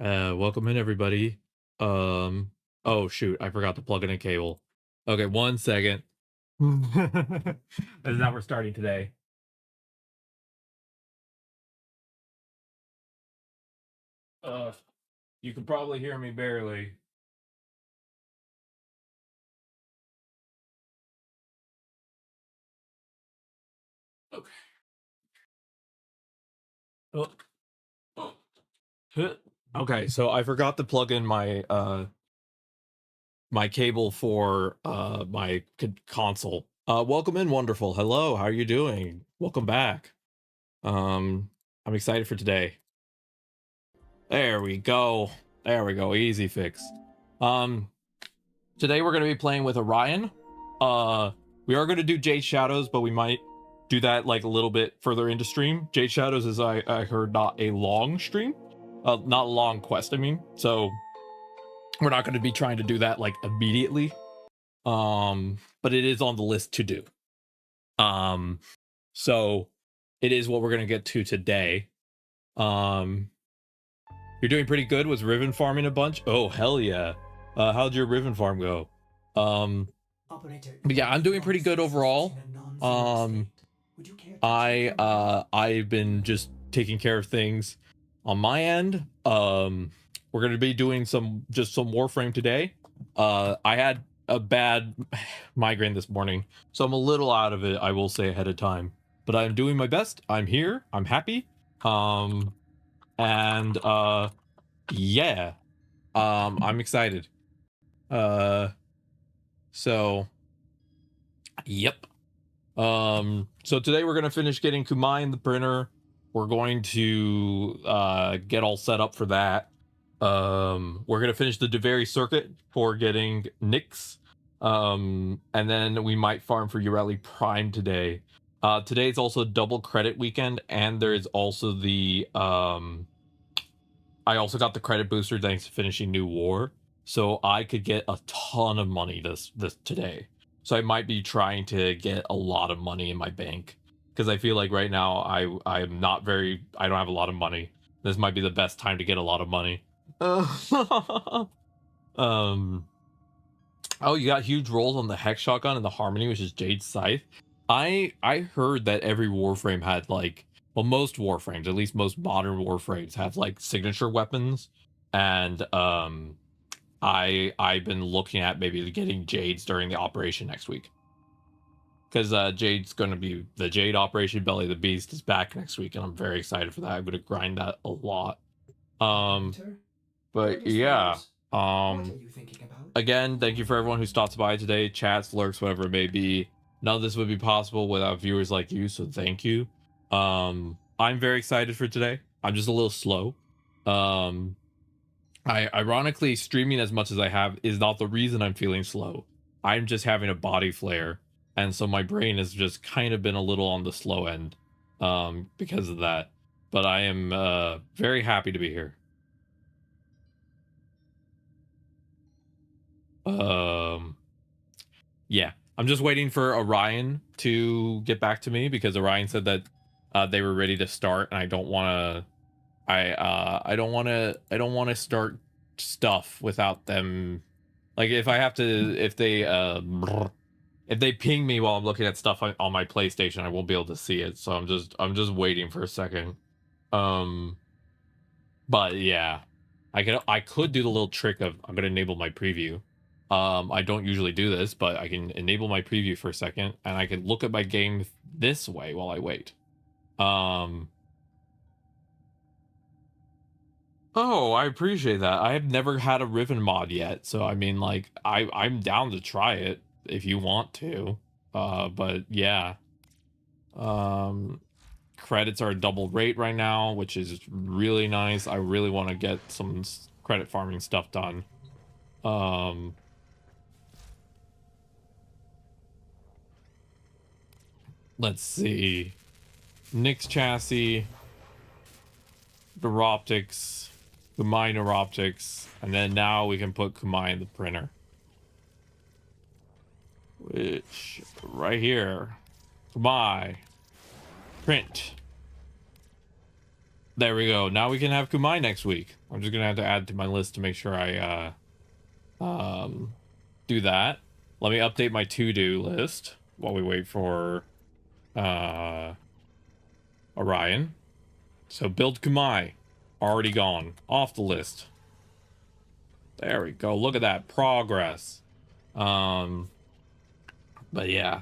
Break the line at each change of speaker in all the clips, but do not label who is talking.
Welcome in everybody. Um, oh shoot, I forgot to plug in a cable. Okay, 1 second. This is how we're starting today. Uh, you can probably hear me barely. Okay. Oh, oh, huh. Okay, so I forgot to plug in my cable for my console. Welcome in, wonderful. Hello, how are you doing? Welcome back. Um, I'm excited for today. There we go. There we go. Easy fix. Um, Today we're going to be playing with Orion. Uh, we are going to do Jade Shadows, but we might do that like a little bit further into stream. Jade Shadows is, I heard, not a long stream. Not a long quest, I mean. So we're not going to be trying to do that like immediately. But it is on the list to do. So it is what we're going to get to today. You're doing pretty good. Was Riven farming a bunch? Oh, hell yeah. How'd your Riven farm go? But yeah, I'm doing pretty good overall. I've been just taking care of things on my end. We're gonna be doing some Warframe today. I had a bad migraine this morning, so I'm a little out of it, I will say ahead of time. But I'm doing my best. I'm here. I'm happy. And yeah. I'm excited. So yep. So today we're gonna finish getting Kumai in the printer. We're going to get all set up for that. We're gonna finish the Deveri circuit for getting Nyx. And then we might farm for Ureli Prime today. Today is also double credit weekend, and there is also the I also got the credit booster thanks to finishing New War, so I could get a ton of money this today. So I might be trying to get a lot of money in my bank because I feel like right now I'm not very I don't have a lot of money. This might be the best time to get a lot of money. um. Oh, you got huge rolls on the Hex Shotgun and the Harmony, which is Jade's Scythe. I heard that every Warframe had like, well, most Warframes, at least most modern Warframes, have like signature weapons, and I've been looking at maybe getting Jade's during the operation next week, because Jade's going to be the Jade Operation Belly of the Beast is back next week, and I'm very excited for that. I'm going to grind that a lot. But yeah, again, thank you for everyone who stops by today, chats, lurks, whatever it may be. None of this would be possible without viewers like you, so thank you. I'm very excited for today. I'm just a little slow. I ironically, streaming as much as I have is not the reason I'm feeling slow. I'm just having a body flare, and so my brain has just kind of been a little on the slow end because of that. But I am very happy to be here. Yeah, I'm just waiting for Orion to get back to me because Orion said that they were ready to start, and I don't want to. I don't want to start stuff without them. Like if I have to, if they ping me while I'm looking at stuff on my PlayStation, I won't be able to see it. So I'm just waiting for a second. Um, but yeah, I could do the little trick of I'm gonna enable my preview. I don't usually do this, but I can enable my preview for a second, and I can look at my game this way while I wait. Oh, I appreciate that. I have never had a Riven mod yet, so I mean, like, I'm down to try it if you want to. But yeah. Credits are a double rate right now, which is really nice. I really want to get some credit farming stuff done. Let's see. Nyx chassis, neuroptics, Kumai neuroptics, and then now we can put Kumai in the printer. Which, right here. Kumai. Print. There we go. Now we can have Kumai next week. I'm just gonna have to add to my list to make sure I do that. Let me update my to-do list while we wait for Orion. So build Kumai. Already gone. Off the list. There we go. Look at that progress. But yeah.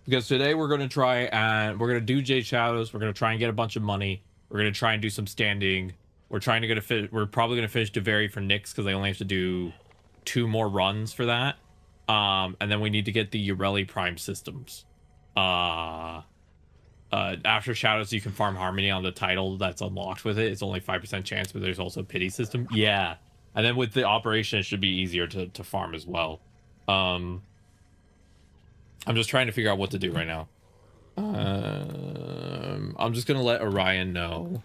Because today we're gonna try and we're gonna do Jade Shadows. We're gonna try and get a bunch of money. We're gonna try and do some standing. We're trying to get a we're probably gonna finish DeVary for Nyx because they only have to do 2 more runs for that. And then we need to get the Ureli Prime systems. After Shadows, you can farm Harmony on the title that's unlocked with it. It's only 5% chance, but there's also Pity system. Yeah. And then with the operation, it should be easier to farm as well. I'm just trying to figure out what to do right now. I'm just gonna let Orion know.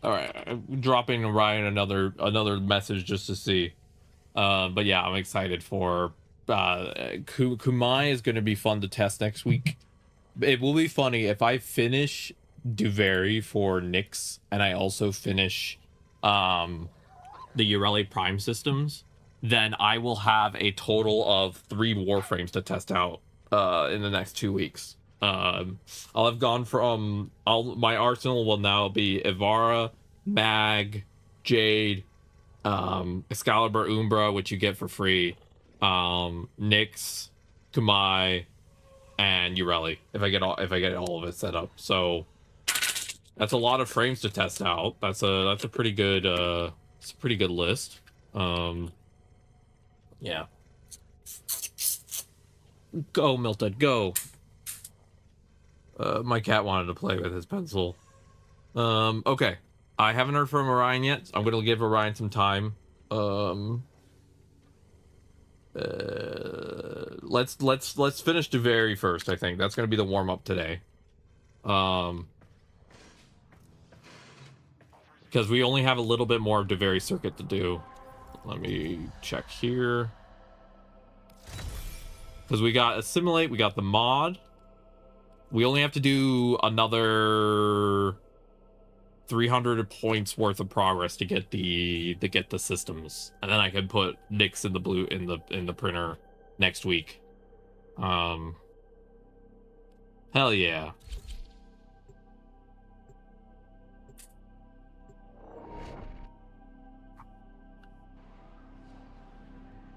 All right, I'm dropping Orion another message just to see. But yeah, I'm excited for Kumai is going to be fun to test next week. It will be funny if I finish DuVary for Nyx and I also finish the Ureli Prime systems, then I will have a total of 3 Warframes to test out in the next 2 weeks. I'll have gone from my arsenal will now be Ivara, Mag, Jade, Excalibur, Umbra, which you get for free, Nyx, Kumai, and Ureli. If I get all of it set up, so that's a lot of frames to test out. That's a pretty good it's a pretty good list. Yeah. Go, Milton, go. My cat wanted to play with his pencil. Okay. I haven't heard from Orion yet. I'm gonna give Orion some time. Let's finish DeVary first. I think that's gonna be the warm up today. Because we only have a little bit more of DeVary circuit to do. Let me check here. Because we got assimilate, we got the mod. We only have to do another 300 points worth of progress to get the systems, and then I can put Nyx in the blue in the printer next week. Hell yeah.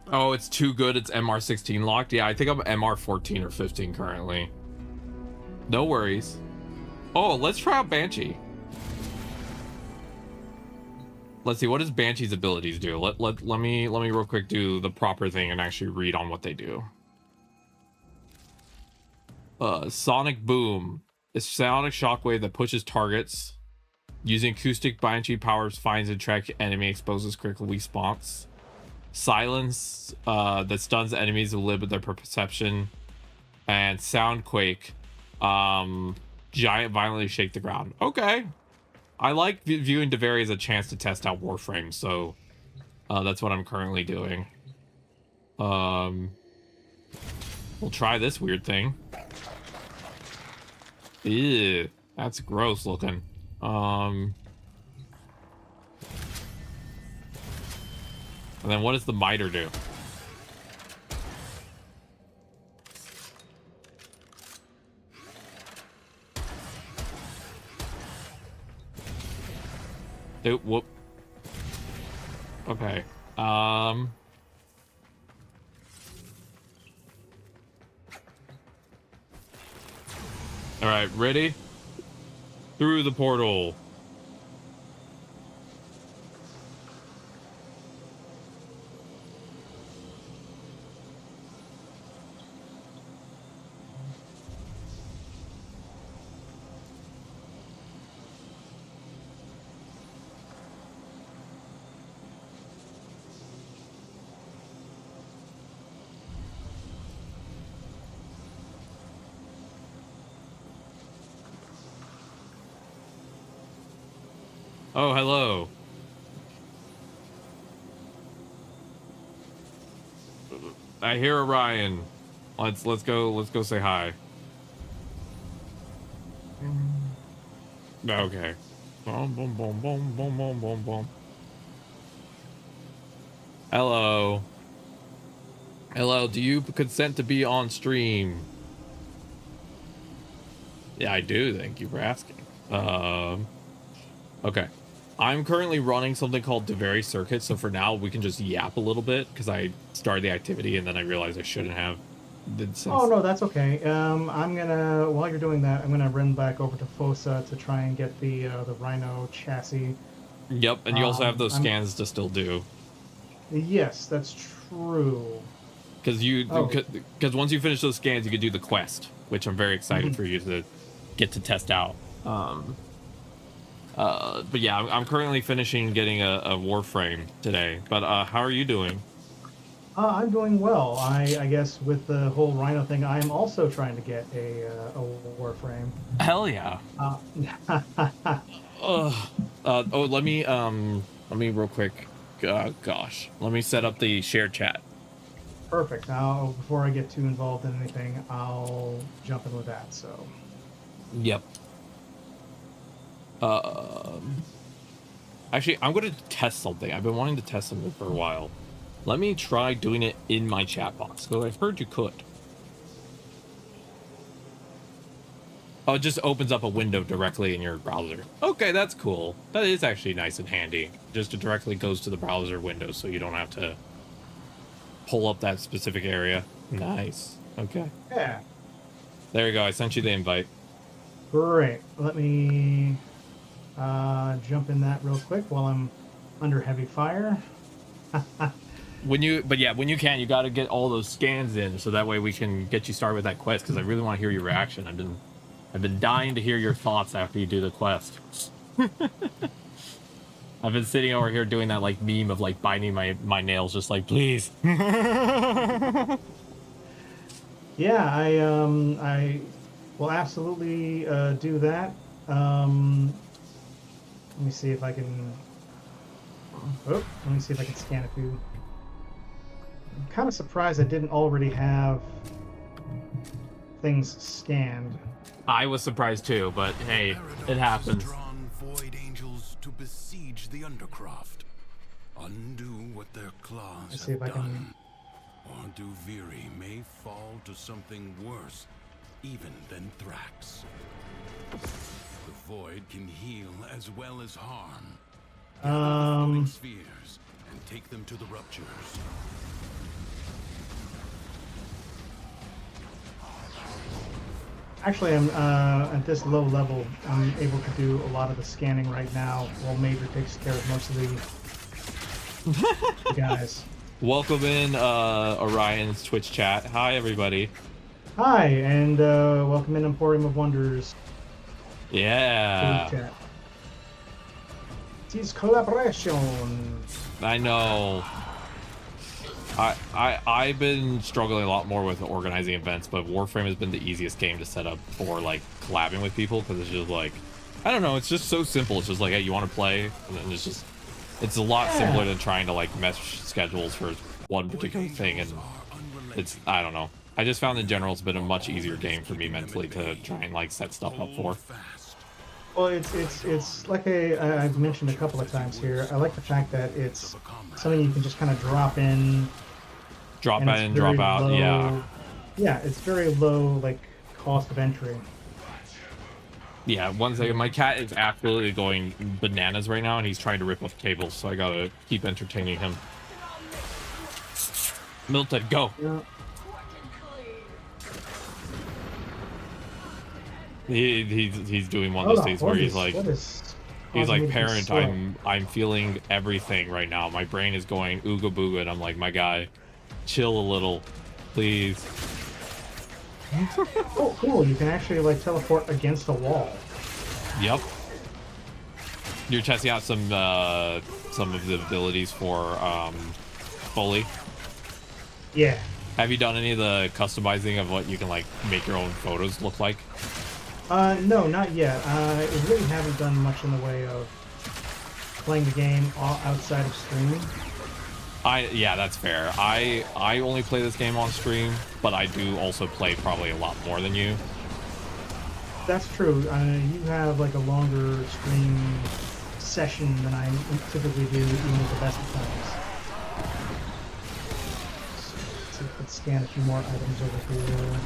Oh, it's too good. It's MR16 locked. Yeah, I think I'm MR14 or 15 currently. No worries. Oh, let's try out Banshee. Let's see, what does Banshee's abilities do? Let me real quick do the proper thing and actually read on what they do. Sonic Boom. A sonic shockwave that pushes targets. Using acoustic Banshee powers, finds and tracks enemy, exposes critical response. Silence that stuns enemies who live with their perception. And Soundquake. Giant violently shake the ground. Okay. I like viewing DeVary as a chance to test out Warframes, so that's what I'm currently doing. We'll try this weird thing. Ew, that's gross looking. And then what does the miter do? Dude, whoop. Okay. All right, ready? Through the portal. Oh, hello. I hear Orion. Let's go say hi. Okay. Boom boom boom boom boom boom boom boom. Hello. Hello, do you consent to be on stream? Yeah, I do. Thank you for asking. Okay. I'm currently running something called Devary Circuit, so for now we can just yap a little bit because I started the activity and then I realized I shouldn't have.
Oh no, that's okay. I'm gonna while you're doing that, I'm gonna run back over to Fossa to try and get the Rhino chassis.
Yep, and you also have those
I'm
scans to still do.
Yes, that's true.
Because
Oh,
because once you finish those scans, you can do the quest, which I'm very excited for you to get to test out. But yeah, I'm currently finishing getting a Warframe today. But how are you doing?
I'm doing well. I guess with the whole Rhino thing, I'm also trying to get a Warframe.
Hell yeah.
Uh,
Oh, let me real quick. Gosh, let me set up the shared chat.
Perfect. Now, before I get too involved in anything, I'll jump in with that. So.
Yep. Actually, I'm going to test something. I've been wanting to test something for a while. Let me try doing it in my chat box. So I've heard you could. Oh, it just opens up a window directly in your browser. Okay, that's cool. That is actually nice and handy. Just it directly goes to the browser window, so you don't have to pull up that specific area. Nice. Okay.
Yeah.
There you go. I sent you the invite.
Great. Let me jump in that real quick while I'm under heavy fire.
When you can, you got to get all those scans in, so that way we can get you started with that quest. Because I really want to hear your reaction. I've been dying to hear your thoughts after you do the quest. I've been sitting over here doing that like meme of like biting my nails, just like please.
Yeah, I will absolutely do that. Let me see if I can. Oh, let me see if I can scan a few. I'm kind of surprised I didn't already have things scanned.
I was surprised too, but hey, it happens.
Drawn void angels to besiege the undercroft, undo what their claws
Let's see
have
if I
done,
can.
or Duviri may fall to something worse, even than Thrax. The void can heal as well as harm. Gather the floating spheres and take them to the ruptures.
Actually, I'm at this low level. I'm able to do a lot of the scanning right now, while Major takes care of most of the guys.
Welcome in Orion's Twitch chat. Hi everybody.
Hi, and welcome in Emporium of Wonders.
Yeah.
Chat. This collaboration.
I know. I've been struggling a lot more with organizing events, but Warframe has been the easiest game to set up for like collabing with people because it's just like, I don't know, it's just so simple. It's just like, hey, you want to play, and then it's a lot simpler than trying to like mesh schedules for one particular thing, and it's, I don't know. I just found in general it's been a much easier game for me mentally to try and like set stuff up for.
Well, it's like I've mentioned a couple of times here. I like the fact that it's something you can just kind of drop in.
Drop in, drop out,
low,
yeah.
Yeah, it's very low, like, cost of entry.
Yeah, one second. My cat is absolutely going bananas right now, and he's trying to rip off cables, so I gotta keep entertaining him. Milton, go!
Yeah.
He's doing one of those things where he's like, parent, I'm feeling everything right now. My brain is going ooga booga, and I'm like, my guy, chill a little, please.
Oh, cool! You can actually like teleport against a wall.
Yep. You're testing out some of the abilities for Foley.
Yeah.
Have you done any of the customizing of what you can like make your own photos look like?
No, not yet. I really haven't done much in the way of playing the game outside of streaming.
Yeah, that's fair. I only play this game on stream, but I do also play probably a lot more than you.
That's true. You have like a longer stream session than I typically do, even at the best of times. Let's scan a few more items over here.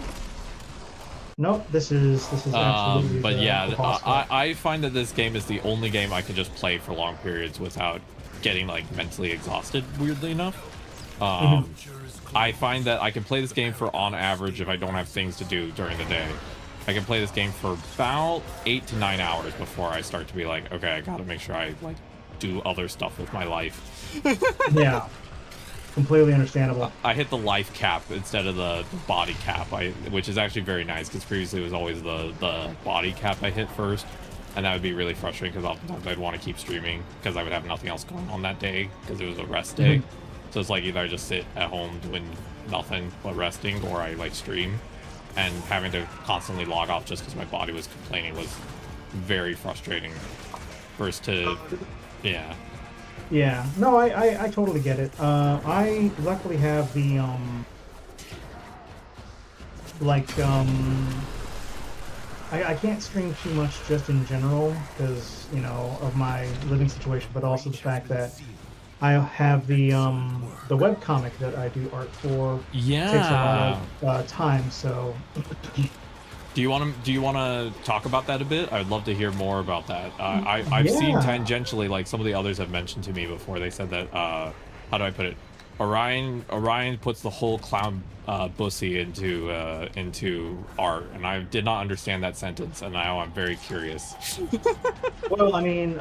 Nope, this is absolutely.
But yeah,
the boss fight.
I find that this game is the only game I can just play for long periods without getting like mentally exhausted. Weirdly enough, I find that I can play this game for on average if I don't have things to do during the day. I can play this game for about 8 to 9 hours before I start to be like, okay, I gotta make sure I like do other stuff with my life.
Yeah, completely understandable.
I hit the life cap instead of the body cap, which is actually very nice because previously it was always the body cap I hit first, and that would be really frustrating because oftentimes I'd want to keep streaming because I would have nothing else going on that day because it was a rest day. So it's like either I just sit at home doing nothing but resting, or I like stream, and having to constantly log off just because my body was complaining was very frustrating. First to, yeah.
Yeah, no, I totally get it. I luckily have the I can't stream too much just in general because, you know, of my living situation, but also the fact that I have the webcomic that I do art for.
Yeah.
Takes a lot of time, so.
Do you want to talk about that a bit? I'd love to hear more about that. I've seen tangentially, like some of the others have mentioned to me before. They said that how do I put it? Orion puts the whole clown bussy into art, and I did not understand that sentence, and now I'm very curious.
Well, I mean,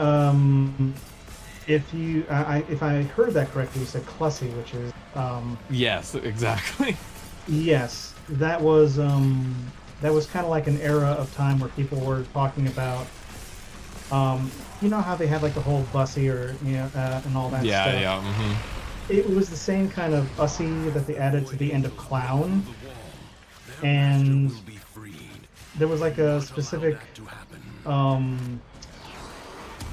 if I heard that correctly, you said Clussy, which is
yes, exactly.
Yes, that was kind of like an era of time where people were talking about, you know how they had like the whole bussy or and all that stuff.
Yeah. Mm-hmm.
It was the same kind of bussy that they added to the end of clown, and there was like a specific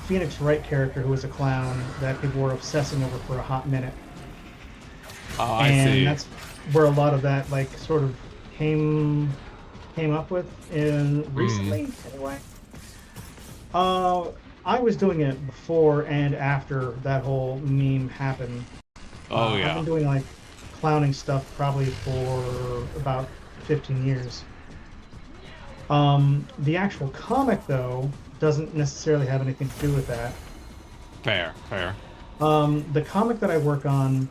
Phoenix Wright character who was a clown that people were obsessing over for a hot minute.
I see.
And that's where a lot of that like sort of came up with in recently anyway. I was doing it before and after that whole meme happened.
Oh yeah.
I've been doing like clowning stuff probably for about 15 years. The actual comic though doesn't necessarily have anything to do with that.
Fair.
The comic that I work on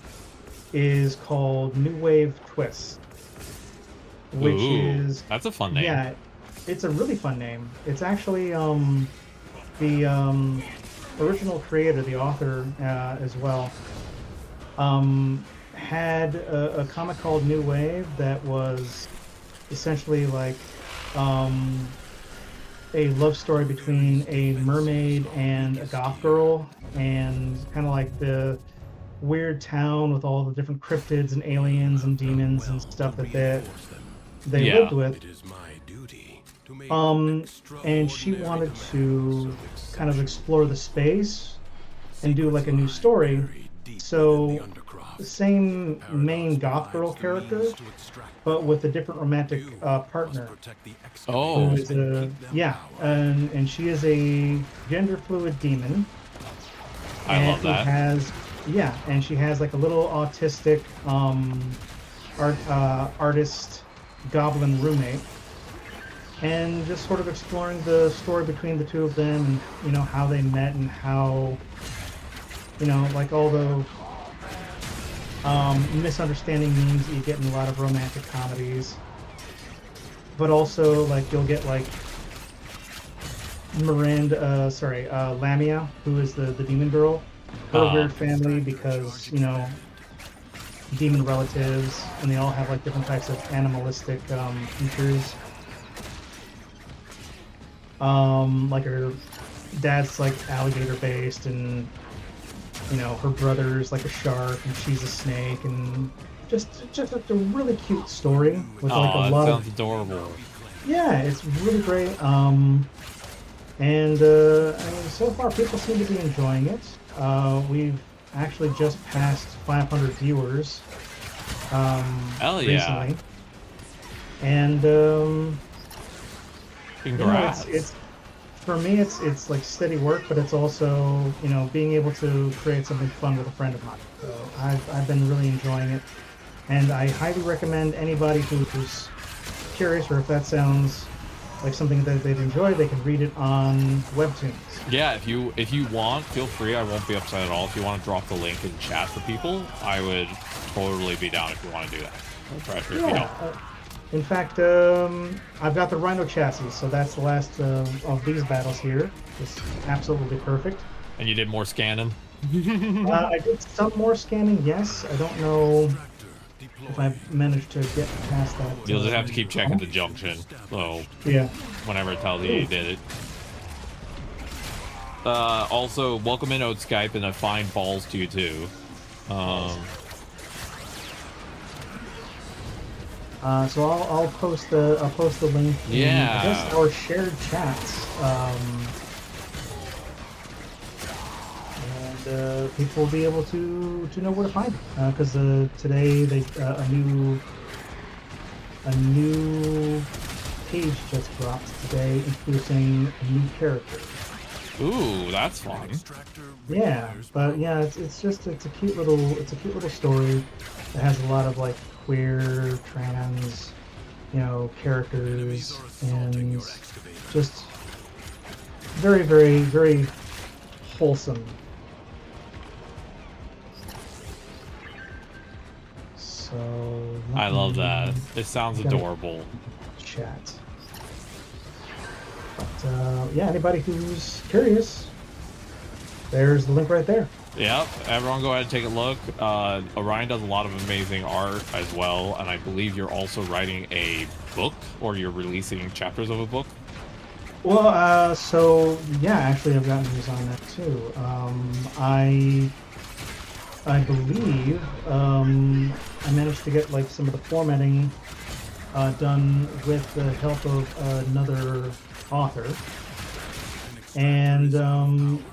is called New Wave Twist, which is
that's a fun name.
Yeah, it's a really fun name. It's actually the original creator, the author as well, had a comic called New Wave that was essentially like a love story between a mermaid and a goth girl, and kind of like the weird town with all the different cryptids and aliens and demons and stuff that they lived with. And she wanted to kind of explore the space and do like a new story. So the same main goth girl character, but with a different romantic partner.
Oh.
Yeah, and she is a gender fluid demon.
I love that.
And she has like a little autistic artist goblin roommate, and just sort of exploring the story between the two of them, and you know how they met and how, you know, like all the misunderstanding memes that you get in a lot of romantic comedies, but also like you'll get like Lamia, who is the demon girl, her weird family, because you know, demon relatives, and they all have like different types of animalistic features. Like her dad's like alligator based, and you know, her brother's like a shark and she's a snake, and just like a really cute story with like a lot
sounds adorable.
Yeah, it's really great. And I mean, so far people seem to be enjoying it. We've actually just passed 500 viewers
Hell yeah.
recently, and
Congrats.
it's for me, it's like steady work, but it's also, being able to create something fun with a friend of mine. So I've been really enjoying it, and I highly recommend anybody who's curious, or if that sounds like something that they'd enjoy, they can read it on Webtoons.
Yeah, if you want, feel free. I won't be upset at all. If you want to drop the link in chat for people, I would totally be down if you want to do that. No pressure if you don't.
In fact, I've got the Rhino chassis, so that's the last of these battles here. It's absolutely perfect.
And you did more scanning?
I did some more scanning, yes. I don't know if I've managed to get past that.
You'll just have to keep checking the junction. So
yeah,
whenever it tells you did it. Also, welcome in out Skype, and a fine balls to you too.
So I'll post the link.
Yeah.
I guess our shared chats. And people will be able to know where to find it, because today a new page just dropped today, introducing a new character.
Ooh, that's fun.
Yeah, but yeah, it's a cute little story that has a lot of like queer, trans, characters, and just very, very, very wholesome. So
I love that. It sounds adorable.
Chat. But yeah, anybody who's curious, there's the link right there.
Yep, everyone go ahead and take a look. Orion does a lot of amazing art as well, and I believe you're also writing a book, or you're releasing chapters of a book.
Well, so yeah, actually I've gotten news on that too. I believe I managed to get like some of the formatting done with the help of another author. And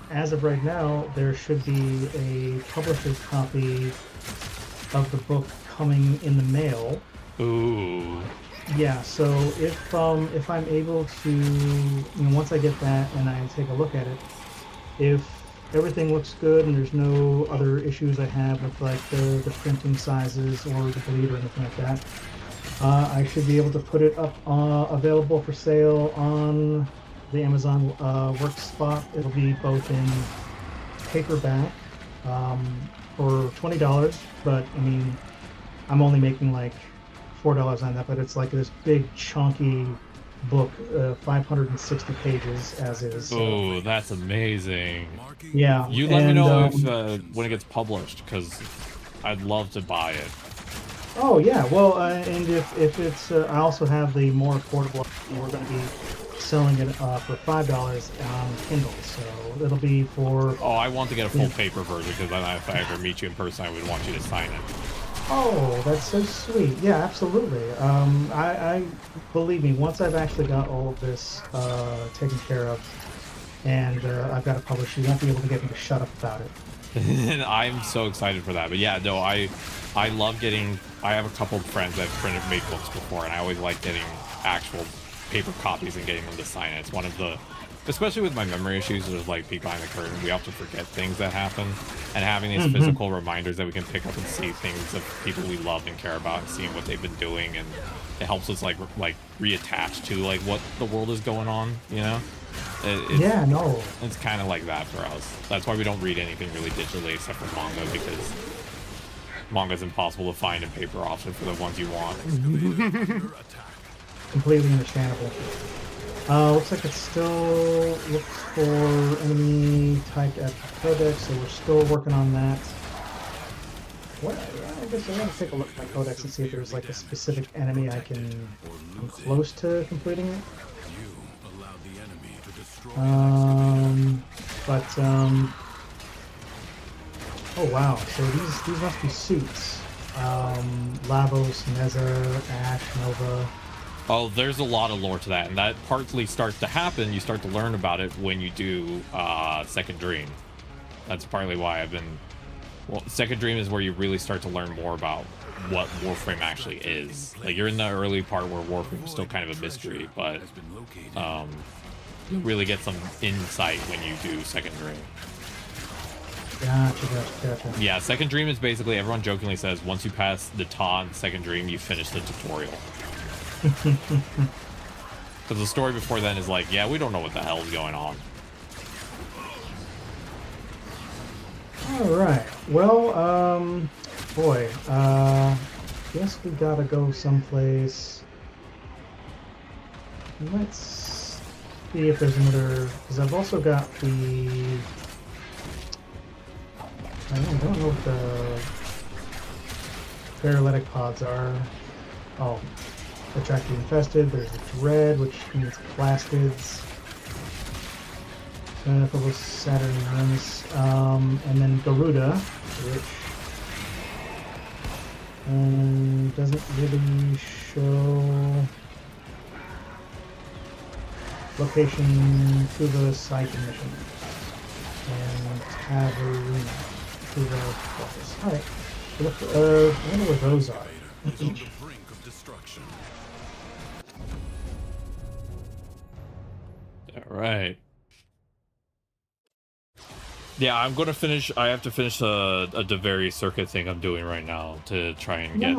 as of right now, there should be a publisher's copy of the book coming in the mail.
Ooh.
Yeah, so if I'm able to, once I get that and I take a look at it, if everything looks good and there's no other issues I have with like the printing sizes or the bleed or anything like that, I should be able to put it up available for sale on the Amazon Works spot. It'll be both in paperback for $20, but I mean, I'm only making like $4 on that, but it's like this big chunky book, 560 pages as is. So.
Oh, that's amazing.
Yeah.
You let me know if when it gets published, because I'd love to buy it.
Oh yeah, well, and if it's, I also have the more affordable. We're going to be selling it for $5 on Kindle, so it'll be for.
Oh, I want to get a full paper version, because then if I ever meet you in person, I would want you to sign it.
Oh, that's so sweet. Yeah, absolutely. I believe me, once I've actually got all of this taken care of, and I've got it published, you won't be able to get me to shut up about it.
And I'm so excited for that. But yeah, no, I love getting. I have a couple of friends that have made books before, and I always like getting actual paper copies and getting them to sign it. It's one of the, especially with my memory issues, there's like peek behind the curtain. We often forget things that happen, and having these physical reminders that we can pick up and see things of people we love and care about, and seeing what they've been doing, and it helps us like reattach to like what the world is going on.
Yeah, no.
It's kind of like that for us. That's why we don't read anything really digitally except for manga, because manga is impossible to find in paper option for the ones you want.
Completely understandable. Looks like it still looks for enemy typed at the codex, so we're still working on that. What? I guess I want to take a look at my codex and see if there's like a specific enemy I'm close to completing it. Oh wow, so these must be suits. Lavos, Neza, Ash, Nova.
Oh, there's a lot of lore to that, and that partly starts to happen. You start to learn about it when you do Second Dream. That's partly why I've been. Well, Second Dream is where you really start to learn more about what Warframe actually is. Like, you're in the early part where Warframe is still kind of a mystery, but you really get some insight when you do Second Dream.
Gotcha.
Yeah, Second Dream is basically, everyone jokingly says, once you pass the Ta in Second Dream, you finish the tutorial. Because the story before then is like, yeah, we don't know what the hell is going on.
All right. Well, boy, guess we gotta go someplace. Let's see if there's another, because I've also got the. I don't know what the paralytic pods are. Oh, attractive infested. There's a dread, which means plastids. And a couple of Saturnians, and then Garuda, which doesn't really show location to the site mission. And Taverna to the office. Alright. I wonder where those are.
Alright. Yeah, I'm going to finish. I have to finish a Deveri circuit thing I'm doing right now to try and get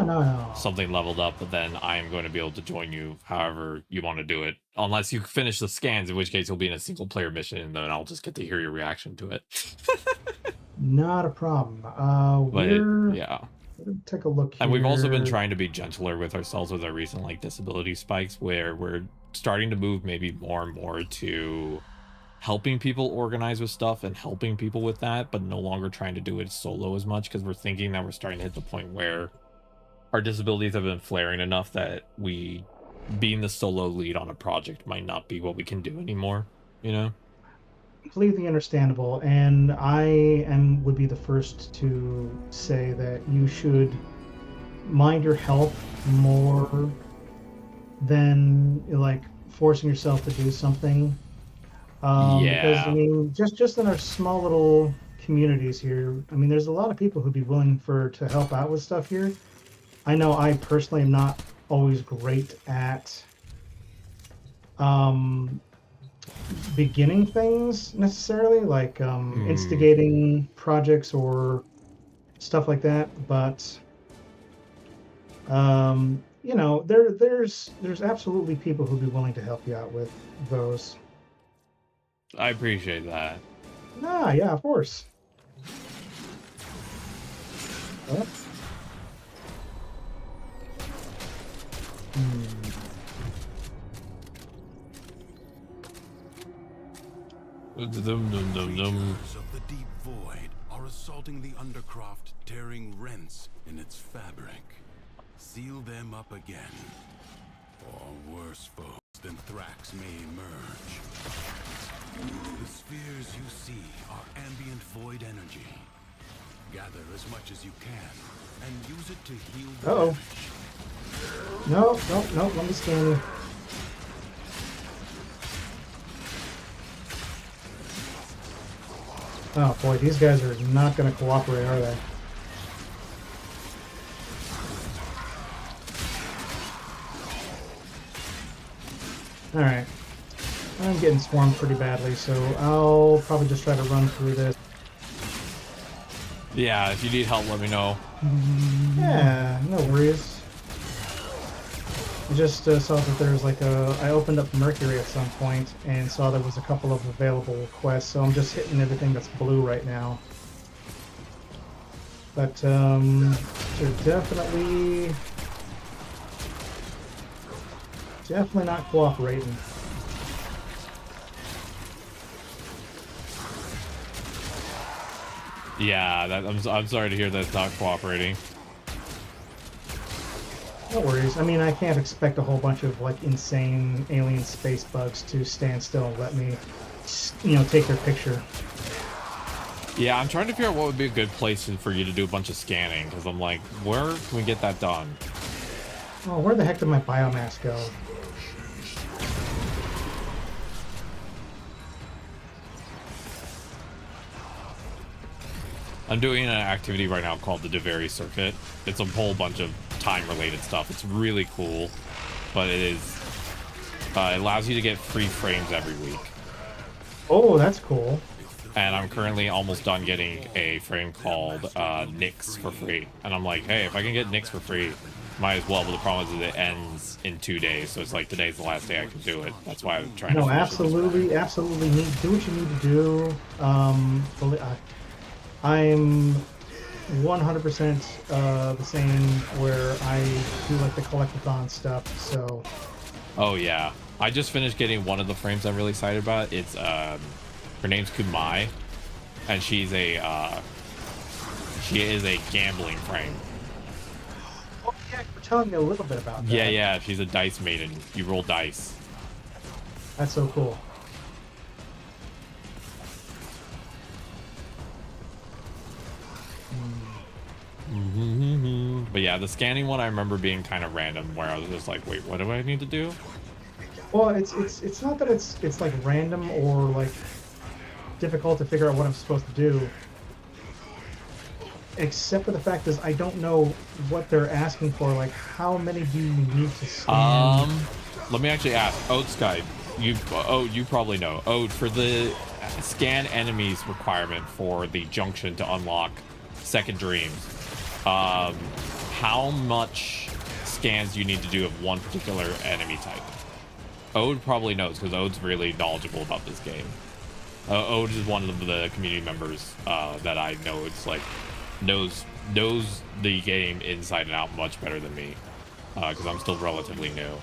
something leveled up, but then I am going to be able to join you however you want to do it. Unless you finish the scans, in which case you'll be in a single player mission, and then I'll just get to hear your reaction to it.
Not a problem.
Yeah.
We'll take a look here.
And we've also been trying to be gentler with ourselves with our recent like disability spikes, where we're starting to move maybe more and more to helping people organize with stuff and helping people with that, but no longer trying to do it solo as much, because we're thinking that we're starting to hit the point where our disabilities have been flaring enough that being the solo lead on a project might not be what we can do anymore, you know?
Completely understandable, and would be the first to say that you should mind your health more than like forcing yourself to do something. Because I mean, just in our small little communities here, I mean, there's a lot of people who'd be willing to help out with stuff here. I know I personally am not always great at beginning things necessarily, like instigating projects or stuff like that, but you know, there's absolutely people who'd be willing to help you out with those.
I appreciate that.
Ah, yeah, of course. What?
The creatures of the deep void are assaulting the Undercroft, tearing rents in its fabric. Seal them up again, or worse foes than Thrax may emerge. The spheres you see are ambient void energy. Gather as much as you can and use it to heal the damage.
No, let me scan you. Oh boy, these guys are not going to cooperate, are they? Alright. I'm getting swarmed pretty badly, so I'll probably just try to run through this.
Yeah, if you need help, let me know.
Yeah, no worries. I just saw that there's like I opened up Mercury at some point and saw there was a couple of available quests, so I'm just hitting everything that's blue right now. But they're definitely not cooperating.
Yeah, I'm sorry to hear that's not cooperating.
No worries. I mean, I can't expect a whole bunch of like insane alien space bugs to stand still and let me, you know, take their picture.
Yeah, I'm trying to figure out what would be a good place for you to do a bunch of scanning, because I'm like, where can we get that done?
Oh, where the heck did my biomass go?
I'm doing an activity right now called the Devary Circuit. It's a whole bunch of time-related stuff. It's really cool, but it is it allows you to get free frames every week.
Oh, that's cool.
And I'm currently almost done getting a frame called Nix for free. And I'm like, hey, if I can get Nix for free, might as well. But the problem is that it ends in 2 days, so it's like today's the last day I can do it. That's why I'm trying to finish
absolutely, absolutely need do what you need to do. I'm 100% the same where I do like the collectathon stuff. So.
Oh yeah, I just finished getting one of the frames I'm really excited about. It's her name's Kumai, and she is a gambling frame.
Oh yeah, you're telling me a little bit about that.
Yeah, she's a dice maiden. You roll dice.
That's so cool.
But yeah, the scanning one I remember being kind of random, where I was just like, wait, what do I need to do?
Well, it's not that it's like random or like difficult to figure out what I'm supposed to do, except for the fact is I don't know what they're asking for. Like, how many do you need to scan?
Let me actually ask Oats guy. You probably know. For the scan enemies requirement for the junction to unlock Second Dreams, how much scans do you need to do of one particular enemy type? Ode probably knows, because Ode's really knowledgeable about this game. Ode is one of the community members that I know. It's like knows the game inside and out much better than me, because I'm still relatively new.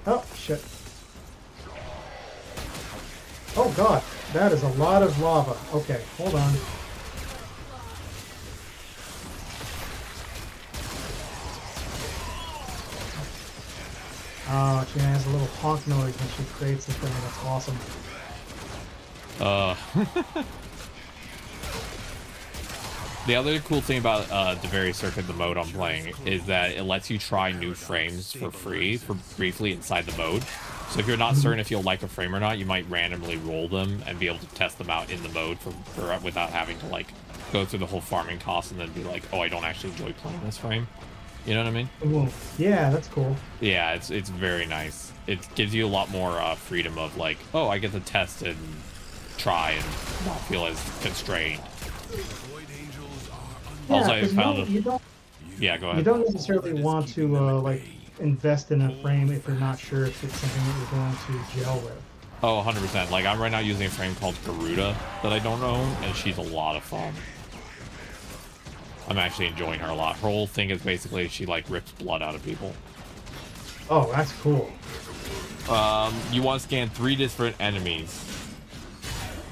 Oh shit! Oh god, that is a lot of lava. Okay, hold on. Oh, she has a little honk noise when she creates the thing. That's awesome.
The other cool thing about Devary Circuit, the mode I'm playing, is that it lets you try new frames for free for briefly inside the mode. So if you're not certain if you'll like a frame or not, you might randomly roll them and be able to test them out in the mode for without having to like go through the whole farming cost and then be like, oh, I don't actually enjoy playing this frame. You know what I mean?
Ooh, yeah, that's cool.
Yeah, it's very nice. It gives you a lot more freedom of like, oh, I get to test and try and not feel as constrained.
Yeah,
also, I found yeah, go ahead.
You don't necessarily want to like invest in a frame if you're not sure if it's something that you're going to gel with.
Oh, 100%. Like, I'm right now using a frame called Garuda that I don't own, and she's a lot of fun. I'm actually enjoying her a lot. Her whole thing is basically she, like, rips blood out of people.
Oh, that's cool.
You want to scan 3 different enemies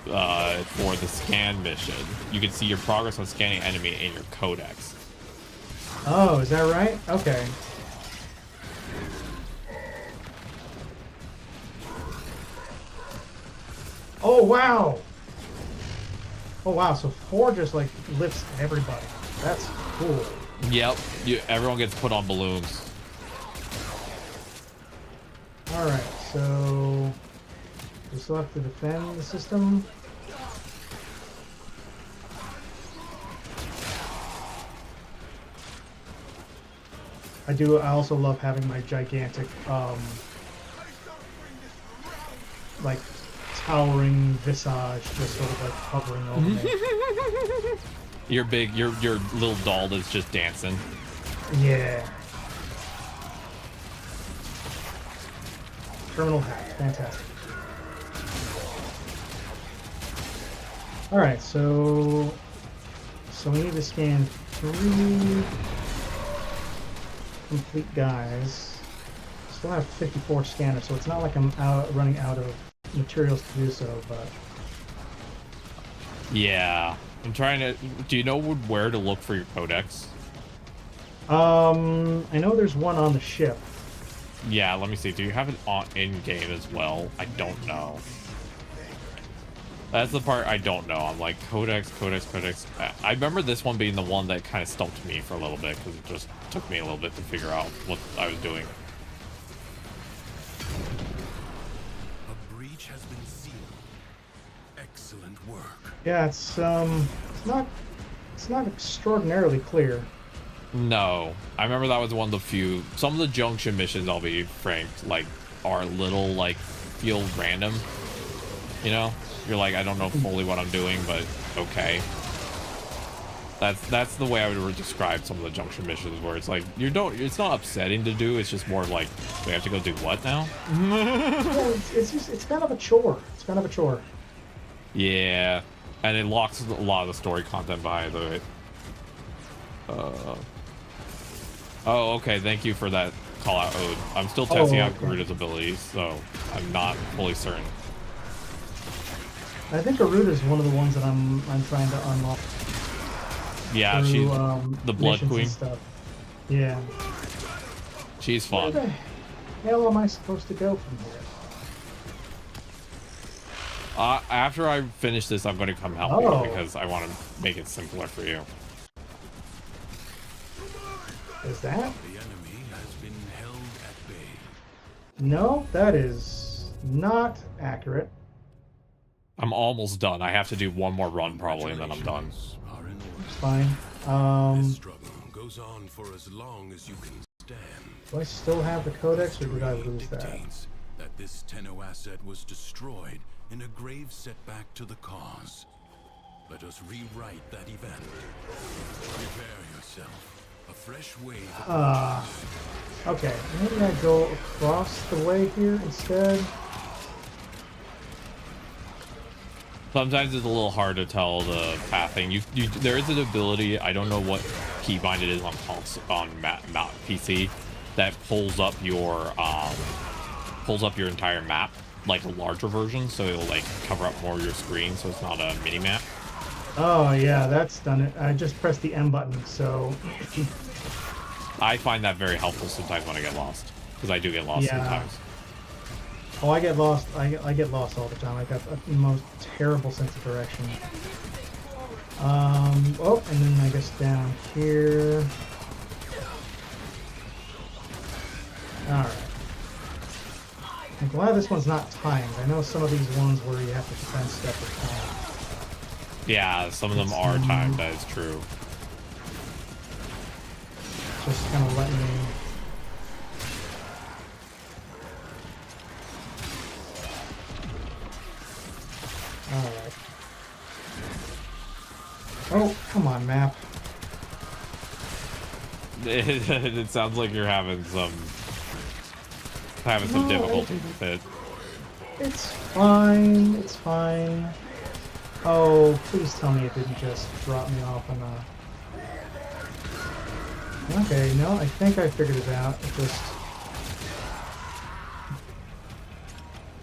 for the scan mission. You can see your progress on scanning enemy in your codex.
Oh, is that right? Okay. Oh, wow! Oh, wow, so 4 just, like, lifts everybody. That's cool.
Yep, everyone gets put on balloons.
Alright, so we still have to defend the system. I also love having my gigantic, like, towering visage just sort of like hovering over me.
Your little doll is just dancing.
Yeah. Terminal hack, fantastic. Alright, so we need to scan 3 complete guys. Still have 54 scanners, so it's not like I'm running out of materials to do so, but
yeah, I'm trying to. Do you know where to look for your codex?
I know there's one on the ship.
Yeah, let me see. Do you have it on in game as well? I don't know. That's the part I don't know. I'm like, codex. I remember this one being the one that kind of stumped me for a little bit because it just took me a little bit to figure out what I was doing.
A breach has been sealed. Excellent work.
Yeah, it's not It's not extraordinarily clear.
No, I remember that was one of the few. Some of the junction missions, I'll be frank, like are a little like feel random. You know, you're like, I don't know fully what I'm doing, but okay. That's the way I would describe some of the junction missions, where it's like it's not upsetting to do. It's just more like, we have to go do what now?
Yeah, it's kind of a chore. It's kind of a chore.
Yeah, and it locks a lot of the story content behind it. Oh, okay. Thank you for that call out, Ode. I'm still testing out Garuda's abilities, so I'm not fully certain.
I think Garuda is one of the ones that I'm trying to unlock.
Yeah,
through,
she's the Blood
missions
Queen.
and stuff. Yeah.
She's fun.
Where the hell am I supposed to go from here?
After I finish this, I'm going to come help you because I want to make it simpler for you.
Is that?
The enemy has been held at bay.
No, that is not accurate.
I'm almost done. I have to do one more run probably, and then I'm done.
It's fine.
This struggle goes on for as long as you can stand.
Do I still have the codex, or did I lose that?
That this Tenno asset was destroyed in a grave setback to the cause. Let us rewrite that event. Prepare yourself. A fresh wave.
Okay. Maybe I go across the way here instead.
Sometimes it's a little hard to tell the pathing. There is an ability, I don't know what keybind it is on PC, that pulls up your entire map, like a larger version, so it'll like cover up more of your screen, so it's not a mini map.
Oh yeah, that's done it. I just pressed the M button, so
I find that very helpful sometimes when I get lost, because I do get lost sometimes.
Oh, I get lost. I get lost all the time. I got the most terrible sense of direction. Oh, and then I guess down here. Alright. I'm glad this one's not timed. I know some of these ones where you have to defend stuff are timed.
Yeah, some of them are timed, that is true.
Just kind of letting me... Alright. Oh, come on, map.
It sounds like you're having some difficulty with it.
It's fine. It's fine. Oh, please tell me it didn't just drop me off on a... Okay, no, I think I figured it out. It just...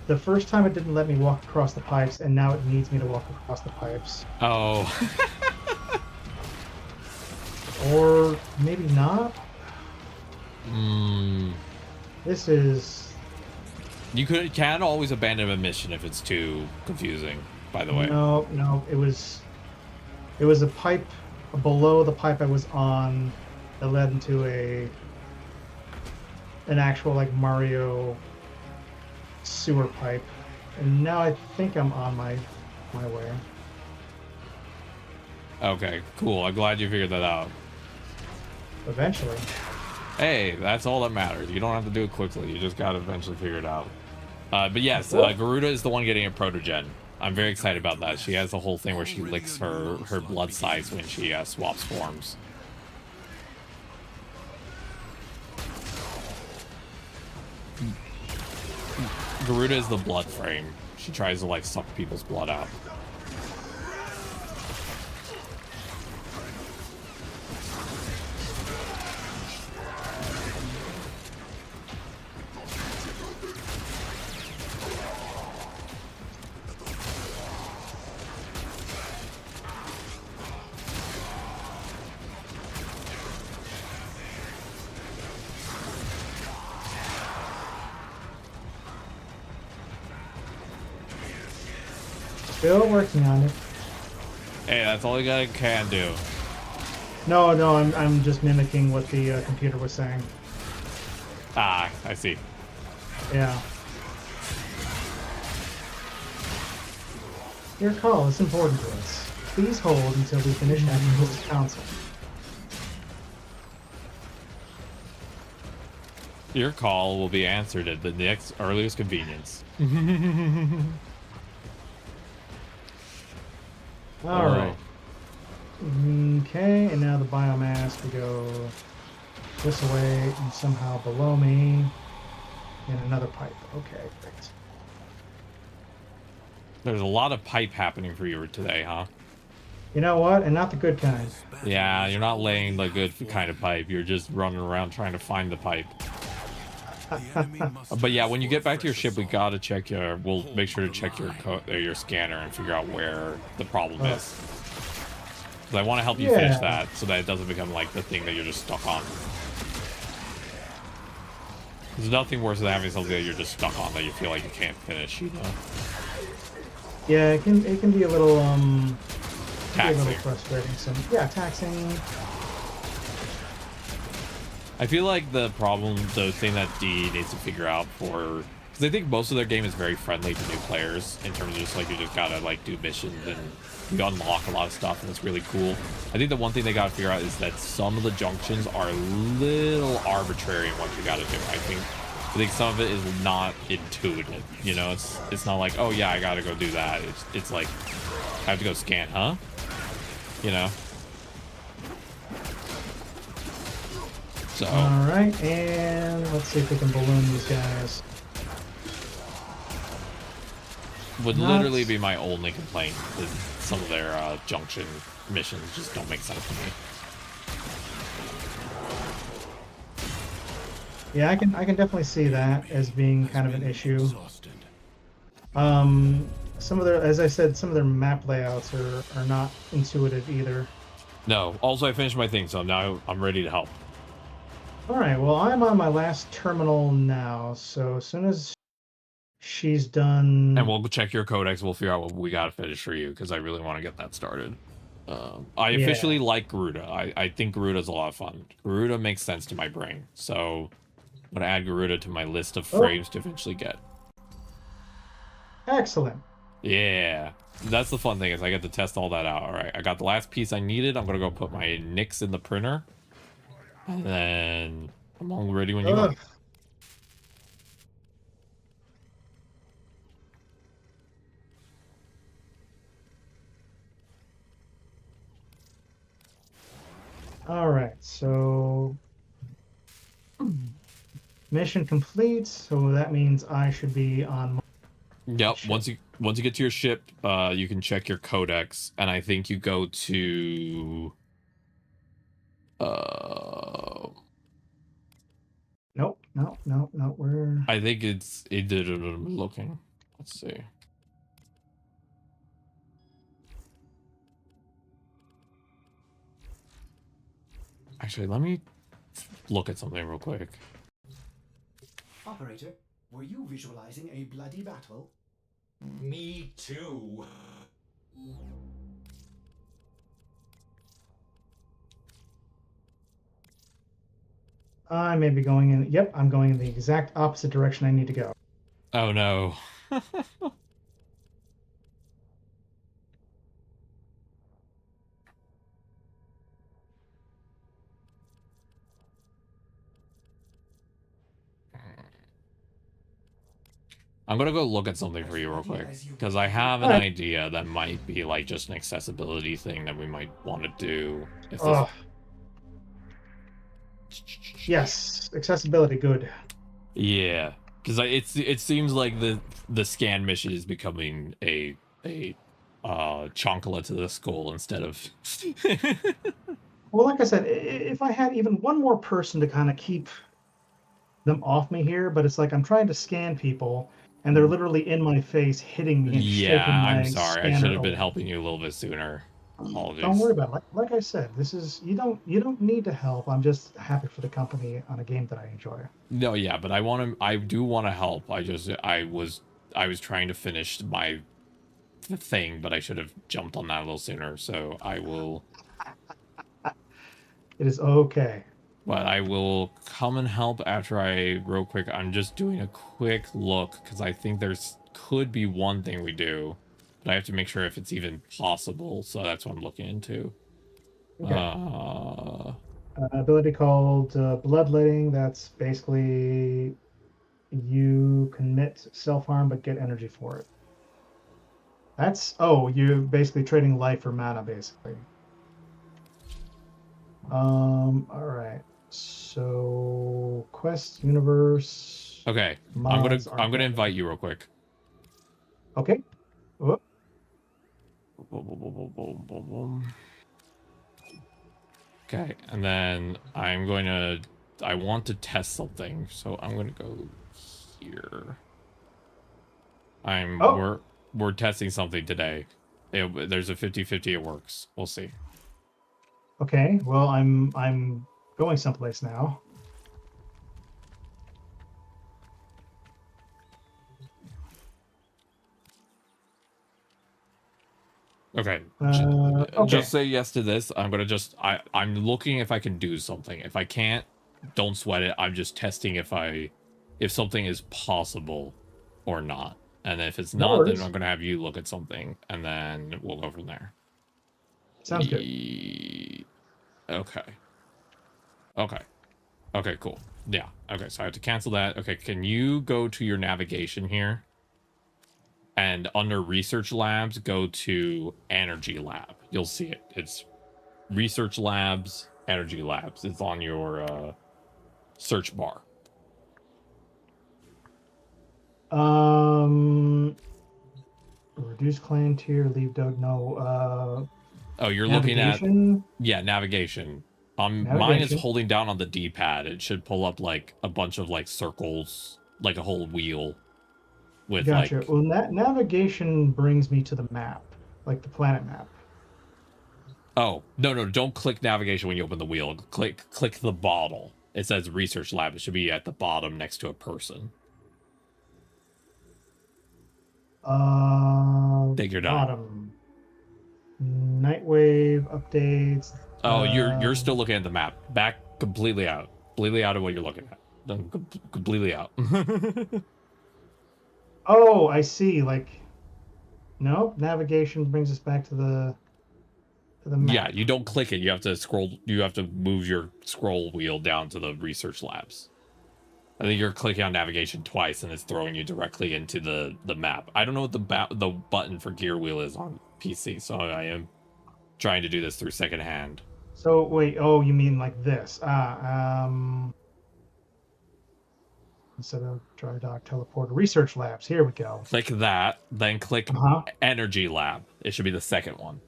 The first time it didn't let me walk across the pipes, and now it needs me to walk across the pipes.
Oh.
Or maybe not?
Hmm.
This is...
You
can always abandon a mission if it's too confusing, by the way.
No, it was a pipe below the pipe I was on that led into an actual like Mario sewer pipe, and now I think I'm on my way.
Okay, cool. I'm glad you figured that out.
Eventually.
Hey, that's all that matters. You don't have to do it quickly. You just gotta eventually figure it out. But yes, Garuda is the one getting a protogen. I'm very excited about that. She has the whole thing where she licks her blood size when she swaps forms. Garuda is the blood frame. She tries to like suck people's blood out.
Still working on it.
Hey, that's all you can do.
No, I'm just mimicking what the computer was saying.
Ah, I see.
Yeah. Your call is important to us. Please hold until we finish having this console.
Your call will be answered at the next earliest convenience.
All right. Okay, and now the biomass we go this way and somehow below me and another pipe. Okay, great.
There's a lot of pipe happening for you today, huh?
You know what? And not the good kind.
Yeah, you're not laying the good kind of pipe. You're just running around trying to find the pipe. But yeah, when you get back to your ship, we gotta check your. We'll make sure to check your scanner and figure out where the problem is. Because I want to help you finish that so that it doesn't become like the thing that you're just stuck on. There's nothing worse than having something that you're just stuck on that you feel like you can't finish. You know?
Yeah, it can be a little
taxing.
A little frustrating. Taxing.
I feel like the thing that D needs to figure out for, because I think most of their game is very friendly to new players in terms of just like you just gotta like do missions and you unlock a lot of stuff and it's really cool. I think the one thing they gotta figure out is that some of the junctions are a little arbitrary in what you gotta do. I think some of it is not intuitive. You know, it's not like, oh yeah, I gotta go do that. It's like I have to go scan, huh? You know. So.
All right, and let's see if we can balloon these guys.
Would literally be my only complaint is some of their junction missions just don't make sense to me.
Yeah, I can definitely see that as being kind of an issue. Some of their, as I said, some of their map layouts are not intuitive either.
No. Also, I finished my thing, so now I'm ready to help.
All right, well, I'm on my last terminal now, so as soon as she's done...
And we'll check your codex, we'll figure out what we gotta finish for you, because I really want to get that started. I officially like Garuda. I think Garuda's a lot of fun. Garuda makes sense to my brain, so I'm gonna add Garuda to my list of frames to eventually get.
Excellent.
Yeah. That's the fun thing, is I get to test all that out. All right, I got the last piece I needed. I'm gonna go put my nicks in the printer. And then I'm all ready when you are.
All right, so mission complete. So that means I should be on.
Yep. Once you get to your ship, you can check your codex, and I think you go to.
Nope. Where?
I think it's looking. Let's see. Actually, let me look at something real quick.
Operator, were you visualizing a bloody battle?
Me too.
I may be going in. Yep, I'm going in the exact opposite direction I need to go.
Oh no. I'm gonna go look at something for you real quick, because I have an idea that might be like just an accessibility thing that we might want to do. If this...
Yes, accessibility, good.
Yeah, because it seems like the scan mission is becoming a chonkala to the skull instead of.
Well, like I said, if I had even one more person to kind of keep them off me here, but it's like I'm trying to scan people and they're literally in my face hitting me and shaking my
I'm sorry. I should have been helping you a little bit sooner. Apologies.
Don't worry about it. Like I said, this is you don't need to help. I'm just happy for the company on a game that I enjoy.
No, yeah, but I do want to help. I was trying to finish my thing, but I should have jumped on that a little sooner. So I will.
It is okay.
But I will come and help after real quick. I'm just doing a quick look because I think could be one thing we do. but I have to make sure if it's even possible. So that's what I'm looking into.
Okay. Ability called Bloodletting. That's basically you commit self-harm but get energy for it. You're basically trading life for mana, basically. All right. So quest universe.
Okay,
Mods
I'm gonna
are
invite you real quick.
okay. Whoop.
Okay, and then I want to test something, so I'm gonna go here.
Oh,
We're testing something today. There's a 50-50 it works. We'll see.
okay. Well, I'm going someplace now.
Okay.
Okay.
Just say yes to this. I'm looking if I can do something. If I can't, don't sweat it. I'm just testing if something is possible or not. And if it's
No
not, then
worries.
I'm gonna have you look at something and then we'll go from there.
Sounds good.
Okay. Okay. Okay, cool. Yeah. Okay, so I have to cancel that. Okay, can you go to your navigation here? And under research labs, go to energy lab. You'll see it. It's research labs, energy labs. It's on your search bar.
Reduce clan tier, leave dog. No.
Oh, you're looking at navigation. Mine is
Navigation.
holding down on the D-pad. It should pull up like a bunch of like circles, like a whole wheel with
Gotcha.
like.
Well, that navigation brings me to the map, like the planet map.
Oh, no, don't click navigation when you open the wheel. Click the bottle. It says research lab. It should be at the bottom next to a person. Take your time.
Bottom. Nightwave updates.
Oh, you're still looking at the map. Back completely out. Completely out of what you're looking at. Completely out.
Oh, I see. Like, nope. Navigation brings us back to the map.
Yeah, you don't click it. You have to scroll. You have to move your scroll wheel down to the research labs. I think you're clicking on navigation twice, and it's throwing you directly into the map. I don't know what the button for gear wheel is on PC, so I am trying to do this through secondhand.
So wait. Oh, you mean like this? Instead of dry dock teleport research labs. Here we go.
Click that, then click energy lab. It should be the second one.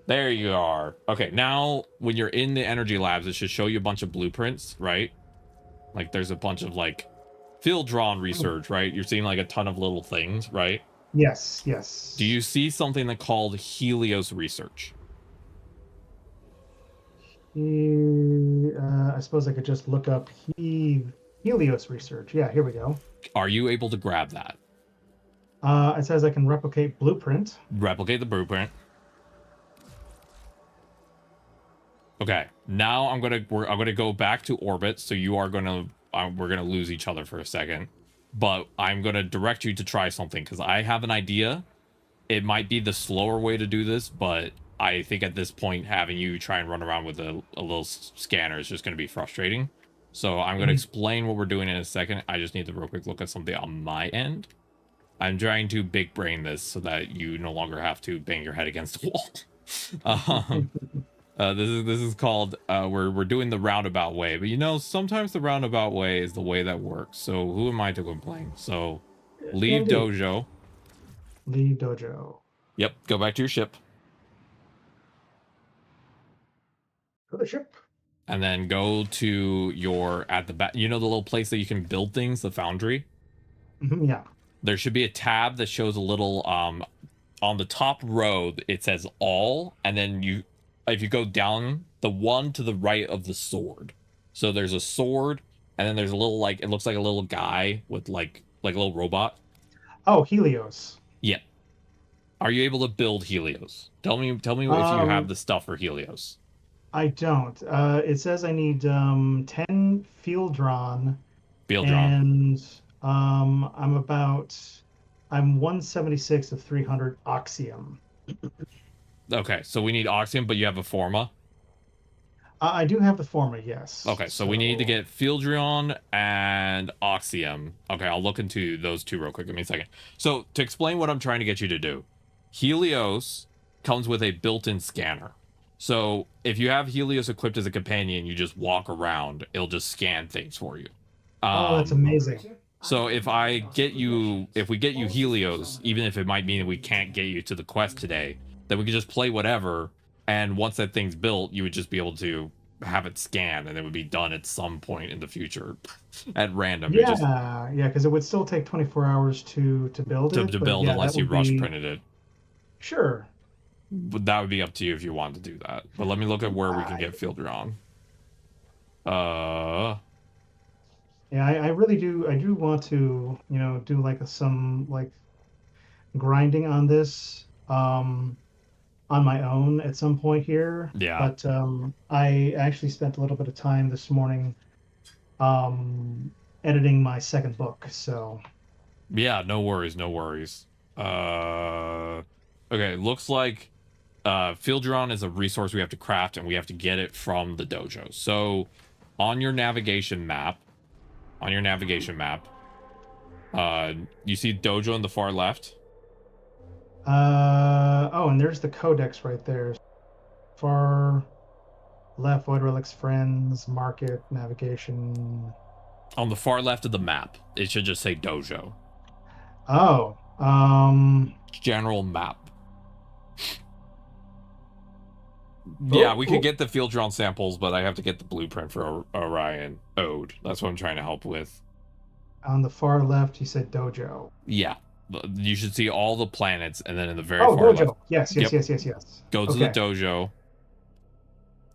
There you are. Okay, now when you're in the energy labs, it should show you a bunch of blueprints, right? Like there's a bunch of like field drawn research, right? You're seeing like a ton of little things, right?
Yes.
Do you see something that called Helios research?
I suppose I could just look up Helios research. Yeah, here we go.
Are you able to grab that?
It says I can replicate blueprint.
Replicate the blueprint. Okay, now I'm gonna go back to orbit. So you are gonna we're gonna lose each other for a second, but I'm gonna direct you to try something because I have an idea. It might be the slower way to do this, but I think at this point having you try and run around with a little scanner is just gonna be frustrating. So I'm gonna explain what we're doing in a second. I just need to real quick look at something on my end. I'm trying to big brain this so that you no longer have to bang your head against the wall. This is called we're doing the roundabout way, but you know sometimes the roundabout way is the way that works. So who am I to complain? So leave
Indeed.
dojo.
Leave dojo.
Yep, go back to your ship.
Go to the ship.
And then go to your at the back. You know the little place that you can build things, the foundry.
Yeah.
There should be a tab that shows a little on the top row. It says all, and then if you go down, the one to the right of the sword. So there's a sword, and then there's a little it looks like a little guy with like a little robot.
Oh, Helios.
Yeah. Are you able to build Helios? Tell me if you have the stuff for Helios.
I don't. It says I need 10 field drawn.
Field drawn.
And I'm 176 of 300 Oxium.
Okay, so we need Oxium, but you have a Forma.
I do have the former, yes.
Okay, so we need to get Fieldrion and Oxium. Okay, I'll look into those two real quick. Give me a second. So, to explain what I'm trying to get you to do, Helios comes with a built-in scanner. So, if you have Helios equipped as a companion, you just walk around, it'll just scan things for you.
Oh, that's amazing.
So if we get you Helios, even if it might mean that we can't get you to the quest today, then we could just play whatever, and once that thing's built, you would just be able to have it scan, and it would be done at some point in the future, at random.
Yeah, yeah, because it would still take 24 hours to build it.
To
but
build
yeah,
unless
that
you
would
rush
be...
printed it.
Sure.
But that would be up to you if you want to do that. But let me look at where we can get Fieldron.
Yeah, I really do. I do want to, do like some like grinding on this on my own at some point here.
Yeah.
But I actually spent a little bit of time this morning editing my second book. So
yeah, no worries, no worries. Okay, looks like Fieldron is a resource we have to craft, and we have to get it from the dojo. So on your navigation map, you see dojo on the far left.
oh, and there's the codex right there. Far left, Void Relics, Friends, Market, Navigation.
On the far left of the map, it should just say dojo.
Oh,
general map. Yeah, we could get the Fieldron samples, but I have to get the blueprint for Orion Ode. That's what I'm trying to help with.
On the far left, you said dojo.
Yeah. You should see all the planets, and then in the very
far
dojo.
Left. Yes.
Go to the dojo,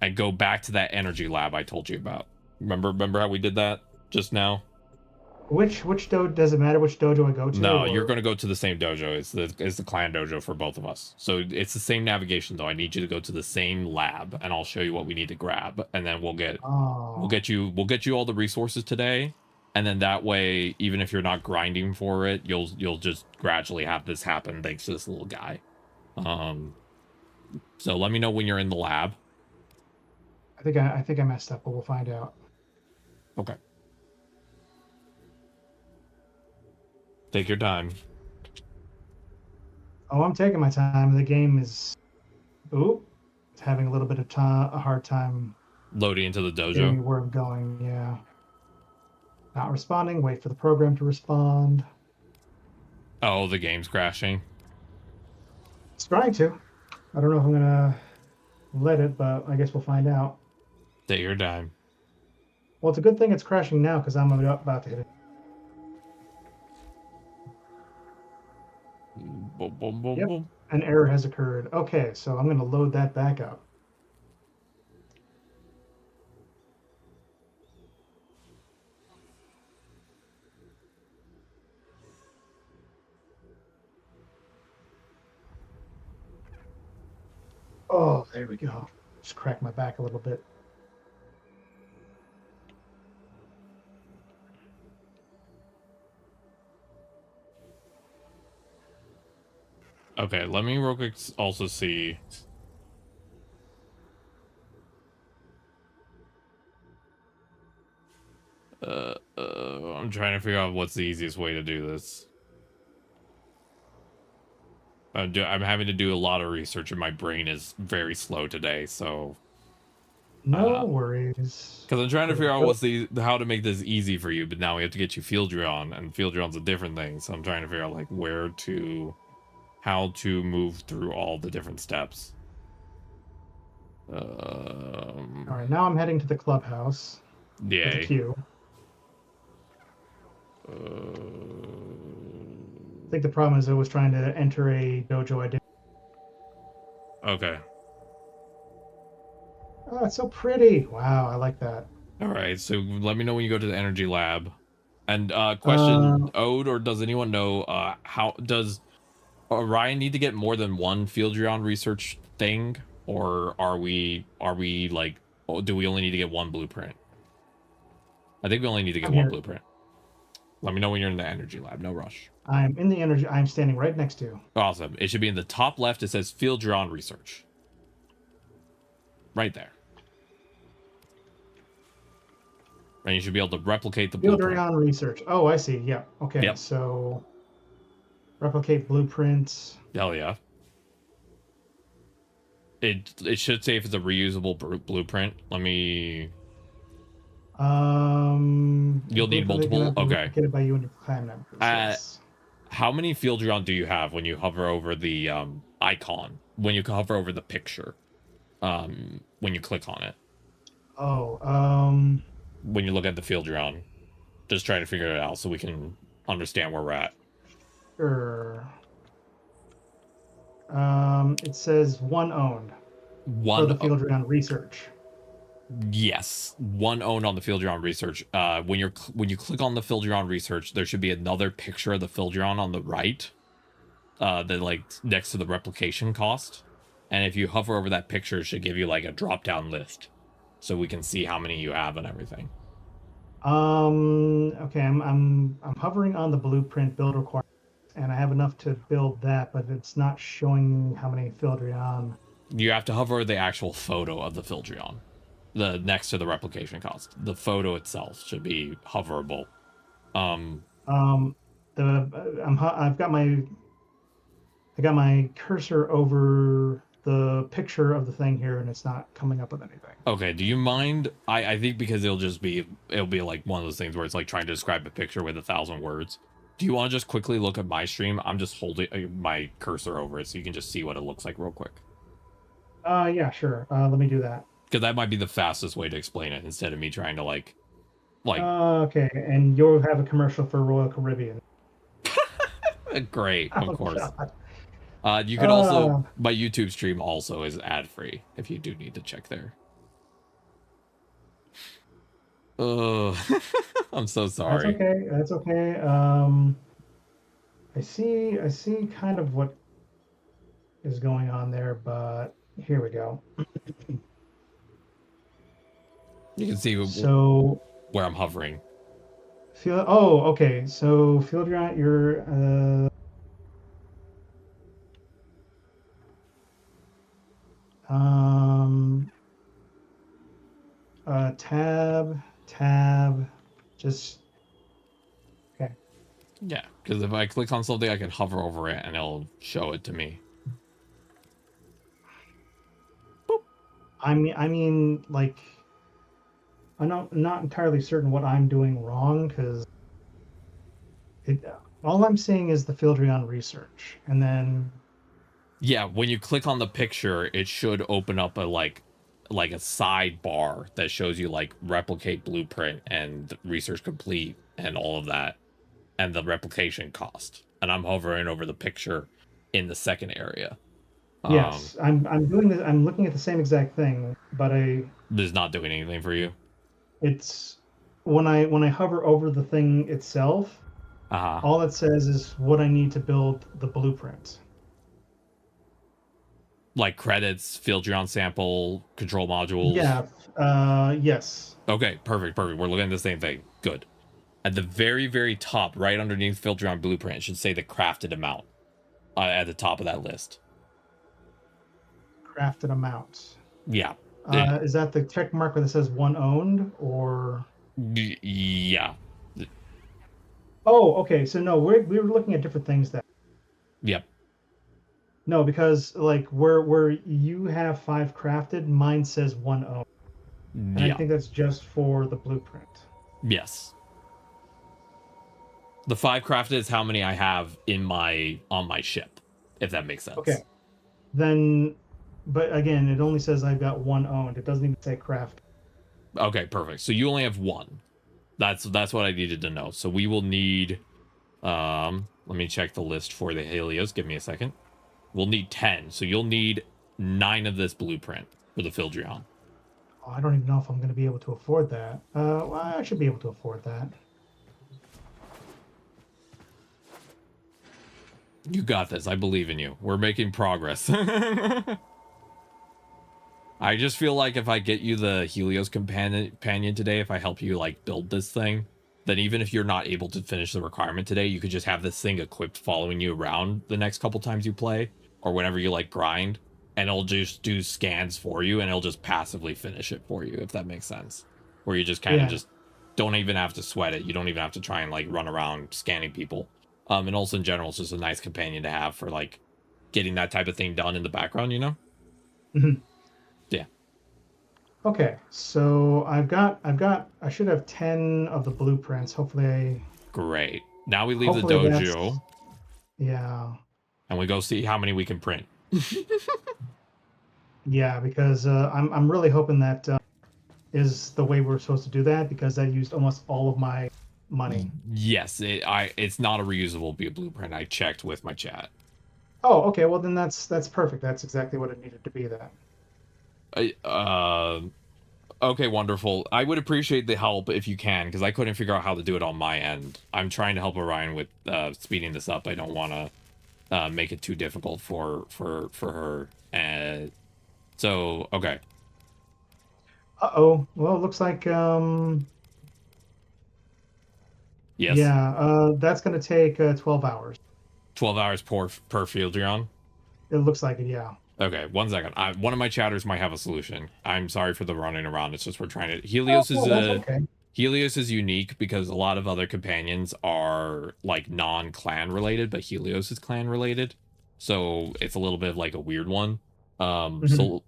and go back to that energy lab I told you about. Remember how we did that just now?
Which dojo, does it matter which dojo I go to?
No, you're going to go to the same dojo. It's the clan dojo for both of us. So it's the same navigation though. I need you to go to the same lab, and I'll show you what we need to grab, and then we'll get you all the resources today. And then that way, even if you're not grinding for it, you'll just gradually have this happen thanks to this little guy. So let me know when you're in the lab.
I think I messed up, but we'll find out.
Okay. Take your time.
Oh, I'm taking my time. The game is... Ooh. It's having a little bit of a hard time...
Loading into the dojo?
Getting where I'm going, yeah. Not responding. Wait for the program to respond.
Oh, the game's crashing?
It's trying to. I don't know if I'm going to let it, but I guess we'll find out.
Take your time.
Well, it's a good thing it's crashing now, because I'm about to hit it.
Boom, boom, boom,
Yep.
boom.
An error has occurred. Okay, so I'm going to load that back up. Oh, there we go. Just crack my back a little bit.
Okay, let me real quick also see. I'm trying to figure out what's the easiest way to do this. I'm having to do a lot of research, and my brain is very slow today, so...
No worries.
Because I'm trying to figure out how to make this easy for you, but now we have to get you Fieldron, and Fieldron's a different thing, so I'm trying to figure out, like, how to move through all the different steps.
Alright, now I'm heading to the clubhouse.
Yay.
With the queue. I think the problem is I was trying to enter a dojo I didn't.
Okay.
Oh, it's so pretty. Wow, I like that.
Alright, so let me know when you go to the energy lab. And question, Ode, or does anyone know how does Orion need to get more than one Fieldrion research thing? Or are we like, do we only need to get one blueprint? I think we only need to get one blueprint. Let me know when you're in the energy lab. No rush.
I'm in the energy. I'm standing right next to you.
Awesome. It should be in the top left. It says field drawn research. Right there. And you should be able to replicate the
Field
blueprint.
on research. Oh, I see. Yeah. Okay.
Yep.
So replicate blueprints.
Hell yeah. It should say if it's a reusable blueprint. Let me. You'll need multiple. Okay.
Replicated by you and your clan members. Yes.
How many field drawn do you have when you hover over the icon? When you hover over the picture? When you click on it.
Oh.
When you look at the field drawn, just trying to figure it out so we can understand where we're at.
Sure. It says one owned.
One
for the field drawn research.
Yes, one owned on the field drawn research. When you click on the field drawn research, there should be another picture of the field drawn on the right, that like next to the replication cost. And if you hover over that picture, it should give you like a drop down list, so we can see how many you have and everything.
Okay, I'm hovering on the blueprint build requirements, and I have enough to build that, but it's not showing how many field drawn.
You have to hover the actual photo of the field drawn. The next to the replication cost, the photo itself should be hoverable.
I got my cursor over the picture of the thing here, and it's not coming up with anything.
Okay, do you mind? I think because it'll be like one of those things where it's like trying to describe a picture with 1,000 words. Do you want to just quickly look at my stream? I'm just holding my cursor over it so you can just see what it looks like real quick.
Yeah, sure. Let me do that.
Because that might be the fastest way to explain it instead of me trying to like.
Okay, and you'll have a commercial for Royal Caribbean.
Great, of course.
God.
You could also, my YouTube stream also is ad free if you do need to check there. I'm so sorry.
That's okay. I see kind of what is going on there, but here we go.
You can see where I'm hovering.
Okay. So field drawn, you're tab, just okay.
Yeah, because if I click on something, I can hover over it and it'll show it to me.
Boop. I mean, like, I'm not entirely certain what I'm doing wrong, because all I'm seeing is the field drawn research, and then.
Yeah, when you click on the picture, it should open up a like a sidebar that shows you like replicate blueprint and research complete and all of that, and the replication cost. And I'm hovering over the picture in the second area.
Yes, I'm doing this. I'm looking at the same exact thing, but
it's not doing anything for you.
It's when I hover over the thing itself. All it says is what I need to build the blueprint.
Like credits, field drawn sample, control modules.
Yeah. Yes.
Okay. Perfect. We're looking at the same thing. Good. At the very, very top, right underneath field drawn blueprint, it should say the crafted amount at the top of that list.
Crafted amount.
Yeah.
Is that the check mark that says one owned, or?
Yeah.
Oh, okay. So no, we were looking at different things then.
Yep.
No, because like where you have 5 crafted, mine says 1 owned. And I think that's just for the blueprint.
Yes. The 5 crafted is how many I have on my ship, if that makes sense.
Okay. Then, but again, it only says I've got 1 owned. It doesn't even say craft.
Okay, perfect. So you only have 1. That's what I needed to know. So we will need. Let me check the list for the Helios. Give me a second. We'll need 10. So you'll need 9 of this blueprint for the Fildrion.
Oh, I don't even know if I'm going to be able to afford that. Well, I should be able to afford that.
You got this. I believe in you. We're making progress. I just feel like if I get you the Helios companion today, if I help you like build this thing, then even if you're not able to finish the requirement today, you could just have this thing equipped following you around the next couple times you play, or whenever you like grind, and it'll just do scans for you, and it'll just passively finish it for you, if that makes sense. Where you just kind of just don't even have to sweat it. You don't even have to try and like run around scanning people. And also in general, it's just a nice companion to have for like getting that type of thing done in the background, you know?
Mhm.
Yeah.
Okay, so I should have 10 of the blueprints. Hopefully,
Great. Now we leave the
hopefully that's,
dojo
yeah,
and we go see how many we can print.
yeah, because I'm really hoping that is the way we're supposed to do that, because that used almost all of my money.
Yes, it's not a reusable blueprint. I checked with my chat.
Oh, okay, well then that's perfect. That's exactly what it needed to be then.
Okay, wonderful. I would appreciate the help if you can, because I couldn't figure out how to do it on my end. I'm trying to help Orion with speeding this up. I don't want to make it too difficult for her. So okay.
Uh-oh. Well, it looks like
Yes.
yeah, that's gonna take 12 hours.
12 hours per field you're on.
It looks like it, yeah.
Okay, 1 second. One of my chatters might have a solution. I'm sorry for the running around. It's just we're trying to. Helios is
okay.
Helios is unique because a lot of other companions are like non-clan related, but Helios is clan related, so it's a little bit of like a weird one. Wonderful.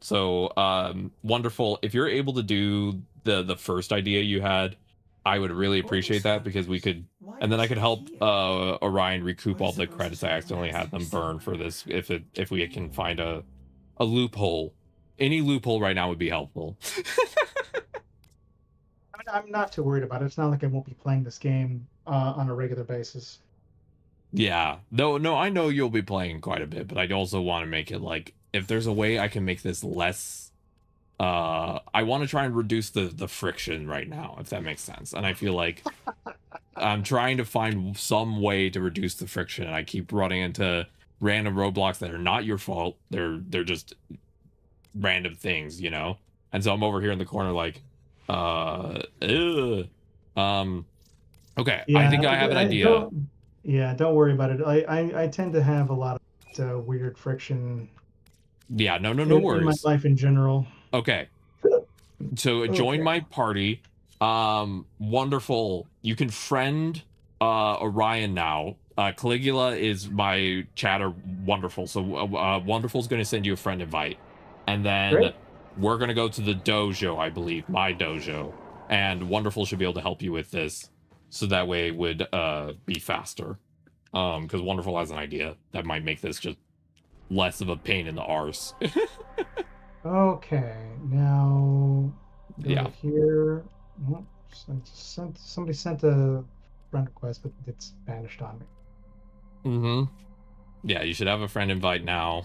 If you're able to do the first idea you had, I would really appreciate that, because we could, and then I could help Orion recoup all the credits I accidentally had them burn for this. If we can find a loophole, any loophole right now would be helpful.
I'm not too worried about it. It's not like I won't be playing this game on a regular basis.
Yeah, no, I know you'll be playing quite a bit, but I also want to make it like, if there's a way I can make this less, I want to try and reduce the friction right now, if that makes sense. And I feel like I'm trying to find some way to reduce the friction, and I keep running into random roadblocks that are not your fault. They're just random things, you know? And so I'm over here in the corner like, okay,
Yeah,
I think I have an idea.
Don't worry about it. I tend to have a lot of weird friction.
Yeah, no
in my
worries.
life in general.
Okay. So join my party. Wonderful. You can friend Orion now. Caligula is my chatter. Wonderful. So Wonderful's going to send you a friend invite, and then
Great.
we're going to go to the dojo, I believe, my dojo, and Wonderful should be able to help you with this, so that way it would be faster. Because Wonderful has an idea that might make this just less of a pain in the arse.
Okay, now go
Yeah.
here. Oh, somebody sent a friend request, but it's vanished on me.
Yeah, you should have a friend invite now.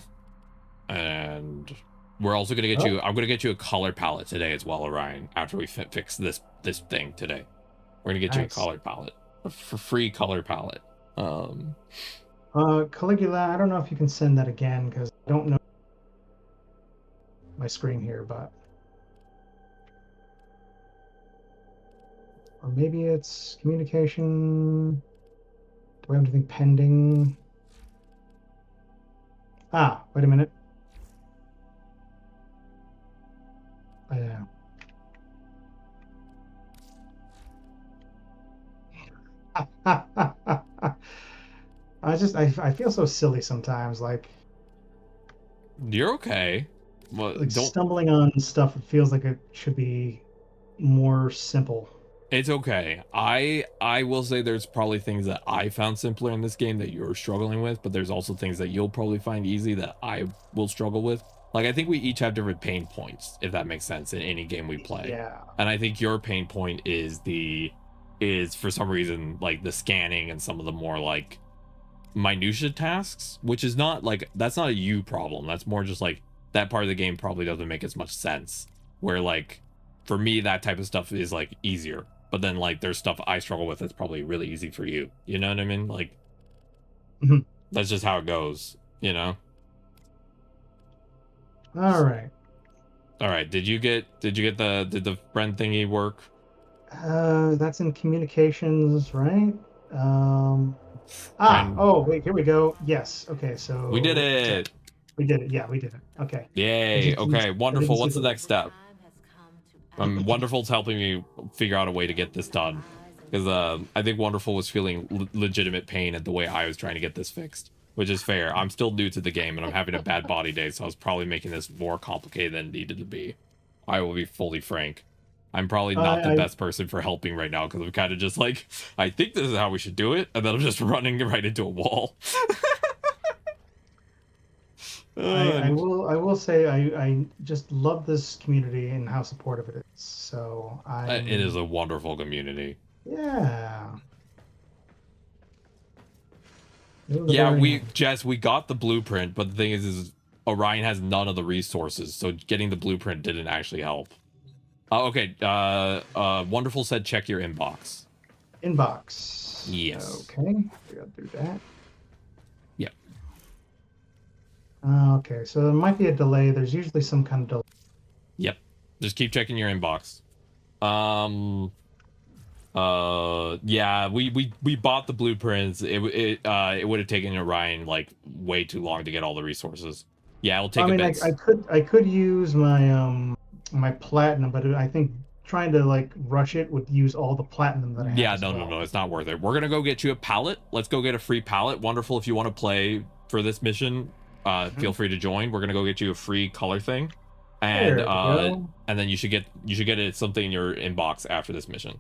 And we're also gonna get you. I'm gonna get you a color palette today as well, Orion. After we fix this thing today, we're gonna get you a color palette, a free color palette.
Caligula, I don't know if you can send that again, because I don't know my screen here, but or maybe it's communication. Do we have anything pending? Ah, wait a minute. Yeah. I feel so silly sometimes, like
You're okay. Well,
like
don't.
stumbling on stuff. It feels like it should be more simple.
It's okay. I will say there's probably things that I found simpler in this game that you're struggling with, but there's also things that you'll probably find easy that I will struggle with. Like, I think we each have different pain points, if that makes sense, in any game we play.
Yeah.
And I think your pain point is for some reason like the scanning and some of the more like minutia tasks, which is not like, that's not a you problem. That's more just like that part of the game probably doesn't make as much sense. Where like for me that type of stuff is like easier. But then like there's stuff I struggle with that's probably really easy for you. You know what I mean? Like that's just how it goes, you know?
All right.
Did you get did the friend thingy work?
That's in communications, right?
And
Oh, wait, here we go. Yes. Okay,
we did
so check.
it.
We did it. Yeah, we did it. Okay.
Yay. Okay,
I didn't
wonderful.
see
What's the
the.
next step? Wonderful's helping me figure out a way to get this done. Because I think Wonderful was feeling legitimate pain at the way I was trying to get this fixed. Which is fair. I'm still new to the game and I'm having a bad body day, so I was probably making this more complicated than it needed to be. I will be fully frank. I'm probably not the
I
best person for helping right now because I'm kind of just like, I think this is how we should do it, and then I'm just running right into a wall.
I will say I just love this community and how supportive it is. So
It is a wonderful community.
Yeah.
Yeah, we got the blueprint, but the thing is Orion has none of the resources, so getting the blueprint didn't actually help. Okay, Wonderful said check your inbox.
Inbox.
Yes.
Okay, we gotta do that.
Yep.
Okay, so there might be a delay. There's usually some kind of delay.
Yep. Just keep checking your inbox. Yeah, we bought the blueprints. It would have taken Orion like way too long to get all the resources. Yeah, it'll take
I mean,
a bit.
I could use my my platinum, but I think trying to like rush it would use all the platinum that I have.
Yeah, no, it's not worth it. We're gonna go get you a pallet. Let's go get a free pallet. Wonderful. If you want to play for this mission, feel free to join. We're gonna go get you a free color thing, and and then you should get it something in your inbox after this mission.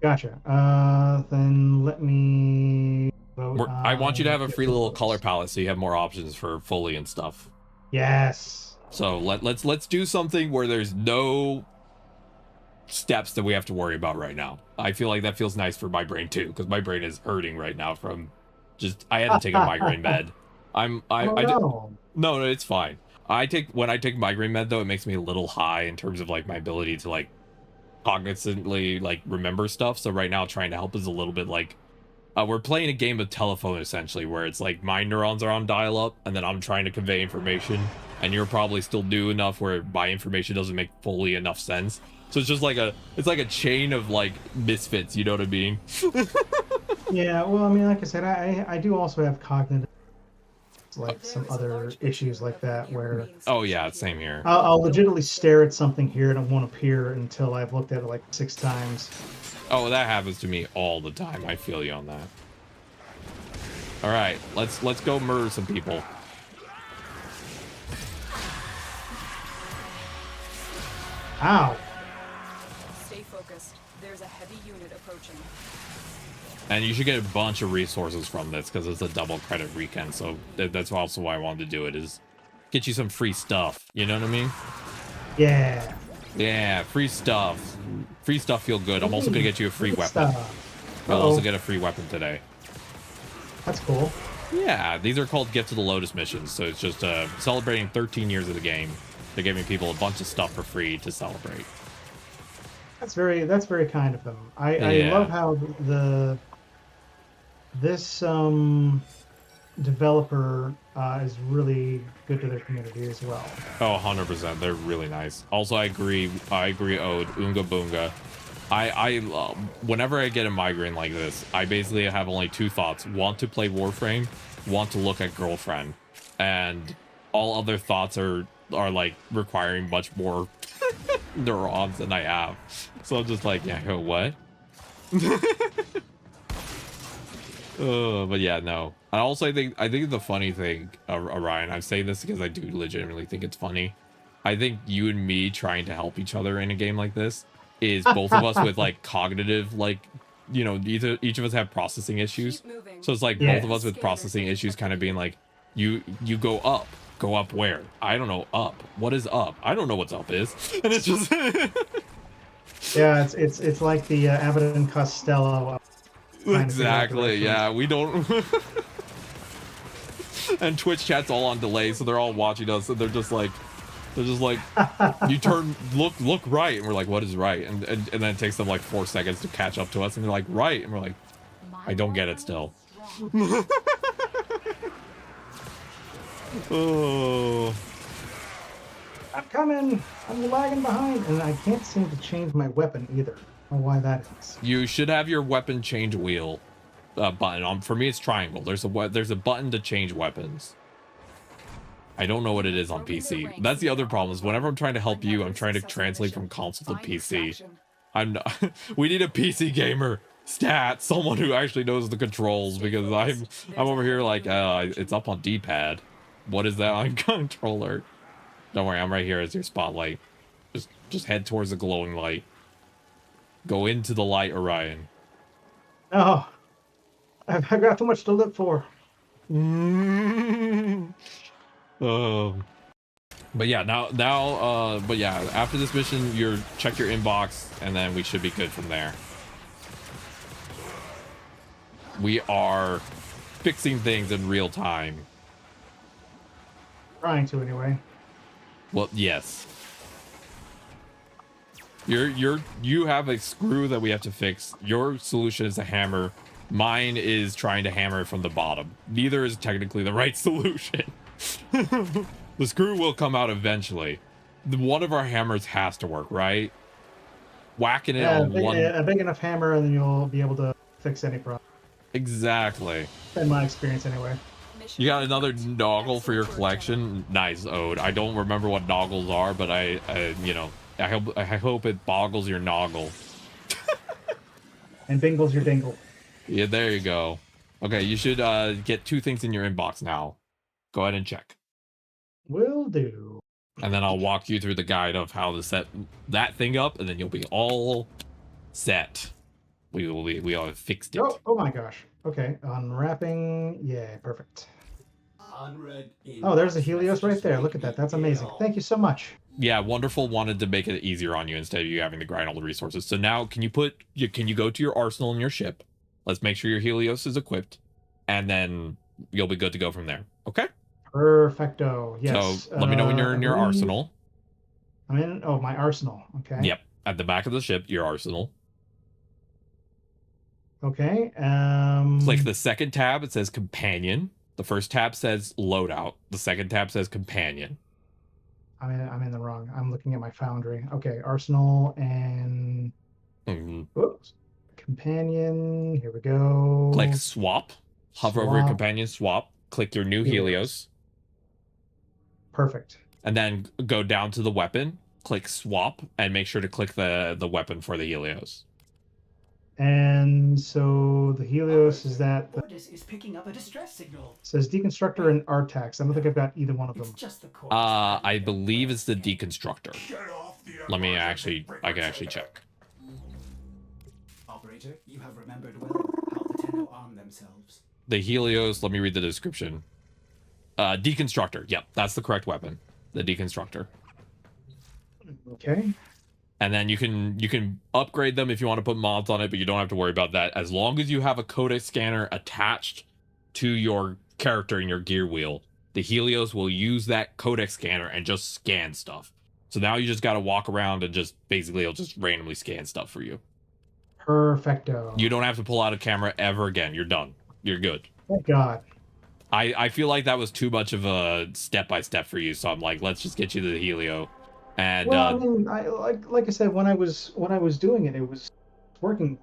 Gotcha. Then let me vote.
I want you to have a free little color palette so you have more options for Foley and stuff.
Yes.
So let's do something where there's no steps that we have to worry about right now. I feel like that feels nice for my brain too, because my brain is hurting right now from just I had to take a migraine med. No, it's fine. When I take migraine med though, it makes me a little high in terms of like my ability to like cognizantly like remember stuff. So right now trying to help is a little bit like we're playing a game of telephone essentially, where it's like my neurons are on dial-up and then I'm trying to convey information, and you're probably still new enough where my information doesn't make fully enough sense. So it's just like a chain of like misfits, you know what I mean?
Yeah, well, I mean, like I said, I do also have cognitive, like some other issues like that where.
Oh yeah, same here.
I'll legitimately stare at something here and it won't appear until I've looked at it like 6 times.
Oh, that happens to me all the time. I feel you on that. All right, let's go murder some people.
Ow.
Stay focused. There's a heavy unit approaching.
And you should get a bunch of resources from this because it's a double credit weekend. So that's also why I wanted to do it, is get you some free stuff. You know what I mean?
Yeah.
Yeah, free stuff. Free stuff feel good. I'm also gonna get you a free weapon. I'll also get a free weapon today.
That's cool.
Yeah, these are called Gift to the Lotus missions. So it's just celebrating 13 years of the game. They're giving people a bunch of stuff for free to celebrate.
That's very kind of them. I love how this developer is really good to their community as well.
Oh, 100%. They're really nice. Also, I agree, Ode, Oonga Boonga. Whenever I get a migraine like this, I basically have only 2 thoughts. Want to play Warframe, want to look at girlfriend. And all other thoughts are like requiring much more neurons than I have. So I'm just like, yeah, what? But yeah, no. I also think the funny thing, Orion, I'm saying this because I do legitimately think it's funny. I think you and me trying to help each other in a game like this is both of us with like cognitive, like, you know, each of us have processing issues. So it's like both of us with processing issues kind of being like, you go up. Go up where? I don't know. Up. What is up? I don't know what's up is. And it's just
yeah, it's like the Abbott and Costello.
Exactly. Yeah, we don't. And Twitch chat's all on delay, so they're all watching us, and they're just like, you turn, look right, and we're like, what is right? And then it takes them like 4 seconds to catch up to us, and they're like, right, and we're like, I don't get it still.
Oh. I'm coming. I'm lagging behind, and I can't seem to change my weapon either. I don't know why that is.
You should have your weapon change wheel button. For me, it's triangle. There's a button to change weapons. I don't know what it is on PC. That's the other problem is whenever I'm trying to help you, I'm trying to translate from console to PC. I'm not, we need a PC gamer stat, someone who actually knows the controls, because I'm over here like it's up on D-pad. What is that on controller? Don't worry, I'm right here as your spotlight. Just head towards the glowing light. Go into the light, Orion.
Oh, I've got too much to live for.
But yeah, but yeah, after this mission, check your inbox, and then we should be good from there. We are fixing things in real time.
Trying to anyway.
Well, yes. You have a screw that we have to fix. Your solution is a hammer. Mine is trying to hammer from the bottom. Neither is technically the right solution. The screw will come out eventually. One of our hammers has to work, right? Whacking it on
a big enough hammer, and then you'll be able to fix any problem.
Exactly.
In my experience, anyway.
You got another noggle for your collection? Nice, Ode. I don't remember what noggles are, but I hope it boggles your noggle.
And bingles your dingle.
Yeah, there you go. Okay, you should get 2 things in your inbox now. Go ahead and check.
Will do.
And then I'll walk you through the guide of how to set that thing up, and then you'll be all set. We all have fixed it.
Oh my gosh. Okay, unwrapping. Yeah, perfect. Oh, there's a Helios right there. Look at that. That's amazing. Thank you so much.
Yeah, Wonderful wanted to make it easier on you instead of you having to grind all the resources. So now, can you go to your arsenal in your ship? Let's make sure your Helios is equipped, and then you'll be good to go from there. Okay?
Perfecto. Yes.
So let me know when you're in your arsenal.
I'm in. Oh, my arsenal. Okay.
Yep. At the back of the ship, your arsenal.
Okay.
Click the second tab. It says companion. The first tab says loadout. The second tab says companion.
I'm in the wrong. I'm looking at my foundry. Okay, arsenal and whoops. Companion. Here we go.
Click swap. Hover over your companion, swap. Click your new Helios.
Perfect.
And then go down to the weapon. Click swap and make sure to click the weapon for the Helios.
And so the Helios is that
Ordis is picking up a distress signal.
Says deconstructor and Artax. I don't think I've got either one of them.
It's just the
I believe it's the deconstructor. I can actually check.
Operator, you have remembered well how the Tenno arm themselves.
The Helios, let me read the description. Deconstructor. Yep, that's the correct weapon. The deconstructor.
Okay.
And then you can upgrade them if you want to put mods on it, but you don't have to worry about that. As long as you have a codec scanner attached to your character in your gear wheel, the Helios will use that codec scanner and just scan stuff. So now you just got to walk around and it'll just randomly scan stuff for you.
Perfecto.
You don't have to pull out a camera ever again. You're done. You're good.
Thank God.
I feel like that was too much of a step-by-step for you, so I'm like, let's just get you to the Helio. And
well, I mean, like I said, when I was doing it, it was working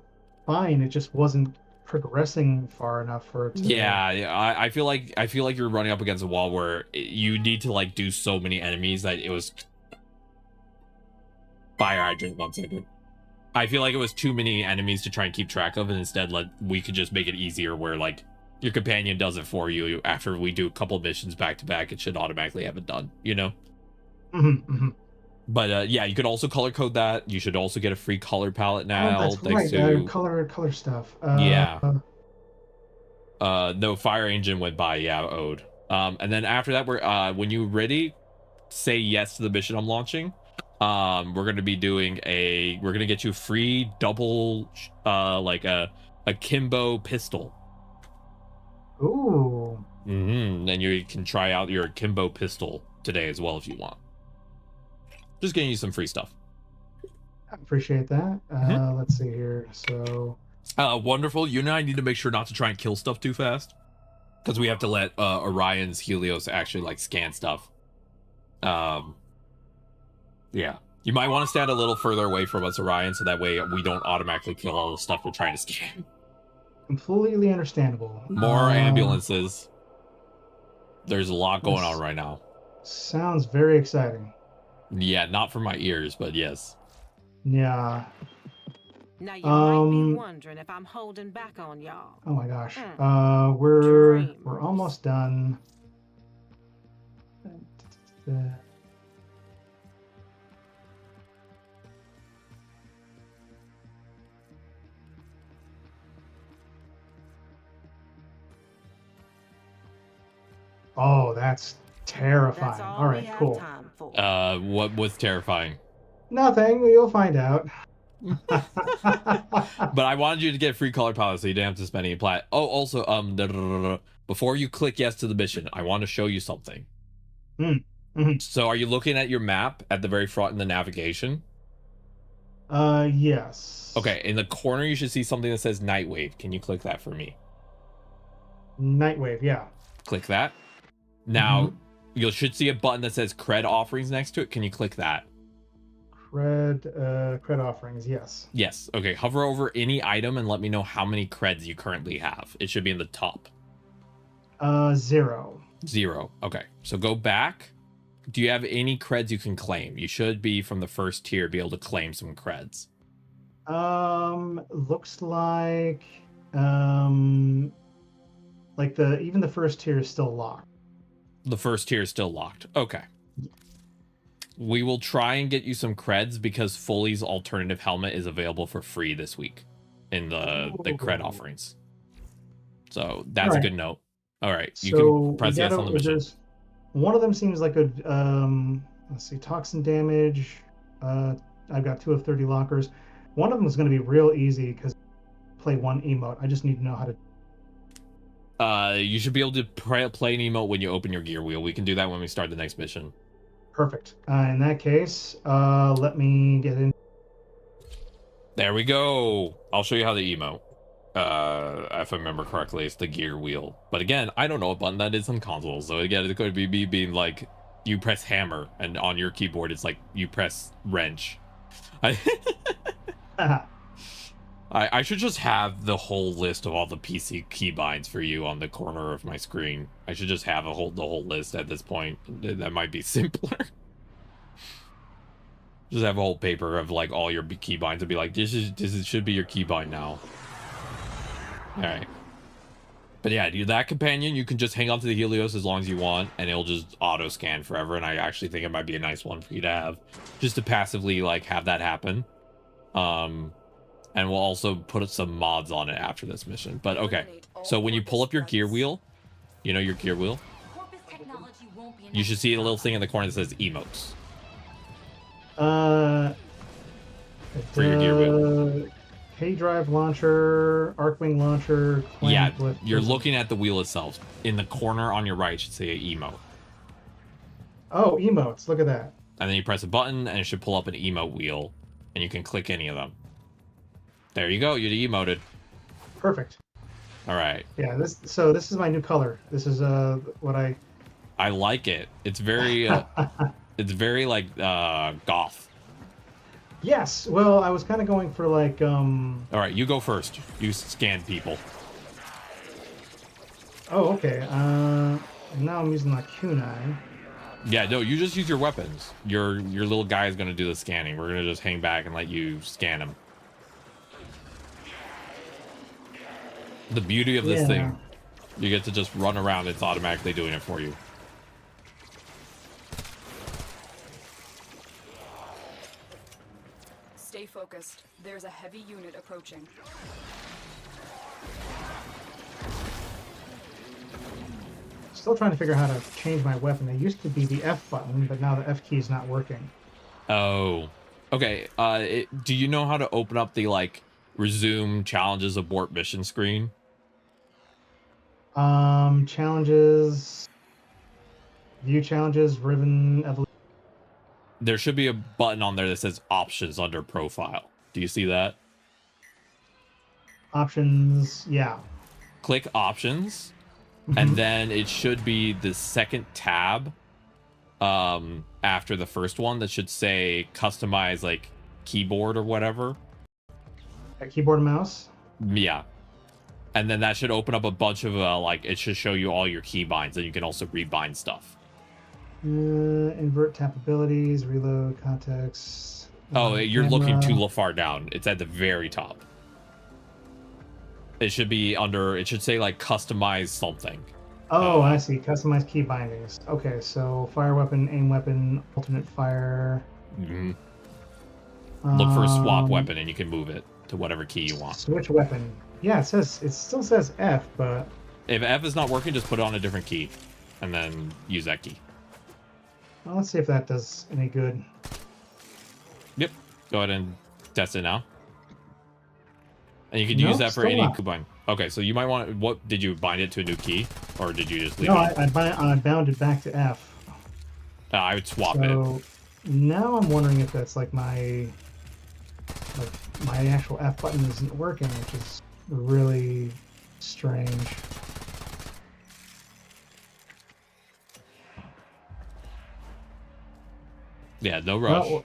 fine. It just wasn't progressing far enough for it to...
Yeah, I feel like you're running up against a wall where you need to like do so many enemies that it was... Fire hydrant, 1 second. I feel like it was too many enemies to try and keep track of, and instead we could just make it easier where like your companion does it for you. After we do a couple missions back to back, it should automatically have it done, you know? But yeah, you could also color code that. You should also get a free color palette now.
Oh, that's right. Color stuff.
Yeah. No, Fire Engine went by. Yeah, Ode. And then after that, when you're ready, say yes to the mission I'm launching. We're gonna get you a free double, like a Kimbo pistol.
Ooh.
And you can try out your Kimbo pistol today as well if you want. Just getting you some free stuff.
I appreciate that. Let's see here. So,
Wonderful. You and I need to make sure not to try and kill stuff too fast, because we have to let Orion's Helios actually like scan stuff. Yeah. You might want to stand a little further away from us, Orion, so that way we don't automatically kill all the stuff we're trying to scan.
Completely understandable.
More ambulances. There's a lot going on right now.
Sounds very exciting.
Yeah, not for my ears, but yes.
Yeah.
Now you might be wondering if I'm holding back on y'all.
Oh my gosh.
Dreams.
We're almost done. Oh, that's terrifying.
That's
all right, cool.
Time for.
What was terrifying?
Nothing. You'll find out.
But I wanted you to get free color palette so you didn't have to spend any plat. Oh, also, before you click yes to the mission, I want to show you something. So are you looking at your map at the very front in the navigation?
Yes.
Okay, in the corner you should see something that says Nightwave. Can you click that for me?
Nightwave, yeah.
Click that. Now, you should see a button that says Cred Offerings next to it. Can you click that?
Cred offerings, yes.
Yes. Okay, hover over any item and let me know how many creds you currently have. It should be in the top.
0.
0. Okay, so go back. Do you have any creds you can claim? You should be from the first tier, be able to claim some creds.
Looks like even the first tier is still locked.
The first tier is still locked. Okay. We will try and get you some creds because Foley's alternative helmet is available for free this week in the cred offerings. So that's a good note. All right, you can press yes on the mission.
One of them seems like a let's see, toxin damage. I've got 2 of 30 lockers. One of them is going to be real easy because play one emote. I just need to know how to.
You should be able to play an emote when you open your gear wheel. We can do that when we start the next mission.
Perfect. In that case, let me get in.
There we go. I'll show you how the emote. If I remember correctly, it's the gear wheel. But again, I don't know what button that is on consoles. So again, it could be me being like, you press hammer, and on your keyboard, it's like you press wrench. I should just have the whole list of all the PC keybinds for you on the corner of my screen. I should just have the whole list at this point. That might be simpler. Just have a whole paper of like all your keybinds and be like, this should be your keybind now. All right. But yeah, dude, that companion, you can just hang on to the Helios as long as you want, and it'll just auto scan forever. And I actually think it might be a nice one for you to have, just to passively like have that happen. And we'll also put some mods on it after this mission. But okay, so when you pull up your gear wheel, you know your gear wheel, you should see a little thing in the corner that says emotes. For your gear wheel.
K-Drive launcher, Arcwing launcher.
Yeah, you're looking at the wheel itself. In the corner on your right, it should say emote.
Oh, emotes, look at that.
And then you press a button and it should pull up an emote wheel, and you can click any of them. There you go, you emoted.
Perfect.
All right.
Yeah, this is my new color. This is what
I like it. It's very it's very like goth.
Yes. Well, I was kind of going for like
All right, you go first. You scan people.
Oh, okay. Now I'm using my kunai.
Yeah, no, you just use your weapons. Your little guy is going to do the scanning. We're going to just hang back and let you scan him. The beauty of this thing, you get to just run around. It's automatically doing it for you.
Stay focused. There's a heavy unit approaching.
Still trying to figure out how to change my weapon. It used to be the F button, but now the F key is not working.
Oh, okay. Do you know how to open up the like resume challenges abort mission screen?
Challenges, view challenges, Riven evolution.
There should be a button on there that says options under profile. Do you see that?
Options, yeah.
Click options, and then it should be the second tab after the first one that should say customize like keyboard or whatever.
A keyboard and mouse.
Yeah. And then that should open up a bunch of like it should show you all your key binds, and you can also rebind stuff.
Invert tap abilities, reload context.
Oh, you're
camera.
looking too far down. It's at the very top. It should be under. It should say like customize something.
Oh, I see. Customize key bindings. Okay, so fire weapon, aim weapon, alternate fire.
Mm-hmm. Look for a swap
Um,
weapon, and you can move it to whatever key you want.
Switch weapon. Yeah, it still says F, but
If F is not working, just put it on a different key, and then use that key.
well, let's see if that does any good.
Yep. Go ahead and test it now. And you can
Nope,
use that for
still
any
not.
key bind. Okay, so you might want. What did you bind it to a new key, or did you just leave
No,
it?
I bound it back to F.
I would swap it.
So now I'm wondering if that's like my actual F button isn't working, which is really strange.
Yeah, no rush.
Well,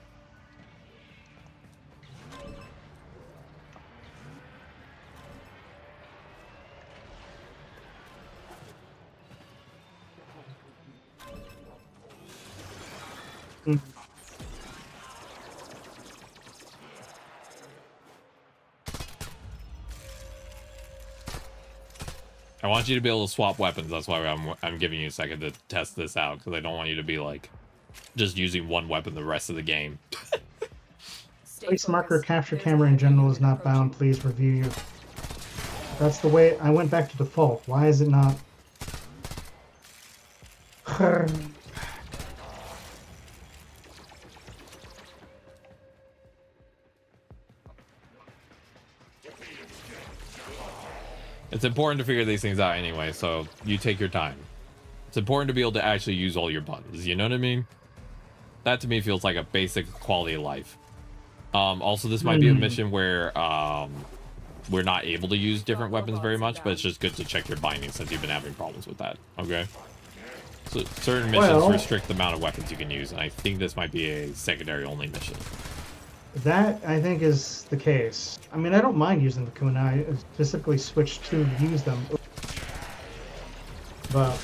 I want you to be able to swap weapons. That's why I'm giving you a second to test this out, because I don't want you to be like just using one weapon the rest of the game.
Place marker capture camera in general is not bound. Please review your. That's the way I went back to default. Why is it not?
It's important to figure these things out anyway, so you take your time. It's important to be able to actually use all your buttons, you know what I mean? That to me feels like a basic quality of life. Also, this might be a mission where we're not able to use different weapons very much, but it's just good to check your bindings since you've been having problems with that, okay? So certain missions restrict the amount of weapons you can use, and I think this might be a secondary only mission.
That, I think, is the case. I mean, I don't mind using the kunai. I specifically switched to use them. But,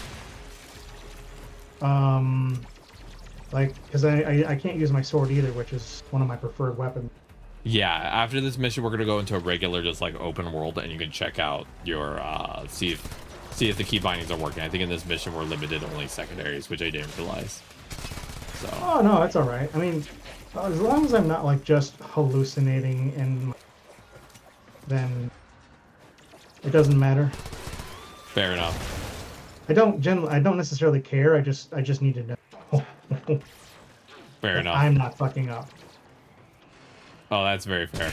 like, because I can't use my sword either, which is one of my preferred weapons.
Yeah, after this mission, we're going to go into a regular, just like open world, and you can check out your, see if the key bindings are working. I think in this mission, we're limited to only secondaries, which I didn't realize. So.
Oh, no, that's all right. I mean, as long as I'm not, like, just hallucinating, and then it doesn't matter.
Fair enough.
I don't necessarily care. I just need to know.
Fair enough.
I'm not fucking up.
Oh, that's very fair.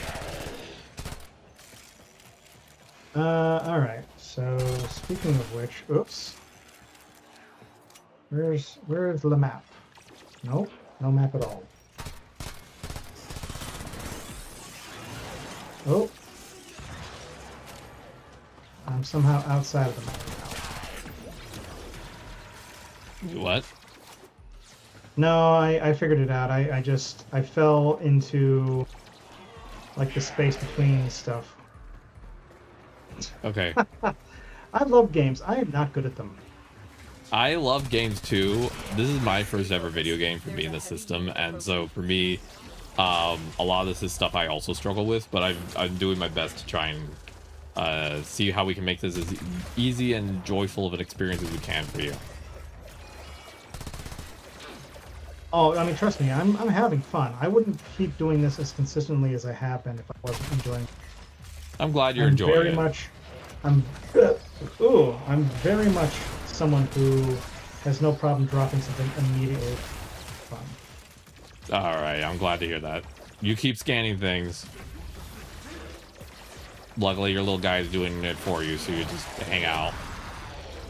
All right. So speaking of which, oops. Where's the map? Nope, no map at all. Oh. I'm somehow outside of the map now.
What?
No, I figured it out. I fell into like the space between stuff.
Okay.
I love games. I am not good at them.
I love games too. This is my first ever video game for me in the system, and so for me, a lot of this is stuff I also struggle with, but I'm doing my best to try and see how we can make this as easy and joyful of an experience as we can for you.
Oh, I mean, trust me, I'm having fun. I wouldn't keep doing this as consistently as I have been if I wasn't enjoying it.
I'm glad you're
I'm
enjoying
very
it.
much, I'm very much someone who has no problem dropping something immediately. Fun.
All right, I'm glad to hear that. You keep scanning things. Luckily, your little guy is doing it for you, so you just hang out.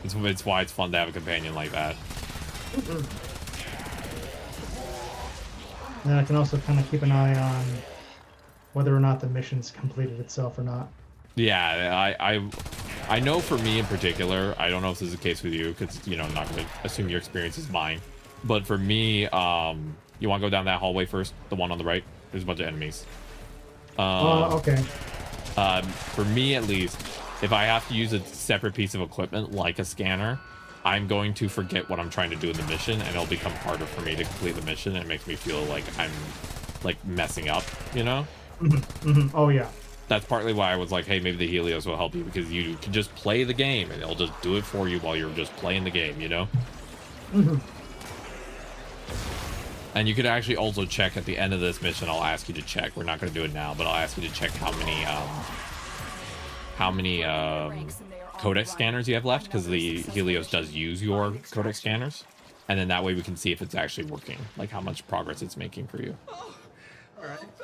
It's why it's fun to have a companion like that.
And I can also kind of keep an eye on whether or not the mission's completed itself or not.
Yeah, I know for me in particular, I don't know if this is the case with you, because, you know, I'm not going to assume your experience is mine. But for me, you want to go down that hallway first, the one on the right. There's a bunch of enemies.
Okay.
For me at least, if I have to use a separate piece of equipment like a scanner, I'm going to forget what I'm trying to do in the mission, and it'll become harder for me to complete the mission, and it makes me feel like I'm like messing up, you know?
Oh yeah.
That's partly why I was like, hey, maybe the Helios will help you, because you can just play the game and it'll just do it for you while you're just playing the game, you know? And you could actually also check at the end of this mission. I'll ask you to check. We're not going to do it now, but I'll ask you to check how many codec scanners you have left, because the Helios does use your codec scanners, and then that way we can see if it's actually working, like how much progress it's making for you.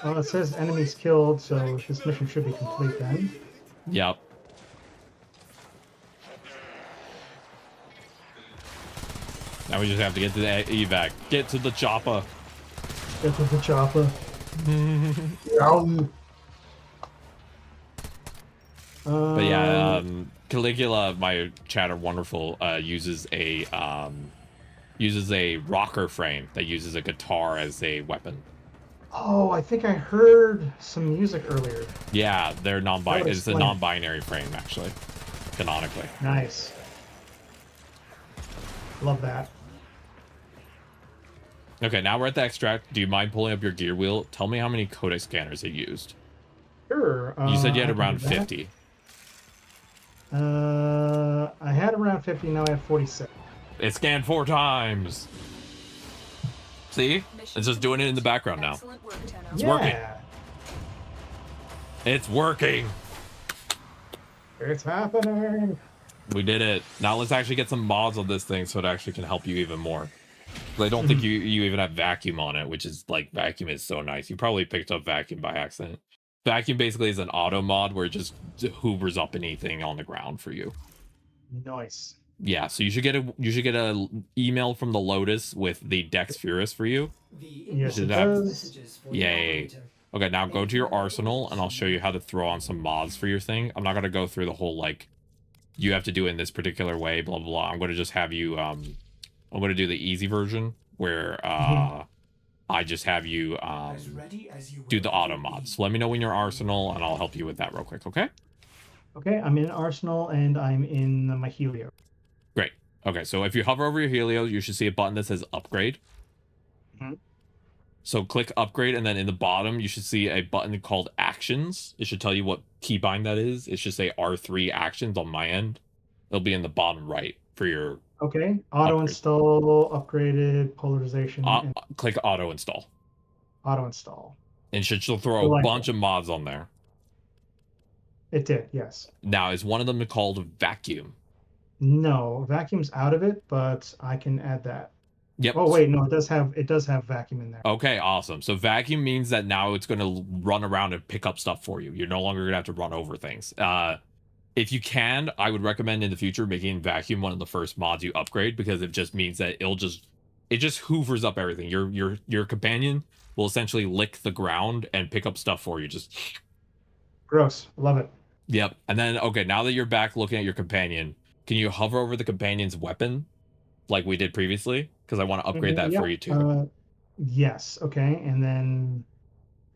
Well, it says enemies killed, so this mission should be complete then.
Yep. Now we just have to get to the evac. Get to the chopper.
Get to the chopper. Yeah.
But yeah, Caligula, my chatter wonderful, uses a rocker frame that uses a guitar as a weapon.
Oh, I think I heard some music earlier.
Yeah, they're non-binary. It's a non-binary frame, actually, canonically.
Nice. Love that.
Okay, now we're at the extract. Do you mind pulling up your gear wheel? Tell me how many codec scanners it used.
Sure.
You said you had
I can
around
do that.
50.
I had around 50. Now I have 46.
It scanned 4 times. See? It's just doing it in the background now.
Excellent work, Tenno.
It's working. It's working.
It's happening.
We did it. Now let's actually get some mods on this thing so it actually can help you even more. I don't think you even have vacuum on it, which is like, vacuum is so nice. You probably picked up vacuum by accident. Vacuum basically is an auto mod where it just hoovers up anything on the ground for you.
Nice.
Yeah, so you should get a email from the Lotus with the Dex Furus for you.
Yes, it
Should have-
does.
Messages for the
Yay.
operator.
Okay, now go to your arsenal and I'll show you how to throw on some mods for your thing. I'm not gonna go through the whole like you have to do it in this particular way, blah blah blah. I'm gonna just have you I'm gonna do the easy version where I just have you
As ready as you
do
will
the auto
ever
mods.
be.
So let me know when you're arsenal and I'll help you with that real quick, okay?
Okay, I'm in Arsenal and I'm in my Helio.
Great. Okay, so if you hover over your Helio, you should see a button that says upgrade.
Mhm.
So click upgrade, and then in the bottom, you should see a button called actions. It should tell you what keybind that is. It should say R3 actions on my end. It'll be in the bottom right for your
Okay, auto
Upgrade.
install, upgraded, polarization, and
click auto install.
auto install.
And she'll throw a
Delightful.
bunch of mods on there.
It did, yes.
Now, is one of them called vacuum?
No, vacuum's out of it, but I can add that.
Yep.
Oh wait, no, it does have vacuum in there.
Okay, awesome. So vacuum means that now it's going to run around and pick up stuff for you. You're no longer going to have to run over things. If you can, I would recommend in the future making vacuum one of the first mods you upgrade, because it just means that it just hoovers up everything. Your companion will essentially lick the ground and pick up stuff for you. Just
Gross. Love it.
yep. And then okay, now that you're back looking at your companion, can you hover over the companion's weapon like we did previously? Because I want to upgrade that for you too.
Yes. Okay, and then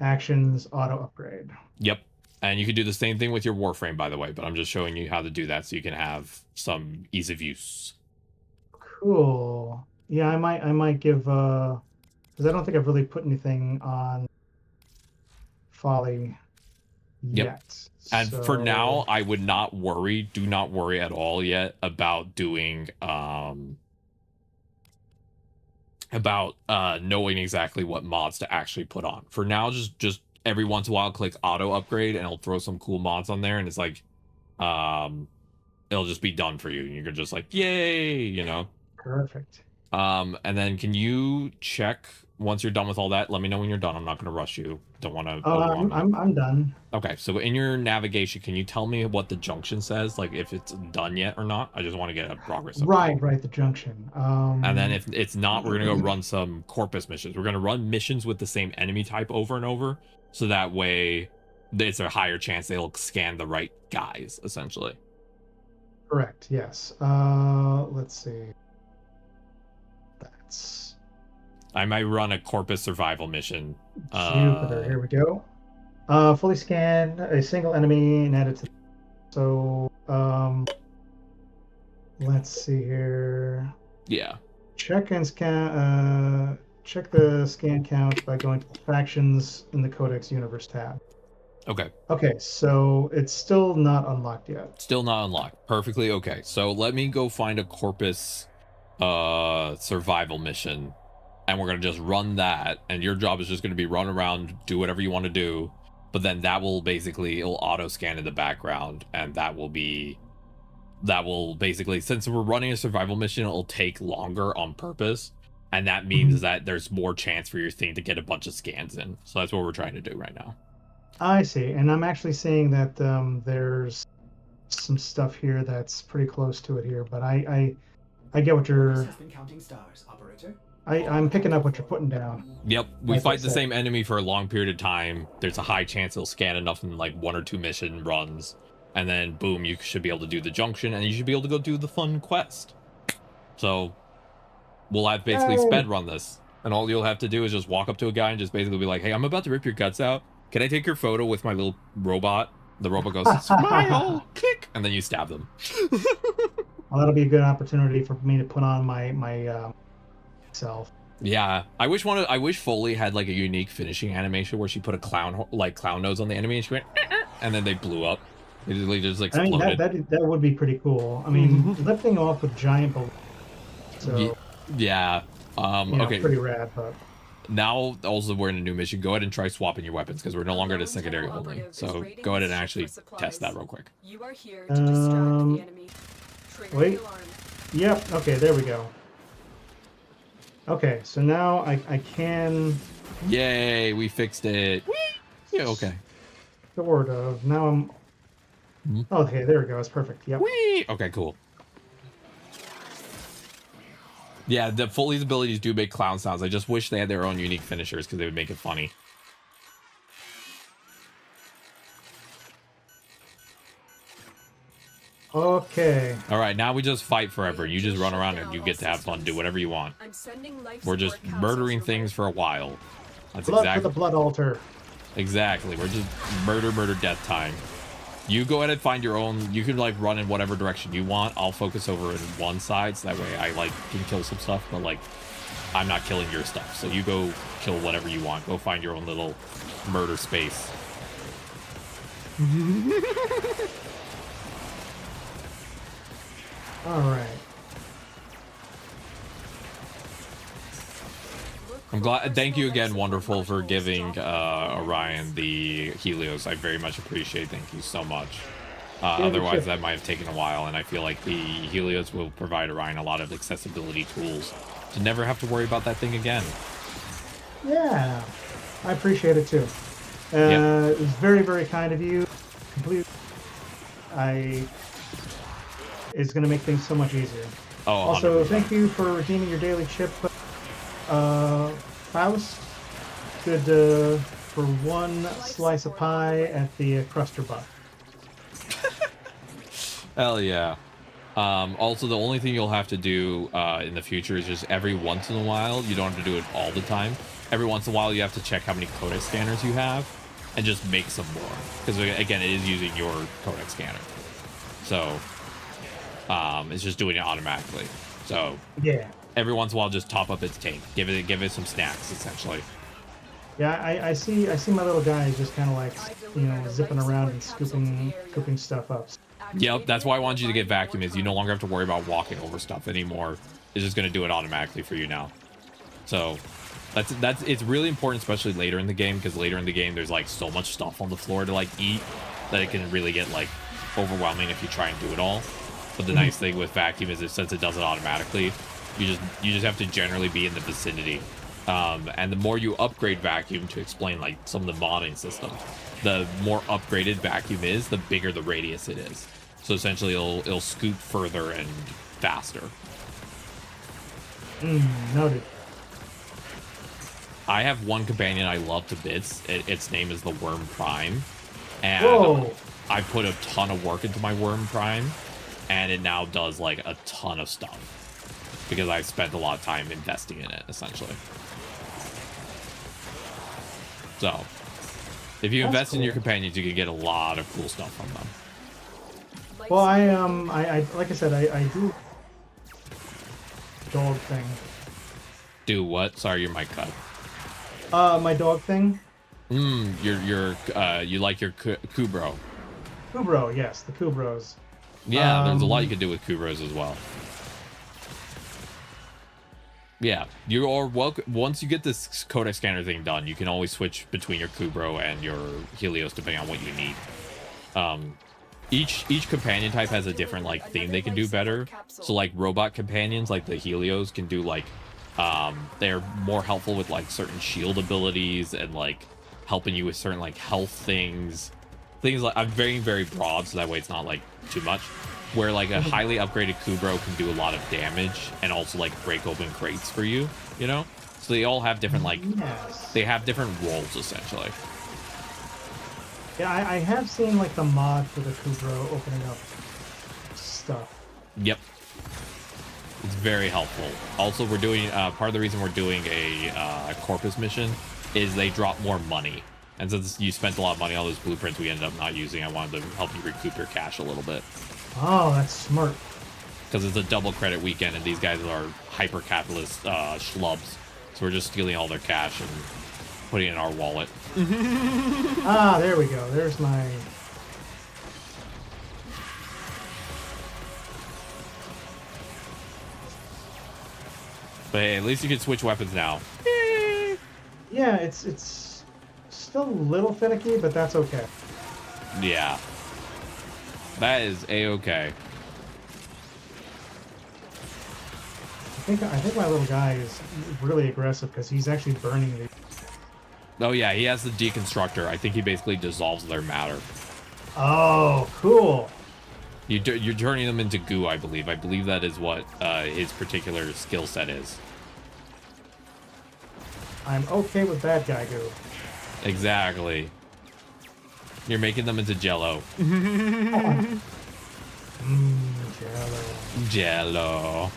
actions auto upgrade.
Yep. And you can do the same thing with your Warframe, by the way, but I'm just showing you how to do that so you can have some ease of use.
Cool. Yeah, I might give because I don't think I've really put anything on Folly
Yep.
yet.
And
So-
for now, I would not worry, do not worry at all yet about doing about knowing exactly what mods to actually put on. For now, just every once in a while click auto upgrade and it'll throw some cool mods on there, and it's like it'll just be done for you. You're just like, yay, you know.
Perfect.
And then can you check once you're done with all that? Let me know when you're done. I'm not going to rush you. Don't want to.
I'm done.
Okay, so in your navigation, can you tell me what the junction says? Like if it's done yet or not? I just want to get a progress update.
Right, the junction.
And then if it's not, we're gonna go run some corpus missions. We're gonna run missions with the same enemy type over and over, so that way it's a higher chance they'll scan the right guys, essentially.
Correct. Yes. Let's see. That's
I might run a Corpus survival mission.
Jupiter, here we go. Fully scan a single enemy and add it to. So, let's see here.
Yeah.
Check and scan. Check the scan count by going to the factions in the Codex Universe tab.
Okay.
Okay, so it's still not unlocked yet.
Still not unlocked. Perfectly okay. So let me go find a Corpus survival mission, and we're gonna just run that, and your job is just gonna be run around, do whatever you want to do, but then that will basically, it'll auto scan in the background, and that will basically, since we're running a survival mission, it'll take longer on purpose, and that means that there's more chance for your thing to get a bunch of scans in. So that's what we're trying to do right now.
I see, and I'm actually seeing that there's some stuff here that's pretty close to it here, but I get what you're.
Has been counting stars, operator.
I'm picking up what you're putting down.
Yep, we
Like I
fight the
said.
same enemy for a long period of time. There's a high chance it'll scan enough in like 1 or 2 mission runs, and then boom, you should be able to do the junction, and you should be able to go do the fun quest. So we'll have basically sped run this, and all you'll have to do is just walk up to a guy and just basically be like, "Hey, I'm about to rip your guts out. Can I take your photo with my little robot?" The robot goes, "Smile, click," and then you stab them.
Well, that'll be a good opportunity for me to put on my self.
Yeah, I wish Foley had like a unique finishing animation where she put a clown nose on the enemy and she went, and then they blew up. They just
I mean,
exploded.
that would be pretty cool. I mean, lifting off with giant balloons. So
Yeah. Okay.
pretty rad, but.
Now, also, we're in a new mission. Go ahead and try swapping your weapons because we're no longer at a secondary holding. So go ahead and actually test that real quick.
You are here to distract the enemy. Trigger
wait.
the alarm.
Yep. Okay. There we go. Okay. So now I can
Yay, we fixed it. Yeah, okay.
sort of. Now I'm. Okay. There we go. It's perfect. Yep.
Whee! Okay, cool. Yeah, the Foley's abilities do make clown sounds. I just wish they had their own unique finishers because they would make it funny.
Okay.
All right, now we just fight forever. You just run around and you get to have fun, do whatever you want.
I'm sending life
We're just
support
murdering
capsules
things for a while. That's
Blood for
exactly
the blood altar.
exactly. We're just murder, death time. You go ahead and find your own. You can like run in whatever direction you want. I'll focus over in one side, so that way I like can kill some stuff. But like, I'm not killing your stuff. So you go kill whatever you want. Go find your own little murder space.
All right.
I'm glad. Thank you again, Wonderful, for giving Orion the Helios. I very much appreciate. Thank you so much. Otherwise, that might have taken a while, and I feel like the Helios will provide Orion a lot of accessibility tools to never have to worry about that thing again.
Yeah, I appreciate it too.
Yep.
It was very, very kind of you. Completely. It's going to make things so much easier.
Oh,
Also,
100%.
thank you for redeeming your daily chip, Faust. Good for one slice of pie at the Cruster Buck.
Hell yeah. Also, the only thing you'll have to do in the future is just every once in a while. You don't have to do it all the time. Every once in a while, you have to check how many codex scanners you have and just make some more. Because, again, it is using your codex scanner. So, it's just doing it automatically. So,
Yeah.
every once in a while, just top up its tank. Give it some snacks, essentially.
Yeah, I see my little guy is just kind of like, zipping around and scooping stuff up.
Yep, that's why I wanted you to get vacuum, is you no longer have to worry about walking over stuff anymore. It's just going to do it automatically for you now. So it's really important, especially later in the game, because later in the game there's like so much stuff on the floor to like eat that it can really get like overwhelming if you try and do it all. But the nice thing with vacuum is that since it does it automatically, you just have to generally be in the vicinity. And the more you upgrade vacuum, to explain like some of the modding system, the more upgraded vacuum is, the bigger the radius it is. So essentially it'll scoot further and faster.
Noted.
I have one companion I love to bits. Its name is the Worm Prime. And
Whoa.
I put a ton of work into my Worm Prime, and it now does like a ton of stuff because I've spent a lot of time investing in it, essentially. So if you
That's
invest in your
cool.
companions, you can get a lot of cool stuff from them.
Well, I like I said, I do dog thing.
Do what? Sorry, your mic cut.
My dog thing.
You like your Kubro.
Kubro, yes, the Kubros.
Yeah, there's a lot you can do with Kubros as well. Yeah, you are welcome. Once you get this codex scanner thing done, you can always switch between your Kubro and your Helios depending on what you need. Each companion type has a different like theme they can do better. So like robot companions like the Helios can do like they're more helpful with like certain shield abilities and like helping you with certain like health things like I'm very broad, so that way it's not like too much, where like a highly upgraded Kubro can do a lot of damage and also like break open crates for you, you know. So they all have different like
Yes.
they have different roles essentially.
Yeah, I have seen like the mod for the Kubro opening up stuff.
Yep, it's very helpful. Also, we're doing part of the reason we're doing a Corpus mission is they drop more money. And since you spent a lot of money on those blueprints we ended up not using, I wanted to help you recoup your cash a little bit.
Oh, that's smart.
Because it's a double credit weekend, and these guys are hyper-capitalist schlubs. So we're just stealing all their cash and putting it in our wallet.
Ah, there we go. There's my...
But hey, at least you can switch weapons now.
Yeah, it's still a little finicky, but that's okay.
Yeah. That is A-okay.
I think my little guy is really aggressive because he's actually burning the...
Oh yeah, he has the deconstructor. I think he basically dissolves their matter.
Oh, cool.
You're turning them into goo, I believe. I believe that is what his particular skill set is.
I'm okay with bad guy goo.
Exactly. You're making them into Jello.
Jello.
Jello.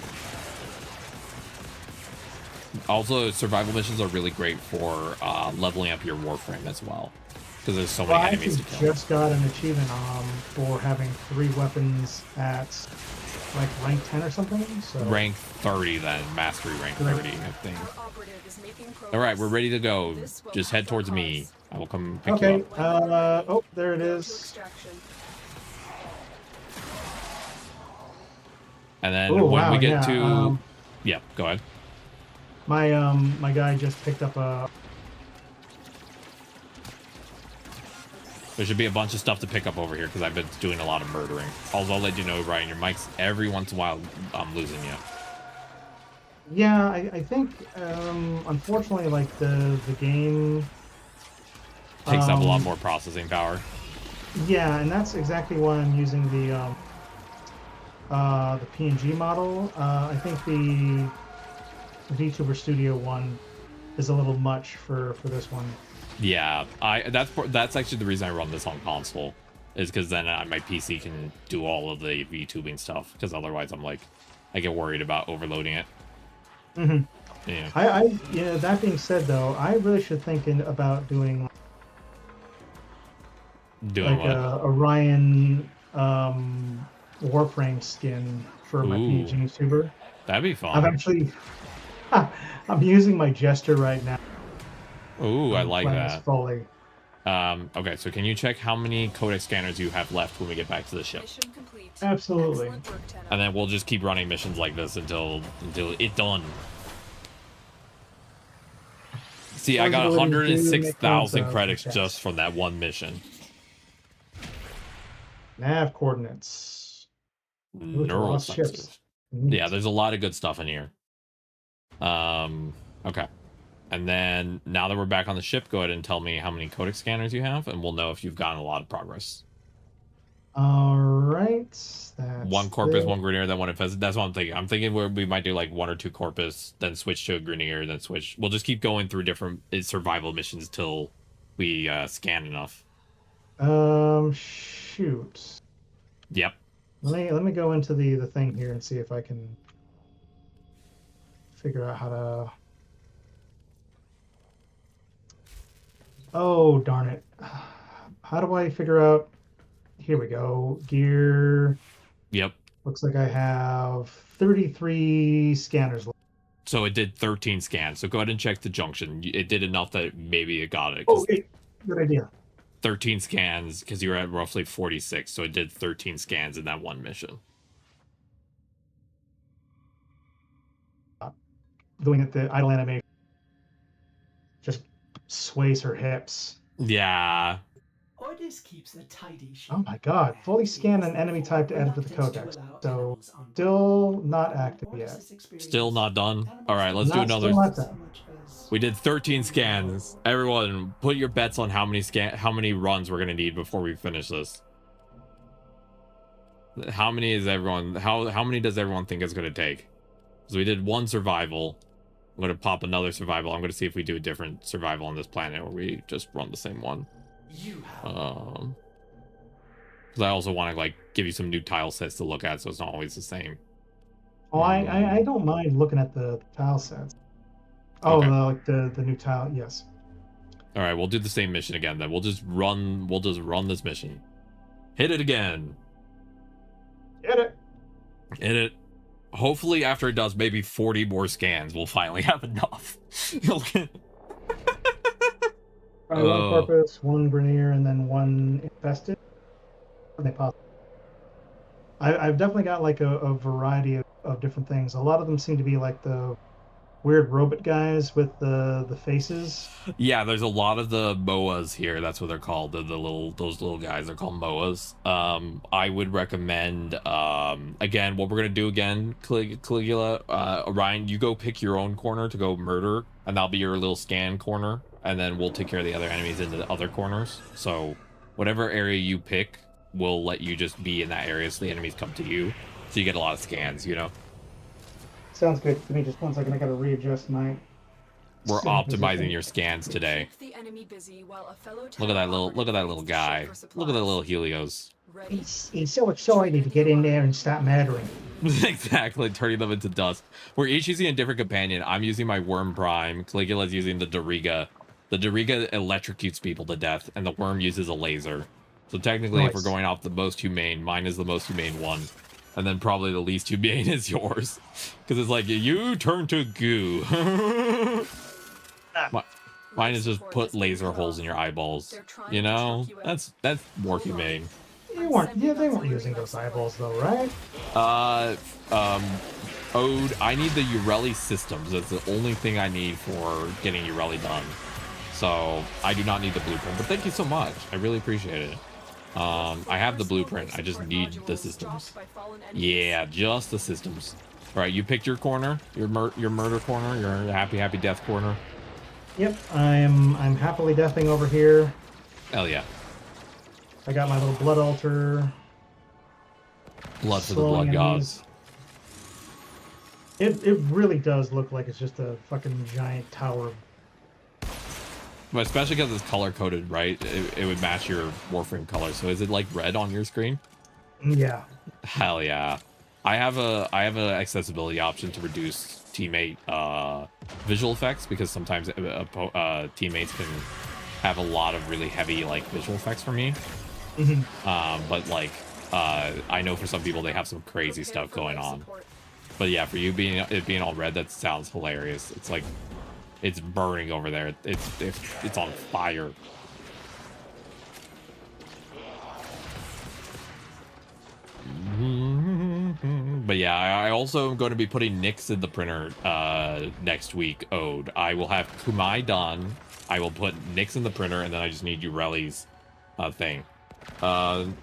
Also, survival missions are really great for leveling up your warframe as well, because there's so many enemies to kill.
I just got an achievement for having 3 weapons at like rank 10 or something. So
Rank 30 then, mastery rank 30, I think. All right, we're ready to go. Just head towards me. I will come pick you up.
Oh, there it is.
And then
Oh,
when
wow,
we get
yeah,
to... yeah, go ahead.
My guy just picked up a...
There should be a bunch of stuff to pick up over here because I've been doing a lot of murdering. Also, I'll let you know, Ryan, your mic's every once in a while I'm losing you.
Yeah, I think unfortunately like the game
Takes up a lot more processing power.
Yeah, and that's exactly why I'm using the PNG model. I think the VTuber Studio one is a little much for this one.
Yeah, that's actually the reason I run this on console, is because then my PC can do all of the VTubing stuff. Because otherwise, I get worried about overloading it.
Mm-hmm.
Yeah.
Yeah. That being said, though, I really should think about doing like
what?
a Orion Warframe skin for my PNG tuber.
That'd be fun.
I've actually I'm using my Jester right now.
Ooh, I like that.
Fully.
Okay, so can you check how many codex scanners you have left when we get back to the ship?
Absolutely.
And then we'll just keep running missions like this until it's done. See, I got 106,000 credits just from that one mission.
Nav coordinates.
Neural sensors. Yeah, there's a lot of good stuff in here. Okay. And then now that we're back on the ship, go ahead and tell me how many codex scanners you have, and we'll know if you've gotten a lot of progress.
All right.
One Corpus, one Grenier, then one Infested. That's what I'm thinking. I'm thinking we might do like 1 or 2 Corpus, then switch to a Grenier, then switch. We'll just keep going through different survival missions till we scan enough.
Shoot.
Yep.
Let me go into the thing here and see if I can figure out how to. Oh, darn it. How do I figure out? Here we go. Gear.
Yep.
Looks like I have 33 scanners left.
So it did 13 scans. So go ahead and check the junction. It did enough that maybe it got it.
Oh,
Because
hey, good idea.
13 scans, because you were at roughly 46. So it did 13 scans in that one mission.
Doing it the idle animation. Just sways her hips.
Yeah.
Ordis keeps a tidy ship.
Oh my god. Fully scan an enemy type to add to the codex. So still not active yet.
Still not done. All right, let's do another.
Still not done.
We did 13 scans. Everyone, put your bets on how many runs we're gonna need before we finish this. How many is everyone? How many does everyone think it's gonna take? So we did one survival. I'm gonna pop another survival. I'm gonna see if we do a different survival on this planet, or we just run the same one. Because I also want to like give you some new tile sets to look at, so it's not always the same.
Oh, I don't mind looking at the tile sets. Oh,
Okay.
like the new tile. Yes.
All right, we'll do the same mission again. Then we'll just run this mission. Hit it again.
Get it.
Hit it. Hopefully, after it does maybe 40 more scans, we'll finally have enough.
Probably one corpus, one Grenier, and then one infested. They pop. I've definitely got like a variety of different things. A lot of them seem to be like the weird robot guys with the faces.
Yeah, there's a lot of the MOAs here. That's what they're called. Those little guys. They're called MOAs. I would recommend again what we're gonna do again, Caligula. Ryan, you go pick your own corner to go murder, and that'll be your little scan corner, and then we'll take care of the other enemies in the other corners. So whatever area you pick, we'll let you just be in that area so the enemies come to you, so you get a lot of scans. You know.
Sounds good to me. Just one second, I gotta readjust my.
We're
sitting
optimizing
position.
your scans today.
Keep the enemy busy while a fellow
Look at that
tower
little
operative
guy.
needs to ship for
Look at that little
supplies.
Helios.
Ready.
He's so excited to get in there and start murdering.
Exactly, turning them into dust. We're each using a different companion. I'm using my Worm Prime. Caligula's using the Doriga. The Doriga electrocutes people to death, and the Worm uses a laser. So technically, if we're
Nice.
going off the most humane, mine is the most humane one. And then probably the least humane is yours. Because it's like, you turn to goo. Mine is just put laser holes in your eyeballs. You know? That's more humane.
They weren't using those eyeballs though, right?
Ode, I need the Urelli systems. That's the only thing I need for getting Urelli done. So I do not need the blueprint, but thank you so much. I really appreciate it. I have the blueprint. I just need the systems. Yeah, just the systems. All right, you picked your corner, your murder corner, your happy death corner.
Yep, I'm happily deathing over here.
Hell yeah.
I got my little blood altar.
Blood for the
Slowing
blood gods.
It really does look like it's just a fucking giant tower.
But especially because it's color coded, right? It would match your Warframe color. So is it like red on your screen?
Yeah.
Hell yeah. I have a accessibility option to reduce teammate visual effects, because sometimes teammates can have a lot of really heavy like visual effects for me. But like I know for some people they have some crazy stuff going on. But yeah, for you being all red, that sounds hilarious. It's like it's burning over there. It's on fire. But yeah, I also am going to be putting Nyx in the printer next week. Ode, I will have Kumai done. I will put Nyx in the printer, and then I just need Urelli's thing.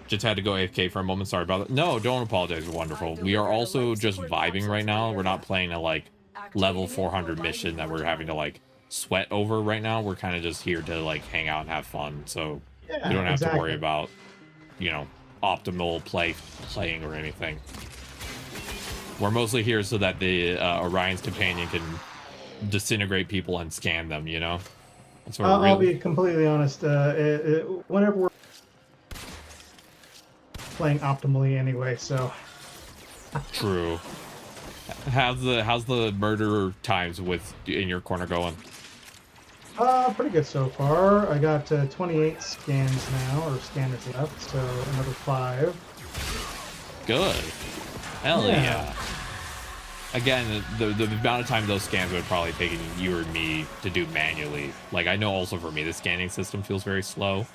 Just had to go AFK for a moment. Sorry about that. No, don't apologize. Wonderful. We are also just vibing right now. We're not playing a like level 400 mission that we're having to like sweat over right now. We're kind of just here to like hang out and have fun. So
Yeah,
we don't have to worry
exactly.
about, you know, optimal playing or anything. We're mostly here so that the Orion's companion can disintegrate people and scan them, you know? That's what
I'll be completely honest. Whenever we're playing optimally anyway, so
true. How's the murder times in your corner going?
Pretty good so far. I got 28 scans now, or scanners left, so another 5.
Good. Hell
Yeah.
yeah. Again, the amount of time those scans would probably take you or me to do manually. Like, I know also for me, the scanning system feels very slow.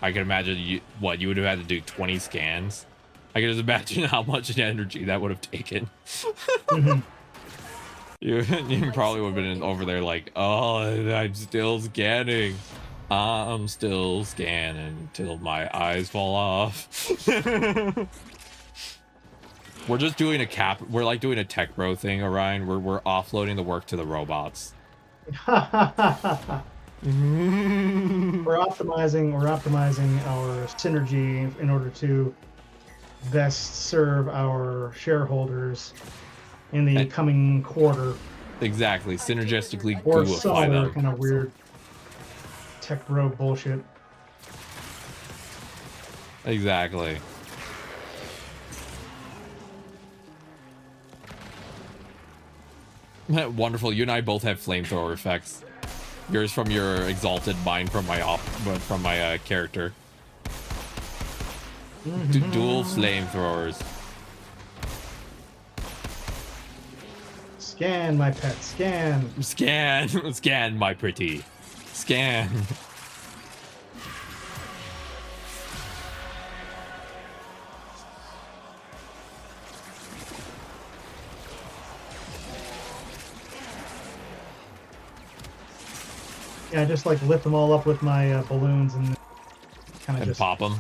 I can imagine you would have had to do 20 scans. I can just imagine how much energy that would have taken.
Mhm.
You probably would have been over there like, oh, I'm still scanning. I'm still scanning till my eyes fall off. We're just doing we're like doing a tech bro thing, Orion. We're offloading the work to the robots.
We're optimizing our synergy in order to best serve our shareholders in the coming quarter,
Exactly. Synergistically
or
gooify
some other
them.
kind of weird tech bro bullshit.
Exactly. Wonderful. You and I both have flamethrower effects. Yours from your exalted, mine from my character. Dual flamethrowers.
Scan, my pet, scan.
Scan, scan, my pretty. Scan.
Yeah, I just like lift them all up with my balloons and kind of just
pop them.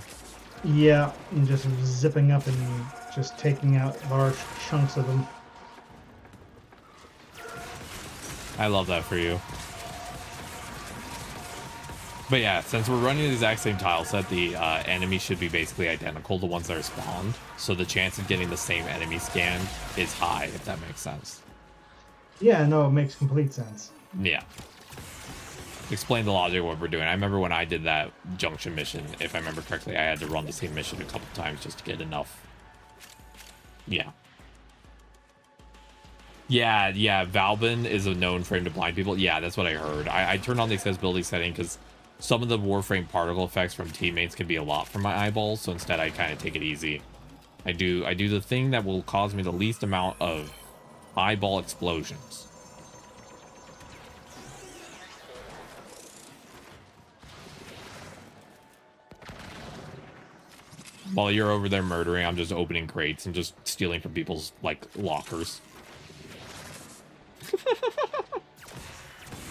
Yeah, and just zipping up and just taking out large chunks of them.
I love that for you. But yeah, since we're running the exact same tile set, the enemies should be basically identical, the ones that are spawned. So the chance of getting the same enemy scan is high, if that makes sense.
Yeah, no, it makes complete sense.
Yeah. Explain the logic of what we're doing. I remember when I did that junction mission, if I remember correctly, I had to run the same mission a couple times just to get enough. Yeah. Yeah, Valbin is a known frame to blind people. Yeah, that's what I heard. I turned on the accessibility setting because some of the Warframe particle effects from teammates can be a lot for my eyeballs, so instead I kind of take it easy. I do the thing that will cause me the least amount of eyeball explosions. While you're over there murdering, I'm just opening crates and just stealing from people's, like, lockers.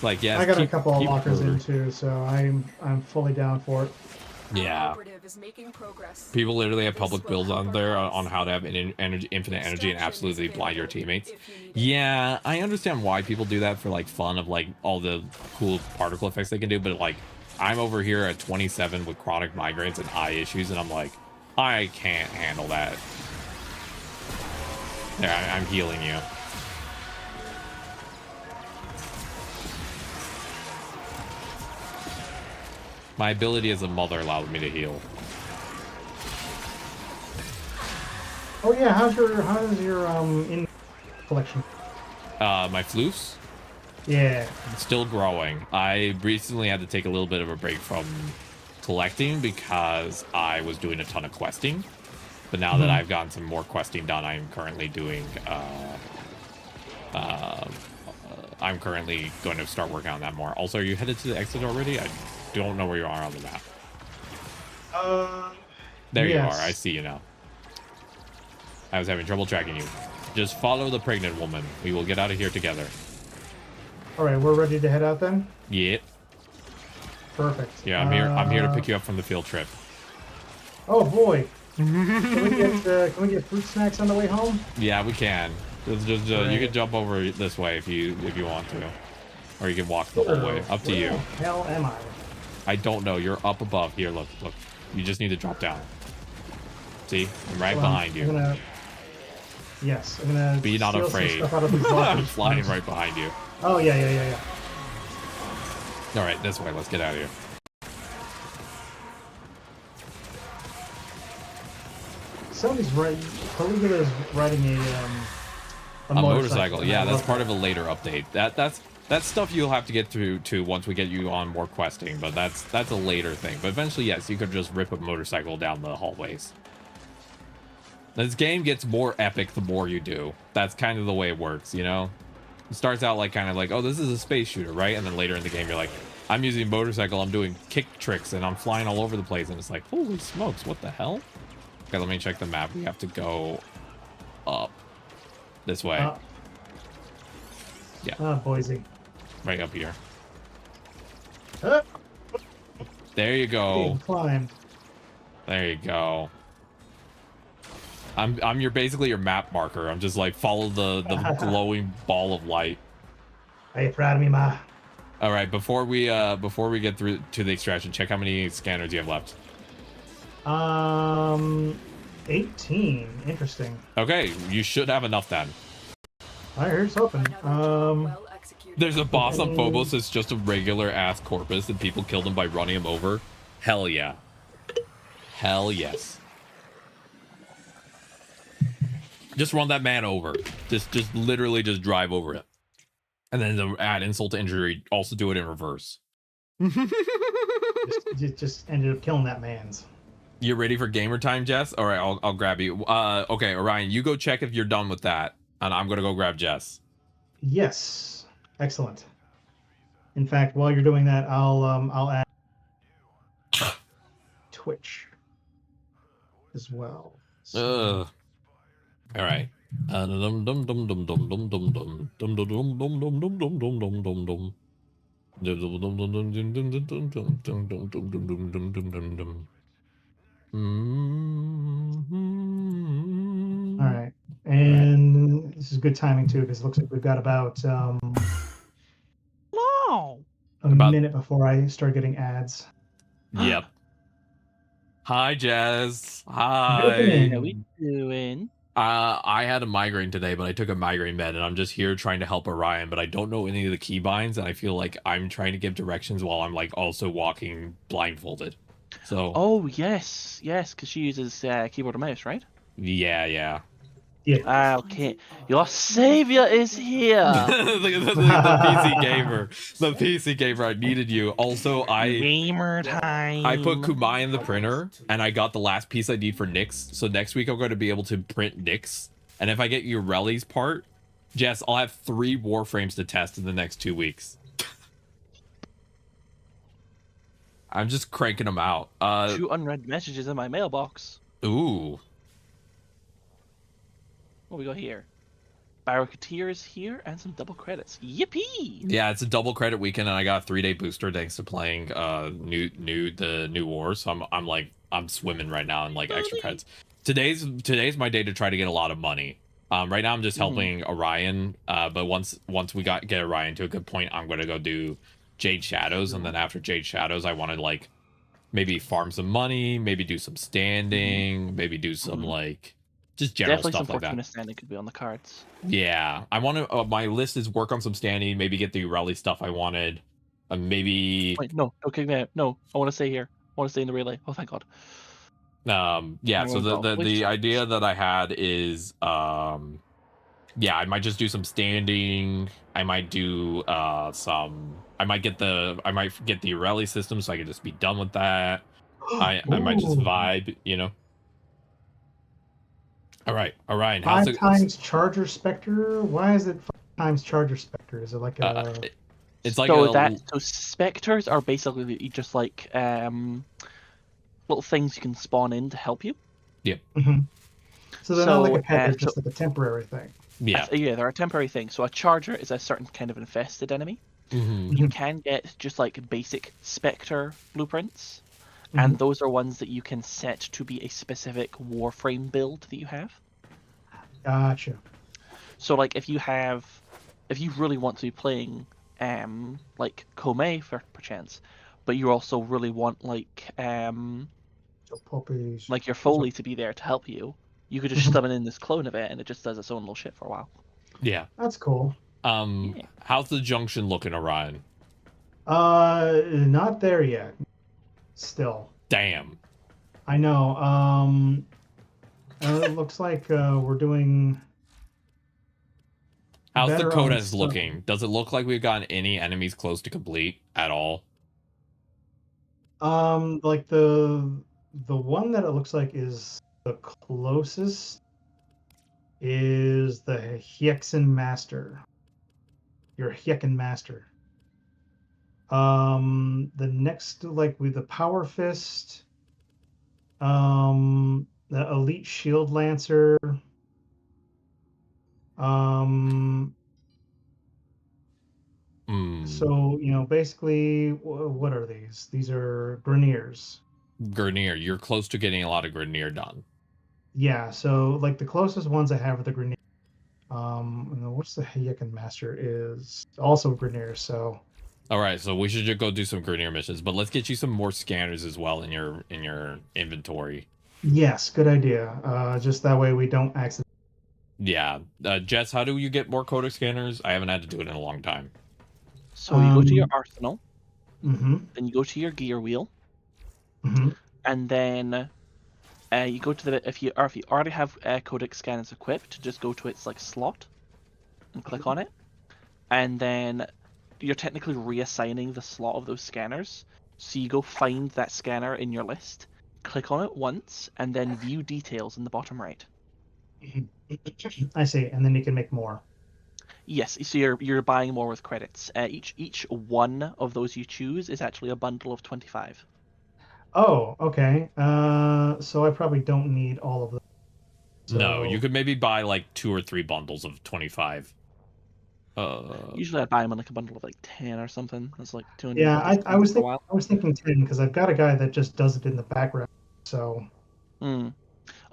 Like, yeah,
I got a couple of lockers in too, so I'm fully down for it.
Yeah. People literally have public builds on there on how to have infinite energy and absolutely blind your teammates. Yeah, I understand why people do that for, like, fun of, like, all the cool particle effects they can do, but, like, I'm over here at 27 with chronic migraines and eye issues, and I'm like, I can't handle that. There, I'm healing you. My ability as a mother allows me to heal.
Oh yeah, how's your in collection?
My floofs?
Yeah.
Still growing. I recently had to take a little bit of a break from collecting because I was doing a ton of questing. But now that I've gotten some more questing done, I'm currently doing I'm currently going to start working on that more. Also, are you headed to the exit already? I don't know where you are on the map. There
yes.
you are. I see you now. I was having trouble tracking you. Just follow the pregnant woman. We will get out of here together.
All right, we're ready to head out then.
Yep.
Perfect.
Yeah, I'm here to pick you up from the field trip.
Oh boy. Can we get fruit snacks on the way home?
Yeah, we can. Just
right.
You can jump over this way if you want to, or you can walk the whole way. Up to you.
Where the hell am I?
I don't know. You're up above. Here, look. You just need to drop down. See, I'm right behind you.
Yes, I'm gonna.
Be not
steal
afraid.
Some stuff out of these
I'm
lockers.
flying right behind you.
Oh yeah.
All right, this way. Let's get out of here.
Somebody's Caligula's riding a
A motorcycle. Yeah, that's part of a later update. That's That's stuff you'll have to get through to once we get you on more questing, but that's a later thing. But eventually, yes, you could just rip a motorcycle down the hallways. This game gets more epic the more you do. That's kind of the way it works, you know? It starts out like kind of like, oh, this is a space shooter, right? And then later in the game, you're like, I'm using a motorcycle, I'm doing kick tricks, and I'm flying all over the place. And it's like, holy smokes, what the hell? Okay, let me check the map. We have to go up this way. Yeah.
Boise.
Right up here.
Uh,
There you go.
Climb.
There you go. I'm basically your map marker. I'm just like follow the glowing ball of light.
Are you proud of me, Ma?
All right, before we get through to the extraction, check how many scanners you have left.
18. Interesting.
Okay, you should have enough then.
All right, here's hoping.
Well executed.
There's a boss on Phobos that's just a regular ass corpus and people killed him by running him over. Hell yeah. Hell yes. Just run that man over. Just literally just drive over it. And then to add insult to injury, also do it in reverse.
just ended up killing that man's.
You ready for gamer time, Jess? All right, I'll grab you. Okay, Orion, you go check if you're done with that, and I'm gonna go grab Jess.
Yes, excellent. In fact, while you're doing that, I'll add Twitch as well. So,
All right.
all right, and this is good timing too because it looks like we've got about a minute before I start getting ads.
Yep. Hi, Jazz. Hi.
Good.
How we doing?
I had a migraine today, but I took a migraine med, and I'm just here trying to help Orion, but I don't know any of the keybinds, and I feel like I'm trying to give directions while I'm like also walking blindfolded. So.
Oh yes, because she uses keyboard and mouse, right?
Yeah.
Yeah.
Okay, your savior is here.
the PC gamer. The PC gamer. I needed you. Also,
Gamer time.
I put Kumai in the printer, and I got the last piece I need for Nyx. So next week I'm going to be able to print Nyx. And if I get Ureli's part, Jess, I'll have 3 Warframes to test in the next 2 weeks. I'm just cranking them out.
2 unread messages in my mailbox.
Ooh.
What we got here? Barricadiers here and some double credits. Yippee!
Yeah, it's a double credit weekend, and I got a 3-day booster thanks to playing the new war. So I'm swimming right now in like extra credits. Today's my day to try to get a lot of money. Right now I'm just helping Orion. But once we get Orion to a good point, I'm gonna go do Jade Shadows, and then after Jade Shadows, I want to like maybe farm some money, maybe do some standing, maybe do some like. Just general
Definitely
stuff
some
like that.
Fortuna standing could be on the cards.
Yeah, I want to. My list is work on some standing, maybe get the rally stuff I wanted. Maybe.
Wait, no, okay, no. I want to stay here. I want to stay in the relay. Oh, thank God.
Yeah. So the idea that I had is, yeah, I might just do some standing. I might do some. I might get the rally system so I can just be done with that. I might just vibe, you know. All right, Orion. How's
5 times Charger Spectre? Why is it 5 times Charger Spectre? Is it like a?
It's like
so specters are basically just like little things you can spawn in to help you.
Yeah.
Mm-hmm. So they're not like a pet; they're just like a temporary thing.
Yeah.
Yeah, they're a temporary thing. So a charger is a certain kind of infested enemy.
Mm-hmm.
You can get just like basic specter blueprints. And those are ones that you can set to be a specific Warframe build that you have.
Gotcha.
So, like, if you really want to be playing, like Kome for perchance, but you also really want like
puppies,
like your Foley to be there to help you, you could just summon in this clone of it, and it just does its own little shit for a while.
Yeah.
That's cool.
How's the junction looking, Orion?
Not there yet. Still.
Damn.
I know. It looks like we're doing.
How's the
better on
codex
some.
looking? Does it look like we've gotten any enemies close to complete at all?
Like the one that it looks like is the closest is the Hyexin Master. Your Hyexin Master. The next, like with the Power Fist, the Elite Shield Lancer, um, so basically, what are these? These are Greniers.
Grenier, you're close to getting a lot of Grenier done.
Yeah, so like the closest ones I have are the Grenier. And then what's the Hyexin Master is also Grenier. So
All right, so we should just go do some Grenier missions, but let's get you some more scanners as well in your inventory.
yes, good idea. Just that way we don't accidentally.
Yeah, Jess, how do you get more codex scanners? I haven't had to do it in a long time.
So you go to your arsenal,
Mm-hmm.
then you go to your gear wheel,
Mm-hmm.
and then you go to the if you already have codex scanners equipped, just go to its like slot and click on it, and then you're technically reassigning the slot of those scanners. So you go find that scanner in your list, click on it once, and then view details in the bottom right.
I see, and then you can make more.
Yes, so you're buying more with credits. Each one of those you choose is actually a bundle of 25.
Oh, okay. So I probably don't need all of them.
No, you
So
could maybe buy like 2 or 3 bundles of 25.
Usually I buy them in like a bundle of like 10 or something. That's like 200
yeah,
credits
I
for a while.
was thinking 10 because I've got a guy that just does it in the background. So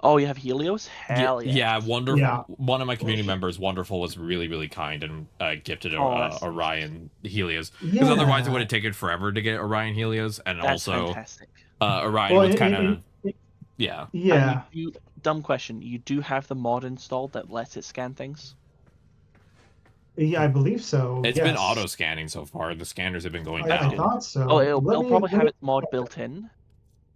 Oh, you have Helios? Hell yeah.
Yeah, wonderful.
yeah.
One of my community members, Wonderful, was really kind and gifted
Oh, that's
Orion Helios. Because otherwise it would
Yeah.
have taken forever to get Orion Helios, and
That's
also
fantastic.
Orion
Well,
was kind of yeah.
yeah.
And dumb question, you do have the mod installed that lets it scan things?
Yeah, I believe so.
It's been
Yes.
auto scanning so far. The scanners have been going
I
down.
thought so.
Oh, it'll probably
Let
have
me.
its mod built in.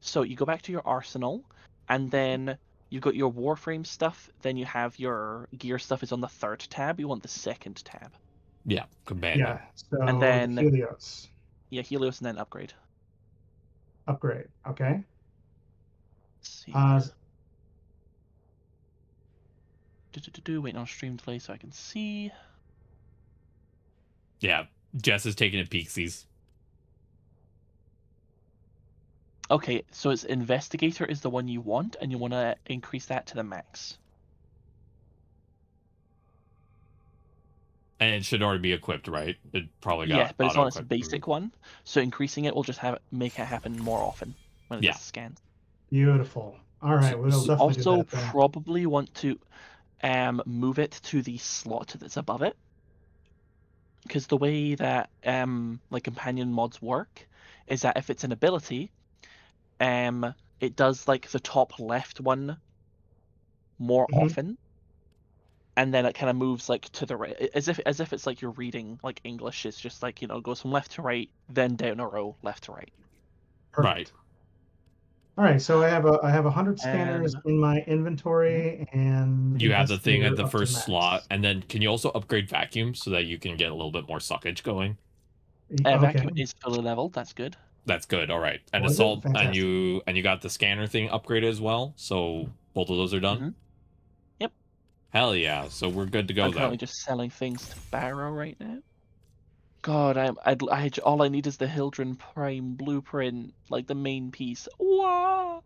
So you go back to your arsenal, and then you've got your Warframe stuff, then you have your gear stuff is on the third tab. You want the second tab.
Yeah, companion.
Yeah. So
And
the
then
Helios
yeah, Helios and then upgrade.
upgrade. Okay.
Let's see.
Uh,
Waiting on stream delay so I can see.
Yeah, Jess is taking a peeksies.
Okay, so it's Investigator is the one you want, and you want to increase that to the max.
And it should already be equipped, right? It probably got
Yeah, but it's on its
auto-equipped.
basic one, so increasing it will just make it happen more often when it
Yeah.
does scans.
Beautiful. All right, we'll definitely do
Also,
that then.
probably want to move it to the slot that's above it, because the way that like companion mods work is that if it's an ability, it does like the top left one more often, and then it kind of moves like to the right, as if it's like you're reading like English. It's just like goes from left to right, then down a row, left to right.
Perfect.
Right.
All right, so I have 100 scanners in my inventory, and
You have the thing at the
Investigator up to
first
max.
slot, and then can you also upgrade vacuum so that you can get a little bit more suckage going?
Vacuum
Okay.
is fully leveled. That's good.
That's good. All right. And
Was it?
assault, and
Fantastic.
you got the scanner thing upgraded as well. So both of those are done.
Mm-hmm. Yep.
Hell yeah! So we're good to go
I'm currently
then.
just selling things to Barrow right now. God, all I need is the Hildren Prime blueprint, like the main piece. Wow.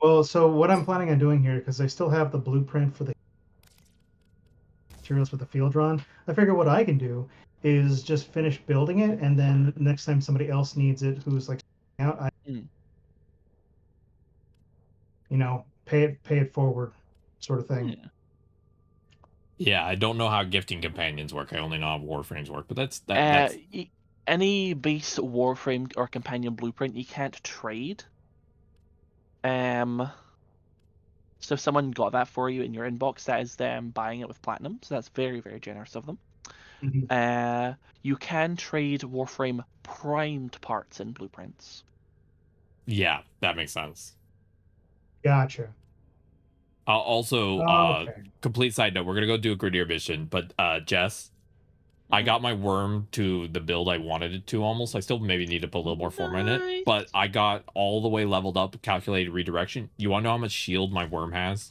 Well, so what I'm planning on doing here, because I still have the blueprint for the materials for the field run, I figure what I can do is just finish building it, and then next time somebody else needs it, who's like out, I pay it forward, sort of thing.
Yeah.
Yeah, I don't know how gifting companions work. I only know how warframes work, but that's
Any base Warframe or companion blueprint you can't trade. So if someone got that for you in your inbox, that is them buying it with platinum. So that's very, very generous of them. You can trade Warframe primed parts in blueprints.
yeah, that makes sense.
Gotcha.
Also,
Okay.
complete side note, we're gonna go do a Grenadier mission, but Jess, I got my worm to the build I wanted it to almost. I still maybe need to put a little more form in it,
Nice.
but I got all the way leveled up, calculated redirection. You want to know how much shield my worm has?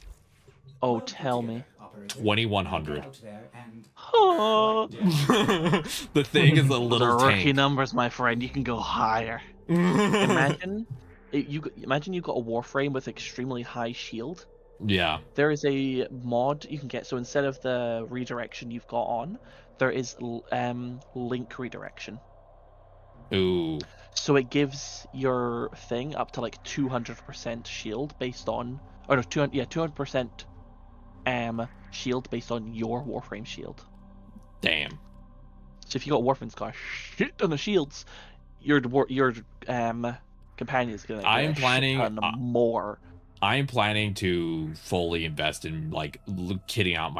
Oh,
Well put
tell
together,
me.
operator.
2100.
Now get out there and
Oh,
The thing is a
those
little
are rookie
tank.
numbers, my friend. You can go higher. Imagine, imagine you got a Warframe with extremely high shield.
Yeah.
There is a mod you can get. So instead of the redirection you've got on, there is link redirection.
Ooh.
So it gives your thing up to like 200% shield based on, or no, 200% shield based on your Warframe shield.
Damn.
So if you got Warframe's got shit ton of shields, your companion is gonna get
I'm
a
planning.
shit ton more.
I'm planning to fully invest in like kitting out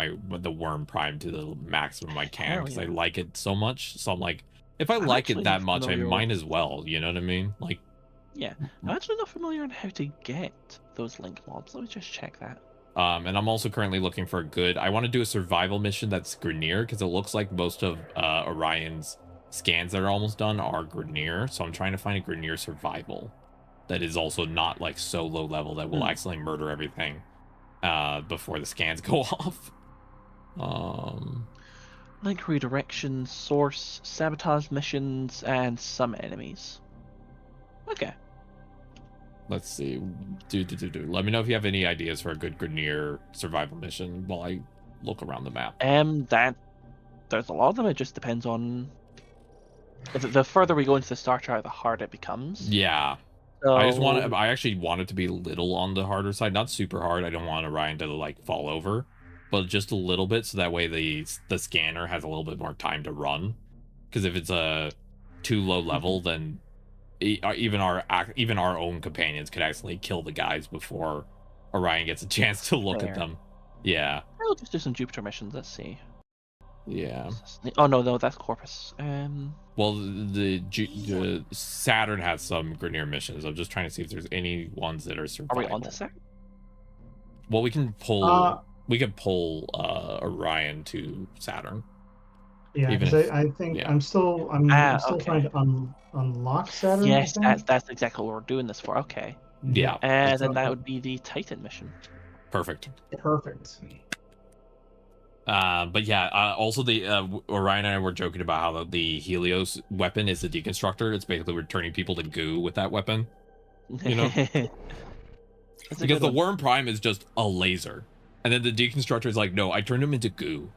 the worm prime to the maximum I can
Hell
because
yeah.
I like it so much. So I'm like, if I
I'm
like it
actually
that
not
much, I
familiar
might
with-
as well. You know what I mean? Like,
Yeah, I'm actually not familiar on how to get those link mobs. Let me just check that.
and I'm also currently looking for a good. I want to do a survival mission that's Grenier because it looks like most of Orion's scans that are almost done are Grenier. So I'm trying to find a Grenier survival that is also not like so low level that will accidentally murder everything before the scans go off.
Link redirection, source, sabotage missions, and some enemies. Okay.
Let's see. Let me know if you have any ideas for a good Grenier survival mission while I look around the map.
That there's a lot of them. It just depends on. The further we go into the star chart, the harder it becomes.
Yeah.
So,
I actually want it to be a little on the harder side, not super hard. I don't want Orion to like fall over, but just a little bit, so that way the scanner has a little bit more time to run. Because if it's a too low level, then even our own companions could accidentally kill the guys before Orion gets a chance to look at
Fair.
them. Yeah.
I'll just do some Jupiter missions. Let's see.
Yeah.
Oh no, that's Corpus.
Well, the Saturn has some Grenier missions. I'm just trying to see if there's any ones that are
Are
survival.
we on to Saturn?
Well, we can pull. We could pull Orion to Saturn.
Yeah,
Even
because
if-
I think
yeah.
I'm still
okay.
trying to unlock Saturn.
Yes,
I think.
that's exactly what we're doing this for. Okay.
Yeah.
And then
So-
that would be the Titan mission.
Perfect.
Perfect.
But yeah, also the Orion and I were joking about how the Helios weapon is the deconstructor. It's basically we're turning people to goo with that weapon. You know? Because the worm prime is just a laser. And then the deconstructor is like, no, I turned him into goo.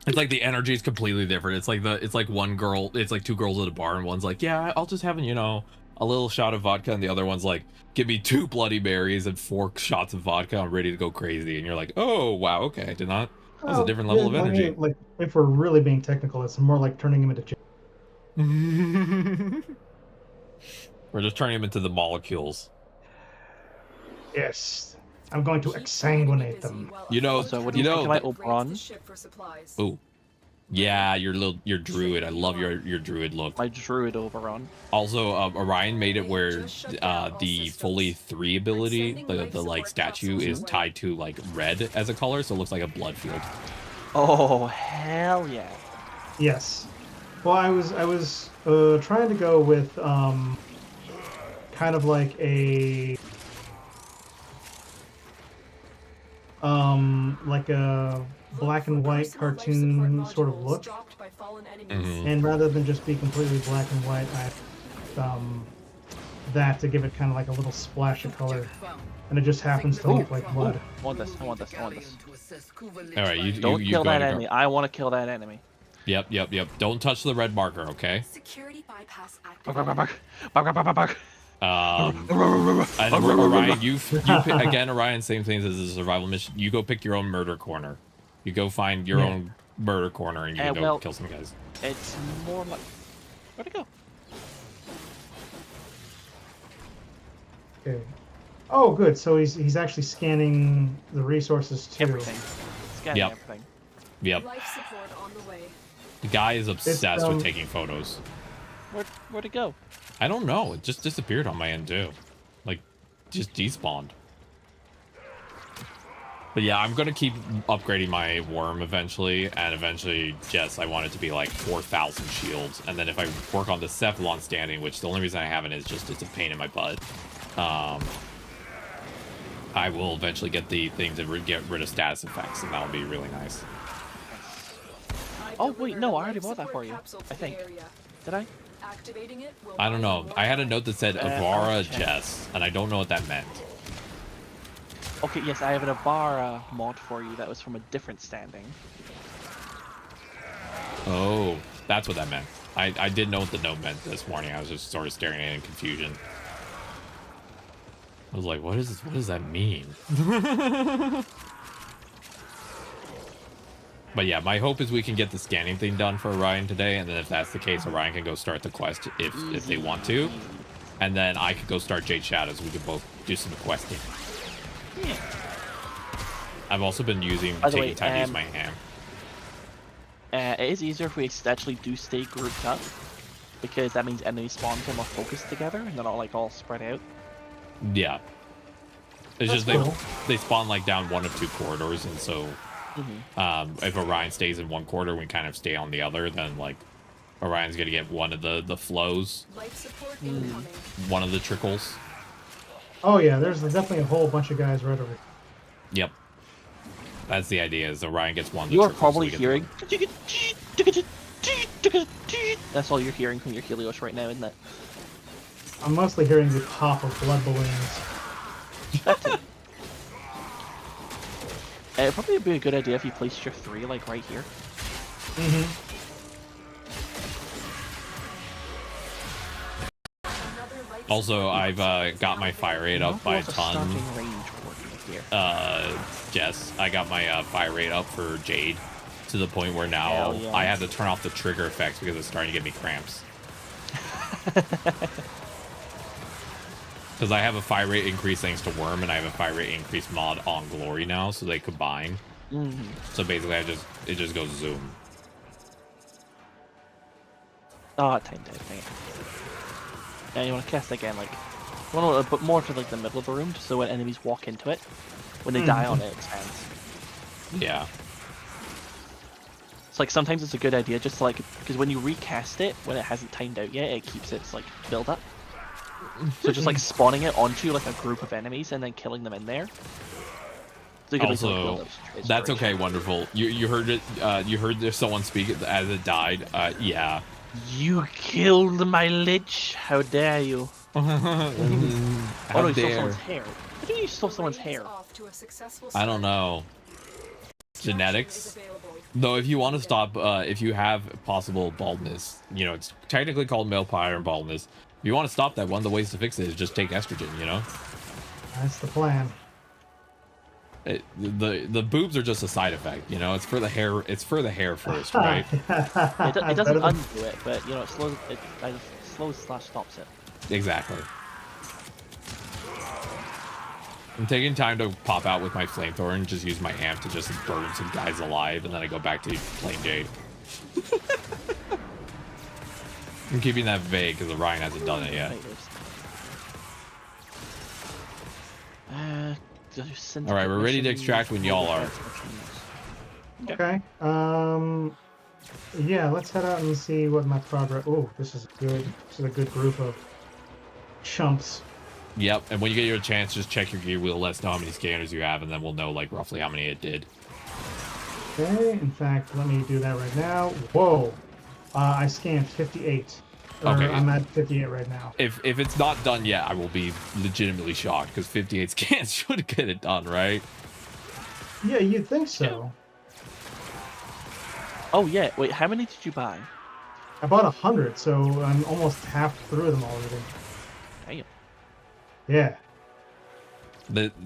It's like the energy is completely different. It's like one girl, it's like two girls at a bar, and one's like, yeah, I'll just have, a little shot of vodka, and the other one's like, give me 2 Bloody Marys and 4 shots of vodka. I'm ready to go crazy. And you're like, oh wow, okay, I did not. That was a different level of
I
energy.
mean, like if we're really being technical, it's more like turning him into.
We're just turning him into the molecules.
Yes, I'm going to exsanguinate them.
So what do you think about Oberon?
Oh, yeah, your druid. I love your druid look.
My druid Oberon.
Also, Orion made it where the fully 3 ability, the like statue, is tied to like red as a color, so it looks like a blood field.
Oh hell yeah!
Yes. Well, I was trying to go with kind of like a black and white cartoon sort of look, and rather than just be completely black and white, I that to give it kind of like a little splash of color, and it just happens to look like blood.
I want this. All
right, you
don't
you
kill
go
that
to
enemy. I want to kill that enemy.
Yep. Don't touch the red marker, okay?
Security bypass
Bark.
And Orion, you pick, again, Orion, same things as a survival mission. You go pick your own murder corner. You go find your own murder corner, and you can go kill some guys.
It's more like where'd it go?
Okay. Oh, good. So he's actually scanning the resources too.
Everything. Scanning
Yep.
everything.
Yep.
Life support on the way.
The guy is obsessed with
It's,
taking photos.
Where'd it go?
I don't know. It just disappeared on my end too. Like, just despawned. But yeah, I'm gonna keep upgrading my worm eventually, and eventually, yes, I want it to be like 4,000 shields. And then if I work on the Cephalon standing, which the only reason I haven't is just it's a pain in my butt, I will eventually get the thing to get rid of status effects, and that'll be really nice.
Oh wait, no, I already bought that for you. I think. Did I?
I don't know. I had a note that said Avara
check.
Jess, and I don't know what that meant.
Okay, yes, I have an Avara mod for you that was from a different standing.
Oh, that's what that meant. I didn't know what the note meant this morning. I was just sort of staring at it in confusion. I was like, what is this? What does that mean? But yeah, my hope is we can get the scanning thing done for Orion today, and then if that's the case, Orion can go start the quest if they want to, and then I could go start Jade Shadows. We could both do some questing.
Yeah.
I've also been taking time to use my ham.
It is easier if we actually do stay grouped up, because that means enemy spawns are more focused together and they're not like all spread out.
Yeah. It's
That's
just
cool.
they spawn like down one of two corridors, and so if Orion stays in one corridor, we kind of stay on the other, then like Orion's gonna get one of the flows, one of the trickles.
Oh yeah, there's definitely a whole bunch of guys right over here.
Yep. That's the idea, is Orion gets one of the
You are
trickles,
probably
so we get
hearing. That's all you're hearing from your Helios right now, isn't it?
I'm mostly hearing the pop of blood balloons.
It'd probably be a good idea if you placed your 3 like right here.
Also, I've got my fire rate up by a ton. Jess, I got my fire rate up for Jade to the point where now
yeah.
I have to turn off the trigger effects because it's starting to give me cramps. Because I have a fire rate increase thanks to Worm, and I have a fire rate increase mod on Glory now, so they combine. So basically, it just goes zoom.
Oh, time to thing. Yeah, you want to cast again, like, you want to put more to like the middle of the room, so when enemies walk into it, when they die on it, it expands.
Yeah.
It's like sometimes it's a good idea just to like, because when you recast it, when it hasn't timed out yet, it keeps its like build up. So just like spawning it onto like a group of enemies and then killing them in there. So
Also, that's okay, wonderful. You heard it. You heard there's someone speak as it died. Yeah.
You killed my lich. How dare you?
How
Oh no, you stole
dare.
someone's hair. How do you stole someone's hair?
I don't know. Genetics. Though, if you want to stop, if you have possible baldness, you know, it's technically called male pattern baldness. If you want to stop that, one of the ways to fix it is just take estrogen, you know?
That's the plan.
The boobs are just a side effect, you know? It's for the hair. It's for the hair first, right?
It doesn't undo it, but you know, it slows either slows/stops it.
Exactly. I'm taking time to pop out with my flamethrower and just use my amp to just burn some guys alive, and then I go back to playing Jade. I'm keeping that vague because Orion hasn't done it yet. All right, we're ready to extract when y'all are.
Okay. Yeah, let's head out and see what my progress. Oh, this is good. This is a good group of chumps.
Yep, and when you get your chance, just check your gear wheel, let us know how many scanners you have, and then we'll know like roughly how many it did.
Okay, in fact, let me do that right now. Whoa, I scanned 58.
Okay.
I'm at 58 right now.
If it's not done yet, I will be legitimately shocked because 58 scans should get it done, right?
Yeah, you'd think so.
Oh yeah, wait, how many did you buy?
I bought 100, so I'm almost half through them already.
Damn.
Yeah.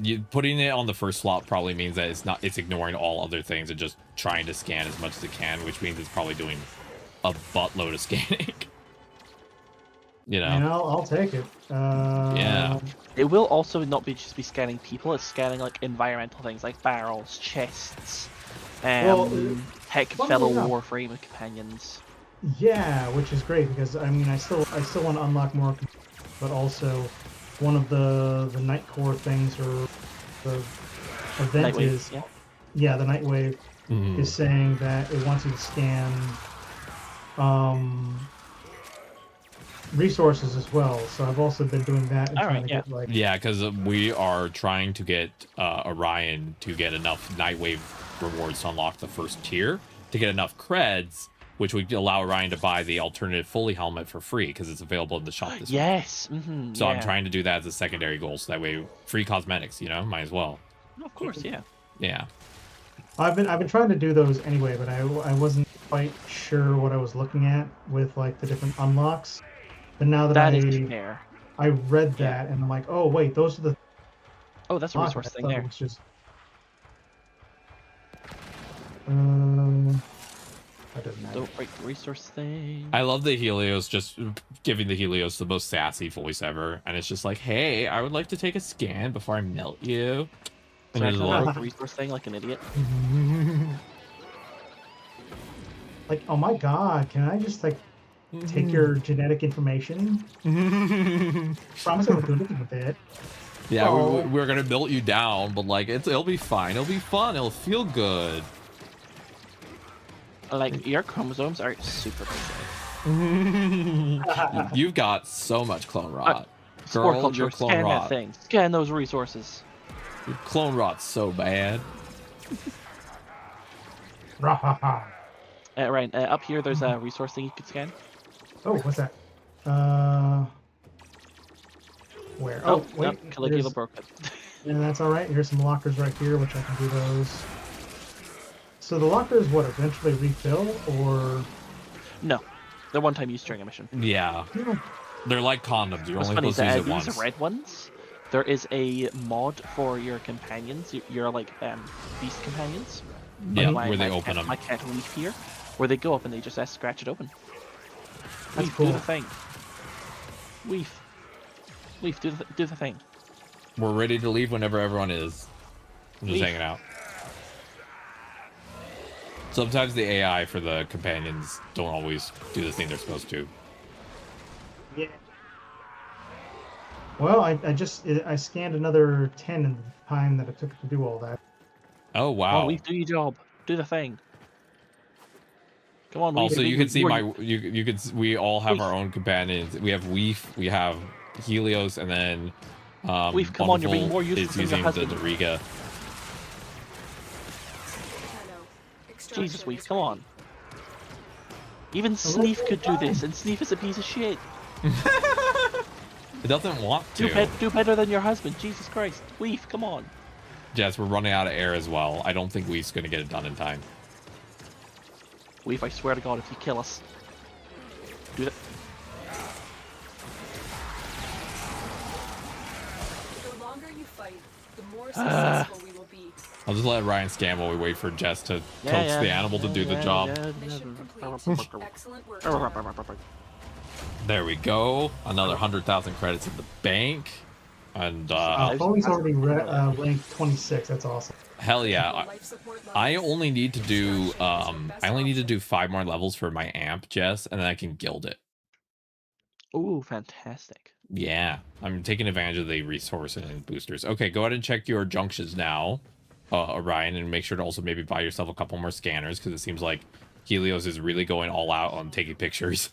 You putting it on the first slot probably means that it's ignoring all other things and just trying to scan as much as it can, which means it's probably doing a buttload of scanning. You know.
And I'll take it.
Yeah.
It will also not just be scanning people, it's scanning like environmental things like barrels, chests, heck, fellow
enough.
Warframe companions.
Yeah, which is great because I mean I still want to unlock more, but also one of the night core things or the event
Nightwave,
is,
yeah.
the Nightwave is saying that it wants you to scan resources as well. So I've also been doing that and
All
trying
right,
to get like
Yeah, because we are trying to get Orion to get enough Nightwave rewards to unlock the first tier to get enough creds, which would allow Orion to buy the alternative fully helmet for free because it's available in the shop this week.
Yes.
So I'm trying to do that as a secondary goal, so that way free cosmetics, might as well.
Of course, yeah.
Yeah.
I've been trying to do those anyway, but I wasn't quite sure what I was looking at with like the different unlocks. But now that
That is fair.
I read that and I'm like, oh wait, those are the
Oh, that's a resource thing there.
it was just that doesn't matter.
Don't break the resource thing.
I love the Helios, just giving the Helios the most sassy voice ever. And it's just like, hey, I would like to take a scan before I melt you.
So I
And
kind of broke the resource thing like an idiot.
Like, oh my god, can I just like take your genetic information? Promise I won't do anything with it.
Yeah,
Oh.
we're gonna melt you down, but like it'll be fine. It'll be fun. It'll feel good.
Like, your chromosomes are super basic.
You've got so much clone rot.
Spore
Girl,
culture,
your clone
scan that
rot.
thing. Scan those resources.
Your clone rot's so bad.
Rahaha.
Ryan, up here there's a resource thing you could scan.
Oh, what's that? Where?
Oh,
wait.
nope, Caligula broke it.
Yeah, that's all right. Here's some lockers right here, which I can do those. So the lockers, what, eventually refill, or?
No, they're one-time use during a mission.
Yeah. They're like condoms. You're
What's
only
funny is
supposed to use it
these
once.
red ones, there is a mod for your companions, your like beast companions.
Yeah,
Like
where they open
cat,
them.
My cat Leaf here, where they go up and they just scratch it open.
That's
Leaf,
cool.
do the thing. Leaf, do the thing.
We're ready to leave whenever everyone is. I'm just
Leaf.
hanging out. Sometimes the AI for the companions don't always do the thing they're supposed to.
Yeah. Well, I scanned another 10 in the time that it took to do all that.
Oh wow!
Oh, Leaf, do your job. Do the thing. Come on, Leaf.
Also, you can see
We're-
we all have our
Weef.
own companions. We have Weef, we have Helios, and then
Weef, come on, you're being more
Wonderful
useful
is
than your
using the
husband.
Doriga.
Jesus, Weef, come on. Even Sneef could do this, and Sneef is a piece of shit.
It doesn't want to.
Do better than your husband. Jesus Christ. Weef, come on.
Jess, we're running out of air as well. I don't think Weef's going to get it done in time.
Weef, I swear to God, if you kill us. Do that.
The longer you fight, the more successful we will be.
I'll just let Ryan scan while we wait for Jess to coax the animal to do the job.
Mission complete. Excellent work.
There we go. Another 100,000 credits in the bank. And
Chloe's already ranked 26. That's awesome.
hell yeah.
Life support levels.
I only need to do 5 more levels for my amp, Jess, and then I can guild it.
Ooh, fantastic.
Yeah, I'm taking advantage of the resources and boosters. Okay, go ahead and check your junctions now, Orion, and make sure to also maybe buy yourself a couple more scanners, because it seems like Helios is really going all out on taking pictures.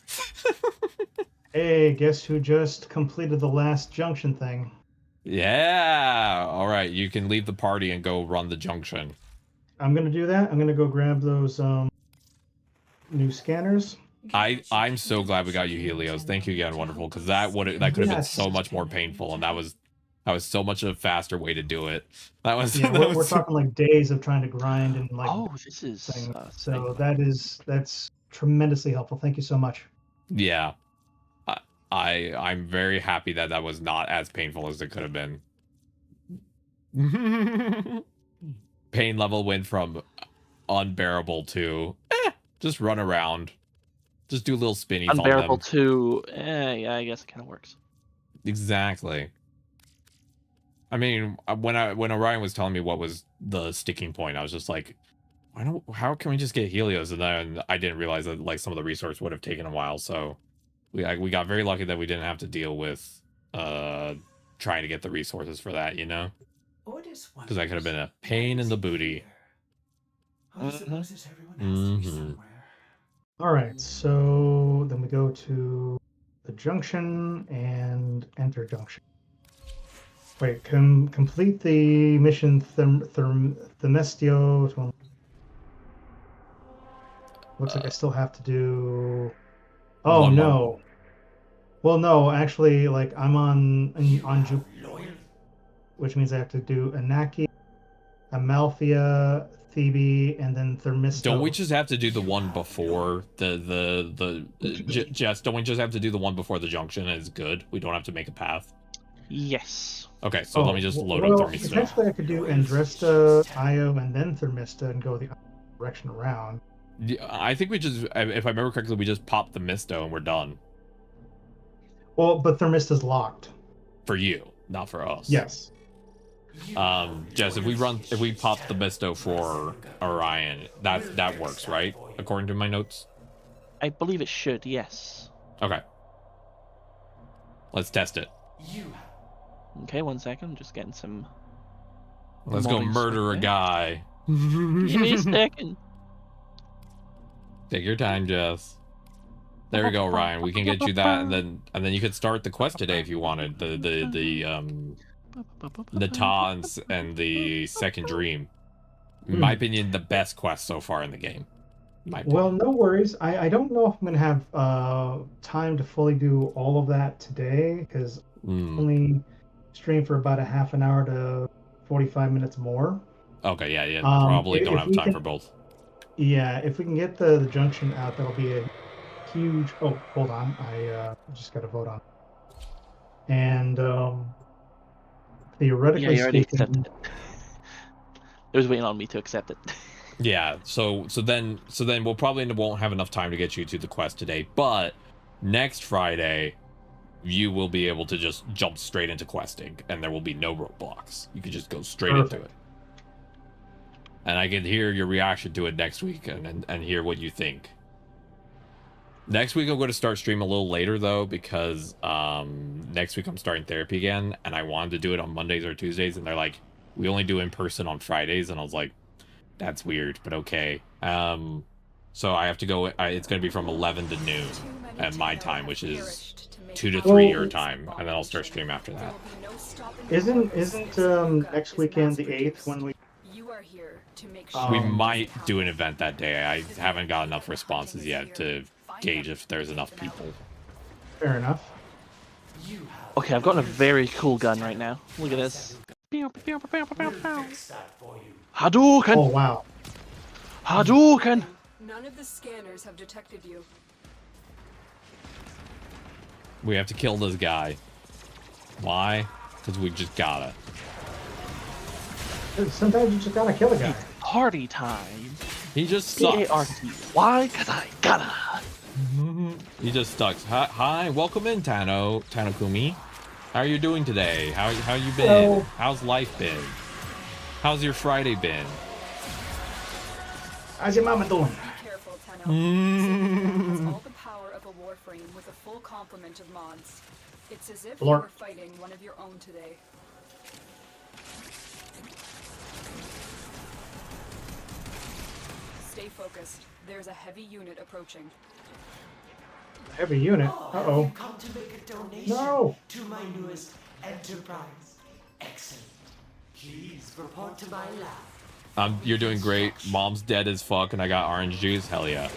Hey, guess who just completed the last junction thing?
Yeah, all right, you can leave the party and go run the junction.
I'm gonna do that. I'm gonna go grab those new scanners.
I'm so glad we got you, Helios. Thank you again, wonderful, because that could have been
Yes.
so much more painful, and that was so much a faster way to do it. That was
Yeah,
that
we're
was
talking like days of trying to grind and like
Oh, this is...
thing.
thing.
So that's tremendously helpful. Thank you so much.
yeah. I'm very happy that that was not as painful as it could have been. Pain level went from unbearable to just run around, just do little spinnies
Unbearable
on them.
to... yeah, I guess it kind of works.
Exactly. I mean, when Orion was telling me what was the sticking point, I was just like, how can we just get Helios? And then I didn't realize that like some of the resource would have taken a while, so we got very lucky that we didn't have to deal with trying to get the resources for that, you know?
This one
because that could have been a pain in the booty.
I suppose that everyone has to be somewhere.
All right, so then we go to the junction and enter junction. Wait, complete the mission Themestio. Looks like I still have to do. Oh
One more.
no. Well, no, actually, like I'm on Jupiter, which means I have to do Anaki, Amalthea, Thebe, and then Thermisto.
Don't we just have to do the one before Jess? Don't we just have to do the one before the junction? Is good. We don't have to make a path.
Yes.
Okay, so let me just load
well,
up Thermisto.
Potentially, I could do Andresta, Io, and then Thermista, and go the other direction around.
I think we just, if I remember correctly, we just pop the Misto and we're done.
Well, but Thermista's locked.
For you, not for us.
Yes.
Jess, if we pop the Misto for Orion, that works, right? According to my notes.
I believe it should, yes.
Okay. Let's test it.
Okay, 1 second. I'm just getting some.
Let's go murder a guy.
Give me a second.
Take your time, Jess. There we go, Ryan. We can get you that, and then you could start the quest today if you wanted. The taunts and the second dream. In my opinion, the best quest so far in the game.
Well, no worries. I don't know if I'm gonna have time to fully do all of that today because only stream for about a half an hour to 45 minutes more.
Okay, yeah. Probably don't have time for both.
Yeah, if we can get the junction out, that'll be a huge. Oh, hold on. I just got to vote on. And theoretically
Yeah, you already
speaking,
accepted it. It was waiting on me to accept it.
Yeah, so then we'll probably won't have enough time to get you to the quest today, but next Friday you will be able to just jump straight into questing and there will be no roadblocks. You can just go straight into it. And I can hear your reaction to it next week and hear what you think. Next week I'm going to start stream a little later though, because next week I'm starting therapy again and I wanted to do it on Mondays or Tuesdays and they're like, we only do in person on Fridays, and I was like, that's weird, but okay. So I have to go, it's going to be from 11 to noon at my time, which is 2 to 3 your time, and then I'll start stream after that.
Isn't next weekend the 8th when we...
We might do an event that day. I haven't got enough responses yet to gauge if there's enough people.
Fair enough.
Okay, I've got a very cool gun right now. Look at this. Hadouken!
Oh, wow.
Hadouken!
None of the scanners have detected you.
We have to kill this guy. Why? Because we just gotta.
Sometimes you just gotta kill a guy.
Party time.
He just sucks.
C-A-R-T. Why? Because I gotta.
He just sucks. Hi, welcome in, Tanokumi. How are you doing today? How you been?
Hello.
How's life been? How's your Friday been?
How's your mama doing?
Be careful, Tenno. Has all the power of a warframe with a full complement of mods. It's as if you
Lord.
were fighting one of your own today. Stay focused. There's a heavy unit approaching.
Heavy unit. Uh-oh.
Come to make a donation
No.
to my newest enterprise. Excellent. Please report to my lab.
You're doing great. Mom's dead as fuck, and I got orange juice. Hell yeah.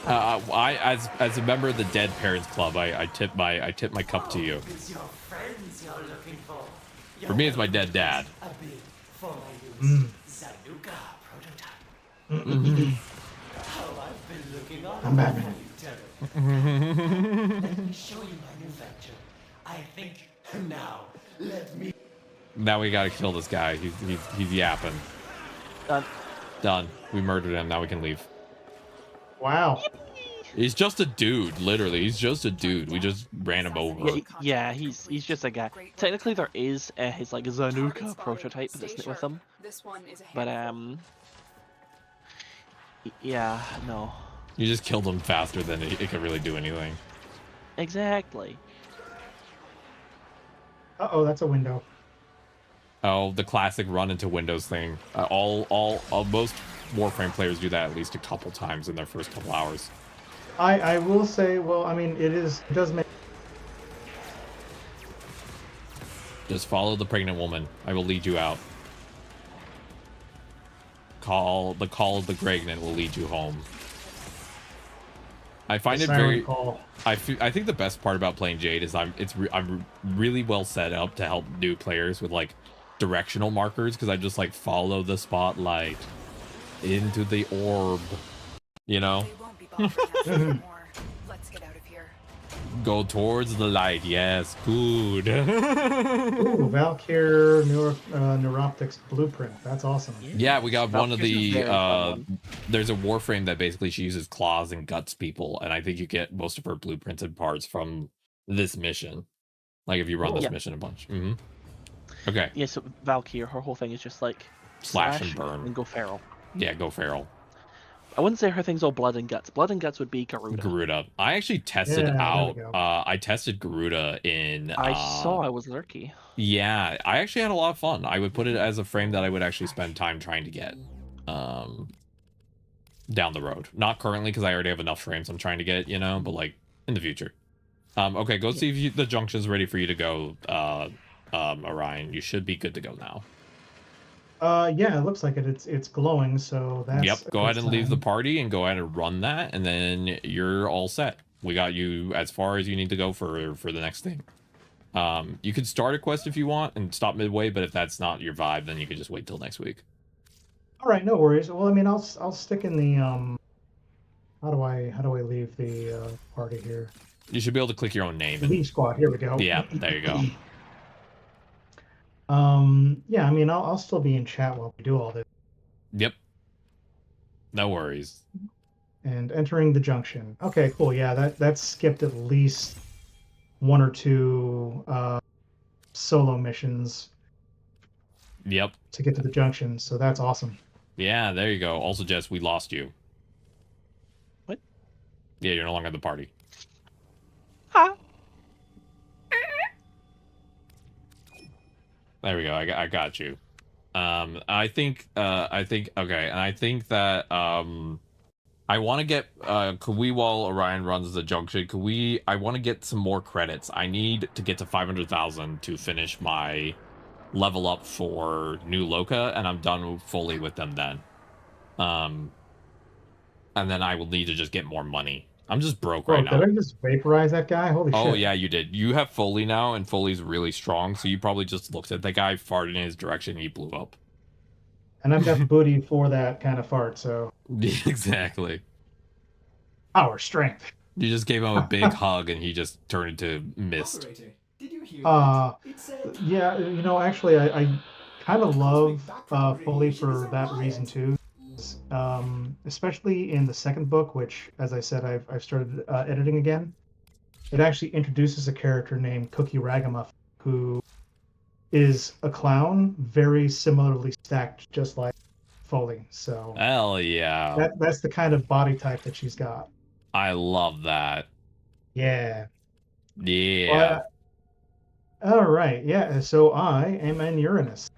I, as a member of the Dead Parents Club, I tip my cup to you.
It's your friends you're looking for.
For me, it's my dead dad.
A bid for my new Zanuka prototype. How I've been looking on
I'm Batman.
Let me show you my new venture. I think now. Let me.
Now we gotta kill this guy. He's yapping. Done. We murdered him. Now we can leave.
Wow.
He's just a dude. Literally, he's just a dude. We just ran him over.
Yeah, he's just a guy. Technically, there is his like Zanuka prototype that's with him. But yeah, no.
You just killed him faster than it could really do anything.
Exactly.
Uh-oh, that's a window.
Oh, the classic run into windows thing. Most Warframe players do that at least a couple times in their first couple hours.
I will say, well, I mean, it does make.
Just follow the pregnant woman. I will lead you out. The call of the pregnant will lead you home. I find it very.
Call.
I think the best part about playing Jade is I'm really well set up to help new players with like directional markers, because I just like follow the spotlight into the orb, you know.
They won't be bothering us anymore. Let's get out of here.
Go towards the light. Yes, good.
Ooh, Valkyr Neuroptics blueprint. That's awesome.
Yeah, we got one of the
Very fun one.
there's a Warframe that basically she uses claws and guts people, and I think you get most of her blueprints and parts from this mission. Like if you run this mission a bunch. Okay.
Yeah, so Valkyr, her whole thing is just like
Slash and burn.
and go feral.
Yeah, go feral.
I wouldn't say her thing's all blood and guts. Blood and guts would be Garuda.
Garuda. I actually tested out. I tested Garuda in.
I saw I was lurky.
Yeah, I actually had a lot of fun. I would put it as a frame that I would actually spend time trying to get down the road. Not currently, because I already have enough frames I'm trying to get, you know, but like in the future. Okay, go see if the junction's ready for you to go, Orion. You should be good to go now.
Yeah, it looks like it. It's glowing, so that's.
Yep, go ahead and leave the party and go ahead and run that, and then you're all set. We got you as far as you need to go for the next thing. You could start a quest if you want and stop midway, but if that's not your vibe, then you could just wait till next week.
All right, no worries. Well, I mean, I'll stick in the How do I leave the party here?
You should be able to click your own name.
Leave squad. Here we go.
Yeah, there you go.
Yeah, I mean, I'll still be in chat while we do all this.
Yep. No worries.
And entering the junction. Okay, cool. Yeah, that skipped at least one or two solo missions.
Yep.
To get to the junction, so that's awesome.
Yeah, there you go. Also, Jess, we lost you.
What?
Yeah, you're no longer at the party.
Huh?
There we go. I got you. I think okay, and I think that I want to get could we, while Orion runs the junction, I want to get some more credits. I need to get to 500,000 to finish my level up for New Loka, and I'm done fully with them then. And then I will need to just get more money. I'm just broke right now.
Did I just vaporize that guy? Holy shit.
Oh, yeah, you did. You have Foley now, and Foley's really strong, so you probably just looked at the guy, farted in his direction, and he blew up.
And I've got booty for that kind of fart, so...
Exactly.
Power, strength.
You just gave him a big hug, and he just turned into mist.
Operator, did you hear that? It said...
Yeah, you know, actually, I kind of love Foley for that reason, too. Especially in the second book, which, as I said, I've started editing again. It actually introduces a character named Cookie Ragamuffin, who is a clown, very similarly stacked, just like Foley. So
hell yeah,
that's the kind of body type that she's got.
I love that.
Yeah.
Yeah.
All right. Yeah. So I am in Uranus.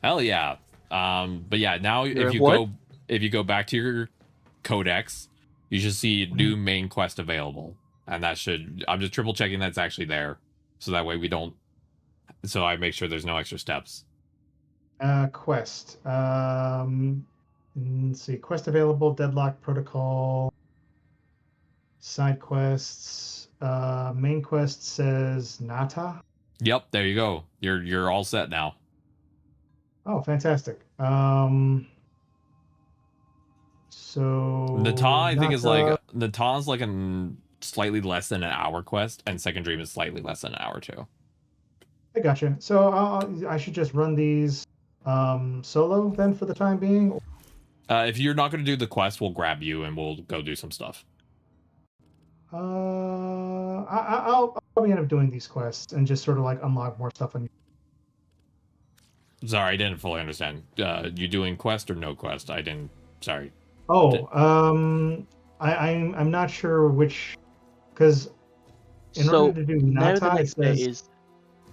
Hell yeah. But yeah, now if you go back to your codex, you should see new main quest available, and that should, I'm just triple checking that's actually there, so that way we don't, so I make sure there's no extra steps.
Quest. Let's see. Quest available. Deadlock Protocol. Side quests. Main quest says Nata.
Yep, there you go. You're all set now.
Oh, fantastic. So
Nata, I think, is like Nata's like a slightly less than an hour quest, and Second Dream is slightly less than an hour too.
I gotcha. So I should just run these solo then for the time being.
If you're not going to do the quest, we'll grab you and we'll go do some stuff.
I'll probably end up doing these quests and just sort of like unlock more stuff on.
Sorry, I didn't fully understand. You doing quest or no quest? I didn't. Sorry.
Oh, I'm not sure which, because in order to do
now
Nata,
the next
it says...
bit is,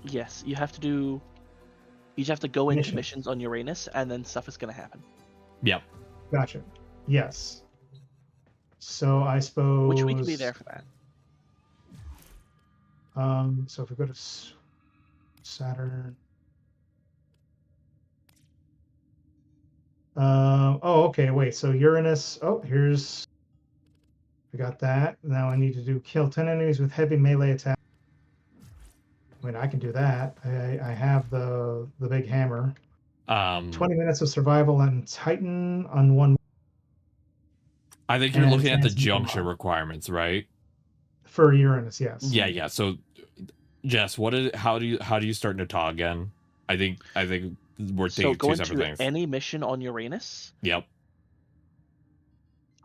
yes, you have to You just have to go into
Mission.
missions on Uranus, and then stuff is going to happen.
Yep.
Gotcha. Yes. So I suppose.
Which we can be there for that.
So if we go to Saturn. Oh, okay. Wait. So Uranus. Oh, here's. We got that. Now I need to do kill 10 enemies with heavy melee attack. I mean, I can do that. I have the big hammer. 20 minutes of survival and Titan on one.
I think you're
And
looking at the
transmute them
junction
all.
requirements, right?
For Uranus, yes.
Yeah. So, Jess, how do you start Nata again? I think we're
So
thinking
go
two
into
separate things.
any mission on Uranus.
Yep.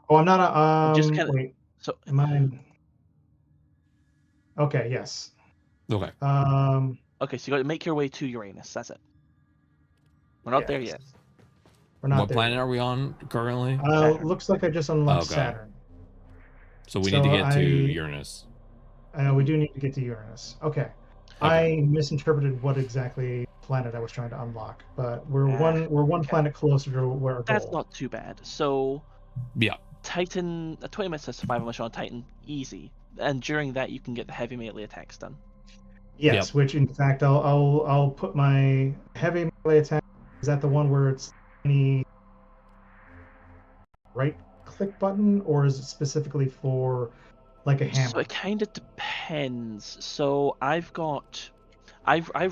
Oh, I'm not a.
Just kind of.
Wait.
So
Am I? Okay. Yes.
Okay.
okay, so you got to make your way to Uranus. That's it. We're not there
yes.
yet.
We're not
What
there.
planet are we on currently?
Saturn.
Looks like I just unlocked
Okay.
Saturn.
So we need to get to Uranus.
We do need to get to Uranus. Okay. I misinterpreted what exactly planet I was trying to unlock, but we're one planet closer to where our goal.
That's not too bad. So
Yeah.
Titan, a 20 minutes of survival mission on Titan, easy. And during that, you can get the heavy melee attacks done.
Yes, which in fact I'll put my heavy melee attack. Is that the one where it's any right click button, or is it specifically for like a hammer?
So it kind of depends. So I've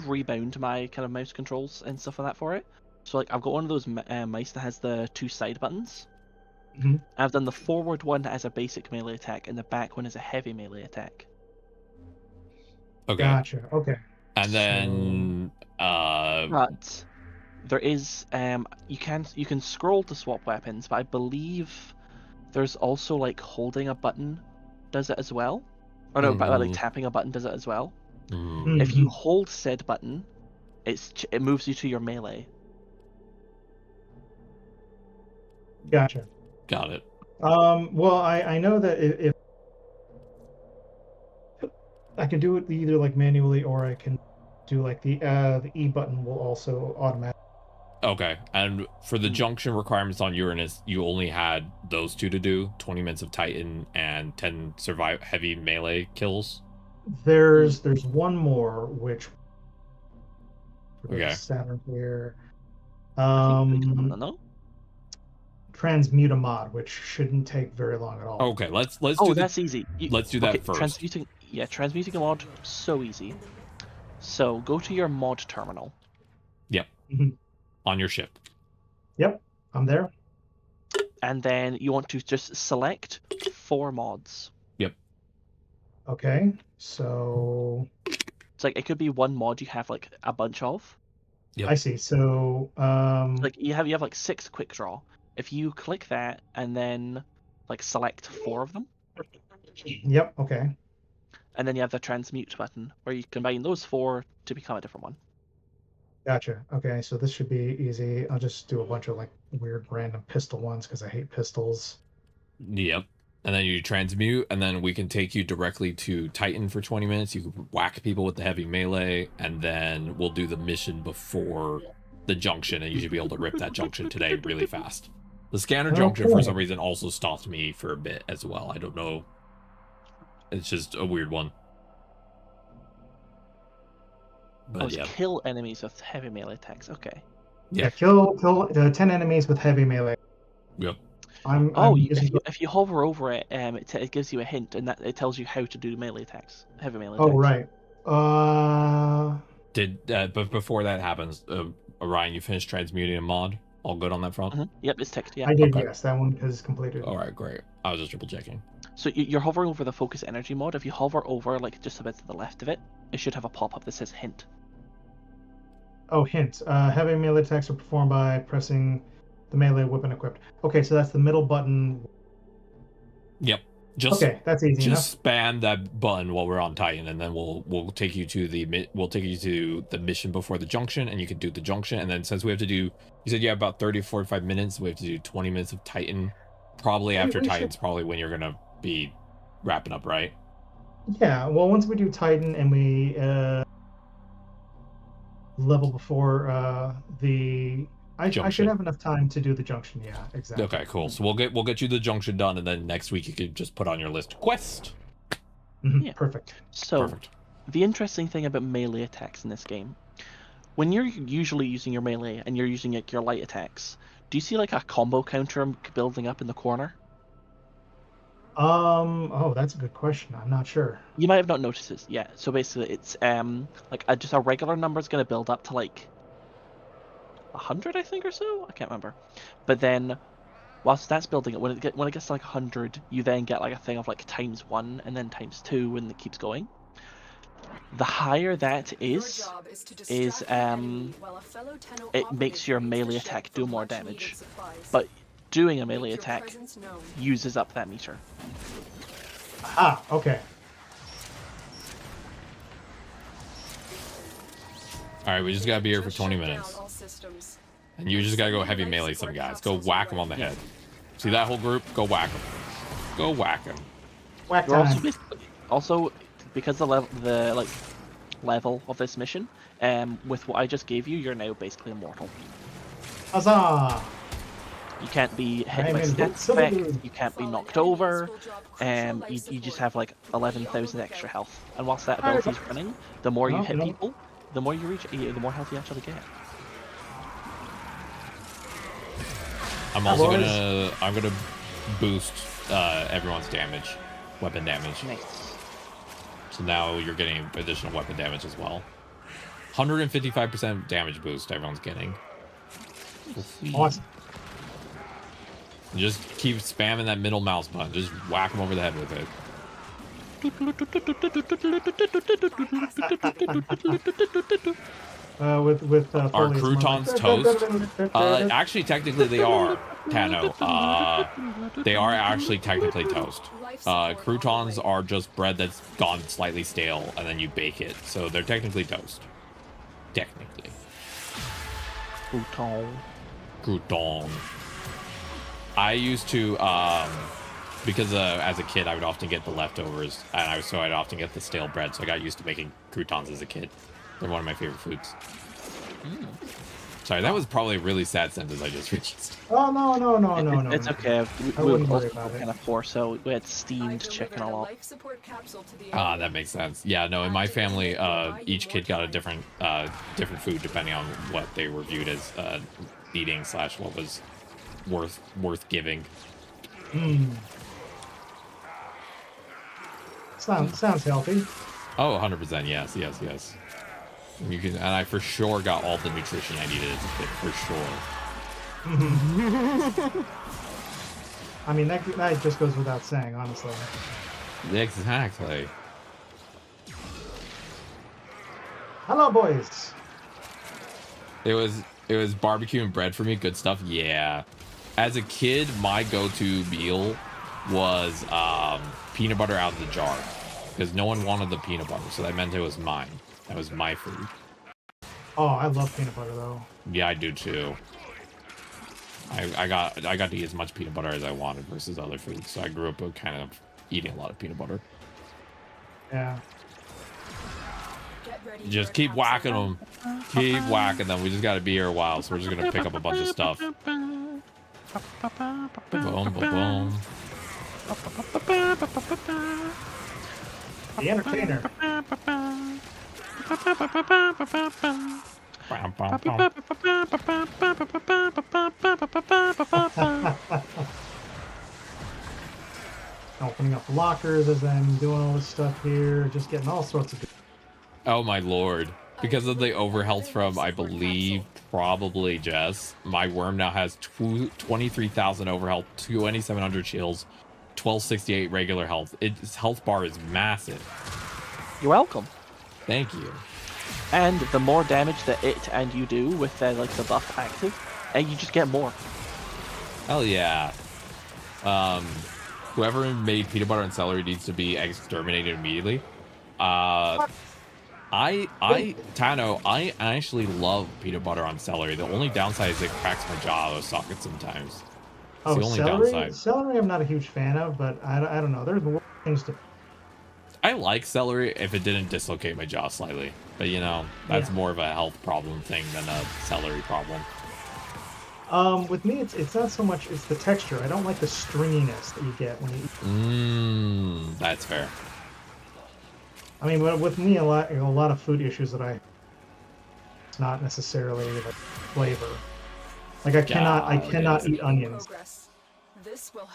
rebound my kind of mouse controls and stuff like that for it. So like I've got one of those mice that has the 2 side buttons.
Mm-hmm.
I've done the forward one as a basic melee attack, and the back one as a heavy melee attack.
Okay.
Gotcha. Okay.
And then
But there is you can scroll to swap weapons, but I believe there's also like holding a button does it as well, or no, but like tapping a button does it as well.
Mm-hmm.
If you hold said button, it moves you to your melee.
Gotcha.
Got it.
Well, I know that if I can do it either like manually, or I can do like the E button will also automatically.
Okay. And for the junction requirements on Uranus, you only had those 2 to do: 20 minutes of Titan and 10 heavy melee kills.
There's one more which.
Okay.
Saturn here.
No.
Transmute a mod, which shouldn't take very long at all.
Okay, let's
Oh, that's easy.
Let's do that first.
Transmuting a mod, so easy. So go to your mod terminal.
Yep.
Mm-hmm.
On your ship.
Yep, I'm there.
And then you want to just select 4 mods.
Yep.
Okay, so
it's like it could be one mod you have like a bunch of.
Yep.
I see. So
like you have like 6 quick draw. If you click that and then like select 4 of them.
Yep. Okay.
And then you have the transmute button where you combine those 4 to become a different one.
Gotcha. Okay, so this should be easy. I'll just do a bunch of like weird random pistol ones because I hate pistols.
Yep. And then you transmute, and then we can take you directly to Titan for 20 minutes. You can whack people with the heavy melee, and then we'll do the mission before the junction, and you should be able to rip that junction today really fast. The scanner junction, for some reason, also stopped me for a bit as well. I don't know. It's just a weird one. But yeah.
Kill enemies with heavy melee attacks. Okay.
Yeah, kill 10 enemies with heavy melee.
Yep.
If you hover over it, it gives you a hint, and that it tells you how to do melee attacks, heavy melee attacks.
Oh, right.
But before that happens, Orion, you finished transmuting a mod? All good on that front?
Mm-hmm. Yep, it's ticked. Yeah.
I did. Okay. Yes, that one is completed.
All right, great. I was just triple checking.
So you're hovering over the focus energy mod. If you hover over like just a bit to the left of it, it should have a pop-up that says hint.
Oh, hint. Heavy melee attacks are performed by pressing the melee weapon equipped. Okay, so that's the middle button.
Yep.
Okay, that's easy enough.
Just spam that button while we're on Titan, and then we'll take you to the mission before the junction, and you can do the junction. And then since we have to do, you said you have about 30 to 45 minutes, we have to do 20 minutes of Titan. Probably after Titan's probably when you're gonna be wrapping up, right?
Yeah. Well, once we do Titan and we level before the. I should
Junction.
have enough time to do the junction. Yeah, exactly.
Okay, cool. So we'll get you the junction done, and then next week you could just put on your list quest.
Yeah.
Perfect.
So,
Perfect.
the interesting thing about melee attacks in this game, when you're usually using your melee and you're using like your light attacks, do you see like a combo counter building up in the corner?
Oh, that's a good question. I'm not sure.
You might have not noticed this yet. So basically, it's like just a regular number is going to build up to like 100, I think, or so. I can't remember. But then, whilst that's building it, when it gets to like 100, you then get like a thing of like ×1 and then ×2, and it keeps going. The higher that is it makes your melee attack do more damage, but doing a melee attack uses up that meter.
Ah, okay.
All right, we just gotta be here for 20 minutes, and you just gotta go heavy melee some guys. Go whack them on the head. See that whole group? Go whack them. Go whack them.
Whack
You're
time.
also because the level of this mission, with what I just gave you, you're now basically immortal.
Huzzah!
You can't be hit
I'm
by stat
invincible.
effect, you can't be knocked over, you just have like 11,000 extra health. And whilst that ability's running, the more you hit people, the more you reach, the more health you actually get.
I'm also gonna boost everyone's damage, weapon damage.
Nice.
So now you're getting additional weapon damage as well. 155% damage boost everyone's getting.
Awesome.
Just keep spamming that middle mouse button. Just whack them over the head with it.
With
Are croutons toast? Actually, technically they are, Tano. They are actually technically toast. Croutons are just bread that's gone slightly stale, and then you bake it. So they're technically toast. Technically. Crouton. I used to, because as a kid I would often get the leftovers, and I'd often get the stale bread, so I got used to making croutons as a kid. They're one of my favorite foods. Sorry, that was probably a really sad sentence I just reached.
Oh, no.
It's okay.
I wouldn't worry about it.
Kind of poor, so we had steamed chicken a lot.
Ah, that makes sense. Yeah, no, in my family, each kid got a different food depending on what they were viewed as eating / what was worth giving.
Sounds healthy.
Oh, 100%. Yes. You can, and I for sure got all the nutrition I needed as a kid, for sure.
I mean, that just goes without saying, honestly.
Exactly.
Hello, boys.
It was barbecue and bread for me. Good stuff. Yeah. As a kid, my go-to meal was peanut butter out of the jar, because no one wanted the peanut butter, so that meant it was mine. That was my food.
Oh, I love peanut butter though.
Yeah, I do too. I got to eat as much peanut butter as I wanted versus other foods, so I grew up kind of eating a lot of peanut butter.
Yeah.
Just keep whacking them. Keep whacking them. We just got to be here a while, so we're just going to pick up a bunch of stuff. Boom, boom.
The entertainer. Opening up lockers as I'm doing all this stuff here, just getting all sorts of.
Oh my lord. Because of the overhealth from, I believe, probably Jess, my worm now has 23,000 overhealth, 2,700 shields, 1268 regular health. Its health bar is massive.
You're welcome.
Thank you.
And the more damage that it and you do with like the buff active, you just get more.
Hell yeah. Whoever made peanut butter and celery needs to be exterminated immediately. Tano, I actually love peanut butter on celery. The only downside is it cracks my jaw out of socket sometimes. It's the only
celery?
downside.
Celery I'm not a huge fan of, but I don't know. There's more things to.
I like celery if it didn't dislocate my jaw slightly. But, you know, that's more of a health problem thing than a celery problem.
With me, it's not so much, it's the texture. I don't like the stringiness that you get when you eat.
That's fair.
I mean, with me, a lot of food issues that it's not necessarily like flavor. Like I cannot eat onions.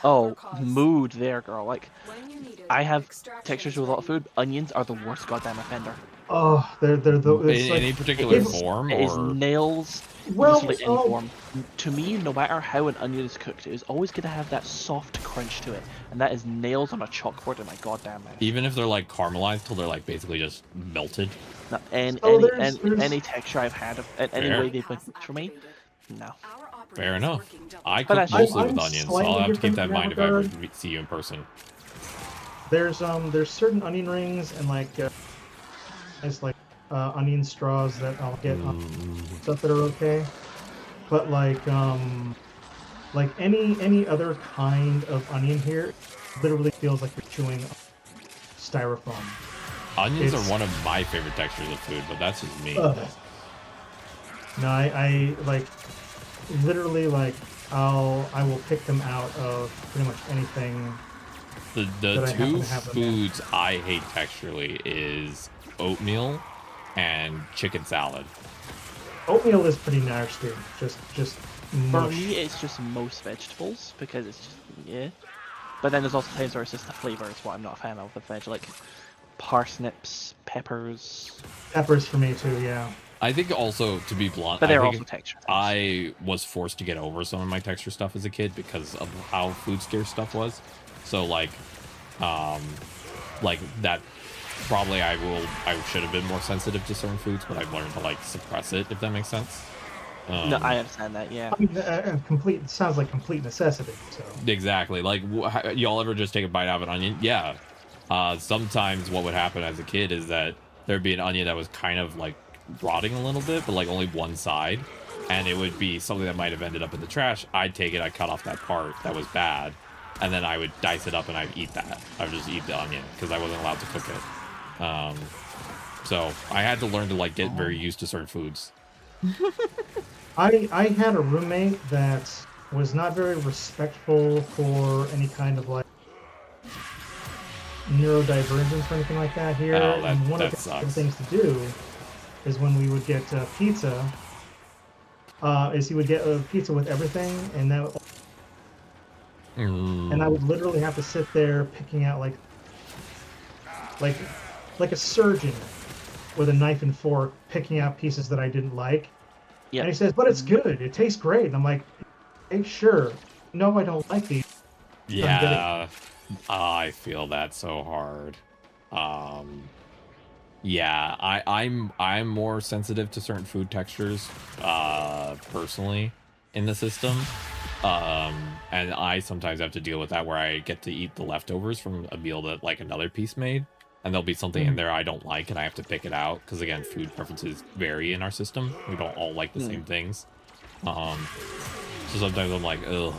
Oh, mood there, girl. Like, I have textures with a lot of food. Onions are the worst goddamn offender.
Oh, they're
in any particular form,
it is
or
nails.
Well,
Literally any form. To me, no matter how an onion is cooked, it is always going to have that soft crunch to it, and that is nails on a chalkboard in my goddamn mouth.
even if they're like caramelized till they're like basically just melted.
No, any texture I've had of any way they've been cooked for me, no.
Fair enough. I
But
cook
I'm
mostly with onions, so I'll have to keep that in mind if I ever
regard.
see you in person.
There's certain onion rings and like it's like onion straws that I'll get stuff that are okay, but like any other kind of onion here literally feels like you're chewing styrofoam.
Onions are one of my favorite textures of food, but that's just me.
No, I like literally like I will pick them out of pretty much anything.
The two foods I hate texturally is oatmeal and chicken salad.
Oatmeal is pretty nasty. Just
For
mush.
me, it's just most vegetables because it's just But then there's also times where it's just the flavor is what I'm not a fan of with veg, like parsnips, peppers.
Peppers for me too, yeah.
I think also, to be blunt,
But they're
I think
also texture.
I was forced to get over some of my texture stuff as a kid because of how food scarce stuff was. So like that probably I should have been more sensitive to certain foods, but I've learned to like suppress it, if that makes sense.
No, I understand that, yeah.
I mean, sounds like complete necessity. So
Exactly. Like, y'all ever just take a bite out of an onion? Yeah. Sometimes what would happen as a kid is that there'd be an onion that was kind of like rotting a little bit, but like only one side, and it would be something that might have ended up in the trash. I'd take it, I'd cut off that part that was bad, and then I would dice it up and I'd eat that. I would just eat the onion because I wasn't allowed to cook it. So I had to learn to like get very used to certain foods.
I had a roommate that was not very respectful for any kind of like neurodivergence or anything like that here.
Oh,
and one
that
of the
sucks.
things to do is when we would get pizza, is he would get a pizza with everything, and that and I would literally have to sit there picking out like a surgeon with a knife and fork, picking out pieces that I didn't like.
Yeah.
And he says, "But it's good. It tastes great." And I'm like, "Hey, sure. No, I don't like these."
Yeah, I feel that so hard. Yeah, I'm more sensitive to certain food textures, personally, in the system. And I sometimes have to deal with that where I get to eat the leftovers from a meal that like another piece made, and there'll be something in there I don't like, and I have to pick it out because again, food preferences vary in our system. We don't all like the same things. So sometimes I'm like, ugh,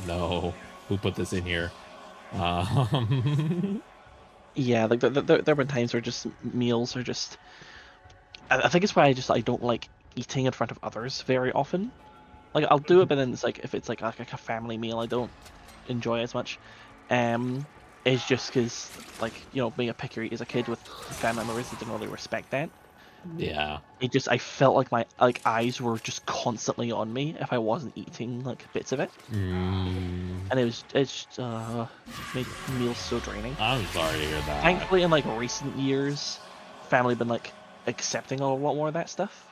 no, who put this in here?
Yeah, like there have been times where just meals are just. I think it's why I don't like eating in front of others very often. Like I'll do it, but then it's like if it's like a family meal, I don't enjoy it as much. It's just because like being a picky as a kid with family members that didn't really respect that.
Yeah.
I felt like my eyes were just constantly on me if I wasn't eating like bits of it. And it's just made meals so draining.
I'm sorry to hear that.
Thankfully, in like recent years, family been like accepting a lot more of that stuff.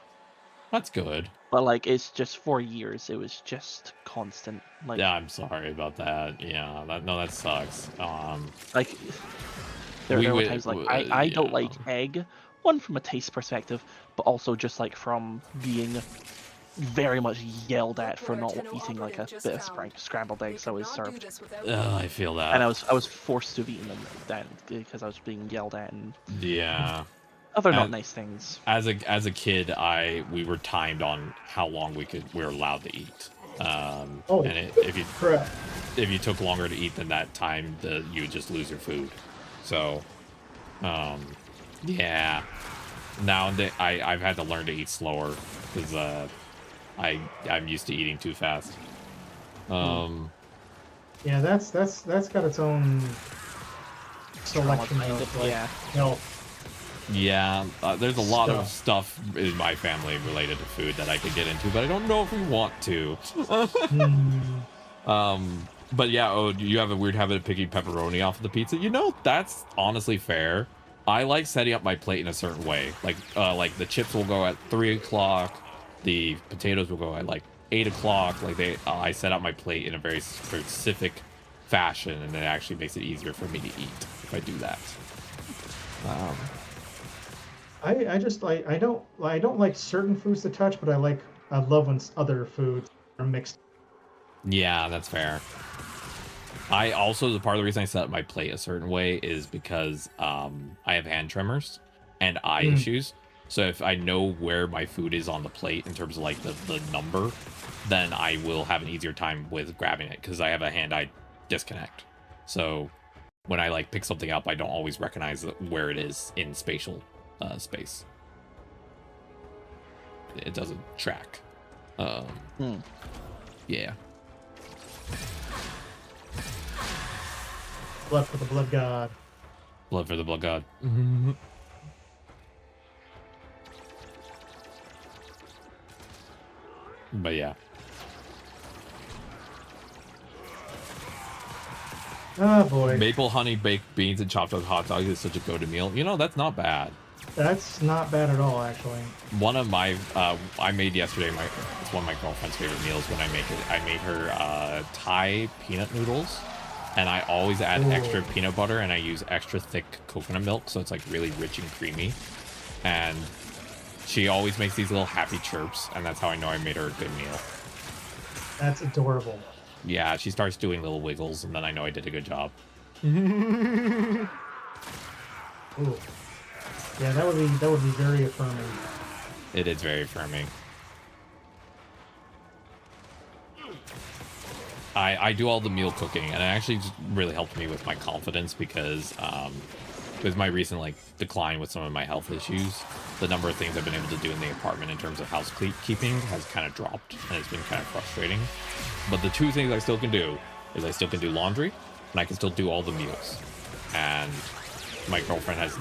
That's good.
But like it's just for years it was just constant. Like
Yeah, I'm sorry about that. Yeah, that sucks.
like there were times like I don't like egg. One from a taste perspective, but also just like from being very much yelled at for not eating like a bit of scrambled eggs that was served.
I feel that.
And I was forced to have eaten them that because I was being yelled at and
Yeah.
other not nice things.
As a kid, we were timed on how long we were allowed to eat. If you took longer to eat than that time, you would just lose your food. So Yeah. Now I've had to learn to eat slower because I'm used to eating too fast.
Yeah, that's got its own selection
Kind
of
of,
like
yeah.
health.
Yeah, there's a lot of
Stuff.
stuff in my family related to food that I could get into, but I don't know if we want to. But yeah, oh, you have a weird habit of picking pepperoni off of the pizza. You know, that's honestly fair. I like setting up my plate in a certain way. Like the chips will go at 3 o'clock, the potatoes will go at like 8 o'clock. Like I set up my plate in a very specific fashion, and it actually makes it easier for me to eat if I do that.
I just like I don't like certain foods to touch, but I love when other foods are mixed.
Yeah, that's fair. I also, the part of the reason I set up my plate a certain way is because I have hand tremors and eye issues. So if I know where my food is on the plate in terms of like the number, then I will have an easier time with grabbing it because I have a hand-eye disconnect. So when I like pick something up, I don't always recognize where it is in spatial space. It doesn't track. Yeah.
Blood for the blood god.
Blood for the blood god. But yeah.
Oh boy.
Maple honey baked beans and chopped up hot dogs is such a go-to meal. You know, that's not bad.
That's not bad at all, actually.
One of my I made yesterday it's one of my girlfriend's favorite meals when I make it. I made her Thai peanut noodles, and I always add extra peanut butter, and I use extra thick coconut milk, so it's like really rich and creamy. And she always makes these little happy chirps, and that's how I know I made her a good meal.
That's adorable.
Yeah, she starts doing little wiggles, and then I know I did a good job.
Ooh. Yeah, that would be very affirming.
It is very affirming. I do all the meal cooking, and it actually just really helped me with my confidence because with my recent like decline with some of my health issues, the number of things I've been able to do in the apartment in terms of housekeeping has kind of dropped, and it's been kind of frustrating. But the two things I still can do is I still can do laundry, and I can still do all the meals. And my girlfriend has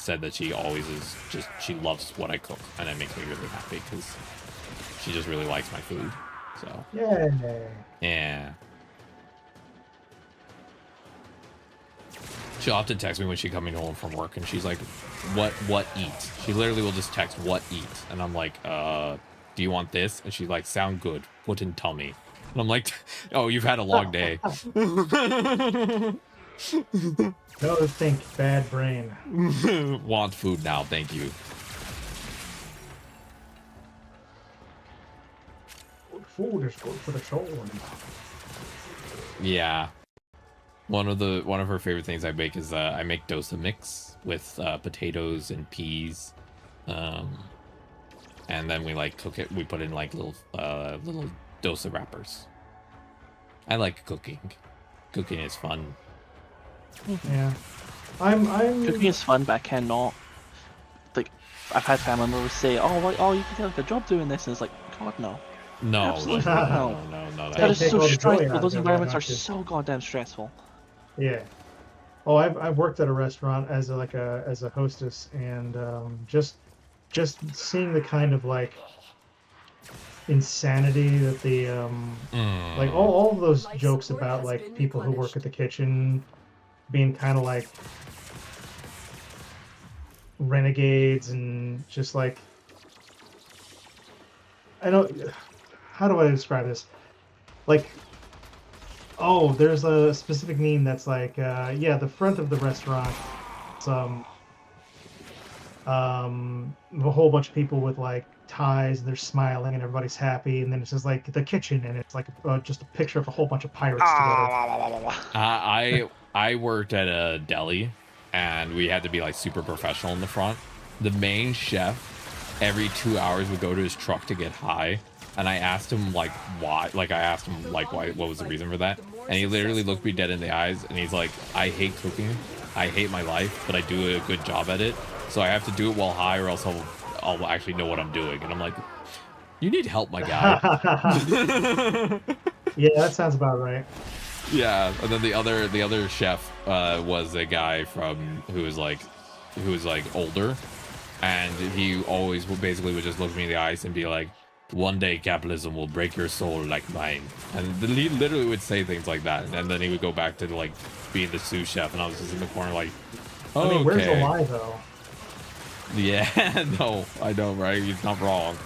said that she always is she loves what I cook, and it makes me really happy because she just really likes my food. So yeah. She'll often text me when she's coming home from work, and she's like, what eat? She literally will just text what eat, and I'm like, do you want this? And she's like, sound good, put in tummy. And I'm like, oh, you've had a long day.
No, think bad brain.
Want food now, thank you.
Food is good for the soul.
Yeah. One of her favorite things I make is I make dosa mix with potatoes and peas, and then we like cook it. We put in like little dosa wrappers. I like cooking. Cooking is fun.
Yeah, I'm.
Cooking is fun, but I cannot. Like, I've had family members say, "Oh, you can get like a job doing this," and it's like, God, no.
No,
Absolutely
like,
no.
no.
That is
Take
so
all the joy
stressful.
out of
Those
it,
environments
why
are
not you?
so goddamn stressful.
Yeah. Oh, I've worked at a restaurant as a hostess, and just seeing the kind of like insanity that the like all of those jokes about like people who work at the kitchen being kind of like renegades and just like how do I describe this? Like, oh, there's a specific meme that's like, yeah, the front of the restaurant, a whole bunch of people with like ties, and they're smiling and everybody's happy, and then it's just like the kitchen, and it's like just a picture of a whole bunch of pirates together.
I worked at a deli, and we had to be like super professional in the front. The main chef every 2 hours would go to his truck to get high, and I asked him like why. Like I asked him like why, what was the reason for that? And he literally looked me dead in the eyes, and he's like, "I hate cooking, I hate my life, but I do a good job at it. So I have to do it while high, or else I'll actually know what I'm doing. And I'm like, you need help, my guy.
Yeah, that sounds about right.
Yeah, and then the other chef was a guy who was like older, and he always basically would just look me in the eyes and be like, "One day capitalism will break your soul like mine," and he literally would say things like that, and then he would go back to like being the sous chef, and I was just in the corner like, "Oh,
I mean, where's the
okay."
lie though?
Yeah, no, I know, right? He's not wrong.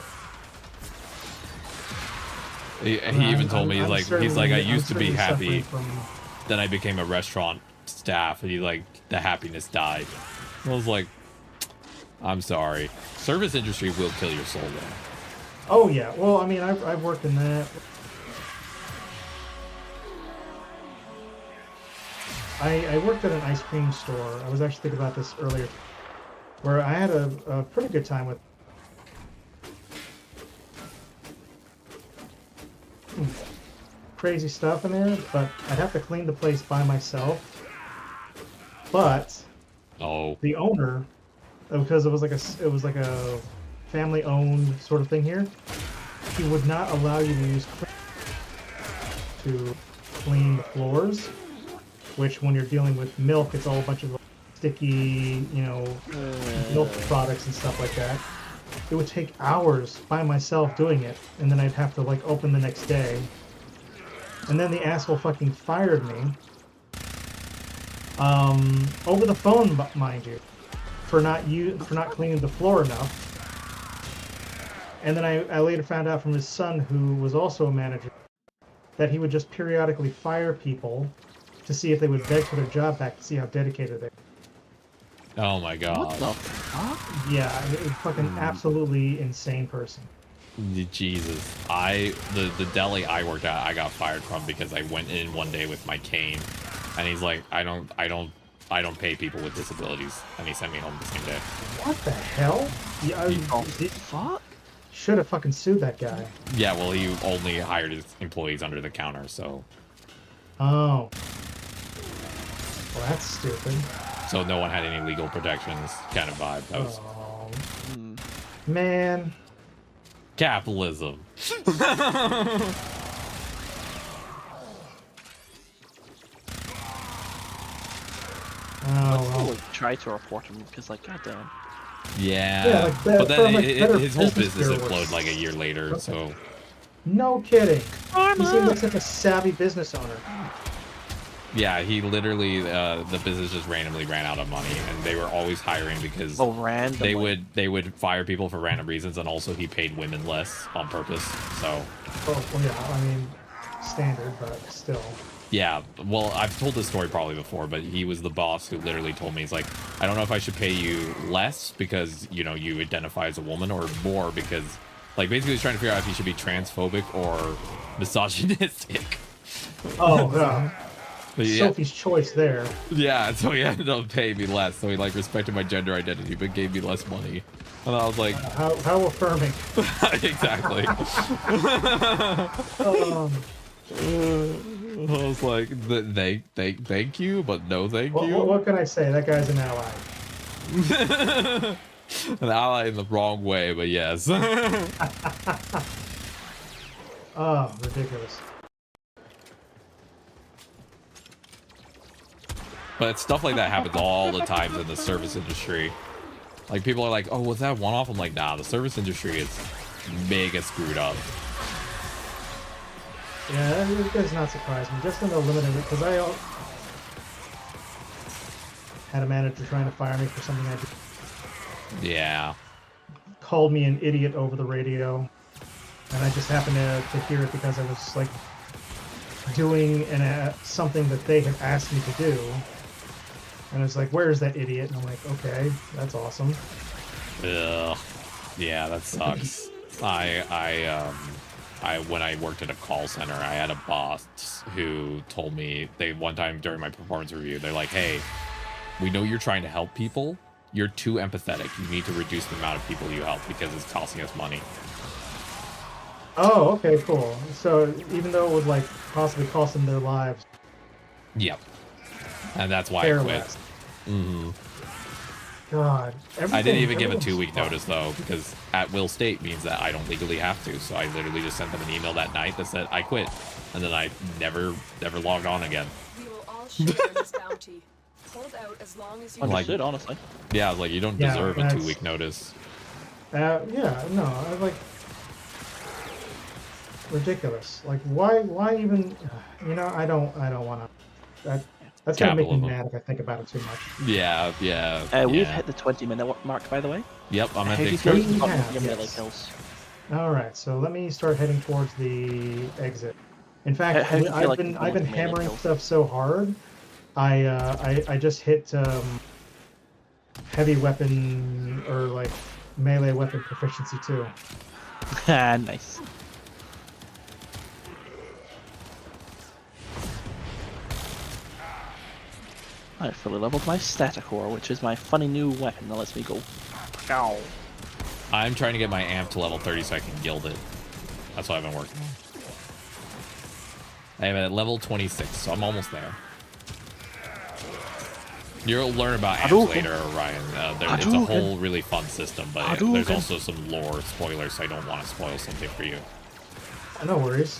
He even told me he's like I used to be happy, then I became a restaurant staff, and the happiness died. I was like, I'm sorry, service industry will kill your soul though.
Oh yeah, well I mean I've worked in that. I worked at an ice cream store. I was actually thinking about this earlier, where I had a pretty good time with crazy stuff in there, but I'd have to clean the place by myself. But the owner, because it was like a family-owned sort of thing here, he would not allow you to use to clean the floors. Which, when you're dealing with milk, it's all a bunch of sticky, milk products and stuff like that. It would take hours by myself doing it, and then I'd have to like open the next day. And then the asshole fucking fired me. Over the phone, mind you, for not cleaning the floor enough. And then I later found out from his son, who was also a manager, that he would just periodically fire people to see if they would beg for their job back, to see how dedicated they were.
Oh my god.
What the fuck?
Yeah, fucking absolutely insane person.
Jesus. The deli I worked at, I got fired from because I went in one day with my cane, and he's like, I don't pay people with disabilities, and he sent me home the same day.
What the hell? Yeah,
Fuck?
Should have fucking sued that guy.
Yeah, well, he only hired his employees under the counter, so.
Oh. Well, that's stupid.
So no one had any legal protections, kind of vibe. That was
man.
Capitalism.
Oh, well.
Try to report him because, like, goddamn.
Yeah,
like
but then
like
his whole business
bureau
imploded like a year later. So.
No kidding. He seems like a savvy business owner.
Yeah, he literally the business just randomly ran out of money, and they were always hiring because they would fire people for random reasons, and also he paid women less on purpose. So.
Oh well, yeah. I mean, standard, but still.
Yeah, well, I've told this story probably before, but he was the boss who literally told me, he's like, I don't know if I should pay you less because, you identify as a woman, or more because, like, basically he's trying to figure out if he should be transphobic or misogynistic.
Oh, yeah. Sophie's choice there.
Yeah, so he ended up paying me less, so he, like, respected my gender identity, but gave me less money. And I was like...
how affirming.
Exactly. I was like, thank you, but no thank you.
What can I say? That guy's an ally.
An ally in the wrong way, but yes.
Oh, ridiculous.
But stuff like that happens all the time in the service industry. Like, people are like, oh, was that one-off? I'm like, nah, the service industry is mega screwed up.
Yeah, it does not surprise me. Just in the limited, because I had a manager trying to fire me for something I did.
Yeah.
Called me an idiot over the radio, and I just happened to hear it because I was like doing something that they had asked me to do, and I was like, "Where's that idiot?" And I'm like, "Okay, that's awesome."
Ugh. Yeah, that sucks. When I worked at a call center, I had a boss who told me, one time during my performance review, they're like, hey, we know you're trying to help people. You're too empathetic. You need to reduce the amount of people you help because it's costing us money.
Oh, okay, cool. So even though it would like possibly cost them their lives.
Yep. And that's why I quit. Mm-hmm.
God,
I didn't even give a
everything's
2-week
fun.
notice though, because at will state means that I don't legally have to. So I literally just sent them an email that night that said I quit, and then I never logged on again.
We will all share in this bounty. Hold out as long as you
Understood, honestly.
Yeah, like you don't
Yeah,
deserve a
that's-
2-week notice.
Yeah, no, I like ridiculous. Like, why even? I don't want to. That's gonna make me
Capitalism.
mad if I think about it too much.
Yeah.
We've hit the 20-minute mark, by the way.
Yep, I'm at
How do
the
you feel
excursion.
about
Yeah,
your melee
yes.
kills?
All right, so let me start heading towards the exit. In fact,
How do you feel like
I've
you're
been
going to melee
hammering
kills?
stuff so hard. I just hit heavy weapon or like melee weapon proficiency too.
Nice. I fully leveled my Statacore, which is my funny new weapon that lets me go. Ow.
I'm trying to get my amp to level 30 so I can guild it. That's what I've been working on. I am at level 26, so I'm almost there. You'll learn about amps
Hadouken.
later, Ryan. It's a
Hadouken.
whole really fun system, but
Hadouken.
there's also some lore spoilers, so I don't want to spoil something for you.
No worries.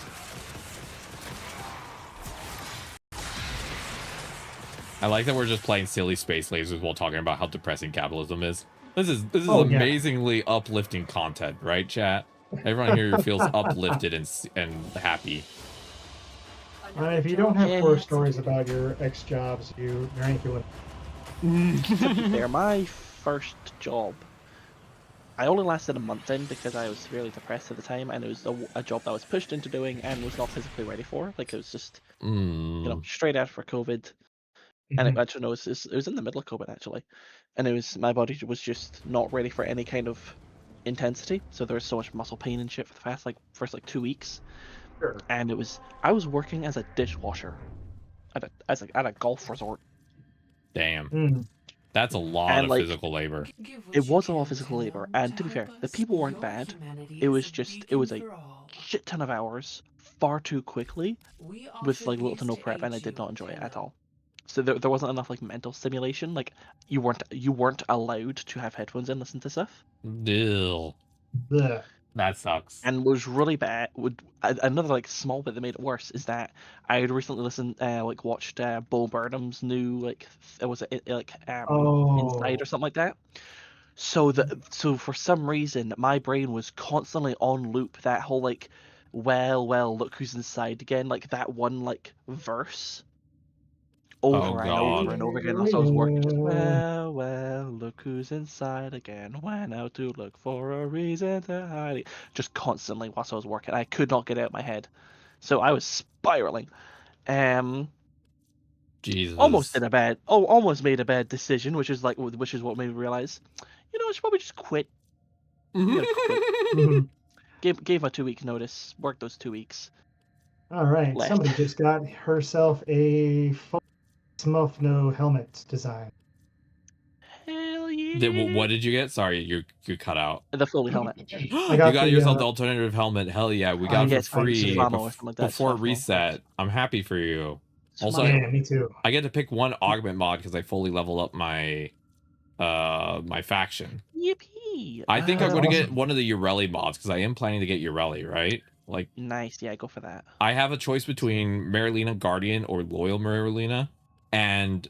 I like that we're just playing silly space lasers while talking about how depressing capitalism is. This is
Oh, yeah.
amazingly uplifting content, right, chat? Everyone here feels uplifted and happy.
If you don't have horror stories about your ex jobs, you ain't doing.
To be fair, my first job, I only lasted a month in because I was severely depressed at the time, and it was a job that I was pushed into doing and was not physically ready for. Like, it was just, straight after COVID. And it actually, no, it was in the middle of COVID, actually. And my body was just not ready for any kind of intensity. So there was so much muscle pain and shit for the first 2 weeks.
Sure.
And I was working as a dishwasher at a golf resort.
Damn. That's a lot of physical labor.
It was a lot of physical labor, and to be fair, the people weren't bad. It was a shit ton of hours, far too quickly, with like little to no prep, and I did not enjoy it at all. So there wasn't enough like mental stimulation. Like you weren't allowed to have headphones in and listen to stuff.
Ew.
Blech.
That sucks.
And was really bad. Another like small bit that made it worse is that I had recently watched Bo Burnham's new Inside or something like that. So for some reason my brain was constantly on loop that whole like, well, look who's inside again, like that one like verse over and over and over again. So I was working just, well, look who's inside again. Went out to look for a reason to hide it. Just constantly whilst I was working. I could not get it out of my head. So I was spiraling.
Jesus.
Almost made a bad decision, which is what made me realize, I should probably just quit. Quit. Gave my 2-week notice, worked those 2 weeks.
All right,
left.
Somebody just got herself a Smurf helmet design.
Hell yeah!
What did you get? Sorry, you cut out.
The Foley helmet.
You got yourself the alternative helmet. Hell yeah, we got it for free before it reset. I'm happy for you. Also,
yeah, me too.
I get to pick one augment mod because I fully level up my my faction.
Yippee!
I think I'm going to get one of the Ureli mods because I am planning to get Ureli, right? Like,
nice, yeah, go for that.
I have a choice between Marilena Guardian or Loyal Marilena, and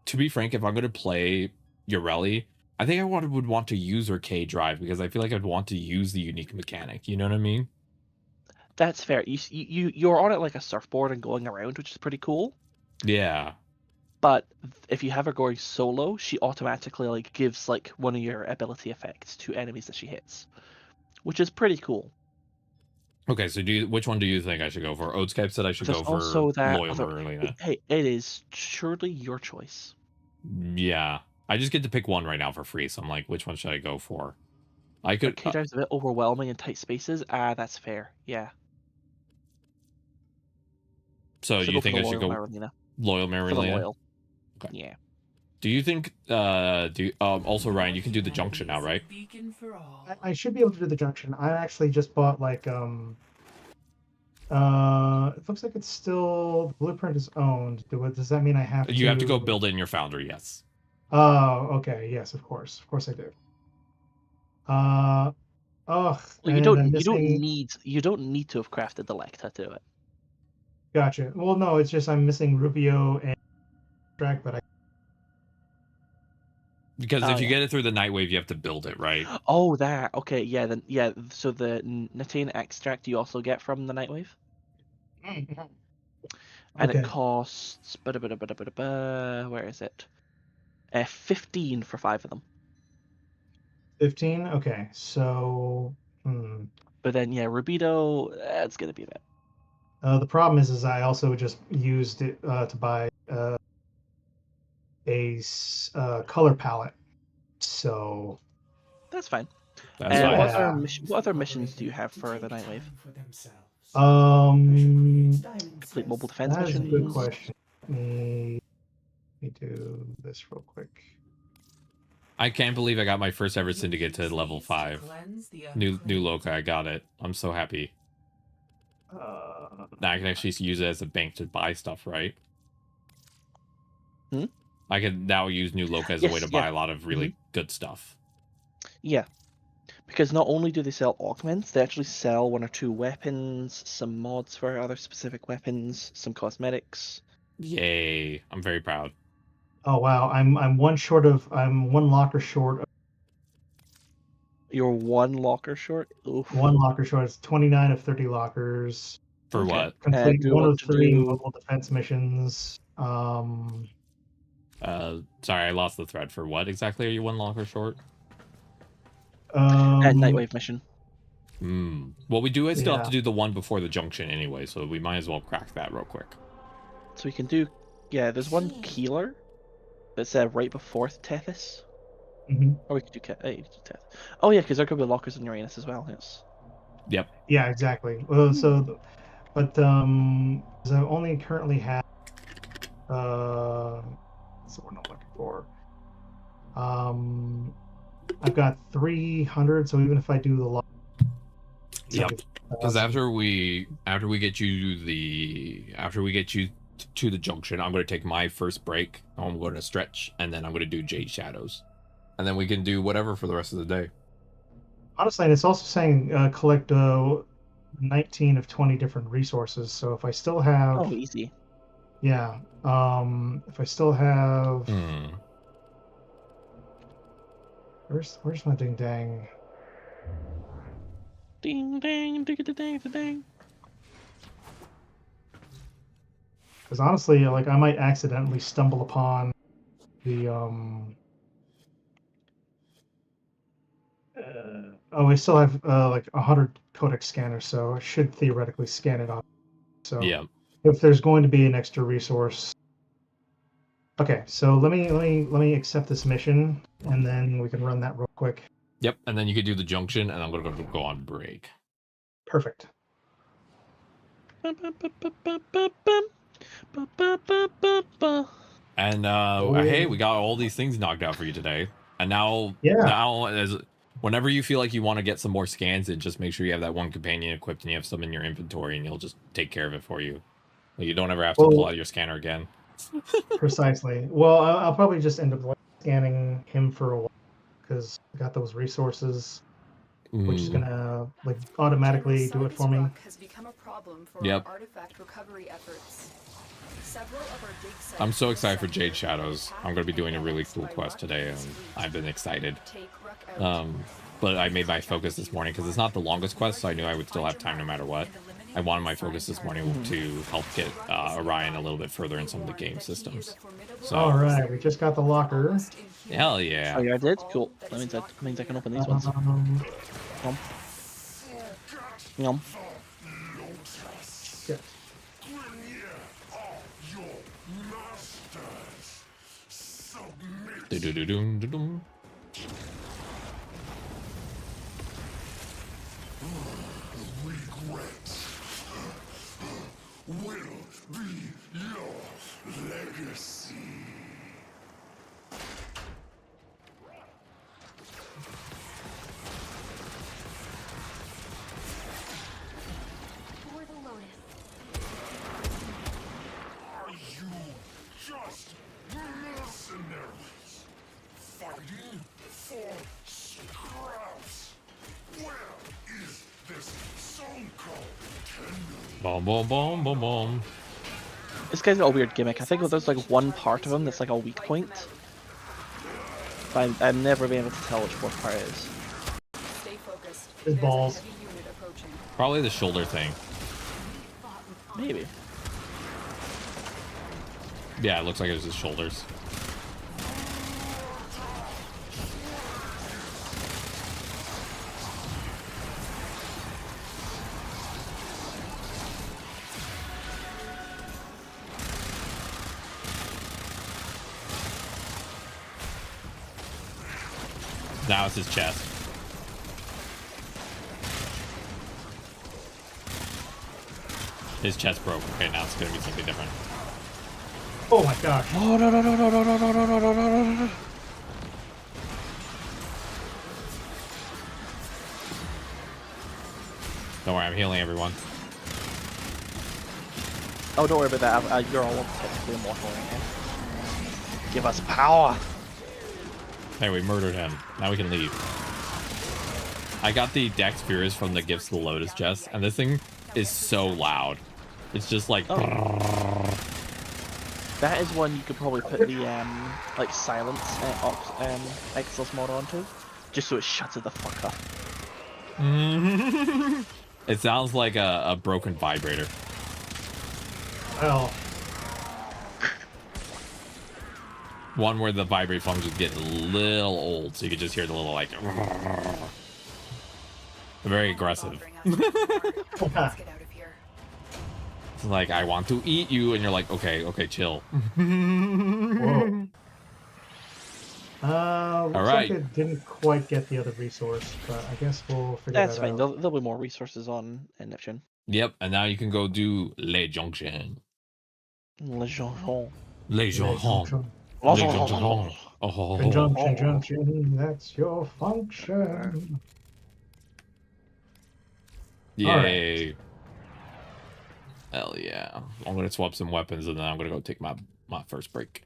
to be frank, if I'm going to play Ureli, I think I would want to use her K drive because I feel like I'd want to use the unique mechanic. You know what I mean?
That's fair. You're on it like a surfboard and going around, which is pretty cool.
Yeah.
But if you have her going solo, she automatically like gives like one of your ability effects to enemies that she hits, which is pretty cool.
Okay, so which one do you think I should go for? Oatscape said I should go for Loyal Marilena.
Hey, it is surely your choice.
Yeah, I just get to pick one right now for free, so I'm like, which one should I go for? I could.
K-Drive's a bit overwhelming in tight spaces. That's fair. Yeah.
So you think I should go Loyal Marilena?
Loyal. Okay. Yeah.
Do
you think? Also, Ryan, you can do the junction now, right?
I should be able to do the junction. I actually just bought like it looks like it's still the blueprint is owned. Does that mean I have to?
You have to go build it in your foundry. Yes.
Oh, okay. Yes, of course. Of course I do. Oh,
Well,
and I'm missing.
you don't need to have crafted the Lecta to it.
Gotcha. Well, no, it's just I'm missing Rubio and track, but I.
Because
Oh
if you
yeah.
get it through the Nightwave, you have to build it, right?
Oh, that. Okay, yeah. Then yeah. So the Natane extract you also get from the Nightwave, and it
Okay.
costs. Where is it? 15 for 5 of them.
15. Okay. So.
But then yeah, Rubido, that's gonna be a bit.
The problem is I also just used it to buy a color palette. So.
That's fine.
That's fine.
Yeah.
What other missions do you have for the Nightwave? Complete mobile defense
That is a good
missions.
question. Let me do this real quick.
I can't believe I got my first ever syndicate to level 5. New Loka, I got it. I'm so happy. Now I can actually use it as a bank to buy stuff, right? I can now use New Loka as a way to buy a lot of really good stuff.
Yeah. Because not only do they sell augments, they actually sell 1 or 2 weapons, some mods for other specific weapons, some cosmetics.
Yay. I'm very proud.
Oh wow, I'm one locker short of
You're 1 locker short? Oof.
one locker short. It's 29 of 30 lockers.
For what?
Complete
do you
1
want
of
to
3
do...
mobile defense missions.
Sorry, I lost the thread. For what exactly are you 1 locker short?
Nightwave mission.
Well, we do still have to do the one before the junction anyway, so we might as well crack that real quick.
So we can do... Yeah, there's one Keeler that's right before Tethys. Or we could do Tethys. Oh yeah, because there could be lockers in Uranus as well, yes.
Yep.
Yeah, exactly. Well, so... But, because I only currently have... That's the word I'm looking for. I've got 300, so even if I do the lock...
Yep. Because after we get you to the junction, I'm going to take my first break. I'm going to stretch, and then I'm going to do Jade Shadows, and then we can do whatever for the rest of the day.
Honestly, and it's also saying collect 19 of 20 different resources. So if I still have...
Oh, easy.
Yeah. If I still have... Where's my ding dang?
Ding dang, ding ding ding ding.
Because honestly, like I might accidentally stumble upon the I still have like 100 codec scanners, so I should theoretically scan it off. So
yeah,
if there's going to be an extra resource. Okay, so let me accept this mission, and then we can run that real quick.
Yep, and then you could do the junction, and I'm going to go on break.
Perfect.
And hey, we got all these things knocked out for you today. And now as whenever you feel like you want to get some more scans in, just make sure you have that one companion equipped and you have some in your inventory, and he'll just take care of it for you. You don't ever have to pull out your scanner again.
Precisely. Well, I'll probably just end up scanning him for a while because I got those resources, which is gonna like automatically do it for me.
Has become a problem for our artifact recovery efforts. Several of our dig sites
I'm so excited for Jade Shadows. I'm going to be doing a really cool quest today, and I've been excited. But I made my focus this morning because it's not the longest quest, so I knew I would still have time no matter what. I wanted my focus this morning to help get Orion a little bit further in some of the game systems. So,
all right, we just got the locker.
Hell yeah!
Oh, yeah, I did. Cool. That means I can open these ones. Yum. Yum.
Yeah.
Do-do-do-dum-do-dum.
Will be your legacy.
For the Lotus.
Are you just mercenaries?
Boom, boom, boom, boom, boom.
This guy's got a weird gimmick. I think there's like one part of him that's like a weak point. But I've never been able to tell which what part it is.
Stay focused.
His
There's a
balls.
heavy unit approaching.
Probably the shoulder thing.
Maybe.
Yeah, it looks like it was his shoulders. Now it's his chest. His chest broke. Okay, now it's gonna be something different.
Oh my gosh.
Oh no no no no no no no no no no no no no.
Don't worry, I'm healing everyone.
Oh, don't worry about that. You're all technically immortal right now. Give us power.
Hey, we murdered him. Now we can leave. I got the Dex Furious from the Gifts of the Lotus chest, and this thing is so loud. It's just like...
That is one you could probably put the like silence Exos mod onto, just so it shuts it the fuck up.
It sounds like a broken vibrator.
Well,
One where the vibrate functions get a little old, so you can just hear the little like... Very aggressive.
Let's get out of here.
It's like, I want to eat you, and you're like, okay, chill.
whoa. Looks
right.
like it didn't quite get the other resource, but I guess we'll figure
That's
that
fine.
out.
There'll be more resources on Neptune.
Yep, and now you can go do Les Junction.
Le Jonjon.
Les Junction.
Oh,
Les Junction. Oh.
Conjunction, junction, that's your function.
Yay. Hell yeah. I'm gonna swap some weapons and then I'm gonna go take my first break.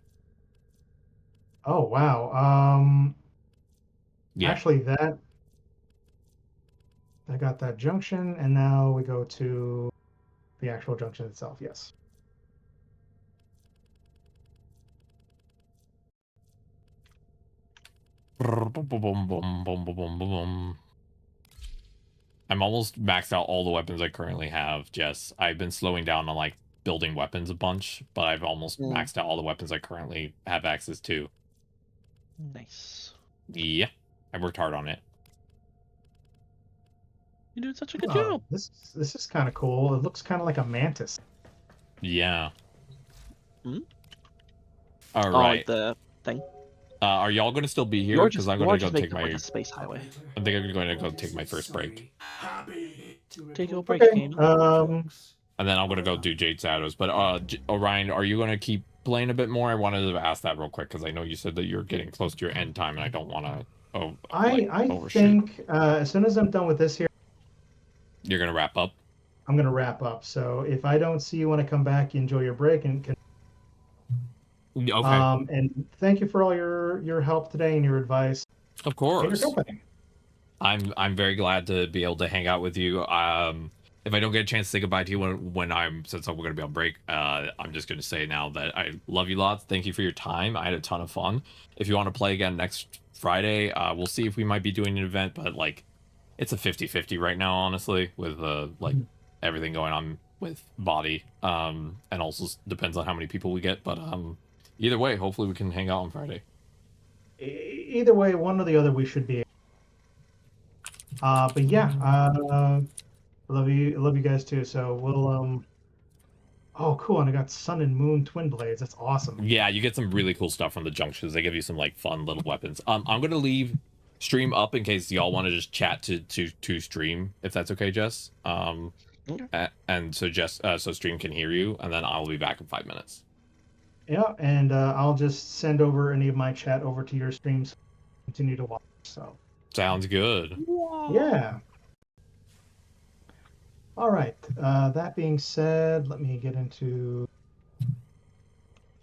Oh wow.
Yeah.
Actually, I got that junction, and now we go to the actual junction itself. Yes.
I'm almost maxed out all the weapons I currently have, Jess. I've been slowing down on like building weapons a bunch, but I've almost maxed out all the weapons I currently have access to.
Nice.
Yeah. I worked hard on it.
You're doing such a good
Oh,
job.
this is kind of cool. It looks kind of like a mantis.
Yeah.
Hmm?
All
Oh,
right.
the thing.
Are y'all going to still be here?
You're
Because
just,
I'm
you're
going to
just
go take
making
my...
like a space highway.
I think I'm going to go take my first break.
Take your break,
Okay.
game.
And then I'm going to go do Jade Shadows. But Orion, are you going to keep playing a bit more? I wanted to ask that real quick because I know you said that you're getting close to your end time and I don't want to
I
overshoot.
think as soon as I'm done with this here,
You're going to wrap up?
I'm going to wrap up. So if I don't see you when I come back, you enjoy your break and can.
Okay.
And thank you for all your help today and your advice.
Of
And
course.
your company.
I'm very glad to be able to hang out with you. If I don't get a chance to say goodbye to you since I'm going to be on break, I'm just going to say now that I love you lots. Thank you for your time. I had a ton of fun. If you want to play again next Friday, we'll see if we might be doing an event, but like it's a 50-50 right now, honestly, with like everything going on with body. And also depends on how many people we get, but either way, hopefully we can hang out on Friday.
Either way, one or the other, we should be. But yeah, love you guys too. So we'll Oh, cool! And I got Sun and Moon twin blades. That's awesome.
Yeah, you get some really cool stuff from the junctions. They give you some like fun little weapons. I'm gonna leave stream up in case y'all want to just chat to stream, if that's okay, Jess.
Okay.
And so so stream can hear you, and then I'll be back in 5 minutes.
Yeah, and I'll just send over any of my chat over to your streams. Continue to watch. So
Sounds good.
yeah. All right. That being said, let me get into the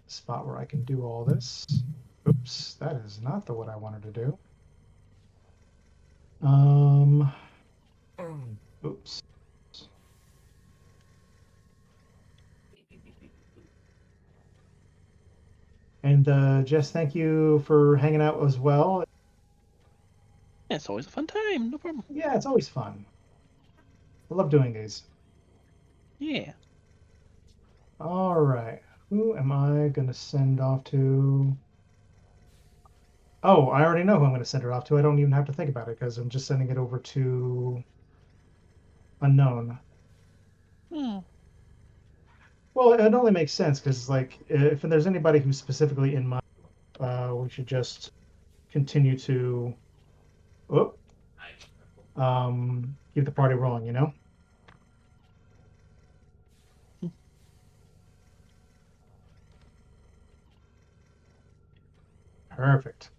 spot where I can do all this. Oops, that is not the what I wanted to do. Oops. And Jess, thank you for hanging out as well.
It's always a fun time. No problem.
Yeah, it's always fun. I love doing these.
Yeah.
All right. Who am I going to send off to? Oh, I already know who I'm going to send her off to. I don't even have to think about it because I'm just sending it over to unknown.
Hmm.
Well, it only makes sense because, like, if there's anybody who's specifically in mind, we should just continue to keep the party rolling, you know? Perfect.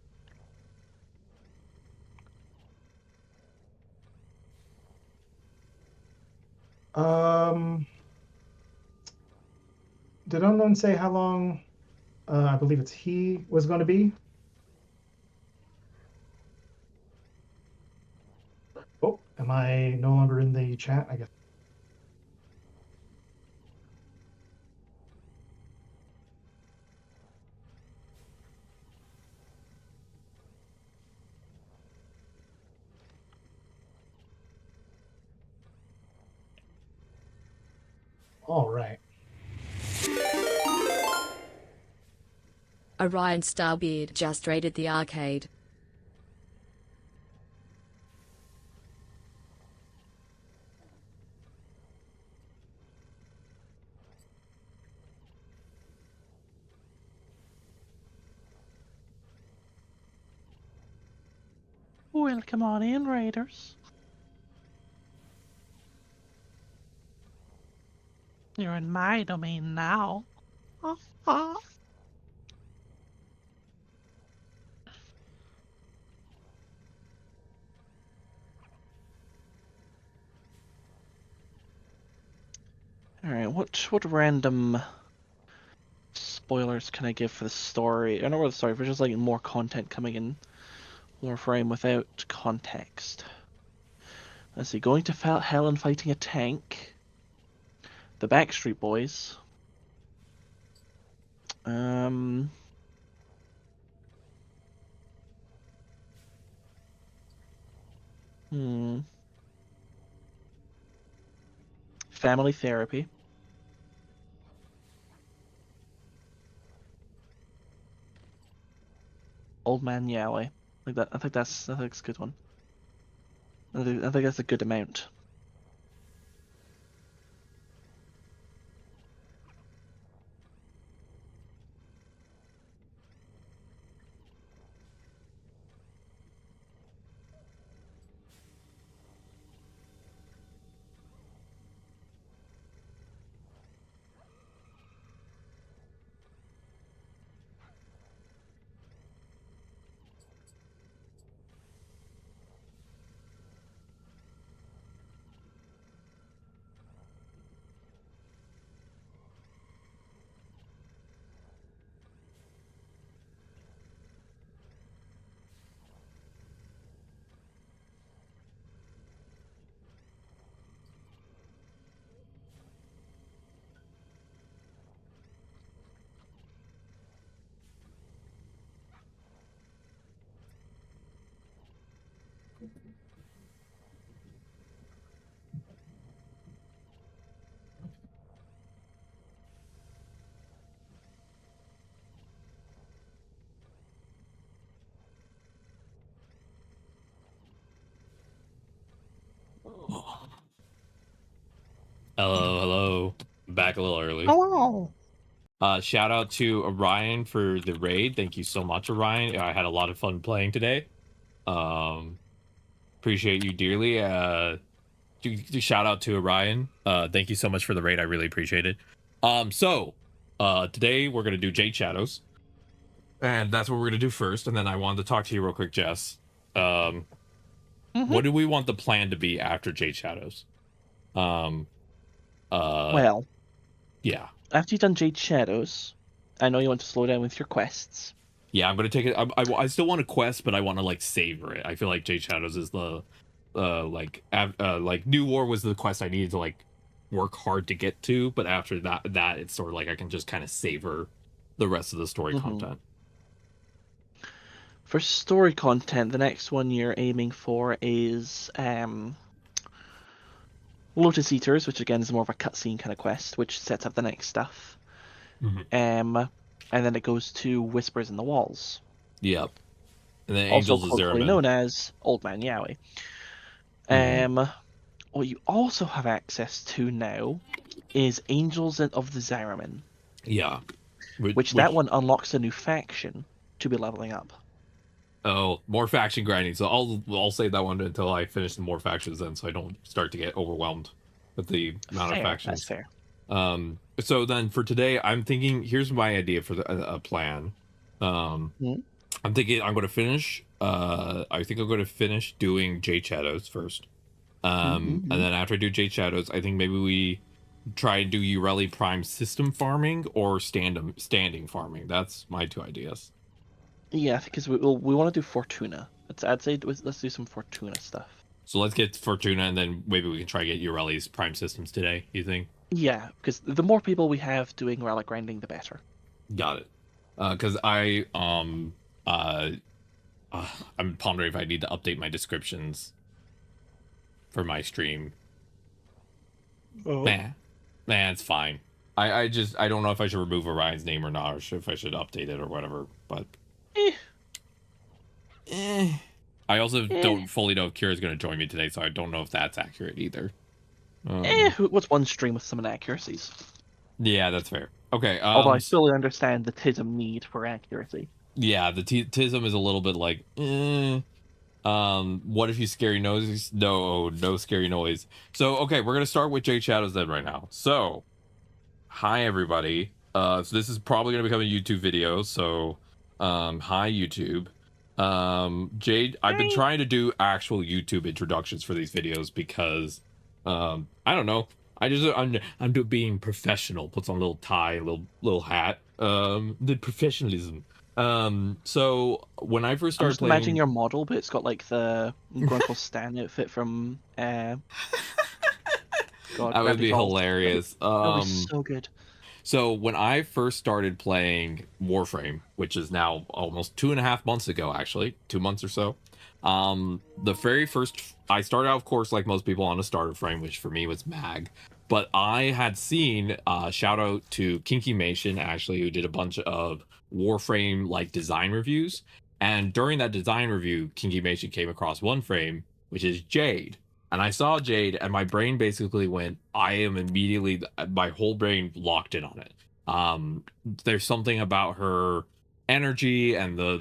Um, did Unknown say how long I believe it's he was going to be? Oh, am I no longer in the chat? I guess. All right.
Orion Starbeard just raided the arcade.
Welcome on in, Raiders. You're in my domain now. Alright, what random spoilers can I give for the story? I know the story, but just like more content coming in Warframe without context. Let's see, going to hell and fighting a tank. The Backstreet Boys. Um. Family therapy. Old Man Yowie. I think that's a good one. I think that's a good amount.
Hello. Back a little early.
Hello.
Shout out to Orion for the raid. Thank you so much, Orion. I had a lot of fun playing today. Appreciate you dearly. Shout out to Orion. Thank you so much for the raid. I really appreciate it. Today we're gonna do Jade Shadows, and that's what we're gonna do first. And then I wanted to talk to you real quick, Jess. What do we want the plan to be after Jade Shadows?
Well,
yeah.
After you've done Jade Shadows, I know you want to slow down with your quests.
Yeah, I'm gonna take it. I still want a quest, but I want to like savor it. I feel like Jade Shadows is the like New War was the quest I needed to like work hard to get to, but after that it's sort of like I can just kind of savor the rest of the story
Mhm.
content.
For story content, the next one you're aiming for is Lotus Eaters, which again is more of a cutscene kind of quest, which sets up the next stuff. And then it goes to Whispers in the Walls,
Yep. And then
also
Angels of
colloquially
Zeraman.
known as Old Man Yowie. What you also have access to now is Angels of the Zeraman,
Yeah.
which that one unlocks a new faction to be leveling up.
Oh, more faction grinding. So I'll save that one until I finish some more factions then, so I don't start to get overwhelmed with the amount of
Fair,
factions.
that's fair.
So then for today, I'm thinking. Here's my idea for a plan. I'm thinking I'm going to finish. I think I'm going to finish doing Jade Shadows first. And then after I do Jade Shadows, I think maybe we try and do Ureli Prime system farming or standing farming. That's my two ideas.
Yeah, because we want to do Fortuna. I'd say let's do some Fortuna stuff.
So let's get Fortuna, and then maybe we can try to get Ureli's Prime systems today. You think?
Yeah, because the more people we have doing relic grinding, the better.
Got it. Because I'm pondering if I need to update my descriptions for my stream.
Oh.
Man, it's fine. I don't know if I should remove Orion's name or not, or if I should update it or whatever. But I also don't fully know if Kira's going to join me today, so I don't know if that's accurate either.
What's one stream with some inaccuracies?
Yeah, that's fair. Okay.
Although I fully understand the TISM need for accuracy.
Yeah, the TISM is a little bit like, what if you scary noise? No scary noise. So, okay, we're going to start with Jade Shadows then right now. So, hi everybody. So this is probably going to become a YouTube video. So, hi YouTube. Jade, I've been trying to do actual YouTube introductions for these videos because, I don't know. I'm being professional. Puts on a little tie, little hat. The professionalism. So when I first started playing,
imagine your model, but it's got like the Grunkle Stan outfit from God,
that would be hilarious.
That would be so good.
So when I first started playing Warframe, which is now almost 2.5 months ago, actually 2 months or so, the very first, I started out, of course, like most people, on a starter frame, which for me was Mag. But I had seen, shout out to Kinky Mation, actually, who did a bunch of Warframe like design reviews. And during that design review, Kinky Mation came across one frame, which is Jade. And I saw Jade, and my brain basically went, I am immediately, my whole brain locked in on it. There's something about her energy and the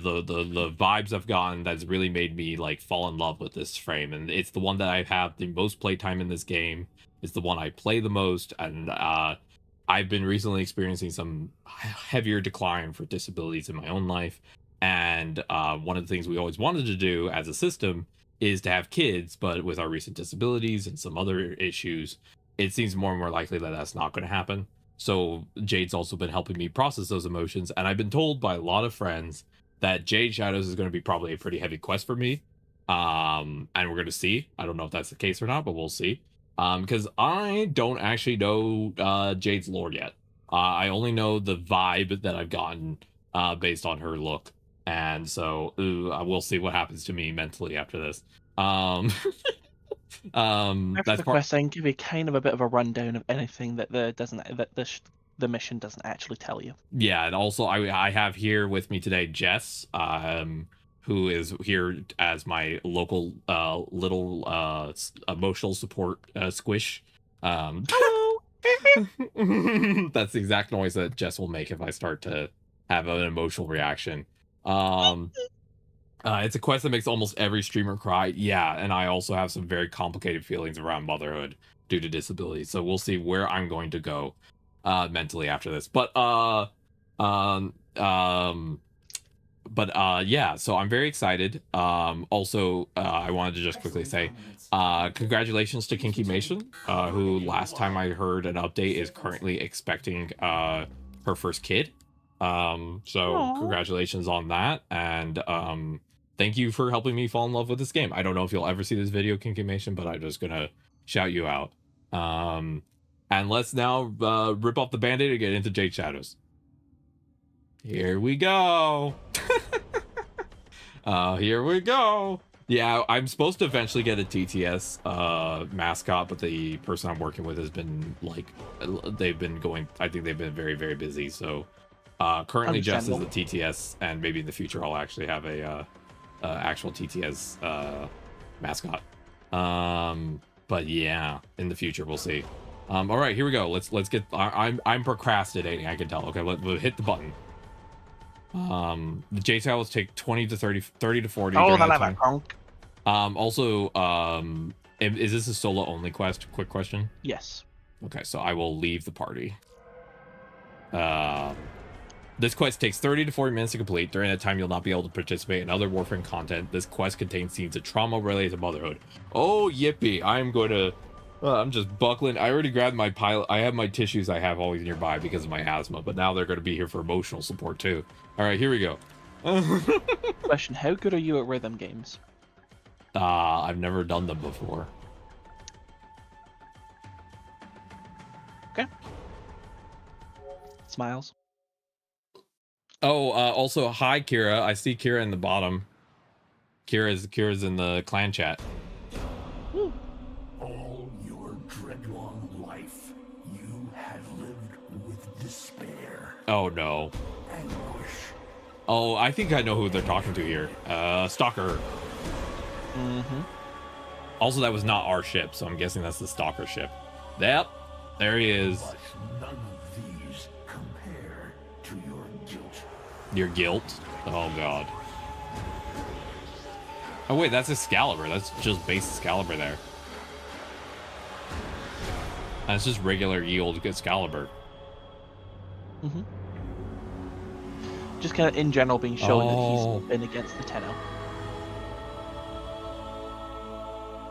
vibes I've gotten that's really made me like fall in love with this frame. And it's the one that I have the most playtime in this game. It's the one I play the most, and I've been recently experiencing some heavier decline for disabilities in my own life. And one of the things we always wanted to do as a system is to have kids, but with our recent disabilities and some other issues, it seems more and more likely that that's not going to happen. So Jade's also been helping me process those emotions, and I've been told by a lot of friends that Jade Shadows is going to be probably a pretty heavy quest for me. And we're going to see. I don't know if that's the case or not, but we'll see. Because I don't actually know Jade's lore yet. I only know the vibe that I've gotten based on her look. And so we'll see what happens to me mentally after this.
After
That's
the quest, I can give you kind of a bit of a rundown of anything that the mission doesn't actually tell you.
Yeah, and also I have here with me today Jess, who is here as my local little emotional support squish.
Hello.
That's the exact noise that Jess will make if I start to have an emotional reaction. It's a quest that makes almost every streamer cry. Yeah, and I also have some very complicated feelings around motherhood due to disability. So we'll see where I'm going to go mentally after this. But yeah, so I'm very excited. Also, I wanted to just quickly say congratulations to Kinky Mason, who last time I heard an update is currently expecting her first kid. So
Aww.
Congratulations on that, and thank you for helping me fall in love with this game. I don't know if you'll ever see this video, Kinky Mason, but I'm just gonna shout you out. And let's now rip off the band-aid and get into Jade Shadows. Here we go. Here we go. Yeah, I'm supposed to eventually get a TTS mascot, but the person I'm working with has been like, they've been going, I think they've been very, very busy. So currently Jess is the TTS, and maybe in the future I'll actually have a actual TTS mascot. But yeah, in the future we'll see. All right, here we go. Let's get. I'm procrastinating. I can tell. Okay, let's hit the button. The Jade Shadows take 20 to 30 to 40.
Oh,
during
that
the
I'm a
time.
punk.
Also, is this a solo only quest? Quick question.
Yes.
Okay, so I will leave the party. This quest takes 30 to 40 minutes to complete. During that time, you'll not be able to participate in other Warframe content. This quest contains scenes of trauma related to motherhood. Oh, yippee. I'm going to... I'm just buckling. I already grabbed my pilot. I have my tissues I have always nearby because of my asthma, but now they're going to be here for emotional support, too. All right, here we go.
Question, how good are you at rhythm games?
I've never done them before.
Okay. Smiles.
Oh, also, hi, Kira. I see Kira in the bottom. Kira's in the clan chat.
Woo.
All your dreadlong life, you had lived with despair,
Oh, no.
anguish.
Oh, I think I know who they're talking to here. Stalker.
Mm-hmm.
Also, that was not our ship, so I'm guessing that's the Stalker ship. Yep. There he is.
But none of these compare to your guilt.
Your guilt? Oh, God. Oh, wait, that's Excalibur. That's just base Excalibur there. That's just regular ye old Excalibur.
Mm-hmm. Just kind of in general being shown that he's been against the Tenno.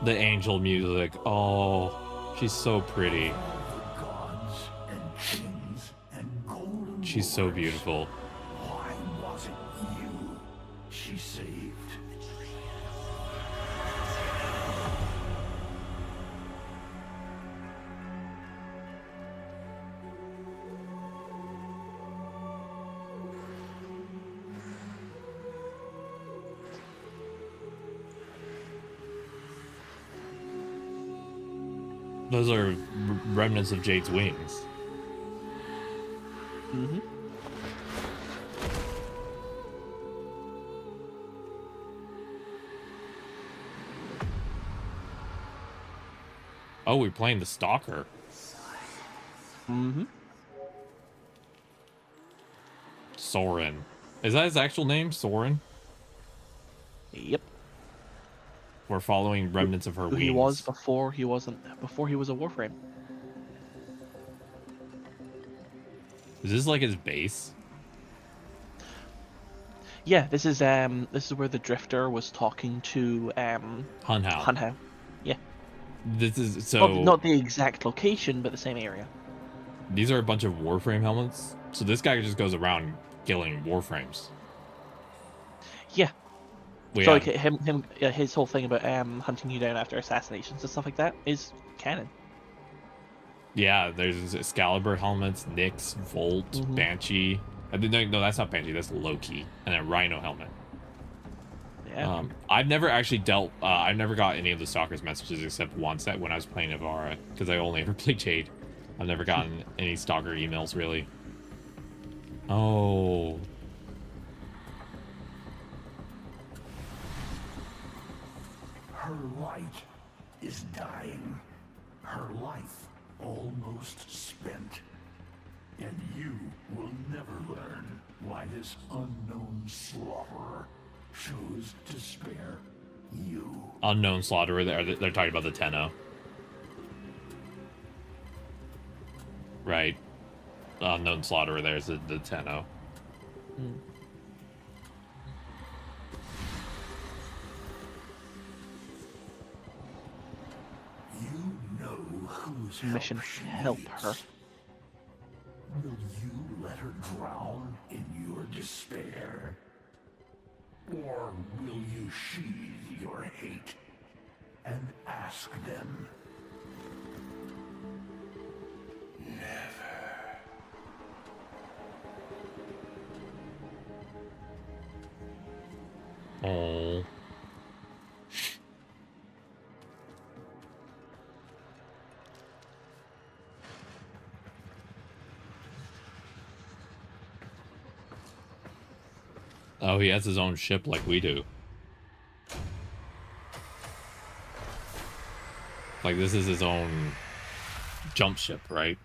The angel music. Oh, she's so pretty.
The gods and kings and golden
She's so beautiful.
Why was it you she saved?
Those are remnants of Jade's wings.
Mm-hmm.
Oh, we're playing the Stalker.
Mm-hmm.
Soren. Is that his actual name? Soren?
Yep.
We're following remnants of her
Who
wings.
he was before he was a Warframe.
Is this like his base?
Yeah, this is where the Drifter was talking to
Hunhao.
Hunhao. Yeah.
This is so.
Well, not the exact location, but the same area.
These are a bunch of Warframe helmets. So this guy just goes around killing Warframes.
Yeah.
We
So
have-
like his whole thing about hunting you down after assassinations and stuff like that is canon.
Yeah, there's Excalibur helmets, Nyx, Volt,
Mhm.
Banshee. No, that's not Banshee. That's Loki, and then Rhino helmet.
Yeah.
I've never actually dealt. I've never got any of the Stalker's messages except once that when I was playing Navara, because I only ever played Jade. I've never gotten any Stalker emails really. Oh.
Her light is dying. Her life almost spent. And you will never learn why this unknown slaughterer chose to spare you.
Unknown Slaughterer. They're talking about the Tenno. Right. The Unknown Slaughterer there's the Tenno.
You know whose
Mission
help she
help
needs.
her.
Will you let her drown in your despair? Or will you sheathe your hate and ask them? Never.
Oh. Oh, he has his own ship like we do. Like, this is his own jump ship, right?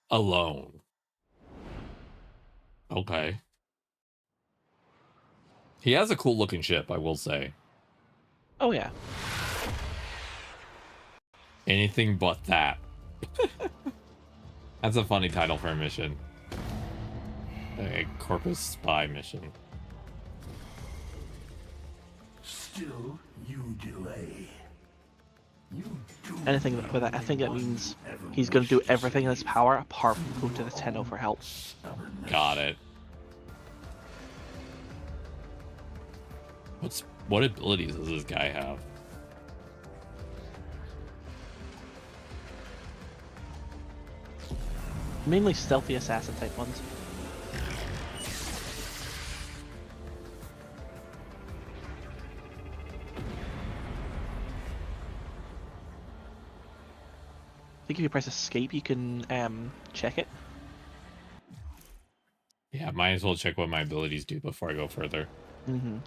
Alone. Okay. He has a cool looking ship, I will say.
Oh yeah.
Anything but that. That's a funny title for a mission. A Corpus spy mission.
Still, you delay.
Anything with that, I think that means he's going to do everything in his power apart from go to the Tenno for help.
Got it. What abilities does this guy have?
Mainly stealthy assassin type ones. I think if you press escape, you can check it.
Yeah, might as well check what my abilities do before I go further.
Mm-hmm.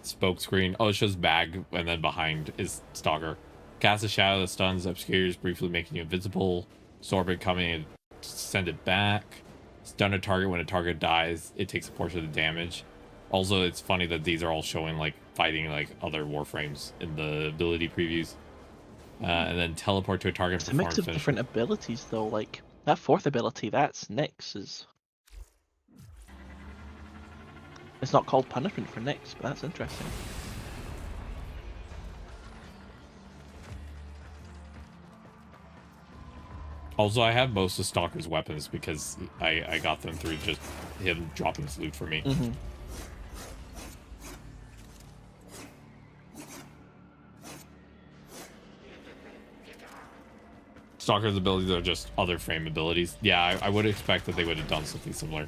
Spoke screen. Oh, it shows bag, and then behind is Stalker. Cast a shadow that stuns, obscures, briefly making you invisible. Sorbet coming and send it back. Stun a target when a target dies. It takes a portion of the damage. Also, it's funny that these are all showing like fighting like other warframes in the ability previews. And then teleport to a target.
It's a mix of different abilities, though. Like that fourth ability, that's Nyx's. It's not called punishment for Nyx, but that's interesting.
Also, I have most of Stalker's weapons because I got them through just him dropping his loot for me.
Mm-hmm.
Stalker's abilities are just other frame abilities. Yeah, I would expect that they would have done something similar.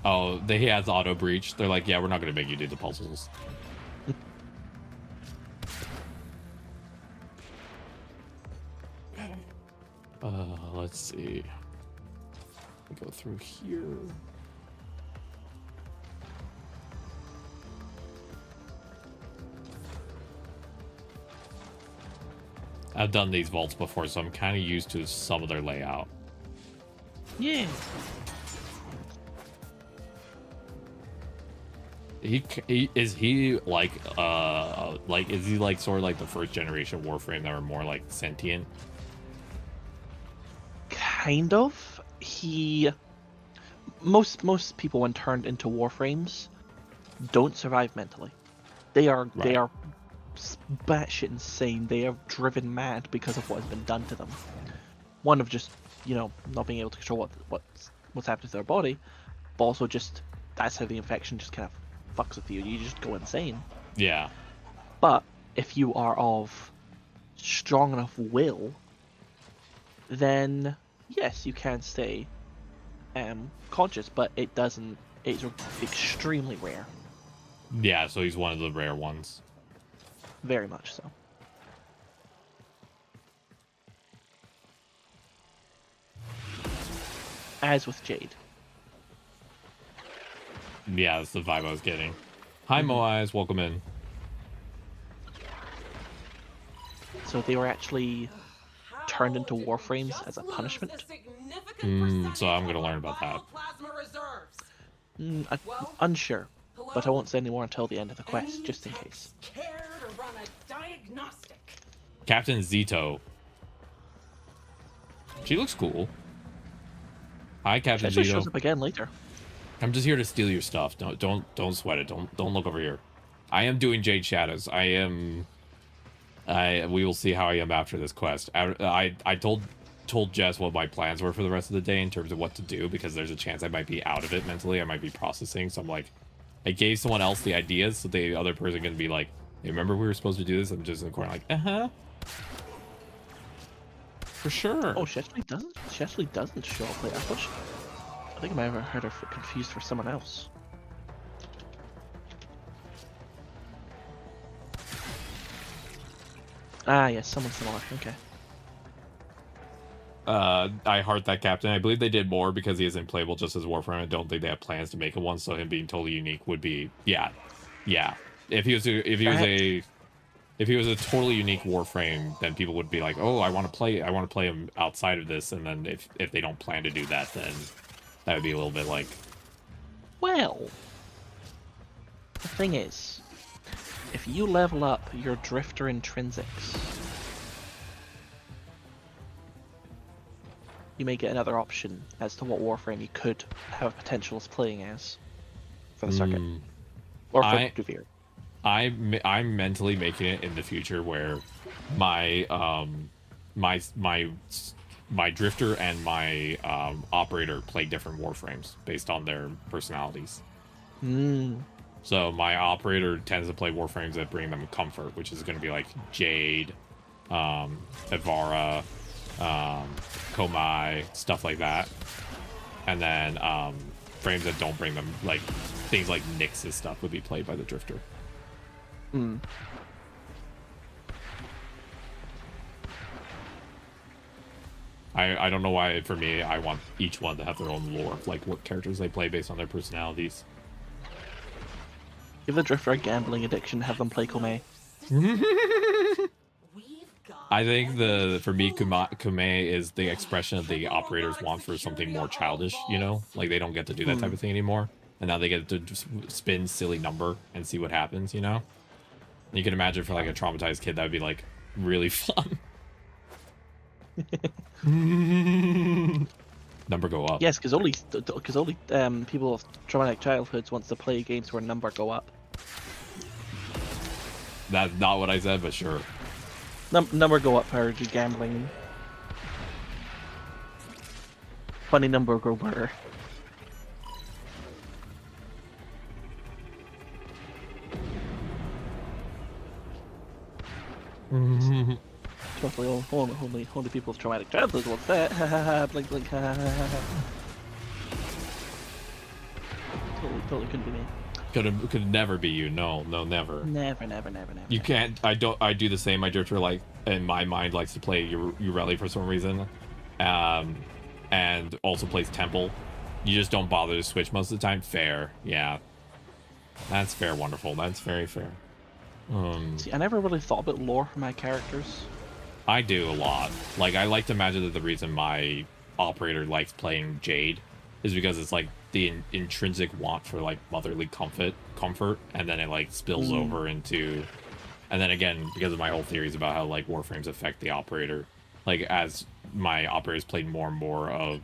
Oh, he has auto breach. They're like, yeah, we're not going to make you do the puzzles. Let's see. Go through here. I've done these vaults before, so I'm kind of used to some of their layout.
Yeah.
Is he like is he like sort of like the first generation Warframe that were more like sentient?
Kind of. Most people when turned into Warframes don't survive mentally. They are batshit insane. They are driven mad because of what has been done to them. One of just, not being able to control what's happening to their body, but also just that's how the infection just kind of fucks with you. You just go insane.
Yeah.
But if you are of strong enough will, then yes, you can stay conscious, but it doesn't. It's extremely rare.
Yeah, so he's one of the rare ones.
Very much so. As with Jade.
Yeah, that's the vibe I was getting. Hi, Moais, welcome in.
So they were actually turned into Warframes as a punishment.
So I'm gonna learn about that.
Unsure, but I won't say any more until the end of the quest, just in case.
Captain Zito. She looks cool. Hi, Captain
She actually
Zito.
shows up again later.
I'm just here to steal your stuff. Don't sweat it. Don't look over here. I am doing Jade Shadows. We will see how I am after this quest. I told Jess what my plans were for the rest of the day in terms of what to do, because there's a chance I might be out of it mentally. I might be processing. So I'm like, I gave someone else the ideas, so the other person can be like, hey, remember we were supposed to do this? I'm just in the corner like, for sure.
Oh, she actually doesn't. She actually doesn't show up. Like, I think I might have heard her confused for someone else. Ah, yes, someone similar. Okay.
I heart that captain. I believe they did more because he isn't playable just as Warframe. I don't think they have plans to make it one, so him being totally unique would be yeah. If he was a totally unique Warframe, then people would be like, oh, I want to play him outside of this, and then if they don't plan to do that, then that would be a little bit like,
well, the thing is, if you level up your Drifter intrinsics, you may get another option as to what Warframe you could have potential as playing as for the circuit. Or for Duvir.
I'm mentally making it in the future where my my drifter and my operator play different Warframes based on their personalities. So my operator tends to play Warframes that bring them comfort, which is going to be like Jade, Ivara, Komai, stuff like that. And then frames that don't bring them, like things like Nyx's stuff, would be played by the drifter. I don't know why, for me, I want each one to have their own lore, like what characters they play based on their personalities.
Give the drifter a gambling addiction, have them play Komai.
I think for me, Kume is the expression that the operators want for something more childish, you know? Like, they don't get to do that type of thing anymore. And now they get to just spin silly number and see what happens, you know? You can imagine for, like, a traumatized kid, that would be, like, really fun. Number go up.
Yes, because only people with traumatic childhoods wants to play games where number go up.
That's not what I said, but sure.
Number go up for gambling. Funny number go better. Totally, only people with traumatic childhoods want that. Blink, blink. Totally couldn't be me.
Could never be you. No, never.
Never.
You can't. I do the same. My drifter, like, in my mind, likes to play Ureli for some reason, and also plays Temple. You just don't bother to switch most of the time. Fair, yeah. That's fair. Wonderful. That's very fair.
See, I never really thought about lore for my characters.
I do a lot. Like, I like to imagine that the reason my operator likes playing Jade is because it's like the intrinsic want for like motherly comfort, and then it like spills over into, and then again, because of my whole theories about how like Warframes affect the operator, like as my operators played more and more of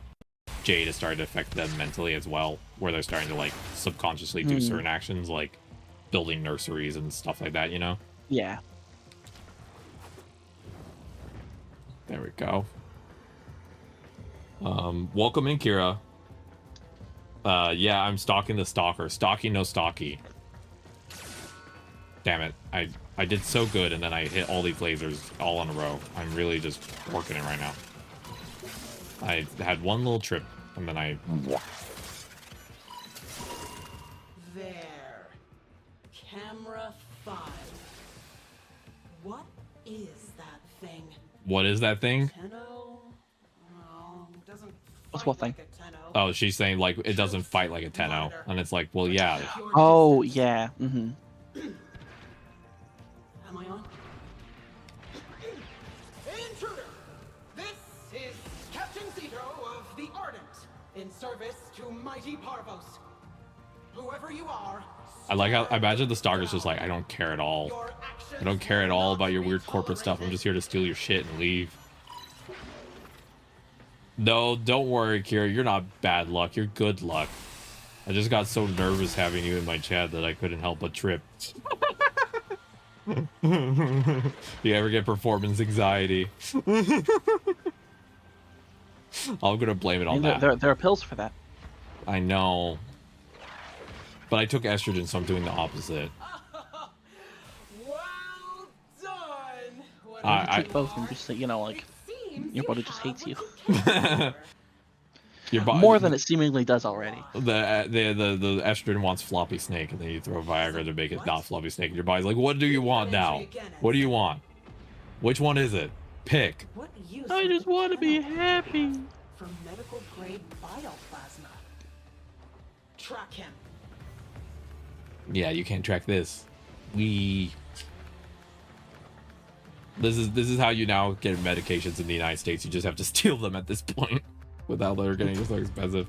Jade, has started to affect them mentally as well, where they're starting to like subconsciously do certain actions like building nurseries and stuff like that, you know?
Yeah.
There we go. Welcome in, Kira. Yeah, I'm stalking the stalker. Stalky, no stalky. Damn it. I did so good, and then I hit all these lasers all in a row. I'm really just working it right now. I had one little trip, and then I...
There. Camera 5. What is that thing?
What is that thing?
Tenno? Oh, doesn't
What's what thing?
like a Tenno.
Oh, she's saying, like, it doesn't fight like a Tenno. And it's like, well, yeah.
Oh, yeah. Mm-hmm.
Am I on? Intruder! This is Captain Zito of the Ardent, in service to mighty Parvos. Whoever you are...
I like how, I imagine the stalker's just like, I don't care at all. I don't care at all about your weird corporate stuff. I'm just here to steal your shit and leave. No, don't worry, Kira. You're not bad luck. You're good luck. I just got so nervous having you in my chat that I couldn't help but trip. You ever get performance anxiety? I'm gonna blame it on that.
There are pills for that.
I know. But I took estrogen, so I'm doing the opposite.
Well done.
I take both and just, you know, like, your body just hates you. More than it seemingly does already.
The estrogen wants floppy snake, and then you throw Viagra to make it not floppy snake. And your body's like, what do you want now? What do you want? Which one is it? Pick.
What use
I just want to be happy.
for medical grade bioplasma? Track him.
Yeah, you can't track this. This is how you now get medications in the United States. You just have to steal them at this point without they're getting so expensive.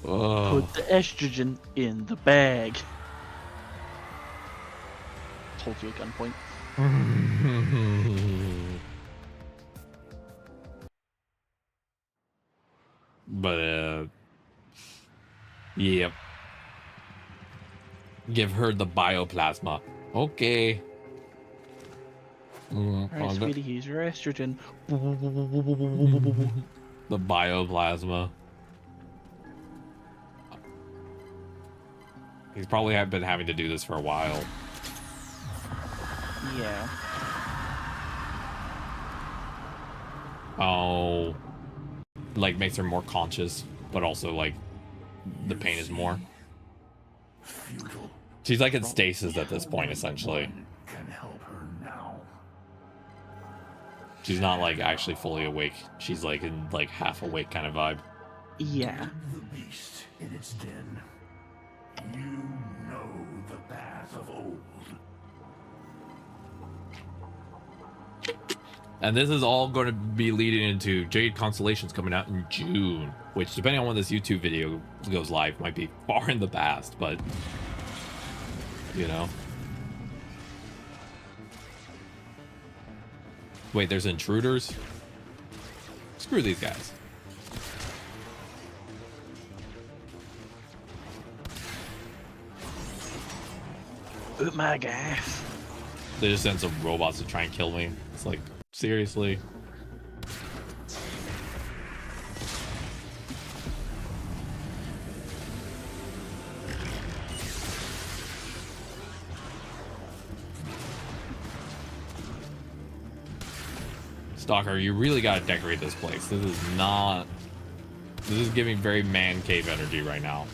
Oh.
Put the estrogen in the bag. Told you at gunpoint.
But yep. Give her the bioplasma. Okay.
Alright, sweetie, here's your estrogen.
The bioplasma. He's probably been having to do this for a while.
Yeah.
Oh. Like, makes her more conscious, but also, like, the pain is more. She's like in stasis at this point, essentially. She's not, like, actually fully awake. She's, like, in, like, half awake kind of vibe.
Yeah.
The beast in its den. You know the path of old.
And this is all going to be leading into Jade Constellations coming out in June, which, depending on when this YouTube video goes live, might be far in the past, but, you know. Wait, there's intruders? Screw these guys.
Oh my gosh.
They just send some robots to try and kill me. It's like, seriously? Stalker, you really gotta decorate this place. This is not... This is giving very man cave energy right now.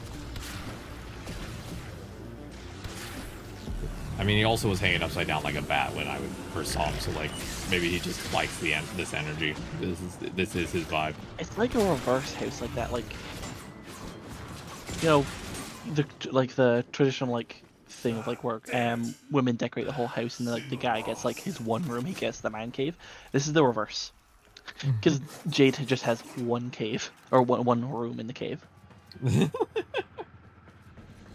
I mean, he also was hanging upside down like a bat when I first saw him, so, like, maybe he just likes this energy. This is his vibe.
It's like a reverse house like that, like, you know, the traditional, like, thing of, like, where women decorate the whole house and like the guy gets, like, his one room, he gets the man cave. This is the reverse, because Jade just has one cave, or one room in the cave.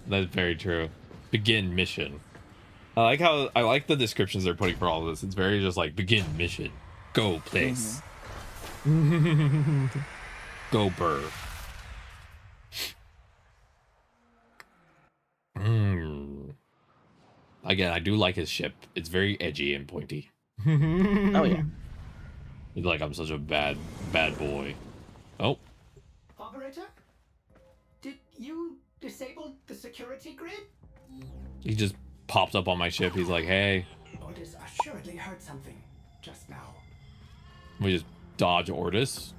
That's very true. Begin mission. I like the descriptions they're putting for all of this. It's very just like, begin mission, go place, go burr. Again, I do like his ship. It's very edgy and pointy.
Oh yeah.
He's like, I'm such a bad boy. Oh.
Operator? Did you disable the security grid?
He just pops up on my ship. He's like, hey.
Otis assuredly heard something just now.
We just dodge Ortis.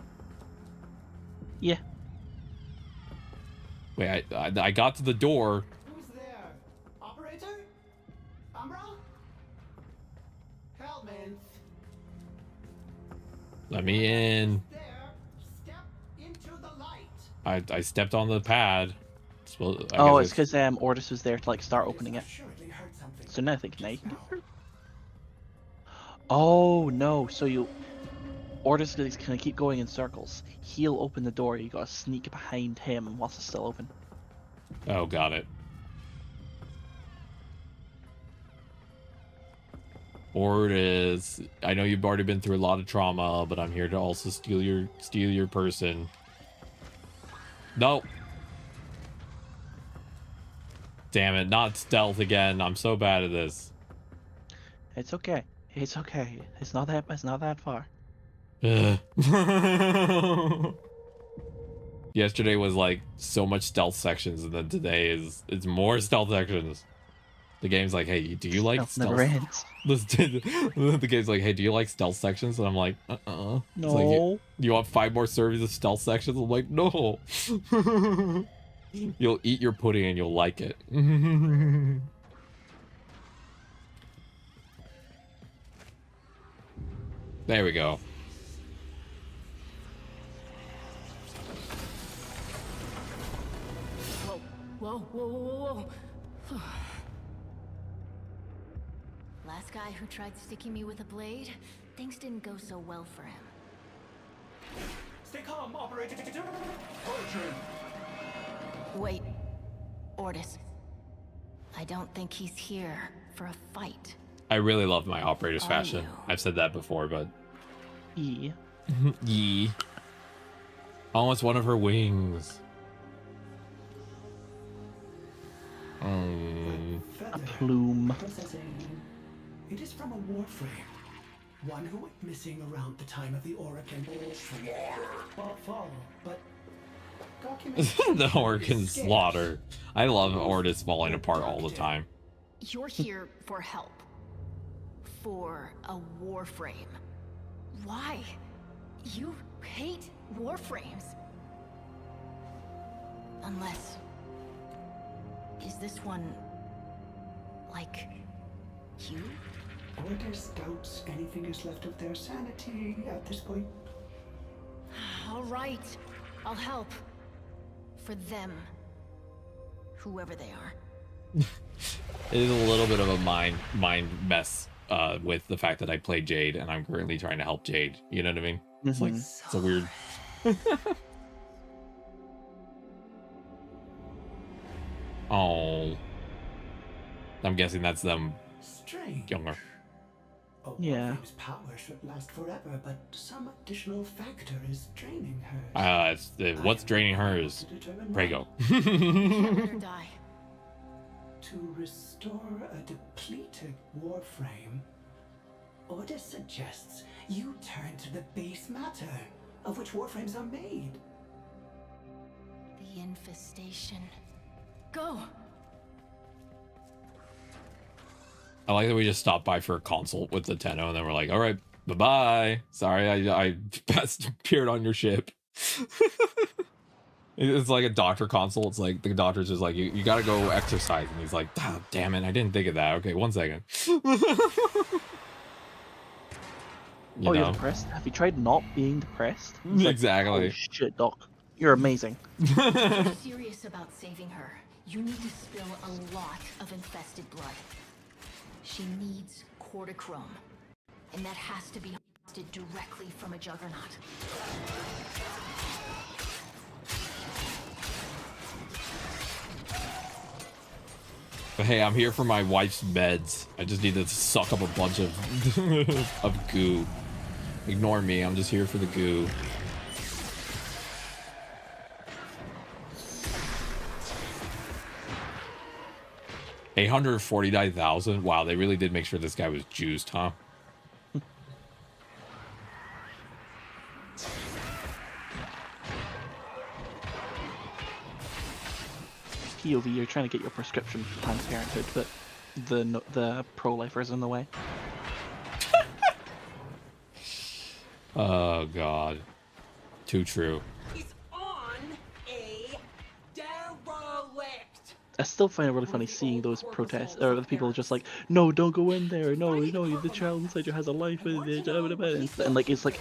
Yeah.
Wait, I got to the door.
Who's there? Operator? Umbra? Helminth.
Let me in.
There. Step into the light.
I stepped on the pad.
Oh, it's because Ortis was there to, like, start opening it. So now I think now you can get through. Oh no! So Ortis is gonna keep going in circles. He'll open the door. You gotta sneak behind him whilst it's still open.
Oh, got it. Ortis, I know you've already been through a lot of trauma, but I'm here to also steal your person. Nope. Damn it, not stealth again. I'm so bad at this.
It's okay. It's okay. It's not that far.
Yesterday was like so much stealth sections, and then today it's more stealth sections. The game's like, hey, do you like stealth?
Never ends.
The game's like, hey, do you like stealth sections? And I'm like,
No.
It's like, you want 5 more servings of stealth sections? I'm like, no. You'll eat your pudding and you'll like it. There we go.
Whoa, whoa, whoa, whoa. Last guy who tried sticking me with a blade, things didn't go so well for him.
Stay calm, operator.
Wait, Ordis. I don't think he's here for a fight.
I really love my operator's fashion.
you?
I've said that before, but
Yeah.
yee. Oh, it's one of her wings.
A plume.
It is from a warframe. One who went missing around the time of the Oracan fall, but
The Orcan slaughter. I love Ordis falling apart all the time.
You're here for help. For a warframe. Why? You hate warframes. Unless... Is this one... like... you?
Orders doubts anything is left of their sanity at this point.
All right. I'll help. For them. Whoever they are.
It is a little bit of a mind mess with the fact that I play Jade and I'm currently trying to help Jade. You know what I mean? It's like, it's a weird... Oh. I'm guessing that's them
Strange.
younger.
A
Yeah.
warframe's power should last forever, but some additional factor is draining hers.
What's draining hers?
To determine
Prego.
Can't let her die.
To restore a depleted warframe, Ordis suggests you turn to the base matter of which warframes are made.
The infestation. Go!
I like that we just stopped by for a consult with the Tenno and then we're like, all right, bye-bye. Sorry, I appeared on your ship. It's like a doctor consult. It's like the doctor's just like, you gotta go exercise. And he's like, oh, damn it, I didn't think of that. Okay, 1 second.
You're depressed? Have you tried not being depressed?
Exactly.
Oh, shit, Doc. You're amazing.
If you're serious about saving her, you need to spill a lot of infested blood. She needs cortichrome. And that has to be harvested directly from a juggernaut.
But hey, I'm here for my wife's meds. I just need to suck up a bunch of of goo. Ignore me, I'm just here for the goo. $849,000. Wow, they really did make sure this guy was juiced, huh?
POV, you're trying to get your prescription for Planned Parenthood, but the pro-lifer's in the way.
Oh god, too true.
It's on a derelict.
I still find it really funny seeing those protests, or the people just like, no, don't go in there, no, the child inside you has a life, and like, it's like,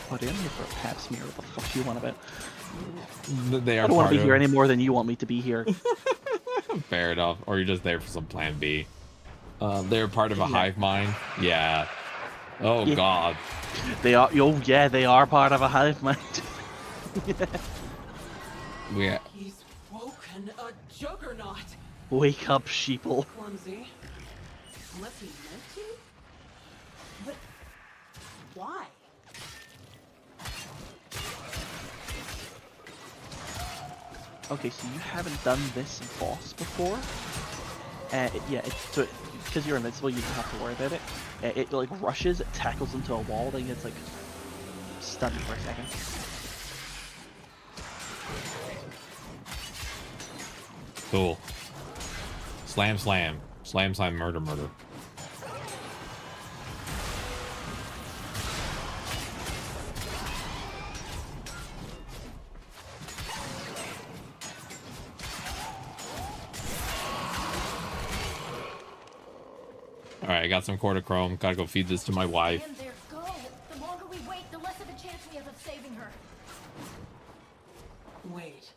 buddy, I'm here for a pap smear, what the fuck do you want about?
They are
I don't want to be
part
here
of...
any more than you want me to be here.
Fair enough. Or you're just there for some plan B. They're part of a hive mind. Yeah. Oh
Yeah.
god.
They are, yeah, they are part of a hive mind.
Yeah.
He's woken a juggernaut.
Wake up, sheeple.
Clumsy. Unless he meant to? But why?
Okay, so you haven't done this boss before. So because you're invincible, you don't have to worry about it. It like rushes, it tackles into a wall, then it's like stunned for a second.
Cool. Slam, slam. Slam, slam, murder, murder. Alright, I got some cortichrome. Gotta go feed this to my wife.
And there, go. The longer we wait, the less of a chance we have of saving her.
Wait.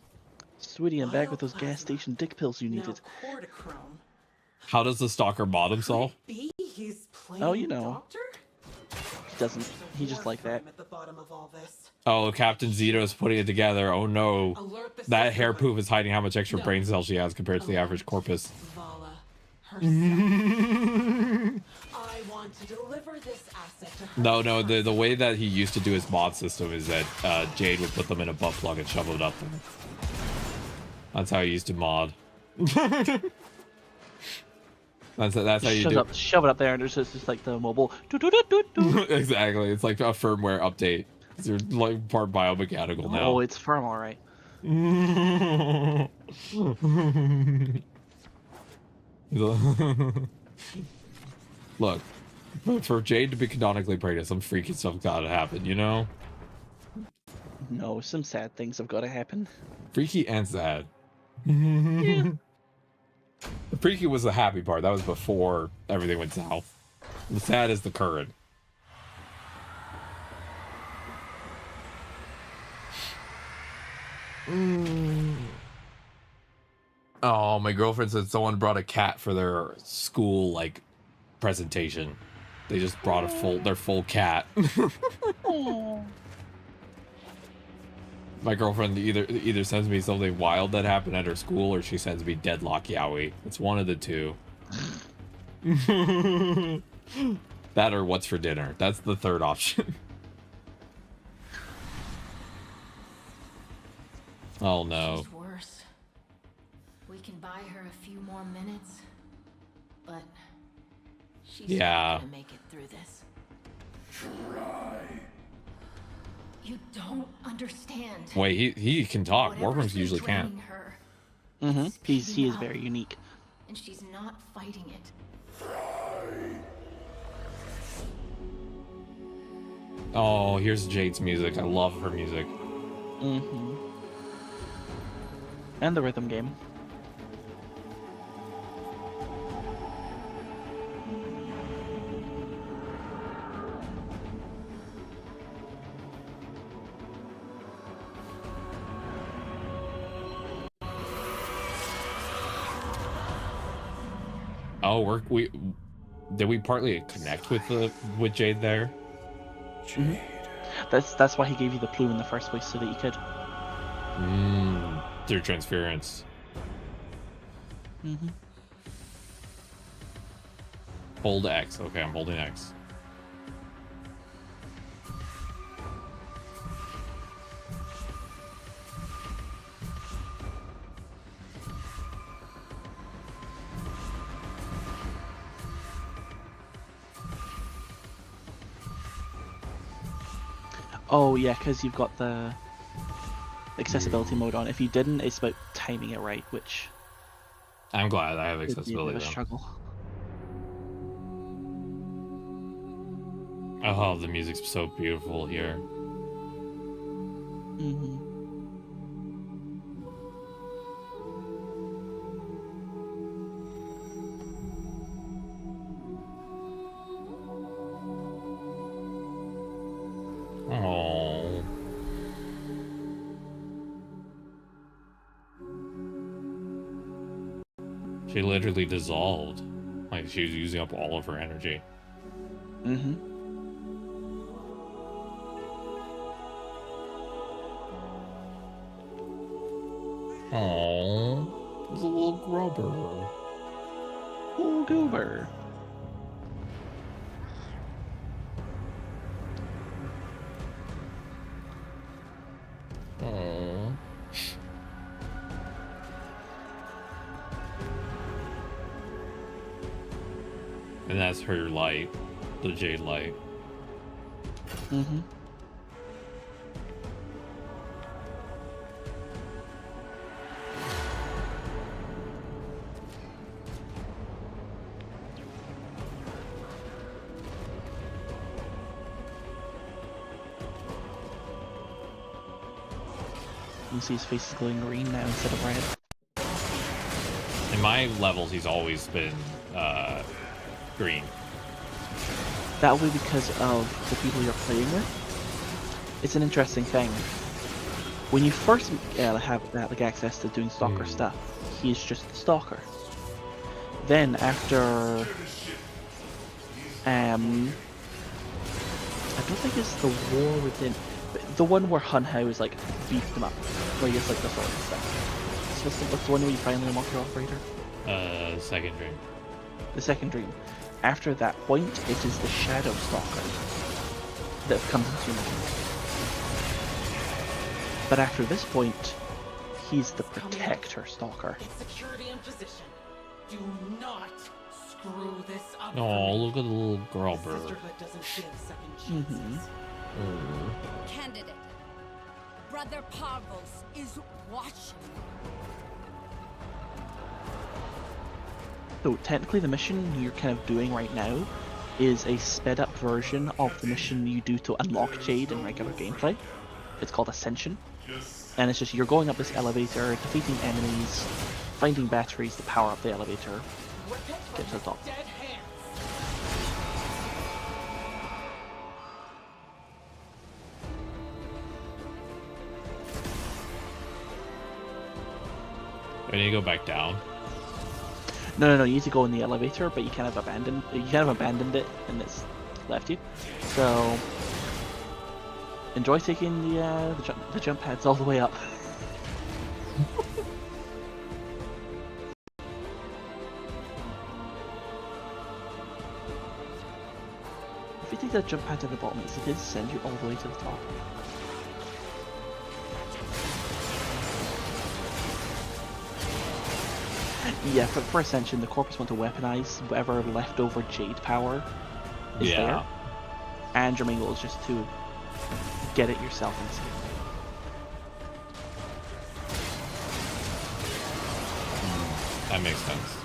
Sweetie, I'm back with those gas station dick pills you needed.
Cortichrome.
How does the stalker mod himself?
He's playing
Oh, you know.
doctor?
He doesn't. He just like that.
At the bottom of all this.
Oh, Captain Zito's putting it together. Oh no.
Alert the
That hair
system.
poof is hiding how much extra
No.
brain cells she has compared to the average corpus.
Vala herself. I want to deliver this asset to her.
No, the way that he used to do his mod system is that Jade would put them in a butt plug and shovel it up there. That's how he used to mod. That's how you do.
Shove it up there, and there's just like the mobile.
Exactly, it's like a firmware update. You're like part biomechanical now.
Oh, it's firm, all right.
Look, for Jade to be canonically pregnant, some freaky stuff gotta happen, you know?
No, some sad things have got to happen.
Freaky and sad.
Yeah.
The freaky was the happy part. That was before everything went south. The sad is the current. Oh, my girlfriend said someone brought a cat for their school like presentation. They just brought their full cat. My girlfriend either sends me something wild that happened at her school, or she sends me deadlock yaoi. It's one of the two. That or what's for dinner. That's the third option. Oh no.
She's worse. We can buy her a few more minutes, but she's not gonna make it through this.
Try.
You don't understand.
Wait, he can talk.
Whatever's
Warworms usually
been
can't.
draining her,
Mm-hmm.
it's
He
speeding
is
up,
very unique.
and she's not fighting it.
Oh, here's Jade's music. I love her music.
Mm-hmm. And the rhythm game.
Oh, did we partly connect with Jade there?
Mm-hmm. That's why he gave you the plume in the first place, so that you could.
Through transference.
Mm-hmm.
Hold X. Okay, I'm holding X.
Oh yeah, because you've got the accessibility mode on. If you didn't, it's about timing it right, which
I'm glad I have
is a bit
accessibility
of a
though.
struggle.
Oh, the music's so beautiful here.
Mm-hmm.
Oh. She literally dissolved. Like she was using up all of her energy.
Mm-hmm.
Oh, it's a little grubber.
Oh, goober.
Oh. And that's her light, the Jade light.
Mm-hmm. You can see his face is glowing green now instead of red.
In my levels, he's always been green.
That will be because of the people you're playing with. It's an interesting thing. When you first have like access to doing stalker stuff, he's just the stalker. Then after, I don't think it's the war within, the one where Hunhow is like beefed him up, where he gets like the sword and stuff. So what's the one where you finally unlock your operator?
Second dream.
The second dream. After that point, it is the Shadow Stalker that comes into your mind. But after this point, he's the Protector Stalker.
Security in position. Do not screw this up.
Oh, look at the little girl bird.
Sisterhood doesn't give second chances.
Candidate, Brother Parvos is watching.
So technically the mission you're kind of doing right now is a sped up version of the mission you do to unlock Jade in regular gameplay. It's called Ascension. And it's just you're going up this elevator, defeating enemies, finding batteries to power up the elevator, get to the top.
I need to go back down.
No, you need to go in the elevator, but you kind of abandoned it and it's left you. So enjoy taking the jump pads all the way up. If you take that jump pad to the bottom, it did send you all the way to the top. Yeah, for Ascension, the Corpus want to weaponize whatever leftover Jade power is there. And your main goal is just to get it yourself and see.
That makes sense.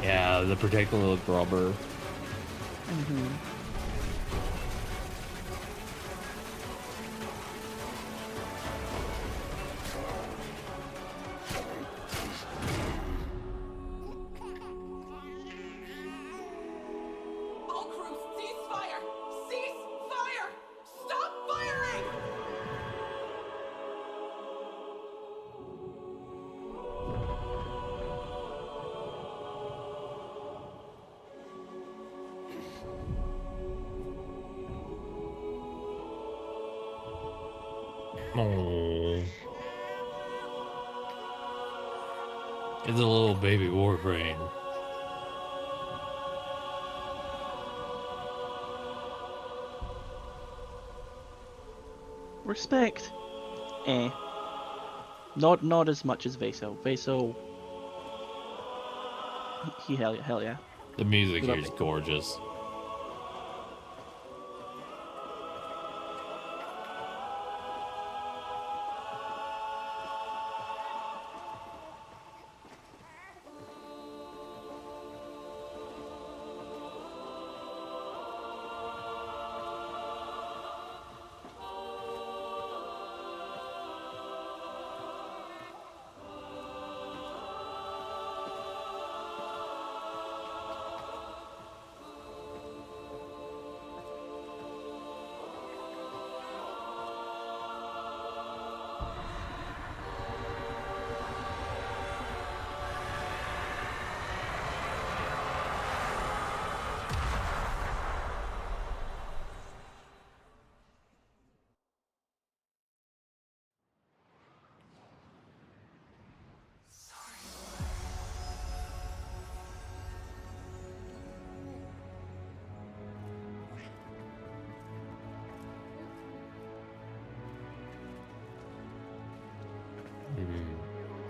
Yeah, the particular grubber.
All crews, cease fire! Cease fire! Stop firing!
Oh, it's a little baby warframe.
Respect. Not as much as Vaso. Vaso, hell yeah.
The music here
Lovely.
is gorgeous.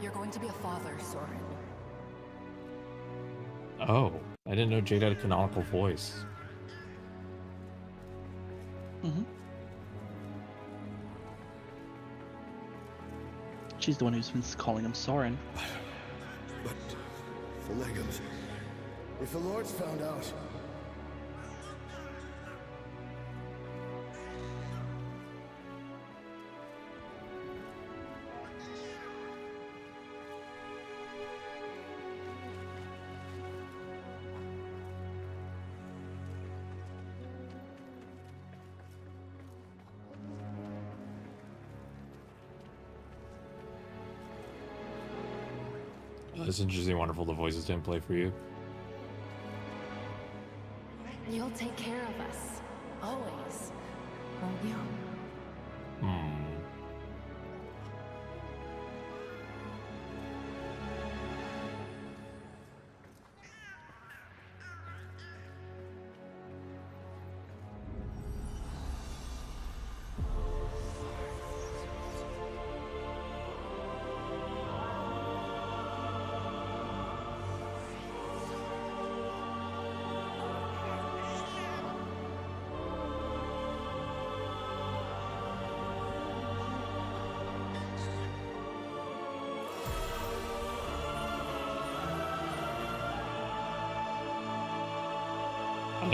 You're going to be a father, Soren.
Oh, I didn't know Jade had a canonical voice.
Mm-hmm. She's the one who's been calling him Soren.
But, Phlegums, if the Lord's found out...
It's interesting, wonderful. The voices didn't play for you.
You'll take care of us. Always. Won't you?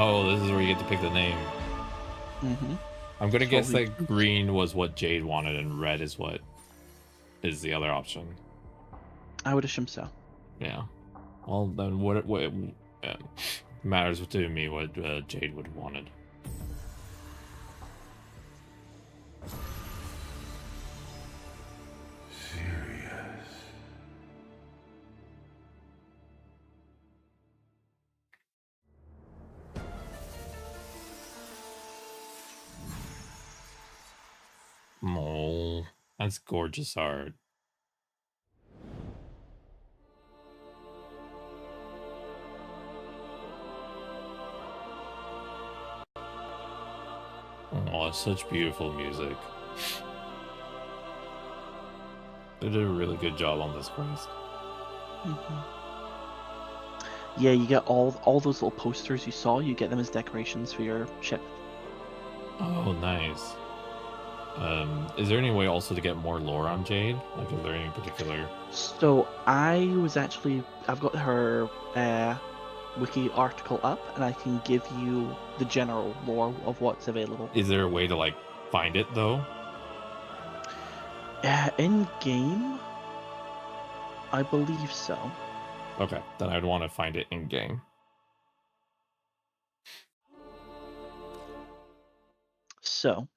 Oh, this is where you get to pick the name.
Mm-hmm.
I'm gonna guess that green was what Jade wanted and red is what is the other option.
I would assume so.
Yeah. Well, then what matters to me what Jade would have wanted. Oh, that's gorgeous art. Oh, such beautiful music. They did a really good job on this quest.
Mm-hmm. Yeah, you get all those little posters you saw. You get them as decorations for your ship.
Oh, nice. Is there any way also to get more lore on Jade? Like, is there any particular...
So I've got her wiki article up, and I can give you the general lore of what's available.
Is there a way to, like, find it, though?
In game, I believe so.
Okay, then I'd want to find it in game.
So,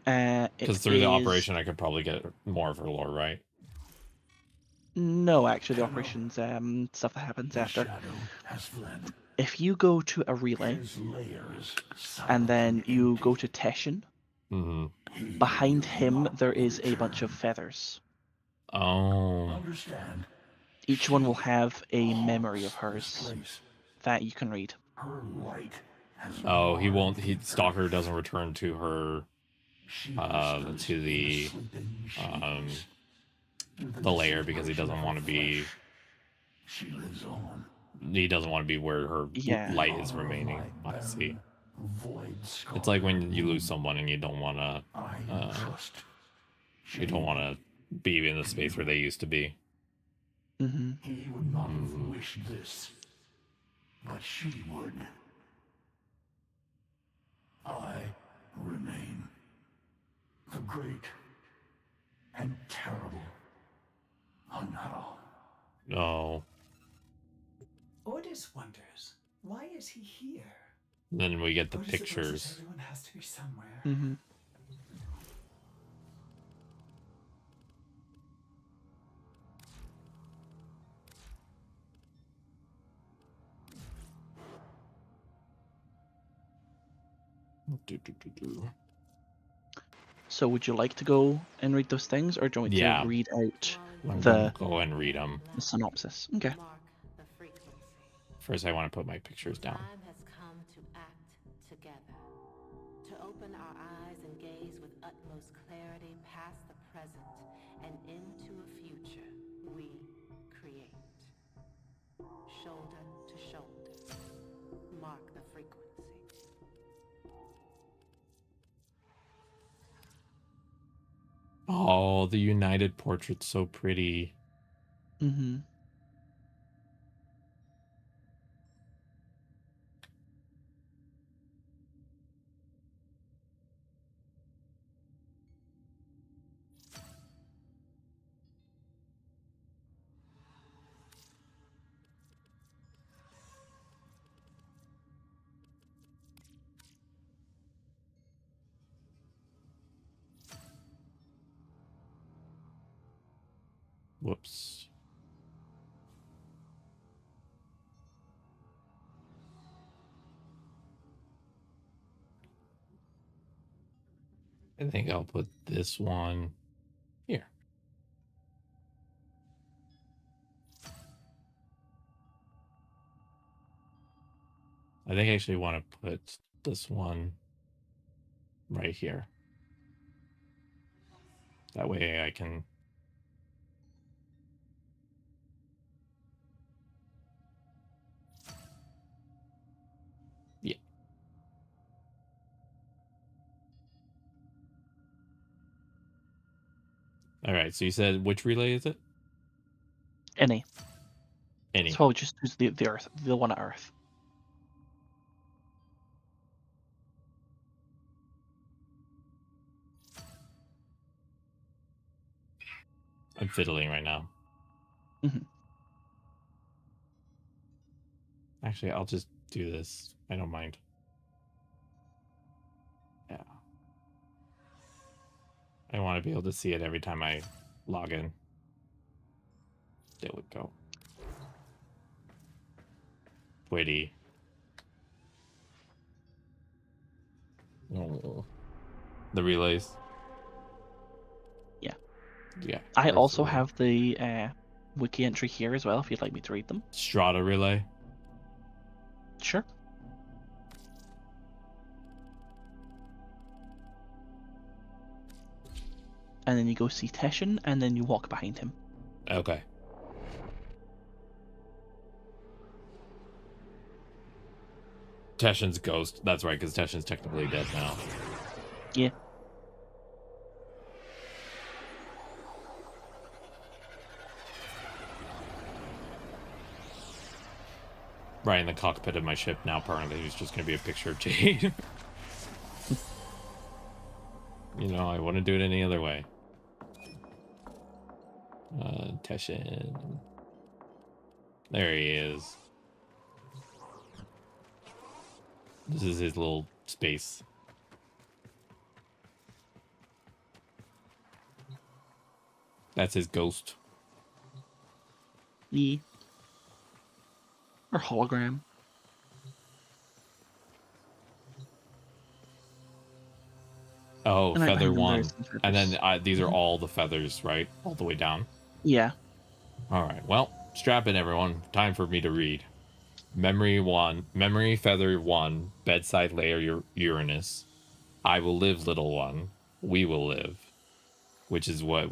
because through the operation, I could probably get more of her lore, right?
No, actually, the operations stuff that happens after. If you go to a relay, and then you go to Teshin, behind him there is a bunch of feathers.
Oh.
Each one will have a memory of hers that you can read.
Oh, he won't. Stalker doesn't return to her, to the lair because he doesn't want to be
She lives on.
He doesn't want to be where her light is remaining. I see. It's like when you lose someone and you don't want to. You don't want to be in the space where they used to be.
Mm-hmm. He would not have wished this, but she would. I remain the great and terrible Unnatural.
No.
Ordis wonders, why is he here?
Then we get the
Ordis
pictures.
supposes everyone has to be somewhere.
Mm-hmm. So would you like to go and read those things, or do you want me to read out
go and read them.
The synopsis? Okay.
First, I want to put my pictures down.
Time has come to act together, to open our eyes and gaze with utmost clarity past the present and into a future we create. Shoulder to shoulder, mark the frequency.
Oh, the United portrait's so pretty.
Mm-hmm.
Whoops. I think I'll put this one here. I think I actually want to put this one right here. That way I can... Yeah. All right, so you said which relay is it?
Any.
Any.
So I'll just use the Earth, the one at Earth.
I'm fiddling right now.
Mm-hmm.
Actually, I'll just do this. I don't mind. Yeah. I want to be able to see it every time I log in. There we go. Pretty. Oh. The relays.
Yeah.
Yeah.
I also have the wiki entry here as well, if you'd like me to read them.
Strata relay.
Sure. And then you go see Teshin, and then you walk behind him.
Okay. Teshin's ghost. That's right, because Teshin's technically dead now.
Yeah.
Right in the cockpit of my ship now, apparently, there's just going to be a picture of Jade. You know, I wouldn't do it any other way. Teshin. There he is. This is his little space. That's his ghost.
Yeah. Or hologram.
Oh,
And
feather one. And then
feathers.
these are all the feathers, right? All the way down.
Yeah.
All right. Well, strap in, everyone. Time for me to read. Memory 1. Memory feather 1. Bedside layer Uranus. I will live, little one. We will live. Which is what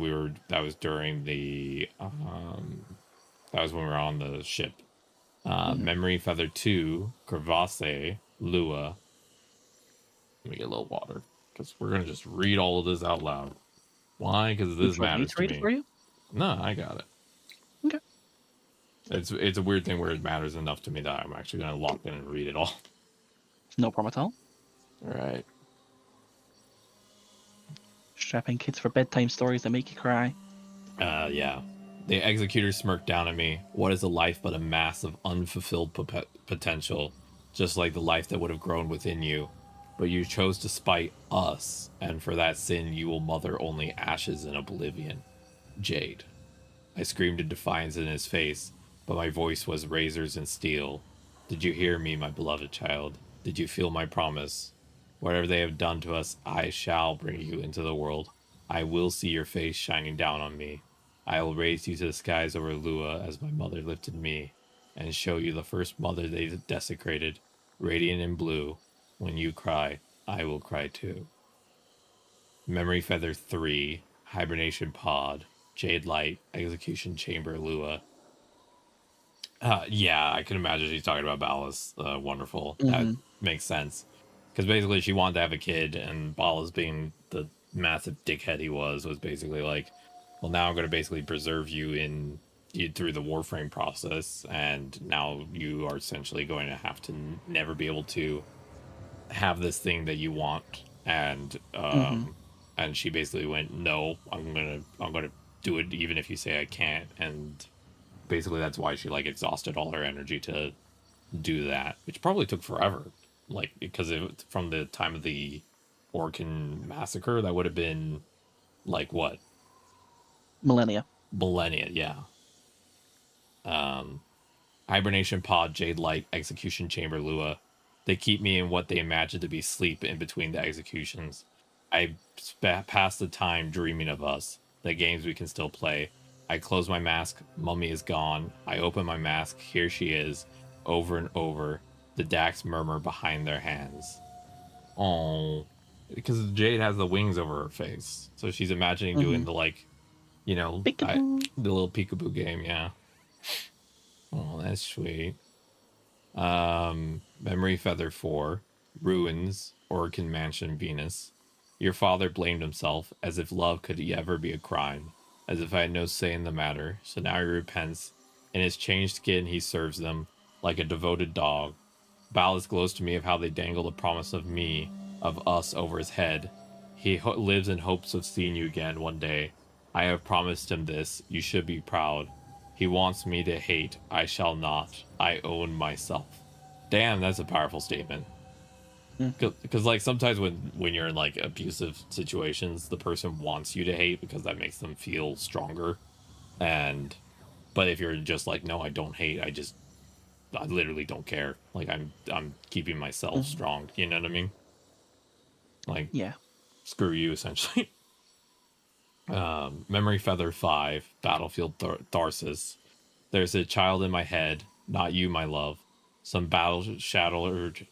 that was during the That was when we were on the ship. Memory Feather 2, Crevasse, Lua. Let me get a little water because we're gonna just read all of this out loud. Why? Because this
Would you like me
matters
to
to
read it
me.
for you?
No, I got it.
Okay.
It's a weird thing where it matters enough to me that I'm actually gonna lock in and read it all.
No problem at all.
All right.
Strapping kids for bedtime stories that make you cry.
Yeah. The executor smirked down at me. What is a life but a mass of unfulfilled potential, just like the life that would have grown within you? But you chose to spite us, and for that sin you will mother only ashes in oblivion. Jade. I screamed in defiance in his face, but my voice was razors and steel. Did you hear me, my beloved child? Did you feel my promise? Whatever they have done to us, I shall bring you into the world. I will see your face shining down on me. I will raise you to the skies over Lua as my mother lifted me, and show you the first mother they desecrated, radiant in blue. When you cry, I will cry too. Memory Feather 3, Hibernation Pod, Jade Light, Execution Chamber, Lua. Yeah, I can imagine she's talking about Balas. Wonderful. That makes sense. Because basically she wanted to have a kid, and Balas, being the massive dickhead he was basically like, well, now I'm going to basically preserve you through the Warframe process, and now you are essentially going to have to never be able to have this thing that you want. And she basically went, no, I'm gonna do it even if you say I can't. And basically that's why she like exhausted all her energy to do that, which probably took forever, like because from the time of the Orcan massacre, that would have been like what,
millennia.
Yeah. Hibernation Pod, Jade Light, Execution Chamber, Lua. They keep me in what they imagine to be sleep in between the executions. I pass the time dreaming of us, the games we can still play. I close my mask, Mummy is gone. I open my mask, here she is, over and over. The Dax murmur behind their hands. Oh, because Jade has the wings over her face, so she's imagining doing the the little peekaboo game, yeah. Oh, that's sweet. Memory Feather 4, Ruins, Orcan Mansion, Venus. Your father blamed himself, as if love could ever be a crime, as if I had no say in the matter, so now he repents. In his changed skin he serves them, like a devoted dog. Ballas glows to me of how they dangle the promise of us over his head. He lives in hopes of seeing you again one day. I have promised him this, you should be proud. He wants me to hate. I shall not. I own myself. Damn, that's a powerful statement. Because like sometimes when you're in like abusive situations, the person wants you to hate because that makes them feel stronger. But if you're just like, no, I don't hate. I literally don't care. Like I'm keeping myself strong. You know what I mean? Like,
yeah.
Screw you, essentially. Memory Feather 5, Battlefield Tharsis. There's a child in my head, not you, my love. Some battle-shattered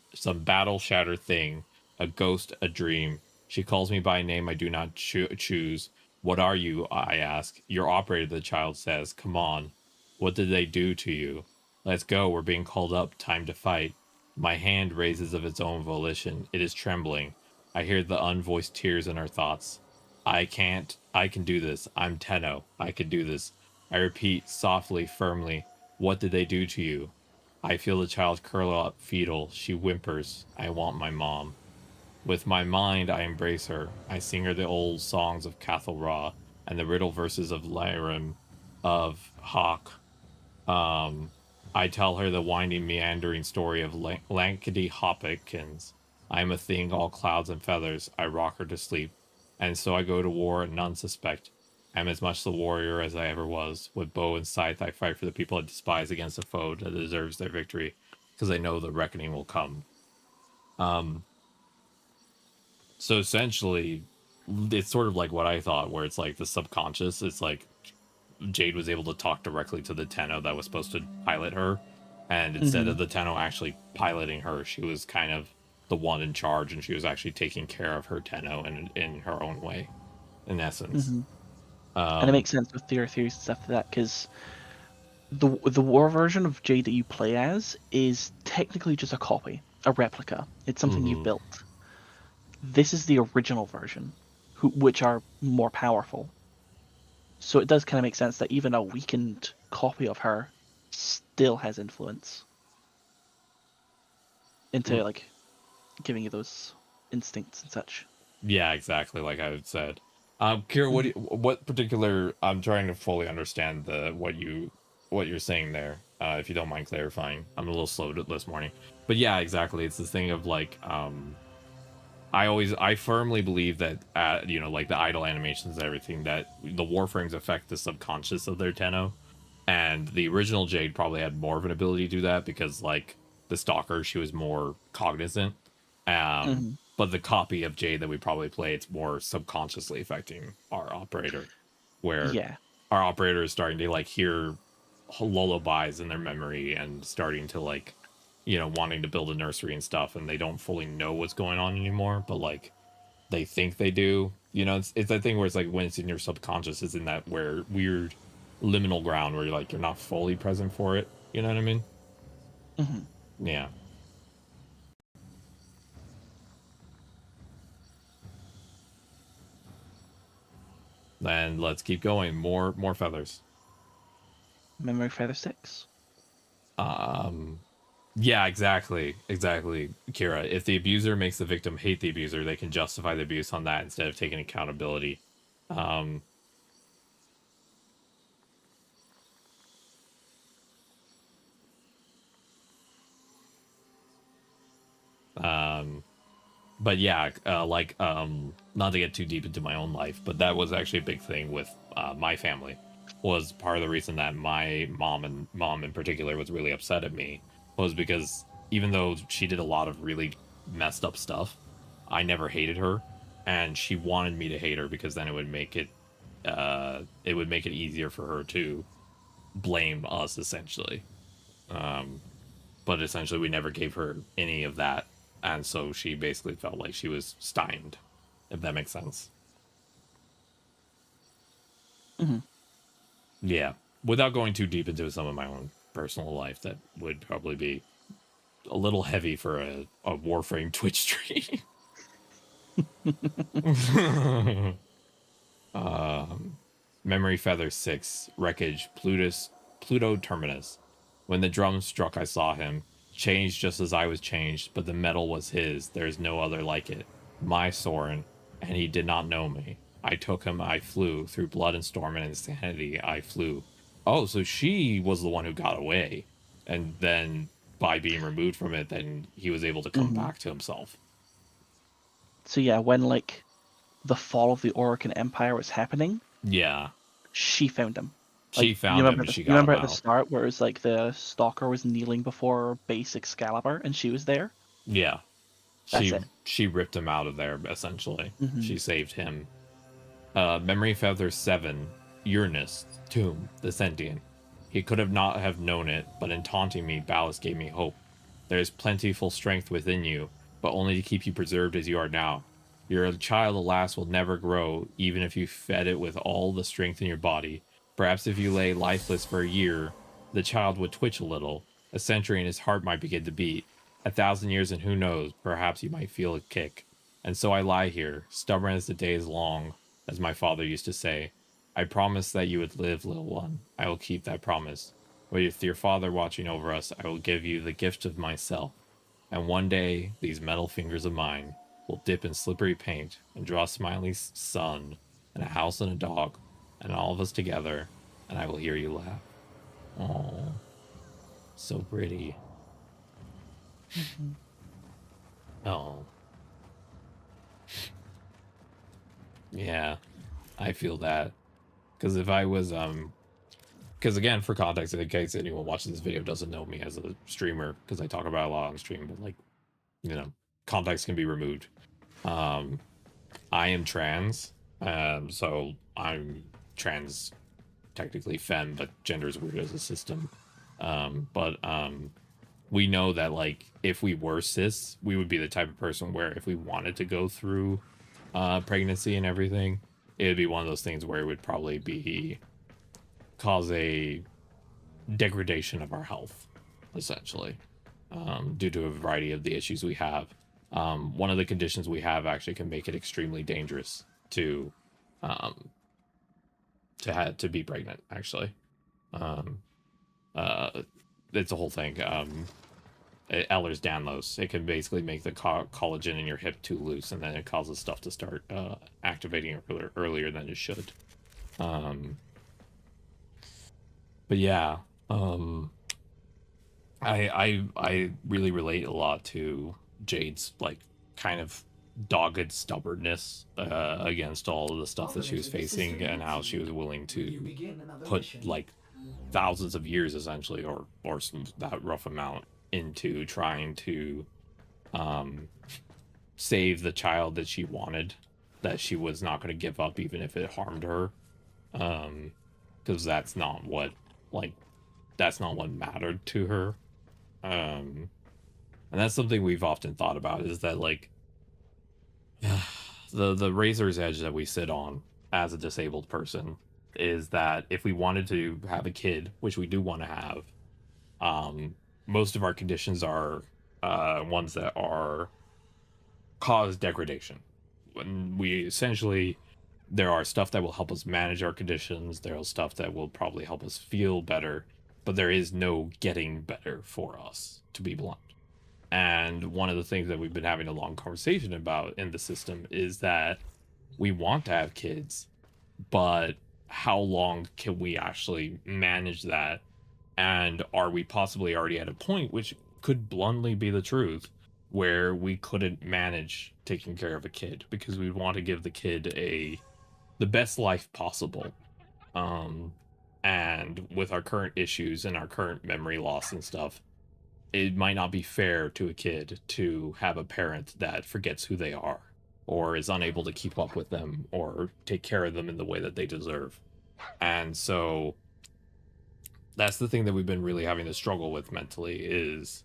thing, a ghost, a dream. She calls me by a name I do not choose. What are you, I ask. Your operator, the child says. Come on. What did they do to you? Let's go, we're being called up, time to fight. My hand raises of its own volition. It is trembling. I hear the unvoiced tears in our thoughts. I can do this. I'm Tenno. I can do this. I repeat, softly, firmly, what did they do to you? I feel the child curl up fetal. She whimpers, I want my mom. With my mind, I embrace her. I sing her the old songs of Cathal Ra and the riddle verses of Lyrim, of Hawk. I tell her the winding, meandering story of Lankedy Hopkins. I am a thing, all clouds and feathers. I rock her to sleep. And so I go to war, and none suspect. I am as much the warrior as I ever was. With bow and scythe, I fight for the people I despise against a foe that deserves their victory, because I know the reckoning will come. So essentially, it's sort of like what I thought, where it's like the subconscious. It's like Jade was able to talk directly to the Tenno that was supposed to pilot her, and instead of the Tenno actually piloting her, she was kind of the one in charge, and she was actually taking care of her Tenno in her own way, in essence.
And it makes sense with theories and stuff like that, because the war version of Jade that you play as is technically just a copy, a replica. It's something you've built. This is the original version, which are more powerful. So it does kind of make sense that even a weakened copy of her still has influence into like giving you those instincts and such.
Yeah, exactly. Like I had said. Kira, what particular? I'm trying to fully understand what you're saying there. If you don't mind clarifying, I'm a little slow this morning. But yeah, exactly. It's this thing of like, I firmly believe that, like the idle animations and everything, that the warframes affect the subconscious of their Tenno, and the original Jade probably had more of an ability to do that because, like, the Stalker, she was more cognizant. But the copy of Jade that we probably play, it's more subconsciously affecting our operator, where
Yeah.
our operator is starting to like hear lullabies in their memory and starting to like, wanting to build a nursery and stuff, and they don't fully know what's going on anymore, but like they think they do. It's that thing where it's like when it's in your subconscious, it's in that where weird liminal ground where you're not fully present for it. You know what I mean? Yeah. And let's keep going. More feathers.
Memory feather 6.
Yeah, exactly, Kira. If the abuser makes the victim hate the abuser, they can justify the abuse on that instead of taking accountability. But yeah, not to get too deep into my own life, but that was actually a big thing with my family. Was part of the reason that my mom in particular was really upset at me, was because even though she did a lot of really messed up stuff, I never hated her, and she wanted me to hate her because then it would make it easier for her to blame us essentially. But essentially we never gave her any of that, and so she basically felt like she was stymied, if that makes sense. Yeah, without going too deep into some of my own personal life, that would probably be a little heavy for a Warframe Twitch stream. Memory Feather 6, Wreckage, Pluto Terminus. When the drum struck, I saw him, changed just as I was changed, but the metal was his. There's no other like it. My Soren, and he did not know me. I took him, I flew. Through blood and storm and insanity, I flew. Oh, so she was the one who got away. And then, by being removed from it, then he was able to come back to himself.
So yeah, when like the fall of the Orokin Empire was happening,
yeah,
she found him.
She found him and she got him out.
You remember at the start where it was like the Stalker was kneeling before base Excalibur and she was there?
Yeah.
That's it.
She ripped him out of there, essentially. She saved him. Memory Feather 7, Uranus, Tomb, the Sentient. He could have not have known it, but in taunting me, Ballast gave me hope. There is plentiful strength within you, but only to keep you preserved as you are now. Your child, alas, will never grow, even if you fed it with all the strength in your body. Perhaps if you lay lifeless for a year, the child would twitch a little. A century and his heart might begin to beat. 1,000 years and who knows, perhaps you might feel a kick. And so I lie here, stubborn as the day is long, as my father used to say. I promised that you would live, little one. I will keep that promise. With your father watching over us, I will give you the gift of myself. And one day, these metal fingers of mine will dip in slippery paint and draw a smiling sun and a house and a dog and all of us together, and I will hear you laugh. Oh, so pretty. Oh. Yeah, I feel that. Because if I was, because again, for context, in case anyone watching this video doesn't know me as a streamer, because I talk about it a lot on stream, but like, context can be removed. I am trans, so I'm trans, technically femme, but gender is weird as a system. But we know that like if we were cis, we would be the type of person where if we wanted to go through pregnancy and everything, it would be one of those things where it would probably cause a degradation of our health, essentially, due to a variety of the issues we have. One of the conditions we have actually can make it extremely dangerous to be pregnant. Actually, it's a whole thing. Ehlers-Danlos. It can basically make the collagen in your hip too loose, and then it causes stuff to start activating earlier than it should. But yeah, I really relate a lot to Jade's like kind of dogged stubbornness against all of the stuff that she was facing, and how she was willing to put like thousands of years essentially, or that rough amount, into trying to save the child that she wanted, that she was not going to give up even if it harmed her, because that's not what mattered to her. And that's something we've often thought about, is that like the razor's edge that we sit on as a disabled person is that if we wanted to have a kid, which we do want to have, most of our conditions are ones that are cause degradation. When we essentially, there are stuff that will help us manage our conditions, there are stuff that will probably help us feel better, but there is no getting better for us, to be blunt. And one of the things that we've been having a long conversation about in the system is that we want to have kids, but how long can we actually manage that? And are we possibly already at a point, which could bluntly be the truth, where we couldn't manage taking care of a kid because we want to give the kid the best life possible? And with our current issues and our current memory loss and stuff, it might not be fair to a kid to have a parent that forgets who they are, or is unable to keep up with them, or take care of them in the way that they deserve. And so that's the thing that we've been really having to struggle with mentally, is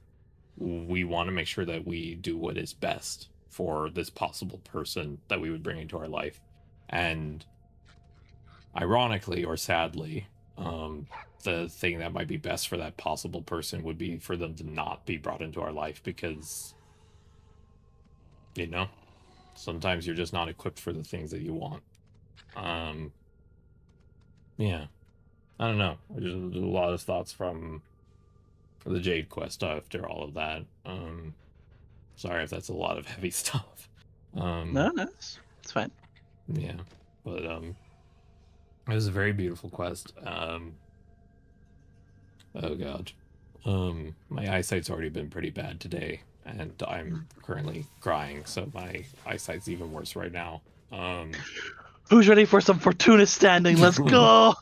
we want to make sure that we do what is best for this possible person that we would bring into our life. And ironically, or sadly, the thing that might be best for that possible person would be for them to not be brought into our life, because, you know, sometimes you're just not equipped for the things that you want. Yeah, I don't know. There's a lot of thoughts from the Jade quest after all of that. Sorry if that's a lot of heavy stuff.
No, it's fine.
Yeah, but it was a very beautiful quest. Oh god. My eyesight's already been pretty bad today, and I'm currently crying, so my eyesight's even worse right now.
Who's ready for some Fortuna standing? Let's go!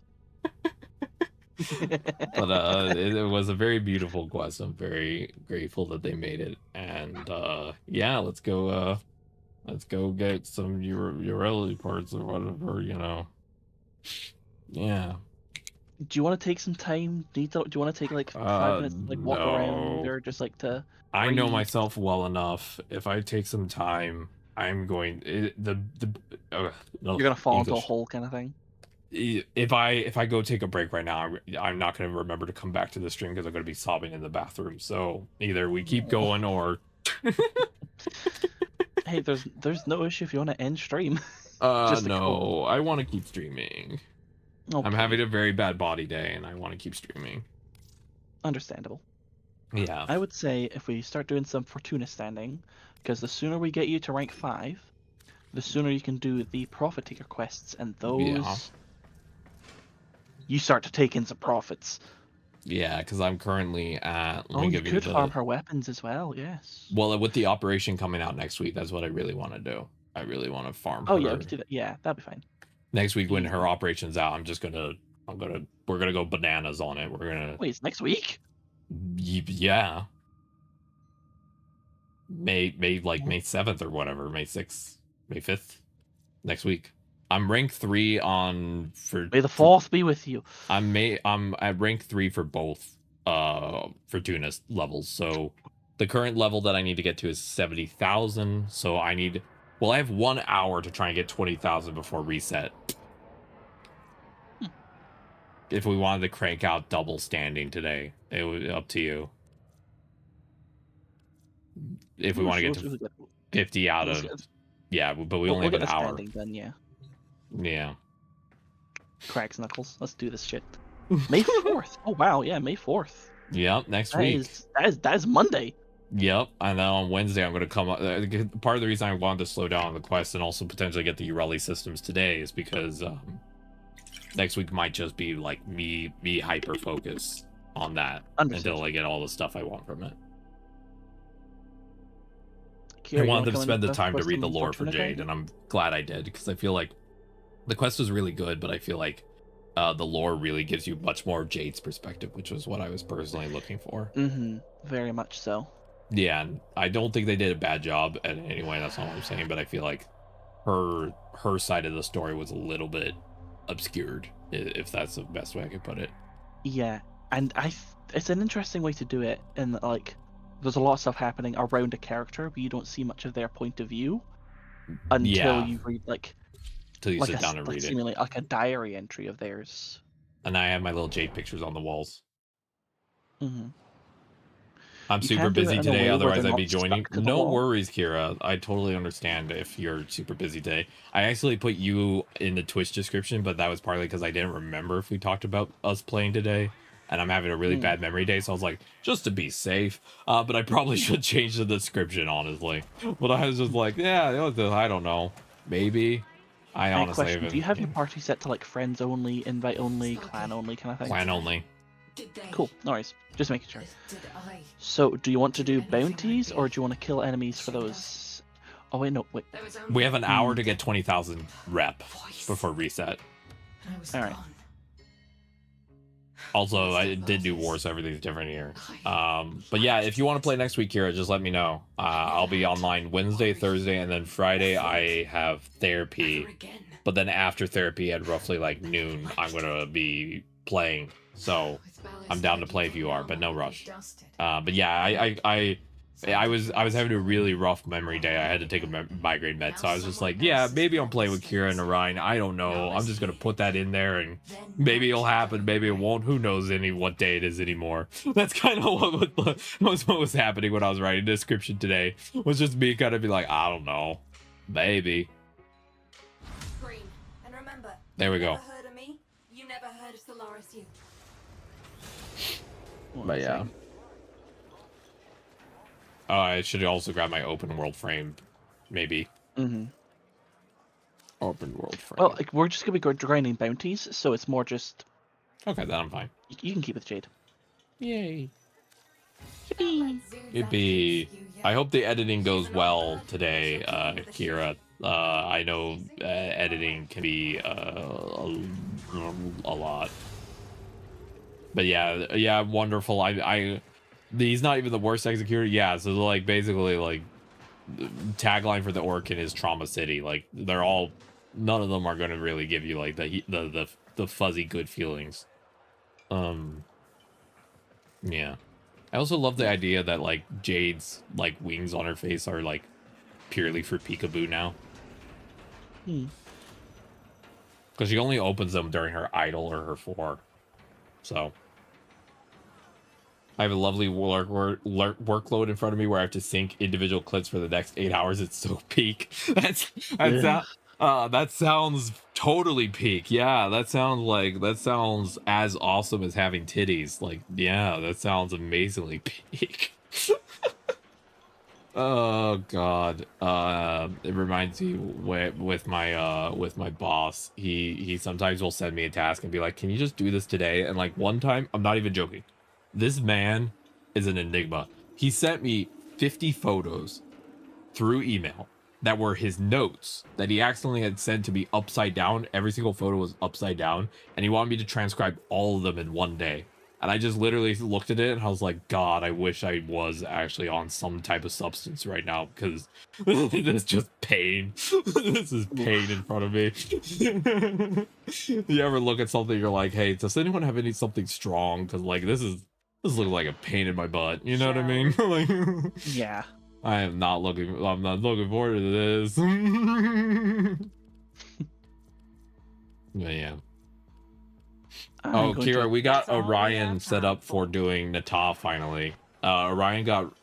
But it was a very beautiful quest. I'm very grateful that they made it, and yeah, let's go get some Urelli parts or whatever, you know. Yeah.
Do you want to take some time? Do you want to take like 5 minutes to like walk around, or just like to
I know
breathe?
myself well enough. If I take some time, I'm going
you're gonna fall into a hole kind of thing.
If I go take a break right now, I'm not going to remember to come back to the stream because I'm going to be sobbing in the bathroom. So either we keep going, or
hey, there's no issue if you want to end stream.
no, I want to keep streaming.
Okay.
I'm having a very bad body day, and I want to keep streaming.
Understandable.
Yeah.
I would say if we start doing some Fortuna standing, because the sooner we get you to rank 5, the sooner you can do the Profiteer quests, and those you start to take in some profits.
Yeah, because I'm currently at.
You could farm her weapons as well. Yes.
Well, with the operation coming out next week, that's what I really want to do. I really want to farm her.
Oh yeah, we could do that. Yeah, that'd be fine.
Next week when her operation's out, we're gonna go bananas on it.
Wait, it's next week?
Yeah. May 7th or whatever, May 6th, May 5th, next week. I'm rank 3 on for.
May the 4th be with you.
I'm at rank 3 for both Fortuna levels. So the current level that I need to get to is 70,000. So I have 1 hour to try and get 20,000 before reset. if we wanted to crank out double standing today, it was up to you. If we want to get to 50 out of, yeah, but we only have
get
an
the
hour.
standing then, yeah.
Yeah.
Cracks knuckles. Let's do this shit. May 4th. Oh wow, yeah, May 4th.
Yep, next week.
That is Monday.
Yep, and then on Wednesday I'm going to come up. Part of the reason I wanted to slow down on the quest and also potentially get the Urelli systems today is because next week might just be like me hyper focused on that until I get all the stuff I want from it.
Kira,
I wanted to spend the time to read the lore for Jade, and I'm glad I did, because I feel like the quest was really good, but I feel like the lore really gives you much more of Jade's perspective, which was what I was personally looking for.
Mm-hmm. Very much so.
Yeah, and I don't think they did a bad job at anyway, that's not what I'm saying, but I feel like her side of the story was a little bit obscured, if that's the best way I could put it.
Yeah, and it's an interesting way to do it, in that, like, there's a lot of stuff happening around a character, but you don't see much of their point of view until you read, like,
until you sit down and read it.
Seemingly like a diary entry of theirs.
And I have my little Jade pictures on the walls.
Mm-hmm.
I'm super busy today, otherwise I'd be joining. No worries, Kira. I totally understand if you're super busy today. I actually put you in the Twitch description, but that was partly because I didn't remember if we talked about us playing today. And I'm having a really bad memory day, so I was like, just to be safe. But I probably should change the description, honestly. But I was just like, yeah, I don't know. Maybe. I honestly haven't.
Do you have your party set to like friends only, invite only, clan only kind of thing?
Clan only.
Cool, no worries. Just making sure. So, do you want to do bounties, or do you want to kill enemies for those? Oh wait, no, wait.
We have an hour to get 20,000 rep before reset.
All right.
Also, I did do war, so everything's different here. But yeah, if you want to play next week, Kira, just let me know. I'll be online Wednesday, Thursday, and then Friday I have therapy. But then after therapy at roughly like noon, I'm gonna be playing. So I'm down to play if you are, but no rush. But yeah, I was having a really rough memory day. I had to take a migraine med, so I was just like, yeah, maybe I'll play with Kira and Orion. I don't know. I'm just gonna put that in there, and maybe it'll happen, maybe it won't. Who knows what day it is anymore? That's kind of what was happening when I was writing the description today. Was just me kind of be like, I don't know, maybe.
And remember,
there we go.
You never heard of me, you never heard of Solaris you.
But yeah. Oh, I should also grab my open world frame, maybe.
Mm-hmm.
Open world frame.
Well, like, we're just gonna be grinding bounties, so it's more just.
Okay, then I'm fine.
You can keep with Jade.
Yay! Yippee! I hope the editing goes well today, Kira. I know editing can be a lot. But yeah, wonderful. He's not even the worst executor. Yeah, so like basically like the tagline for the Orkin is Trauma City. Like they're all, none of them are going to really give you like the fuzzy good feelings. Yeah. I also love the idea that like Jade's like wings on her face are like purely for peekaboo now. Because she only opens them during her idle or her floor. So I have a lovely workload in front of me where I have to sync individual clips for the next 8 hours. It's so peak. That sounds totally peak. Yeah, that sounds as awesome as having titties. Like, yeah, that sounds amazingly peak. Oh God. It reminds me with my boss. He sometimes will send me a task and be like, "Can you just do this today?" And like one time, I'm not even joking. This man is an enigma. He sent me 50 photos through email that were his notes that he accidentally had sent to me upside down. Every single photo was upside down, and he wanted me to transcribe all of them in one day. And I just literally looked at it and I was like, God, I wish I was actually on some type of substance right now, because this is just pain. This is pain in front of me. You ever look at something, you're like, hey, does anyone have something strong? Because like this looks like a pain in my butt. You know what I mean? Like,
yeah.
I'm not looking forward to this. But yeah. Oh, Kira, we got Orion set up for doing Nata finally. Orion got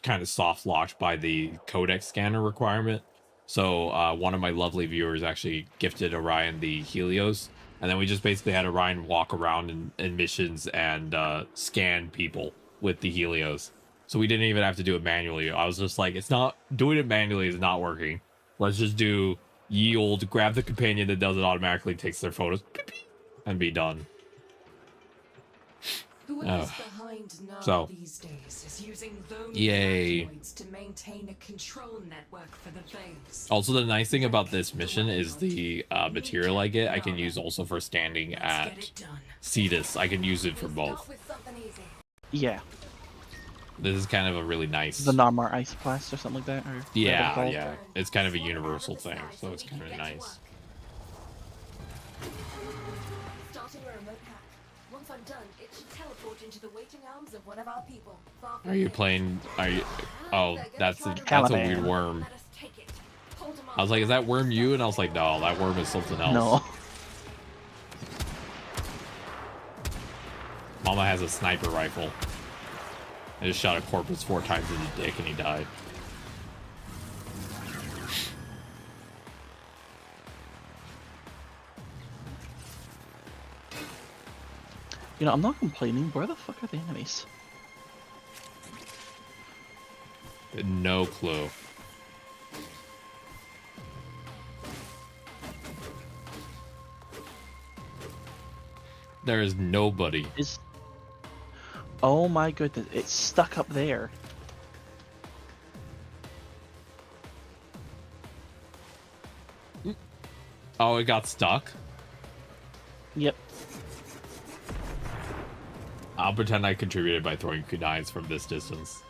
kind of soft locked by the codex scanner requirement. So one of my lovely viewers actually gifted Orion the Helios. And then we just basically had Orion walk around in missions and scan people with the Helios. So we didn't even have to do it manually. I was just like, it's not, doing it manually is not working. Let's just do yield, grab the companion that does it automatically, takes their photos, and be done. So,
these days is using those
yay.
to maintain a control network for the veils.
Also, the nice thing about this mission is the material I get, I can use also for standing at Cetus. I can use it for both.
Yeah.
This is kind of a really nice...
The Narmar Ice Blast or something like that? Or
yeah, yeah. It's kind of a universal thing, so it's kind of nice.
Starting a remote hack. Once I'm done, it should teleport into the waiting arms of one of our people.
Are you playing... Are you... Oh, that's a weird worm. I was like, is that worm you? And I was like, no, that worm is something else.
No.
Mama has a sniper rifle. I just shot a corpus 4 times in the dick and he died.
You know, I'm not complaining. Where the fuck are the enemies?
No clue. There is nobody.
Oh my goodness, it's stuck up there.
Oh, it got stuck?
Yep.
I'll pretend I contributed by throwing kunais from this distance.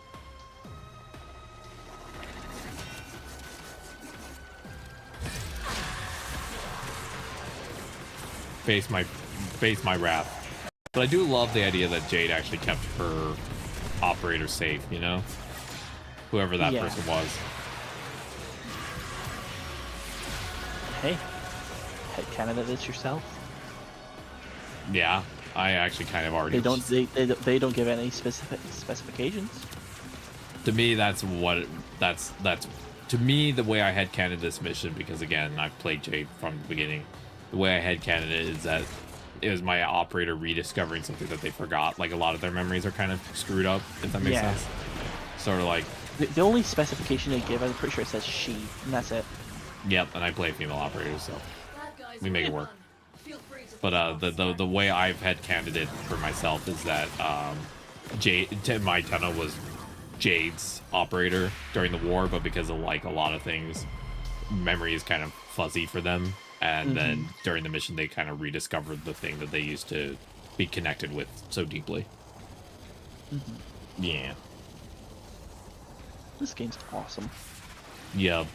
Face my wrath. But I do love the idea that Jade actually kept her operator safe, you know? Whoever that person was.
Hey, headcanon this yourself.
Yeah, I actually kind of already.
They don't give any specifications.
To me, that's to me the way I headcanoned this mission, because again, I've played Jade from the beginning. The way I headcanoned it is that it was my operator rediscovering something that they forgot. Like, a lot of their memories are kind of screwed up, if that makes sense. Sort of like...
The only specification they give, I'm pretty sure it says she, and that's it.
Yep, and I play female operators, so we make it work. But the way I've headcanoned it for myself is that my Tenno was Jade's operator during the war, but because of, like, a lot of things, memory is kind of fuzzy for them. And then during the mission, they kind of rediscovered the thing that they used to be connected with so deeply. Yeah.
This game's awesome.
Yep.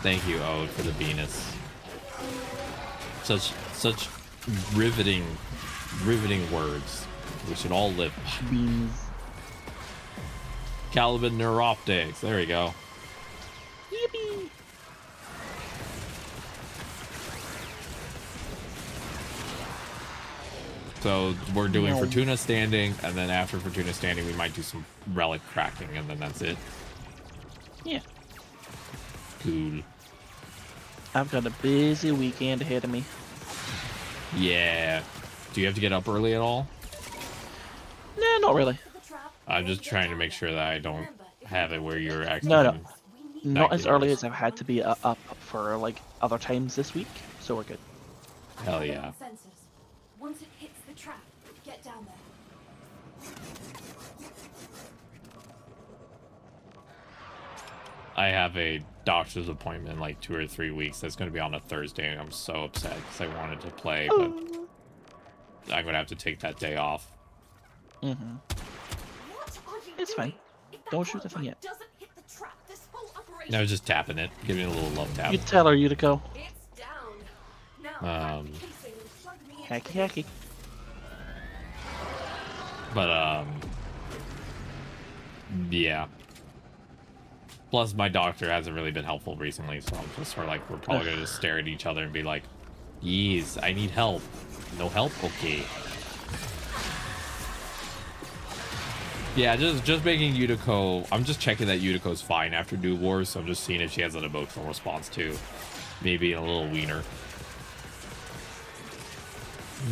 Thank you, Ode, for the Venus. Such riveting words. We should all live.
Beans.
Caliban Neuroptics. There we go.
Yippee!
So we're doing Fortuna Standing, and then after Fortuna Standing, we might do some relic cracking, and then that's it.
Yeah.
Cool.
I've got a busy weekend ahead of me.
Yeah. Do you have to get up early at all?
Nah, not really.
I'm just trying to make sure that I don't have it where you're actually...
No. Not as early as I've had to be up for, like, other times this week, so we're good.
Hell yeah.
Once it hits the trap, get down there.
I have a doctor's appointment in like 2 or 3 weeks. That's going to be on a Thursday, and I'm so upset because I wanted to play, but I'm going to have to take that day off.
It's fine. Don't shoot the thing yet.
I was just tapping it, giving it a little love tap.
You tell her to go. Hacky.
But yeah. Plus, my doctor hasn't really been helpful recently, so I'm just sort of like, we're probably gonna just stare at each other and be like, "Yes, I need help. No help? Okay." Yeah, just making Yutiko. I'm just checking that Yutiko's fine after New Wars, so I'm just seeing if she has an emotional response too. Maybe a little wiener.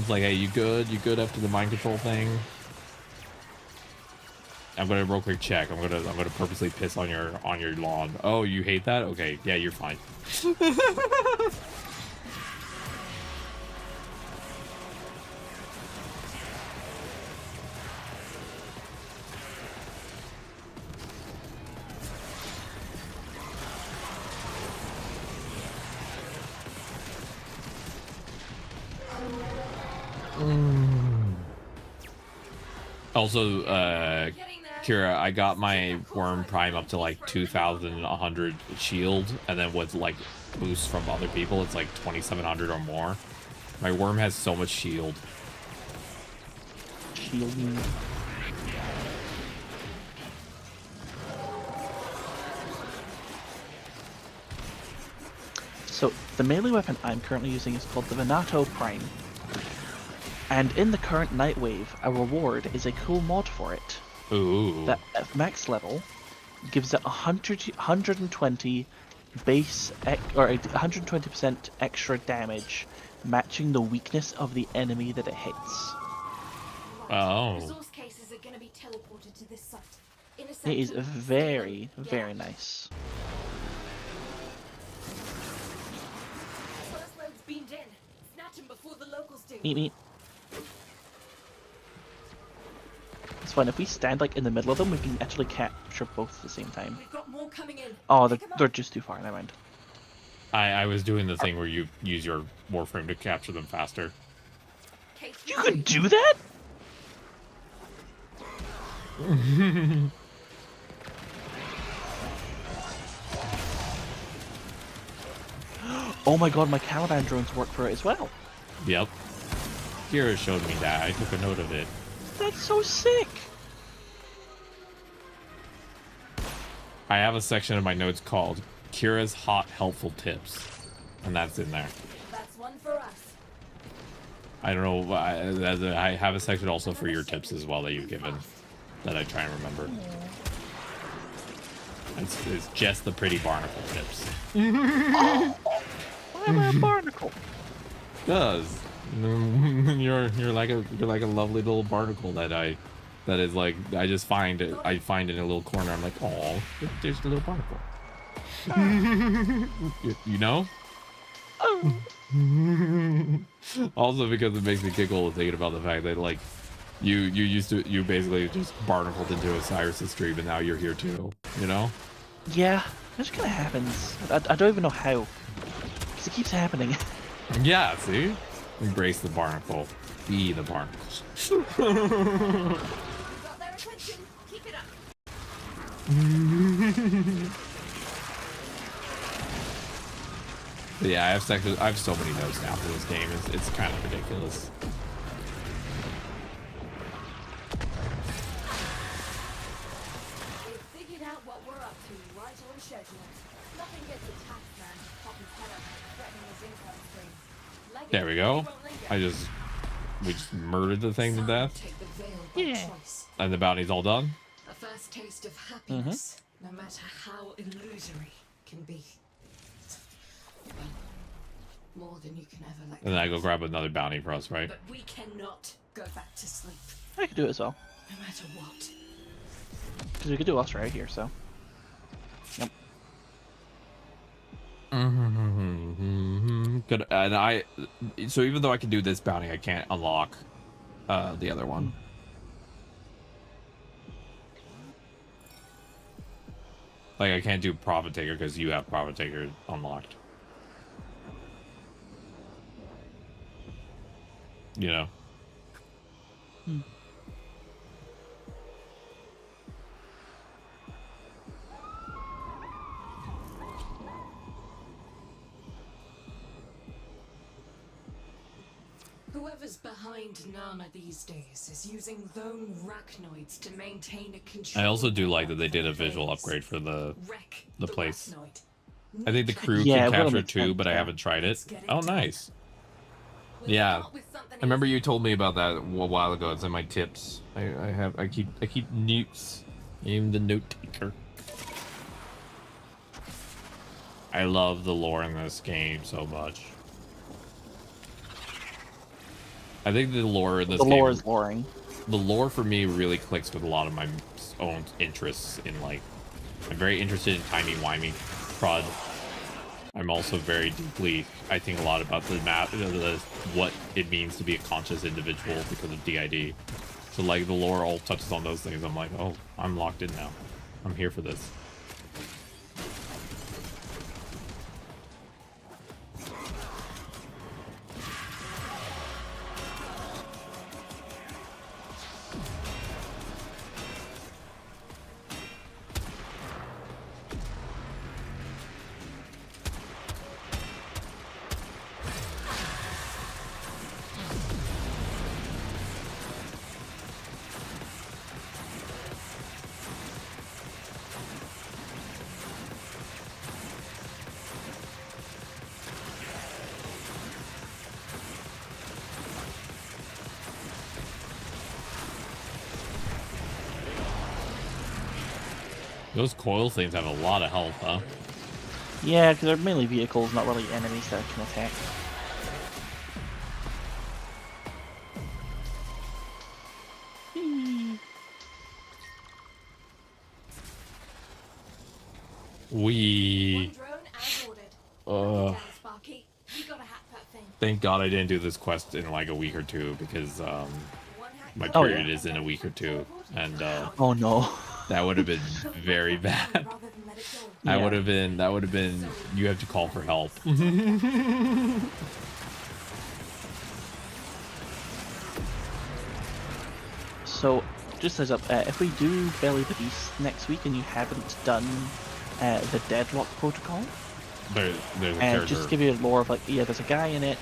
It's like, hey, you good? You good after the mind control thing? I'm gonna real quick check. I'm gonna purposely piss on your lawn. Oh, you hate that? Okay, yeah, you're fine. Also, Kira, I got my worm prime up to like 2,100 shield, and then with like boosts from other people, it's like 2,700 or more. My worm has so much shield.
Shielding. So the melee weapon I'm currently using is called the Venato Prime. And in the current Nightwave, a reward is a cool mod for it.
Ooh.
That at max level gives it 120 base or 120% extra damage, matching the weakness of the enemy that it hits.
Oh.
Resource cases are going to be teleported to this site.
It is very, very nice.
First load's beamed in. Snatch him before the locals do.
Meet. It's fun, if we stand like in the middle of them, we can actually capture both at the same time.
We've got more coming in.
Oh, they're just too far, never mind.
I was doing the thing where you use your warframe to capture them faster.
You could do that? Oh my god, my Caliban drones work for it as well.
Yep. Kira showed me that. I took a note of it.
That's so sick.
I have a section of my notes called Kira's Hot Helpful Tips, and that's in there.
That's one for us.
I don't know. I have a section also for your tips as well that you've given that I try and remember. It's just the pretty barnacle tips.
Why am I a barnacle?
Does you're like a lovely little barnacle that is like I just find it in a little corner. I'm like, oh, there's a little barnacle. you know.
Oh.
Also because it makes me giggle thinking about the fact that like you basically just barnacled into Osiris's stream and now you're here too, you know?
Yeah, that just kind of happens. I don't even know how, because it keeps happening.
Yeah, see? Embrace the barnacle. Be the barnacle.
Got their attention. Keep it up.
Yeah, I have so many notes now for this game. It's kind of ridiculous.
We've figured out what we're up to right on schedule. Nothing gets a tax man to pop his head up threatening his income stream.
There we go. We just murdered the thing to death.
Yeah.
And the bounty's all done.
A first taste of happiness, no matter how illusory, can be. More than you can ever let go.
And then I go grab another bounty for us, right?
But we cannot go back to sleep,
I could do it as well.
no matter what.
Because we could do us right here, so. Yep.
Good. And so even though I can do this bounty, I can't unlock the other one. Like I can't do Profit Taker because you have Profit Taker unlocked. You know.
Whoever's behind
behind Nama these days is using lone arachnoids to maintain a control.
I also do like that they did a visual upgrade for the place. I think the crew can capture it too, but I haven't tried it. Oh, nice. Yeah, I remember you told me about that a while ago. It's in my tips. I keep notes. I'm the note taker. I love the lore in this game so much. I think the lore in this game...
The lore is loring.
The lore for me really clicks with a lot of my own interests in, like... I'm very interested in timey-wimey crud. I'm also very deeply... I think a lot about the map, what it means to be a conscious individual because of DID. So, like, the lore all touches on those things. I'm like, oh, I'm locked in now. I'm here for this. Those coil things have a lot of health, huh?
Yeah, because they're mainly vehicles, not really enemies that can attack.
Thank God I didn't do this quest in like a week or two because my period is in a week or two, and
oh no,
that would have been very bad.
Yeah.
That would have been you have to call for help.
So, just as up, if we do Belly the Beast next week and you haven't done the Deadlock Protocol,
there's a character.
just to give you a lore of like, yeah, there's a guy in it.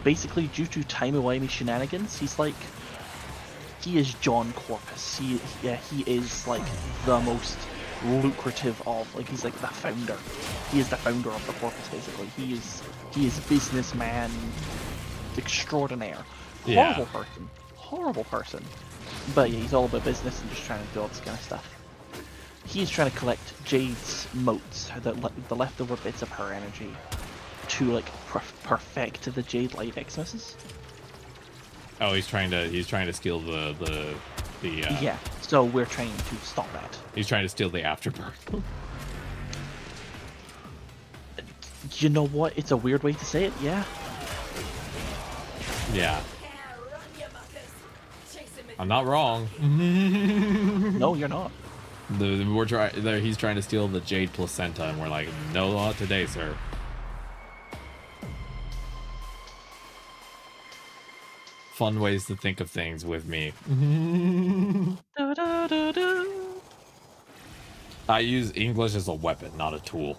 Basically, due to timey-wimey shenanigans, he is John Corpus. He is like the most lucrative of, like, he's like the founder. He is the founder of the Corpus, basically. He is businessman extraordinaire. Horrible person. But yeah, he's all about business and just trying to do all this kind of stuff. He's trying to collect Jade's motes, the leftover bits of her energy, to like perfect the Jade Light Xmas.
Oh, he's trying to steal the
yeah. So we're trying to stop that.
He's trying to steal the afterbirth.
You know what? It's a weird way to say it. Yeah.
Yeah. I'm not wrong.
No, you're not.
He's trying to steal the Jade placenta, and we're like, no, not today, sir. Fun ways to think of things with me. I use English as a weapon, not a tool.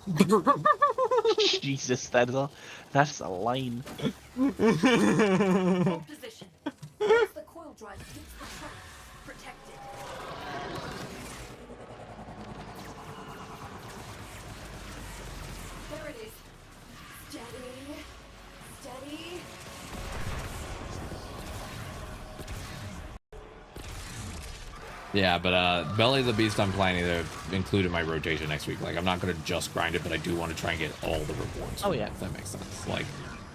Jesus, that's a line.
Hold position. Once the coil drive hits the track, protect it. There it is. Steady.
Yeah, but Belly of the Beast I'm planning to include in my rotation next week. Like, I'm not going to just grind it, but I do want to try and get all the rewards.
Oh yeah,
if that makes sense. Like,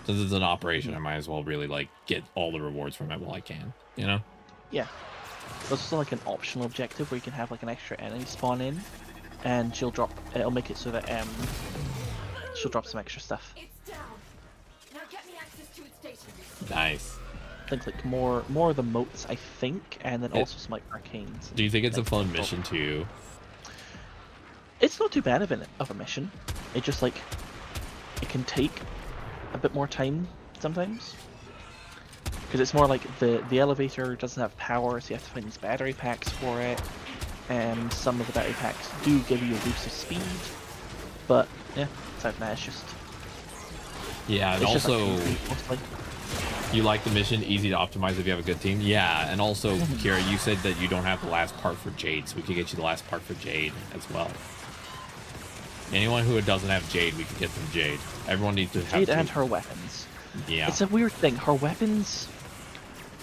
since it's an operation, I might as well really like get all the rewards from it while I can. You know?
Yeah. There's also like an optional objective where you can have like an extra enemy spawn in, and it'll make it so that she'll drop some extra stuff.
It's down. Now get me access to its data.
Nice.
I think like more of the motes, I think, and then also some like arcanes.
Do you think it's a fun mission too?
It's not too bad of a mission. It just like it can take a bit more time sometimes, because it's more like the elevator doesn't have power, so you have to find these battery packs for it, and some of the battery packs do give you a boost of speed, but yeah, aside from that, it's just
yeah, and
it's
also
just like
You like the mission, easy to optimize if you have a good team. Yeah, and also, Kira, you said that you don't have the last part for Jade, so we could get you the last part for Jade as well. Anyone who doesn't have Jade, we could get them Jade. Everyone needs to have
Jade and her weapons.
Yeah.
It's a weird thing. Her weapons,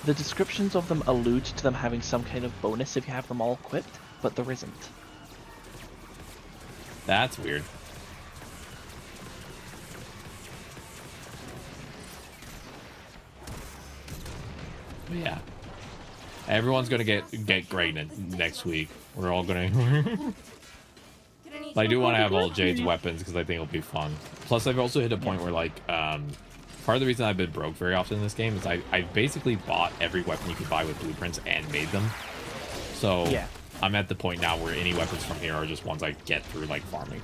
the descriptions of them allude to them having some kind of bonus if you have them all equipped, but there isn't.
That's weird. But yeah. Everyone's gonna get pregnant next week. We're all gonna I do want to have all Jade's weapons because I think it'll be fun. Plus, I've also hit a point where, like, part of the reason I've been broke very often in this game is I basically bought every weapon you could buy with blueprints and made them. So
yeah.
I'm at the point now where any weapons from here are just ones I get through, like, farming.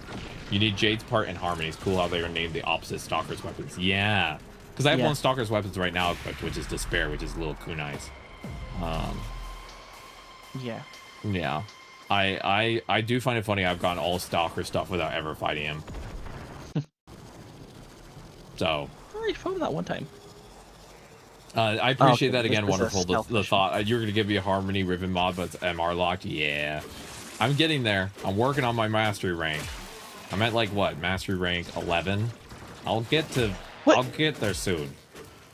You need Jade's part and Harmony's. Cool how they are named the opposite Stalker's weapons. Yeah. Because I have one Stalker's weapons right now equipped, which is Despair, which is little kunais.
Yeah.
Yeah. I do find it funny I've gotten all Stalker stuff without ever fighting him. So.
Oh, you fought him that one time.
I appreciate that again,
this
wonderful. The thought you're gonna give me a Harmony Riven mod, but it's MR locked. Yeah, I'm getting there. I'm working on my mastery rank. I'm at like what mastery rank 11. I'll get to.
What?
I'll get there soon.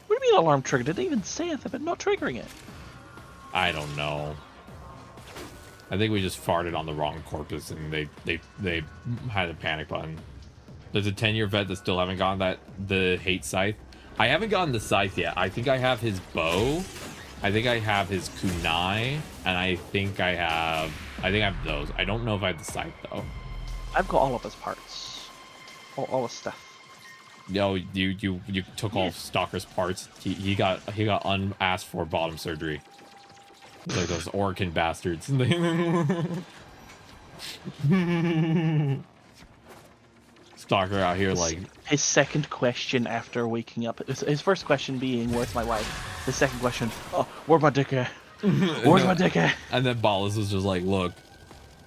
What do you mean alarm trigger? Didn't even say anything about not triggering it.
I don't know. I think we just farted on the wrong corpus and they had a panic button. There's a 10-year vet that still haven't gotten the hate scythe. I haven't gotten the scythe yet. I think I have his bow. I think I have his kunai, and I think I have those. I don't know if I have the scythe though.
I've got all of his parts. All his stuff.
No, you took all Stalker's parts. He got unasked for bottom surgery. Like those Orkin bastards. Stalker out here like
his second question after waking up. His first question being, "Where's my wife?" The second question, "Oh, where's my dick at? Where's my dick at?" And
then Ballas was just like, "Look,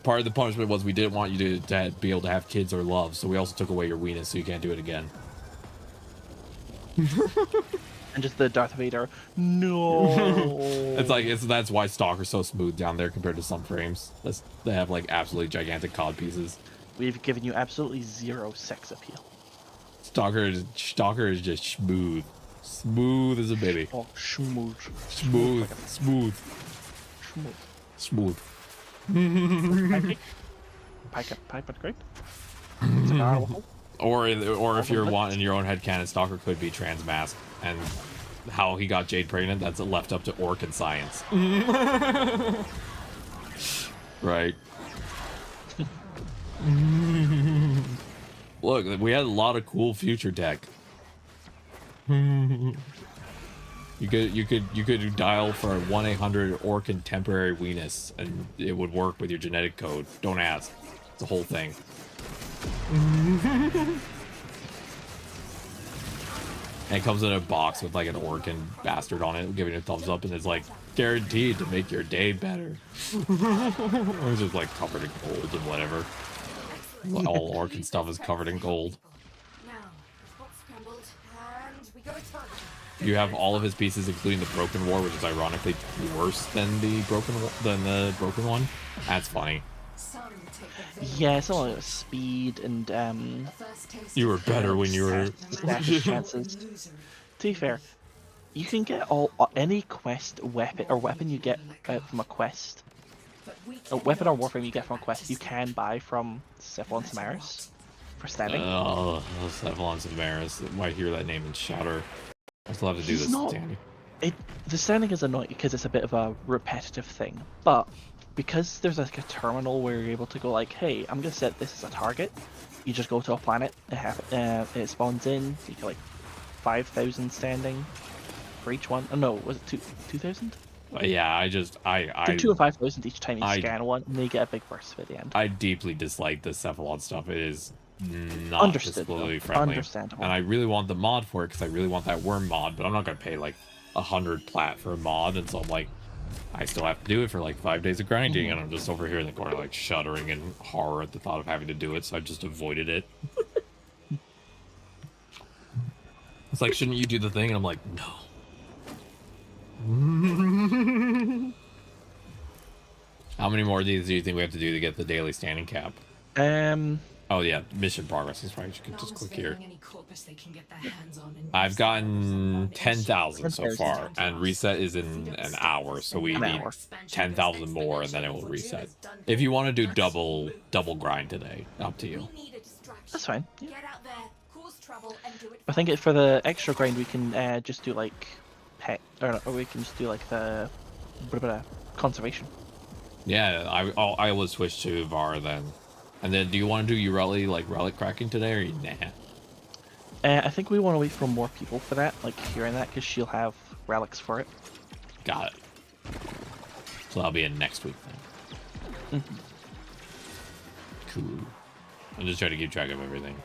part of the punishment was we didn't want you to be able to have kids or love, so we also took away your weenus, so you can't do it again."
And just the Darth Vader, no.
That's why Stalker's so smooth down there compared to some frames. They have like absolutely gigantic cod pieces.
We've given you absolutely zero sex appeal.
Stalker is just smooth as a baby.
Oh, smooth. Pipe great.
Or if you're wanting your own headcanon, Stalker could be transmasked, and how he got Jade pregnant, that's left up to Orkin science. Right. Look, we had a lot of cool future tech. You could dial for 1-800 Orkin temporary weenus, and it would work with your genetic code. Don't ask. It's a whole thing. And it comes in a box with like an Orkin bastard on it, giving it a thumbs up, and it's like guaranteed to make your day better. It's just like covered in gold and whatever. All Orkin stuff is covered in gold. You have all of his pieces, including the Broken War, which is ironically worse than the Broken one. That's funny.
Yeah, it's all speed and
you were better when you were
chances. To be fair, you can get any quest weapon you get from a quest. A weapon or warframe you get from a quest, you can buy from Cephalon Samaris for standing.
Oh, Cephalon Samaris. I hear that name in Shatter. I still have to do this standing.
The standing is annoying because it's a bit of a repetitive thing, but because there's like a terminal where you're able to go like, hey, I'm gonna set this as a target. You just go to a planet, it spawns in. You get like 5,000 standing for each one. Oh no, was it 2,000?
Yeah, I
2 and 5,000 each time you scan one, and then you get a big burst at the end.
I deeply dislike the Cephalon stuff. It is not disability friendly.
Understandable.
And I really want the mod for it because I really want that worm mod, but I'm not gonna pay like 100 plat for a mod, and so I'm like, I still have to do it for like 5 days of grinding, and I'm just over here in the corner like shuddering in horror at the thought of having to do it, so I just avoided it. It's like, shouldn't you do the thing? And I'm like, no. How many more of these do you think we have to do to get the daily standing cap? Oh yeah, mission progress is right. You can just click here. I've gotten 10,000 so far, and reset is in an hour, so we need 10,000 more, and then it will reset. If you want to do double grind today, up to you.
That's fine. Yeah. I think for the extra grind we can just do like pet, or we can just do like the conservation.
Yeah, I will switch to Var then. And then, do you want to do Ureli, like relic cracking today, or nah?
I think we want to wait for more people for that, like hearing that, because she'll have relics for it.
Got it. So that'll be in next week then. Cool. I'm just trying to keep track of everything.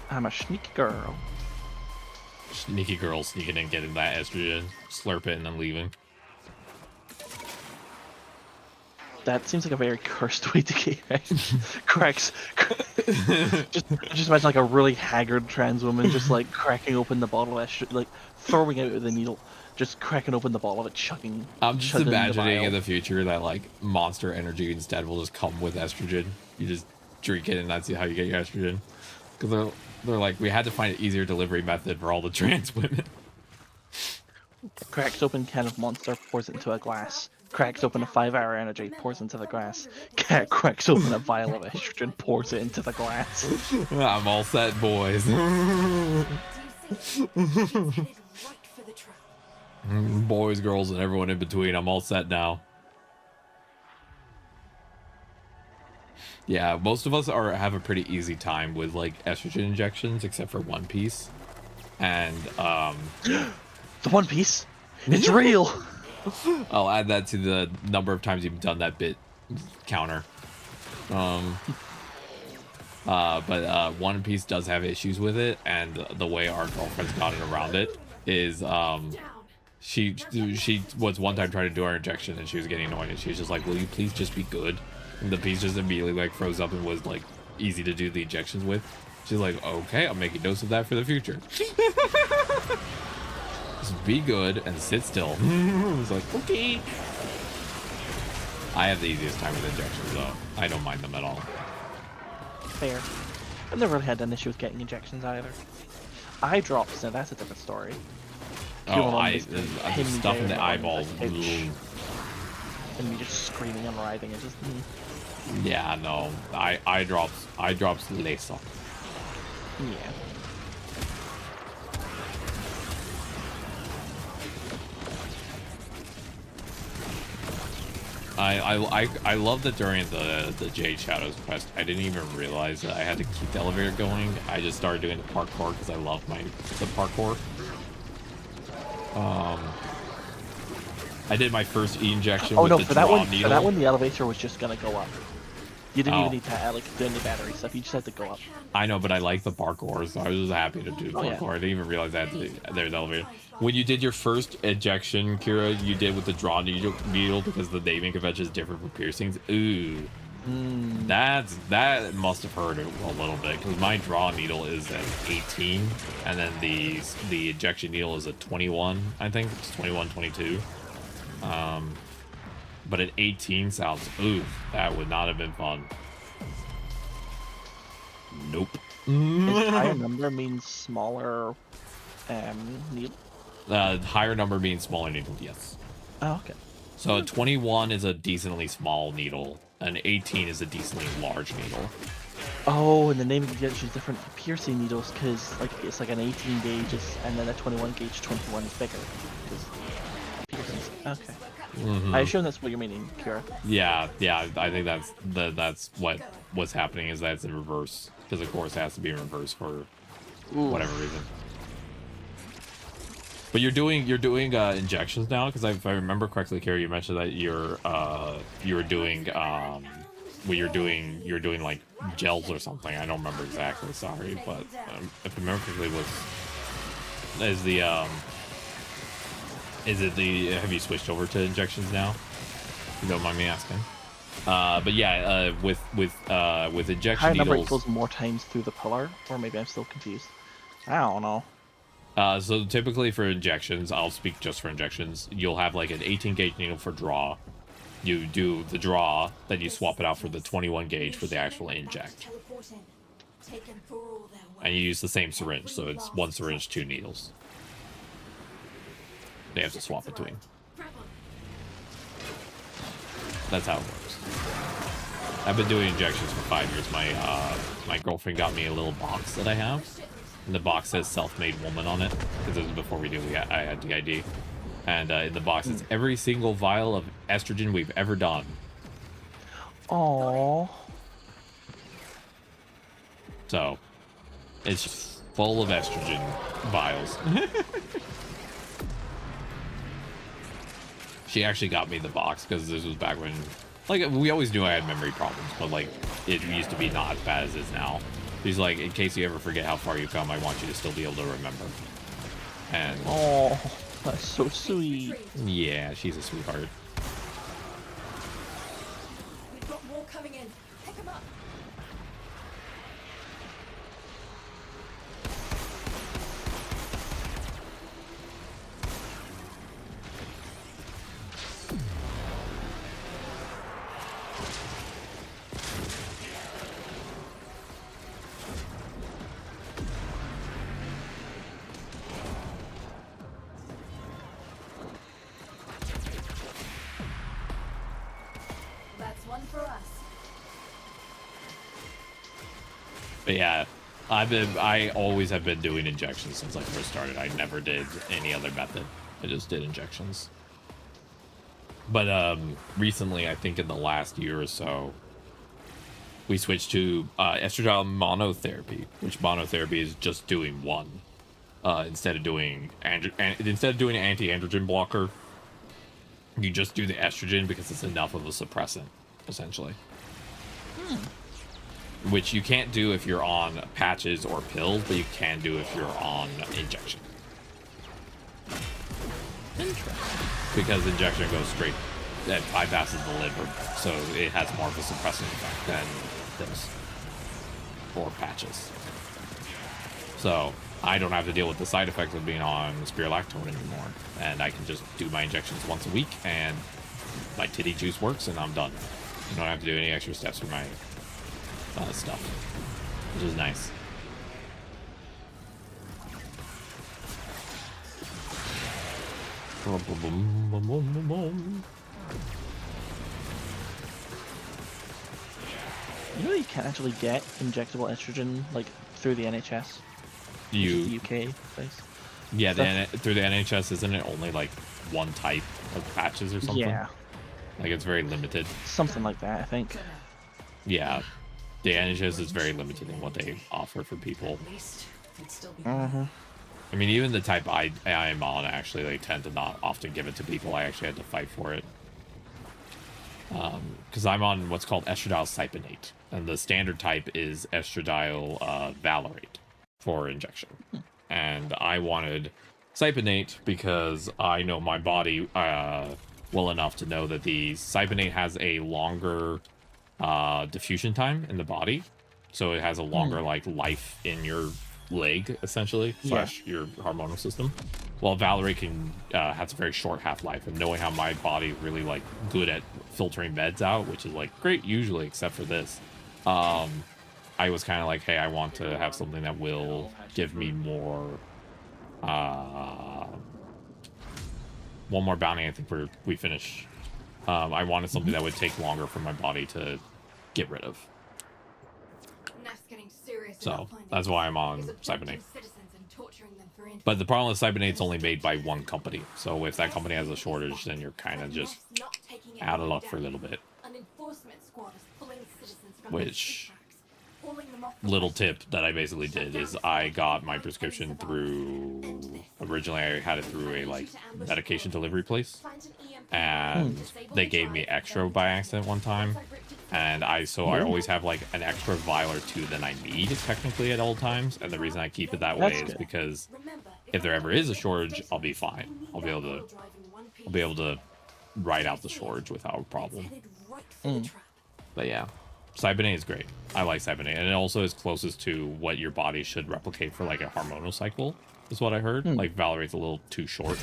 I'm a sneaky girl.
Sneaky girl sneaking in, getting that estrogen, slurp it, and then leaving.
That seems like a very cursed way to get cracks. just imagine like a really haggard trans woman just like cracking open the bottle of estrogen, like throwing it with a needle, just cracking open the bottle of it, chugging.
I'm just imagining in the future that like Monster Energy instead will just come with estrogen. You just drink it, and that's how you get your estrogen. Because they're like, we had to find an easier delivery method for all the trans women.
Cracks open can of Monster, pours it into a glass. Cracks open a 5-hour energy, pours into the glass. Cat cracks open a vial of estrogen, pours it into the glass.
I'm all set, boys. Boys, girls, and everyone in between. I'm all set now. Yeah, most of us have a pretty easy time with like estrogen injections, except for One Piece. And
the One Piece, it's real.
I'll add that to the number of times you've done that bit counter. But One Piece does have issues with it, and the way our girlfriend's gotten around it is she was one time trying to do our injection, and she was getting annoyed, and she was just like, will you please just be good? And the piece just immediately like froze up and was like easy to do the injections with. She's like, okay, I'm making notes of that for the future. Just be good and sit still. I was like, okay. I have the easiest time with injections though. I don't mind them at all.
Fair. I've never really had an issue with getting injections either. Eye drops, now that's a different story.
Oh, the stuff in the eyeball.
And me just screaming and writhing. It just.
Yeah, no. Eye drops lace up.
Yeah.
I love that during the Jade Shadows quest, I didn't even realize that I had to keep the elevator going. I just started doing the parkour because I love the parkour. I did my first E injection with the draw needle.
For that one, the elevator was just gonna go up. You didn't even need to like do any battery stuff. You just had to go up.
I know, but I like the parkour, so I was just happy to do parkour. Yeah. I didn't even realize I had to. There's the elevator. When you did your first injection, Kira, you did with the draw needle because the naming convention is different for piercings. Ooh, that must have hurt a little bit because my draw needle is at 18, and then the injection needle is at 21. I think it's 21, 22. But at 18 sounds, ooh, that would not have been fun. Nope.
Higher number means smaller needle?
Higher number means smaller needle, yes.
Oh, okay.
So 21 is a decently small needle, and 18 is a decently large needle.
Oh, and the naming convention is different for piercing needles because like it's like an 18 gauge and then a 21 gauge 21 is bigger. Piercings. Okay. I assume that's what you're meaning, Kira.
Yeah. I think that's what's happening is that it's in reverse because of course it has to be in reverse for whatever reason. But you're doing injections now because if I remember correctly, Kira, you mentioned that you're doing like gels or something. I don't remember exactly. Sorry, but if I remember correctly, have you switched over to injections now? you don't mind me asking. But yeah, with injection
I remember it
needles.
goes more times through the pillar, or maybe I'm still confused. I don't know.
So typically for injections, I'll speak just for injections. You'll have like an 18 gauge needle for draw. You do the draw, then you swap it out for the 21 gauge for the actual inject. And you use the same syringe, so it's one syringe, 2 needles. They have to swap between. That's how it works. I've been doing injections for 5 years. My girlfriend got me a little box that I have, and the box says "self-made woman" on it because this was before I had the ID. And in the box, it's every single vial of estrogen we've ever done.
Aww.
So, it's just full of estrogen vials. She actually got me the box because this was back when, like, we always knew I had memory problems, but, like, it used to be not as bad as it is now. She's like, in case you ever forget how far you've come, I want you to still be able to remember. And...
oh. That's so sweet.
Yeah, she's a sweetheart.
We've got more coming in. Pick 'em up. But
yeah, I always have been doing injections since I first started. I never did any other method. I just did injections. But recently, I think in the last year or so, we switched to estradiol monotherapy, which monotherapy is just doing one instead of doing an anti-androgen blocker. You just do the estrogen because it's enough of a suppressant, essentially. Which you can't do if you're on patches or pills, but you can do if you're on injection.
Interesting.
Because injection goes straight, it bypasses the liver, so it has more of a suppressant effect than this. Or patches. So I don't have to deal with the side effects of being on spirulactone anymore. And I can just do my injections once a week, and my titty juice works, and I'm done. I don't have to do any extra steps for my stuff, which is nice.
You know you can't actually get injectable estrogen like through the NHS. The UK place.
Yeah, through the NHS, isn't it only like one type of patches or something?
Yeah.
Like it's very limited.
Something like that, I think.
Yeah. The NHS is very limited in what they offer for people. I mean, even the type I am on, actually, they tend to not often give it to people. I actually had to fight for it. Because I'm on what's called estradiol cypionate. And the standard type is estradiol valerate for injection. And I wanted cypionate because I know my body well enough to know that the cypionate has a longer diffusion time in the body, so it has a longer like life in your leg essentially slash your hormonal system, while valerate can has a very short half-life. And knowing how my body is really like good at filtering meds out, which is like great usually except for this, I was kind of like, hey, I want to have something that will give me more one more bounty. I think we finish. I wanted something that would take longer for my body to get rid of. So that's why I'm on cypionate. But the problem with cypionate's only made by one company. So if that company has a shortage, then you're kind of just out of luck for a little bit. Which, little tip that I basically did is I got my prescription through, originally I had it through a like medication delivery place, and they gave me extra by accident one time, and I always have like an extra vial or two than I need technically at all times. And the reason I keep it that way is because if there ever is a shortage, I'll be fine. I'll be able to ride out the shortage without a problem.
Right
But yeah, Cybernate is great. I like Cybernate, and it also is closest to what your body should replicate for like a hormonal cycle, is what I heard. Like Valerie's a little too short,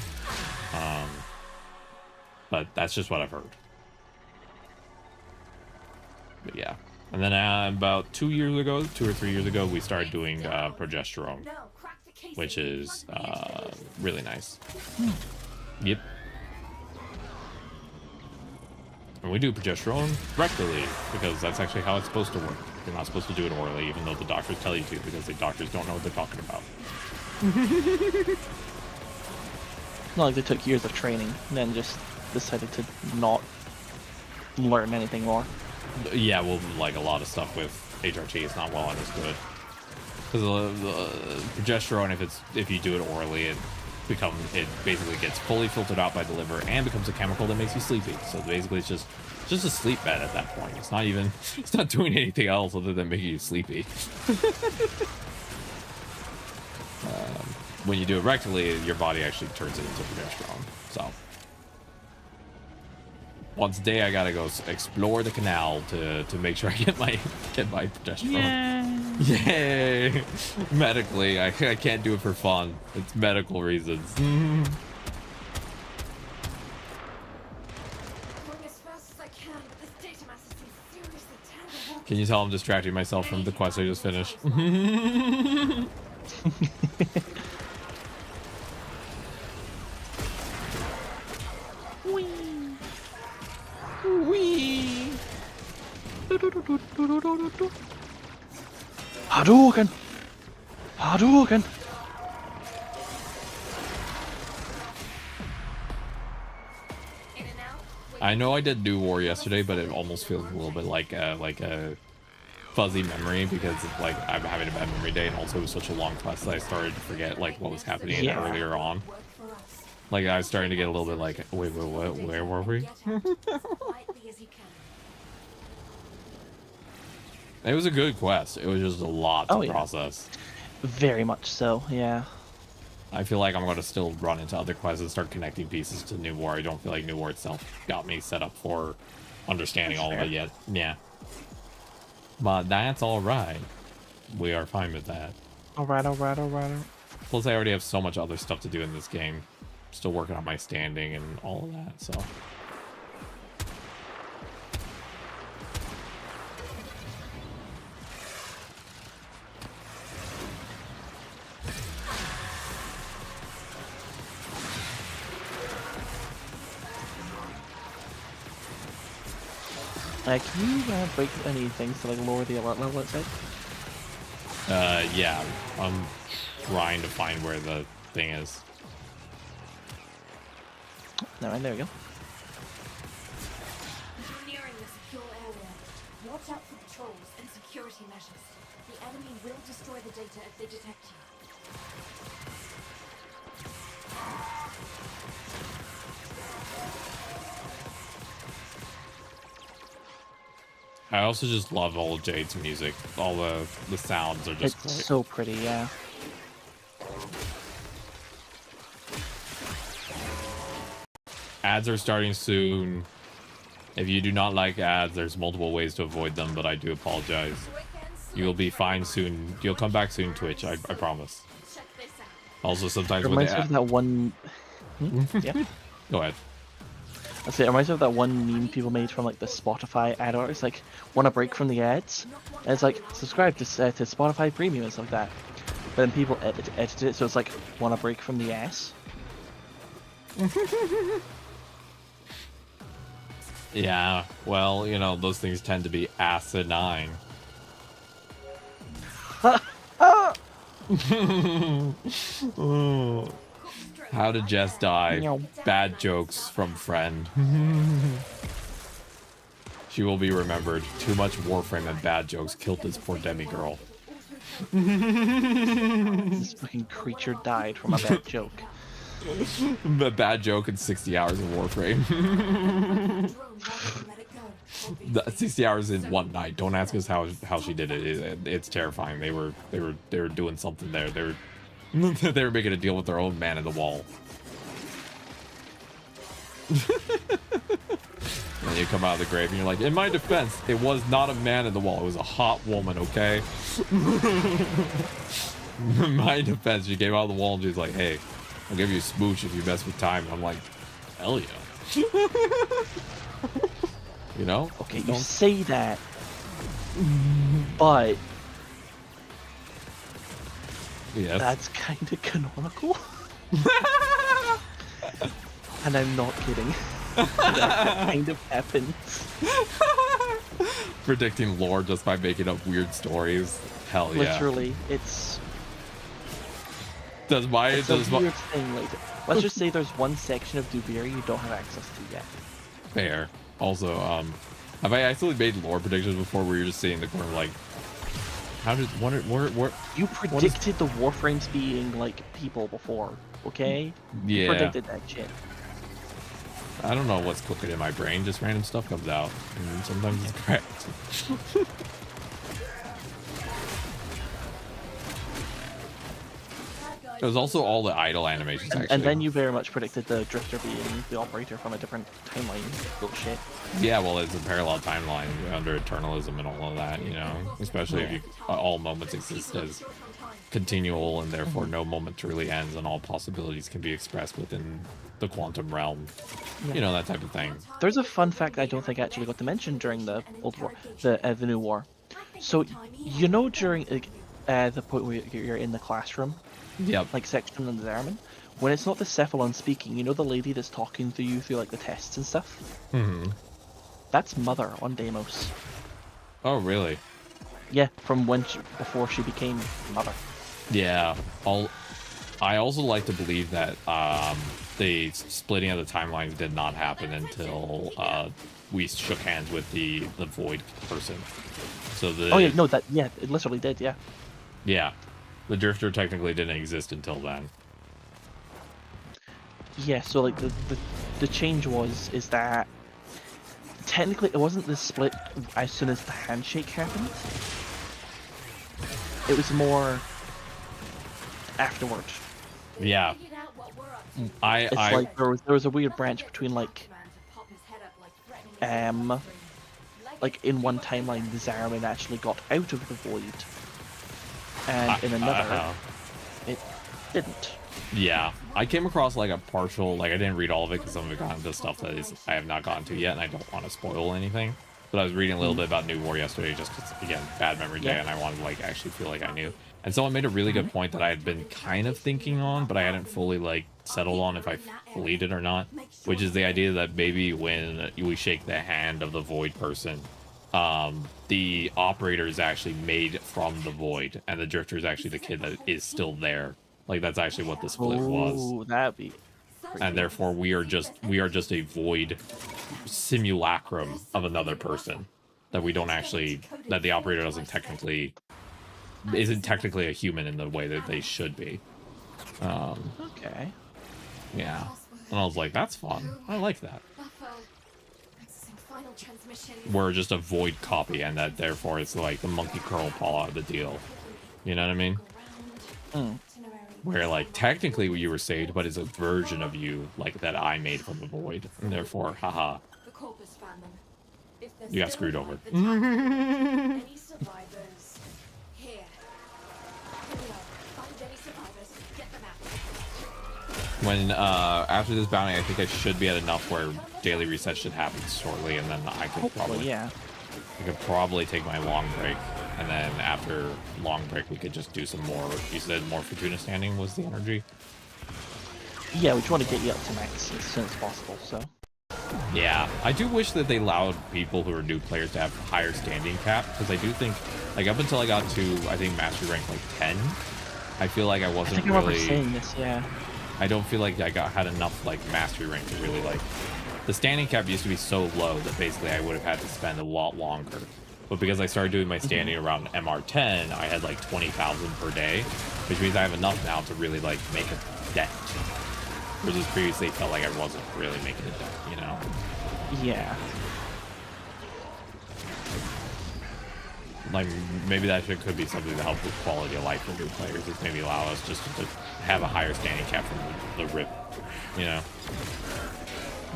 but that's just what I've heard. But yeah, and then about 2 or 3 years ago, we started doing progesterone, which is really nice. Yep. And we do progesterone rectally because that's actually how it's supposed to work. You're not supposed to do it orally, even though the doctors tell you to, because the doctors don't know what they're talking about.
Not like they took years of training and then just decided to not learn anything more.
Yeah, well, like a lot of stuff with HRT is not well understood. Because progesterone, if you do it orally, it basically gets fully filtered out by the liver and becomes a chemical that makes you sleepy. So basically, it's just a sleep med at that point. It's not doing anything else other than making you sleepy. When you do it rectally, your body actually turns it into progesterone. So once a day, I gotta go explore the canal to make sure I get my progesterone. Yay! Medically, I can't do it for fun. It's medical reasons. Can you tell I'm distracting myself from the quest I just finished?
Wee. Wee. Hadouken! Hadouken!
I know I did New War yesterday, but it almost feels a little bit like a fuzzy memory because like I'm having a bad memory day, and also it was such a long quest that I started to forget like what was happening earlier on. Like I was starting to get a little bit like, wait, what? Where were we? It was a good quest. It was just a lot to process.
Very much so, yeah.
I feel like I'm going to still run into other quests and start connecting pieces to New War. I don't feel like New War itself got me set up for understanding all of it yet. Yeah. But that's alright. We are fine with that.
Alright.
Plus, I already have so much other stuff to do in this game. Still working on my standing and all of that, so...
Can you break any things to like lower the alert level outside?
Yeah. I'm trying to find where the thing is.
Alright, there we go.
Nearing the secure area. Watch out for patrols and security measures. The enemy will destroy the data if they detect you.
I also just love all of Jade's music. All the sounds are just
It's
great.
so pretty, yeah.
Ads are starting soon. If you do not like ads, there's multiple ways to avoid them, but I do apologize. You will be fine soon. You'll come back soon, Twitch. I promise. Also, sometimes
It
when
reminds me of that one... Yeah?
Go ahead.
I say, it reminds me of that one meme people made from like the Spotify ad art. It's like, want a break from the ads? And it's like, subscribe to Spotify Premium and stuff like that. But then people edited it, so it's like, want a break from the ass?
Yeah, well, you know, those things tend to be asinine. How did Jess die? Bad jokes from friend. She will be remembered. Too much Warframe and bad jokes killed this poor demigirl.
This fucking creature died from a bad joke.
A bad joke and 60 hours of Warframe. 60 hours in one night. Don't ask us how she did it. It's terrifying. They were doing something there. They were making a deal with their own man in the wall. And you come out of the grave and you're like, in my defense, it was not a man in the wall. It was a hot woman, okay? In my defense, she came out of the wall and she's like, hey, I'll give you a smooch if you mess with time. And I'm like, hell yeah. You know?
Okay, you say that, but
yes,
that's kind of canonical. And I'm not kidding. That kind of happens.
Predicting lore just by making up weird stories. Hell yeah.
Literally, it's
a
weird thing. Like, let's just say there's one section of Duviri you don't have access to yet.
Fair. Also, have I actually made lore predictions before where you're just sitting in the corner like, how did what
you predicted the Warframes being like people before, okay?
Yeah.
You predicted that shit.
I don't know what's cooking in my brain, just random stuff comes out. And sometimes it's correct. It was also all the idle animations, actually.
And then you very much predicted the Drifter being the operator from a different timeline. Bullshit.
Yeah, well, it's a parallel timeline under eternalism and all of that, you know? Especially if you, all moments exist as continual, and therefore no moment truly ends, and all possibilities can be expressed within the quantum realm. Yeah. You know, that type of thing.
There's a fun fact I don't think actually got to mention during the Old War, the New War. So, you know, during the point where you're in the classroom,
yep,
like section in the Zariman, when it's not the Cephalon speaking, you know the lady that's talking to you through like the tests and stuff?
Mm-hmm.
That's Mother on Deimos.
Oh, really?
Yeah, from when before she became Mother.
Yeah, I also like to believe that the splitting of the timelines did not happen until we shook hands with the Void person. So
oh yeah, no, it literally did, yeah.
Yeah, the Drifter technically didn't exist until then.
Yeah, so like the change is that technically it wasn't the split as soon as the handshake happened. It was more afterward.
Yeah.
It's like there was a weird branch between like in one timeline the Zariman actually got out of the Void, and in another it didn't.
Yeah, I came across like a partial, like I didn't read all of it because some of it got into stuff that I have not gotten to yet, and I don't want to spoil anything. But I was reading a little bit about New War yesterday, just because, again, bad memory day, and I wanted to like actually feel like I knew. And someone made a really good point that I had been kind of thinking on, but I hadn't fully like settled on if I believed it or not, which is the idea that maybe when we shake the hand of the Void person, the operator is actually made from the Void, and the Drifter is actually the kid that is still there. Like that's actually what the split was.
Oh, that'd be.
And therefore, we are just a Void simulacrum of another person that we don't actually, that the operator isn't technically a human in the way that they should be.
Okay.
Yeah. And I was like, that's fun. I like that. We're just a Void copy, and that therefore it's like the monkey curl paw out of the deal. You know what I mean?
Mm.
Where like technically you were saved, but it's a version of you like that I made from the Void, and therefore, haha, you got screwed over. When after this bounty, I think I should be at enough where daily reset should happen shortly, and then I could probably take my long break, and then after long break we could just do some more. You said more Fortuna standing was the energy.
Yeah, we just want to get you up to max as soon as possible. So.
Yeah, I do wish that they allowed people who are new players to have higher standing cap, because I do think, like up until I got to I think mastery rank like 10, I feel like I wasn't
I remember saying this, yeah.
I don't feel like I had enough like mastery rank to really like. The standing cap used to be so low that basically I would have had to spend a lot longer. But because I started doing my standing around MR10, I had like 20,000 per day, which means I have enough now to really like make a dent. Whereas previously it felt like I wasn't really making a dent, you know?
Yeah.
Like maybe that could be something to help with quality of life for new players. Is maybe allow us just to have a higher standing cap from the rip, you know?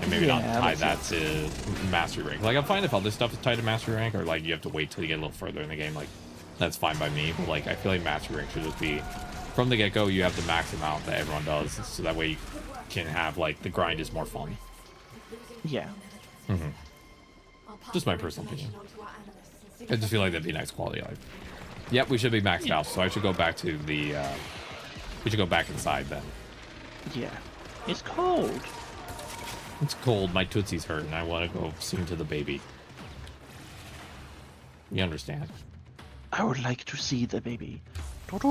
and maybe not
Yeah,
tie
makes
that
sense.
to mastery rank. Like I'm fine if other stuff is tied to mastery rank, or like you have to wait till you get a little further in the game. Like that's fine by me. But like I feel like mastery rank should just be from the get-go. You have the max amount that everyone does, so that way you can have like the grind is more fun.
Yeah.
Just my personal opinion. I just feel like that'd be nice quality of life. Yep, we should be maxed out, so I should go back to the we should go back inside then.
Yeah. It's cold.
It's cold, my tootsie's hurt, and I want to go sing to the baby. You understand?
I would like to see the baby.
But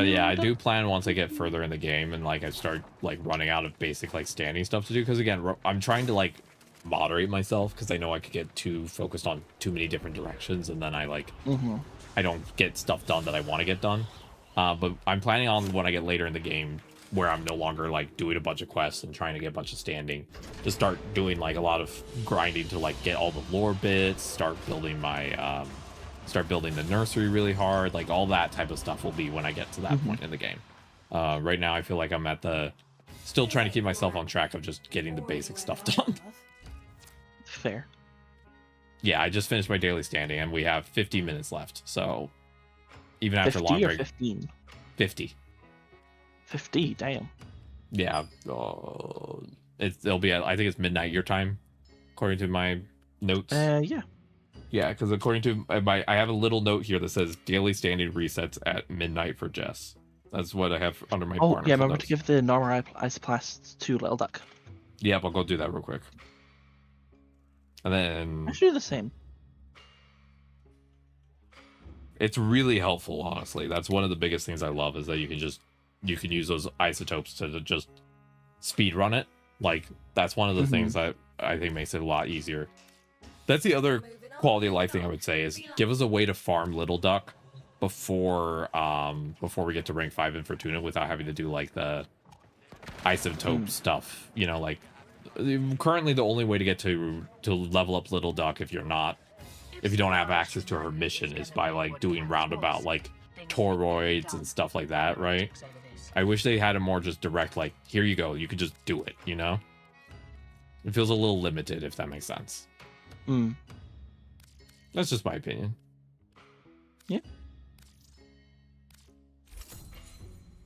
yeah, I do plan once I get further in the game and like I start like running out of basic like standing stuff to do, because again I'm trying to like moderate myself because I know I could get too focused on too many different directions, and then I like I don't get stuff done that I want to get done. But I'm planning on when I get later in the game, where I'm no longer like doing a bunch of quests and trying to get a bunch of standing, to start doing like a lot of grinding to like get all the lore bits, start building my start building the nursery really hard. Like all that type of stuff will be when I get to that point in the game. Right now I feel like I'm at the still trying to keep myself on track of just getting the basic stuff done.
Fair.
Yeah, I just finished my daily standing and we have 50 minutes left, so even after
50
long
or
break
15?
50.
50, damn.
Yeah, it'll be at, I think it's midnight your time, according to my notes.
Yeah.
Yeah, because according to I have a little note here that says daily standing resets at midnight for Jess. That's what I have under my.
Oh yeah, remember to give the normal isoplast to Little Duck.
Yep, I'll go do that real quick. And then
I should do the same.
It's really helpful, honestly. That's one of the biggest things I love, is that you can use those isotopes to just speed run it. Like that's one of the things that I think makes it a lot easier. That's the other quality of life thing I would say, is give us a way to farm Little Duck before we get to rank 5 in Fortuna without having to do like the isotope stuff. You know, like currently the only way to get to level up Little Duck if you don't have access to her mission is by like doing roundabout like toroids and stuff like that, right? I wish they had a more just direct like, here you go, you could just do it, you know? It feels a little limited, if that makes sense. That's just my opinion.
Yeah.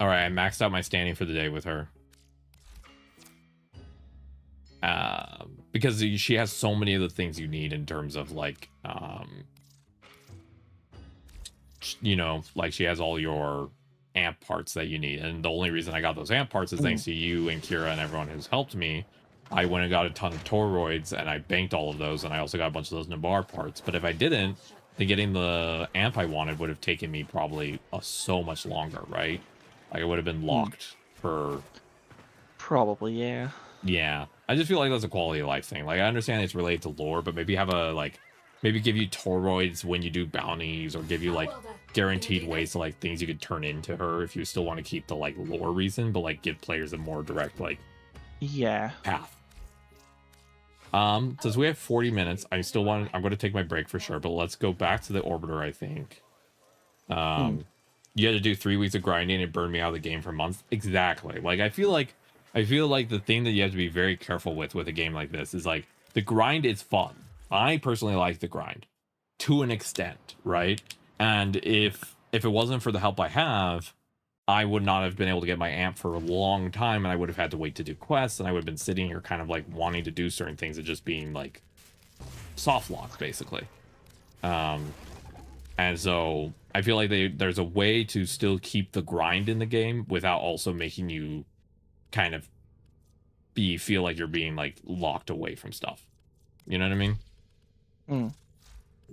All right, I maxed out my standing for the day with her. Because she has so many of the things you need in terms of like, you know, like she has all your amp parts that you need. And the only reason I got those amp parts is thanks to you and Kira and everyone who's helped me. I went and got a ton of toroids and I banked all of those, and I also got a bunch of those Nabar parts. But if I didn't, then getting the amp I wanted would have taken me probably so much longer, right? Like I would have been locked for...
Probably, yeah.
Yeah. I just feel like that's a quality of life thing. Like I understand it's related to lore, but maybe have a like, maybe give you toroids when you do bounties, or give you like guaranteed ways to like things you could turn into her if you still want to keep the like lore reason, but like give players a more direct like path. Since we have 40 minutes, I'm going to take my break for sure, but let's go back to the orbiter. I think you had to do 3 weeks of grinding and burn me out of the game for months. Exactly. Like I feel like the thing that you have to be very careful with a game like this is like the grind is fun. I personally like the grind to an extent, right? And if it wasn't for the help I have, I would not have been able to get my amp for a long time, and I would have had to wait to do quests, and I would have been sitting here kind of like wanting to do certain things and just being like soft locked basically. And so I feel like there's a way to still keep the grind in the game without also making you kind of feel like you're being like locked away from stuff. You know what I mean?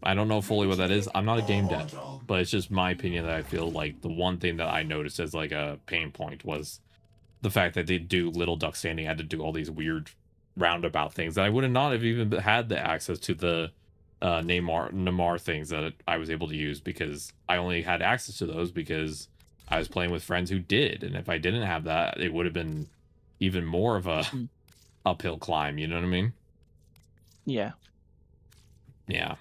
I don't know fully what that is. I'm not a game dev, but it's just my opinion that I feel like the one thing that I noticed as like a pain point was the fact that they do Little Duck Standing had to do all these weird roundabout things that I would have not have even had the access to the Namar things that I was able to use, because I only had access to those because I was playing with friends who did. And if I didn't have that, it would have been even more of a uphill climb. You know what I mean?
Yeah.
Yeah.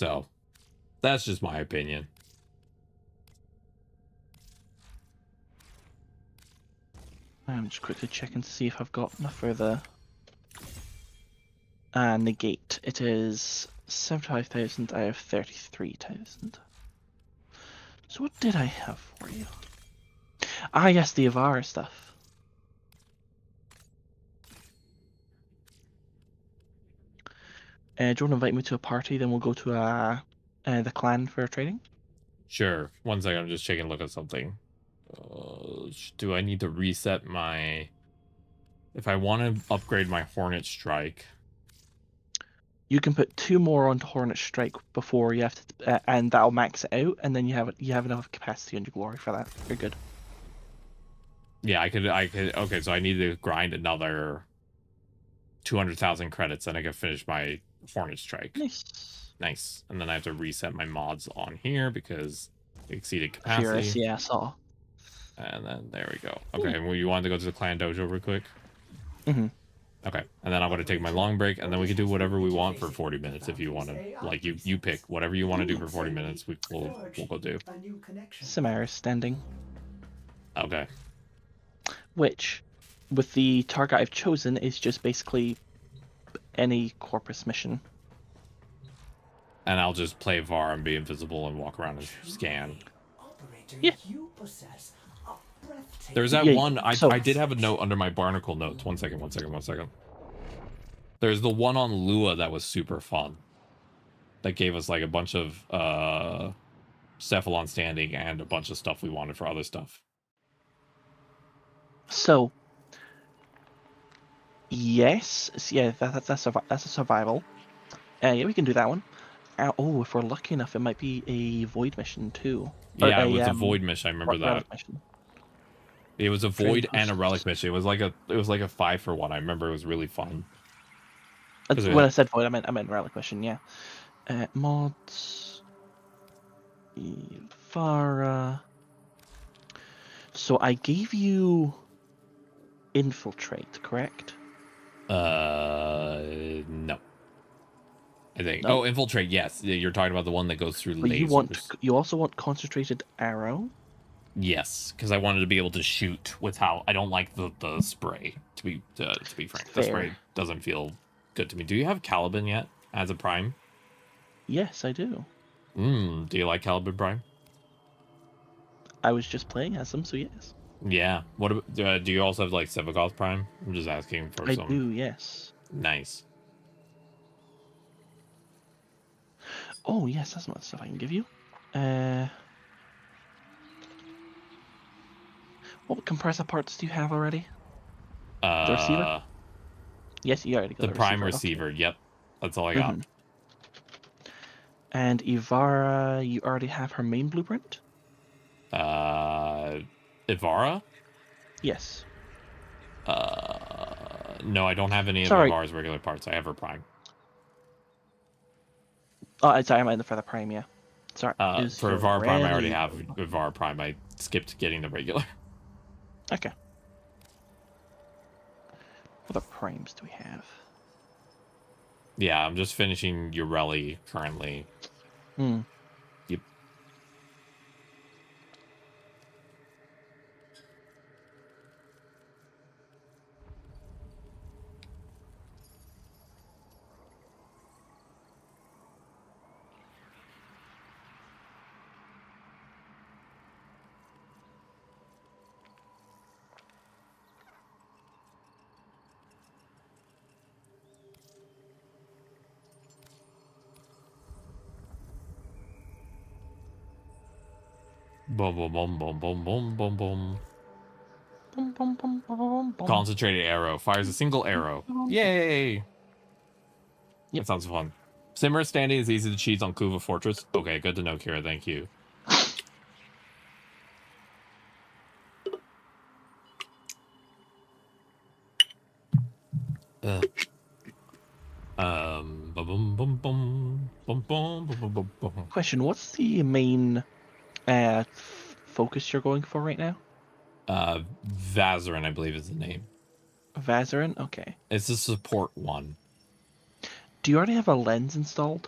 So that's just my opinion.
I'm just quickly checking to see if I've got enough for the negate. It is 75,000. I have 33,000. So what did I have for you? Ah, yes, the Avara stuff. Do you want to invite me to a party? Then we'll go to the clan for trading.
Sure. One second, I'm just taking a look at something. Do I need to reset my... If I want to upgrade my Hornet Strike...
You can put 2 more onto Hornet Strike before you have to, and that'll max it out, and then you have enough capacity on your glory for that. You're good.
Yeah, I could. Okay, so I need to grind another 200,000 credits, and I can finish my Hornet Strike. Nice. And then I have to reset my mods on here because it exceeded capacity.
Furious, yeah, I saw.
And then there we go. Okay, well, you wanted to go to the clan dojo real quick?
Mm-hmm.
Okay, and then I'm going to take my long break, and then we can do whatever we want for 40 minutes if you want to. Like, you pick whatever you want to do for 40 minutes. We'll go do.
Samaris standing.
Okay.
Which, with the target I've chosen, is just basically any Corpus mission.
And I'll just play VAR and be invisible and walk around and scan.
Yeah.
There's that one. I did have a note under my Barnacle notes. One second. There's the one on Lua that was super fun. That gave us like a bunch of Cephalon standing and a bunch of stuff we wanted for other stuff.
So, yes, yeah, that's a survival. Yeah, we can do that one. Oh, if we're lucky enough, it might be a void mission too.
Yeah, it was a void mission. I remember that.
Mission.
It was a void and a relic mission. It was like a 5-for-1. I remember it was really fun.
When I said void, I meant relic mission. Yeah. Mods. Vara. So I gave you infiltrate, correct?
No. I think.
No?
Oh, infiltrate. Yes, you're talking about the one that goes through
But
lasers.
you also want concentrated arrow.
Yes, because I wanted to be able to shoot with how I don't like the spray. To be frank, the spray doesn't feel good to me. Do you have Caliban yet as a prime?
Yes, I do.
Do you like Caliban Prime?
I was just playing as them, so yes.
Yeah. What about, do you also have like Sevagoth Prime? I'm just asking for some.
I do, yes.
Nice.
Oh yes, that's not stuff I can give you. What compressor parts do you have already? The receiver? Yes, you already got
the prime receiver. Okay. Yep, that's all I got.
And Ivara, you already have her main blueprint?
Ivara?
Yes.
No, I don't have any of Ivara's regular parts. I have her prime.
Oh, sorry, I meant for the prime, yeah. Sorry.
For Ivara Prime, I already have Ivara Prime. I skipped getting the regular.
Okay. What other primes do we have?
Yeah, I'm just finishing Ureli currently. Yep. Boom, boom, boom, boom, boom, boom, boom, boom.
Boom, boom, boom, boom, boom.
Concentrated arrow. Fires a single arrow. Yay!
Yep.
That sounds fun. Simmer standing is easy to cheese on Kuva Fortress. Okay, good to know, Kira. Thank you. Boom, boom, boom, boom, boom, boom, boom, boom.
Question: what's the main focus you're going for right now?
Vazarin, I believe is the name.
Vazarin? Okay.
It's a support one.
Do you already have a lens installed?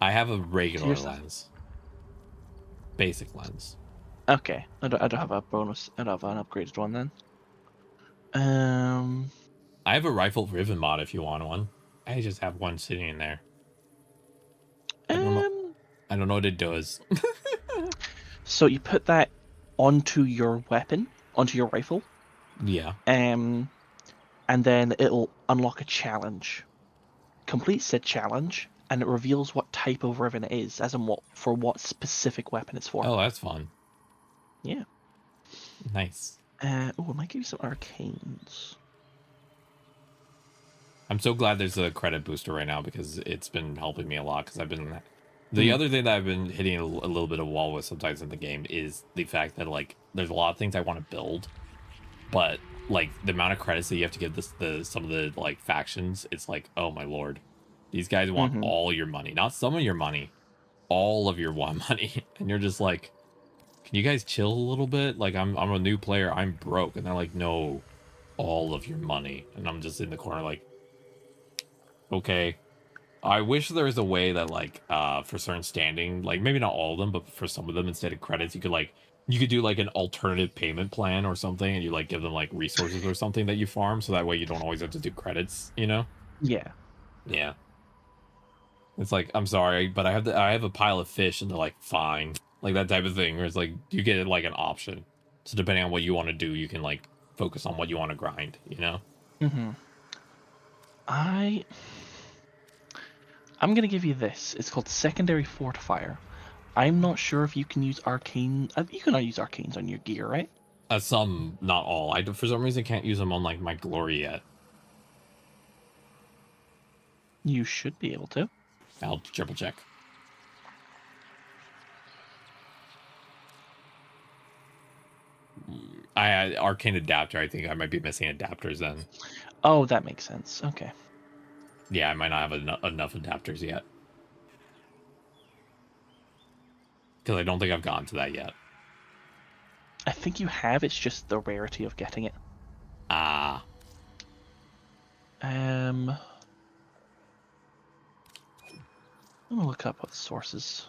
I have a regular
yourself?
lens. Basic lens.
Okay, I don't have a bonus. I don't have an upgraded one then.
I have a rifle riven mod if you want one. I just have one sitting in there. I don't know. I don't know what it does.
So you put that onto your weapon, onto your rifle.
Yeah.
And then it'll unlock a challenge. Complete said challenge, and it reveals what type of riven it is, as in what specific weapon it's for.
Oh, that's fun.
Yeah.
Nice.
Oh, it might give you some arcanes.
I'm so glad there's a credit booster right now because it's been helping me a lot. Because I've been the other thing that I've been hitting a little bit of wall with sometimes in the game is the fact that like there's a lot of things I want to build, but like the amount of credits that you have to give some of the like factions, it's like, oh my lord, these guys want all your money, not some of your money, all of your money, and you're just like, can you guys chill a little bit? Like I'm a new player, I'm broke, and they're like, no, all of your money, and I'm just in the corner like, okay. I wish there was a way that like for certain standing, like maybe not all of them, but for some of them, instead of credits, you could do like an alternative payment plan or something, and you like give them like resources or something that you farm, so that way you don't always have to do credits, you know?
Yeah.
Yeah. It's like, I'm sorry, but I have a pile of fish, and they're like, fine, like that type of thing, where it's like you get like an option. So depending on what you want to do, you can like focus on what you want to grind, you know?
I'm gonna give you this. It's called Secondary Fortifier. I'm not sure if you can use arcane. You can use arcanes on your gear, right?
Some, not all. I for some reason can't use them on like my glory yet.
You should be able to.
I'll triple check. I had arcane adapter. I think I might be missing adapters then.
Oh, that makes sense. Okay.
Yeah, I might not have enough adapters yet. Because I don't think I've gotten to that yet.
I think you have. It's just the rarity of getting it.
Ah.
I'm gonna look up what sources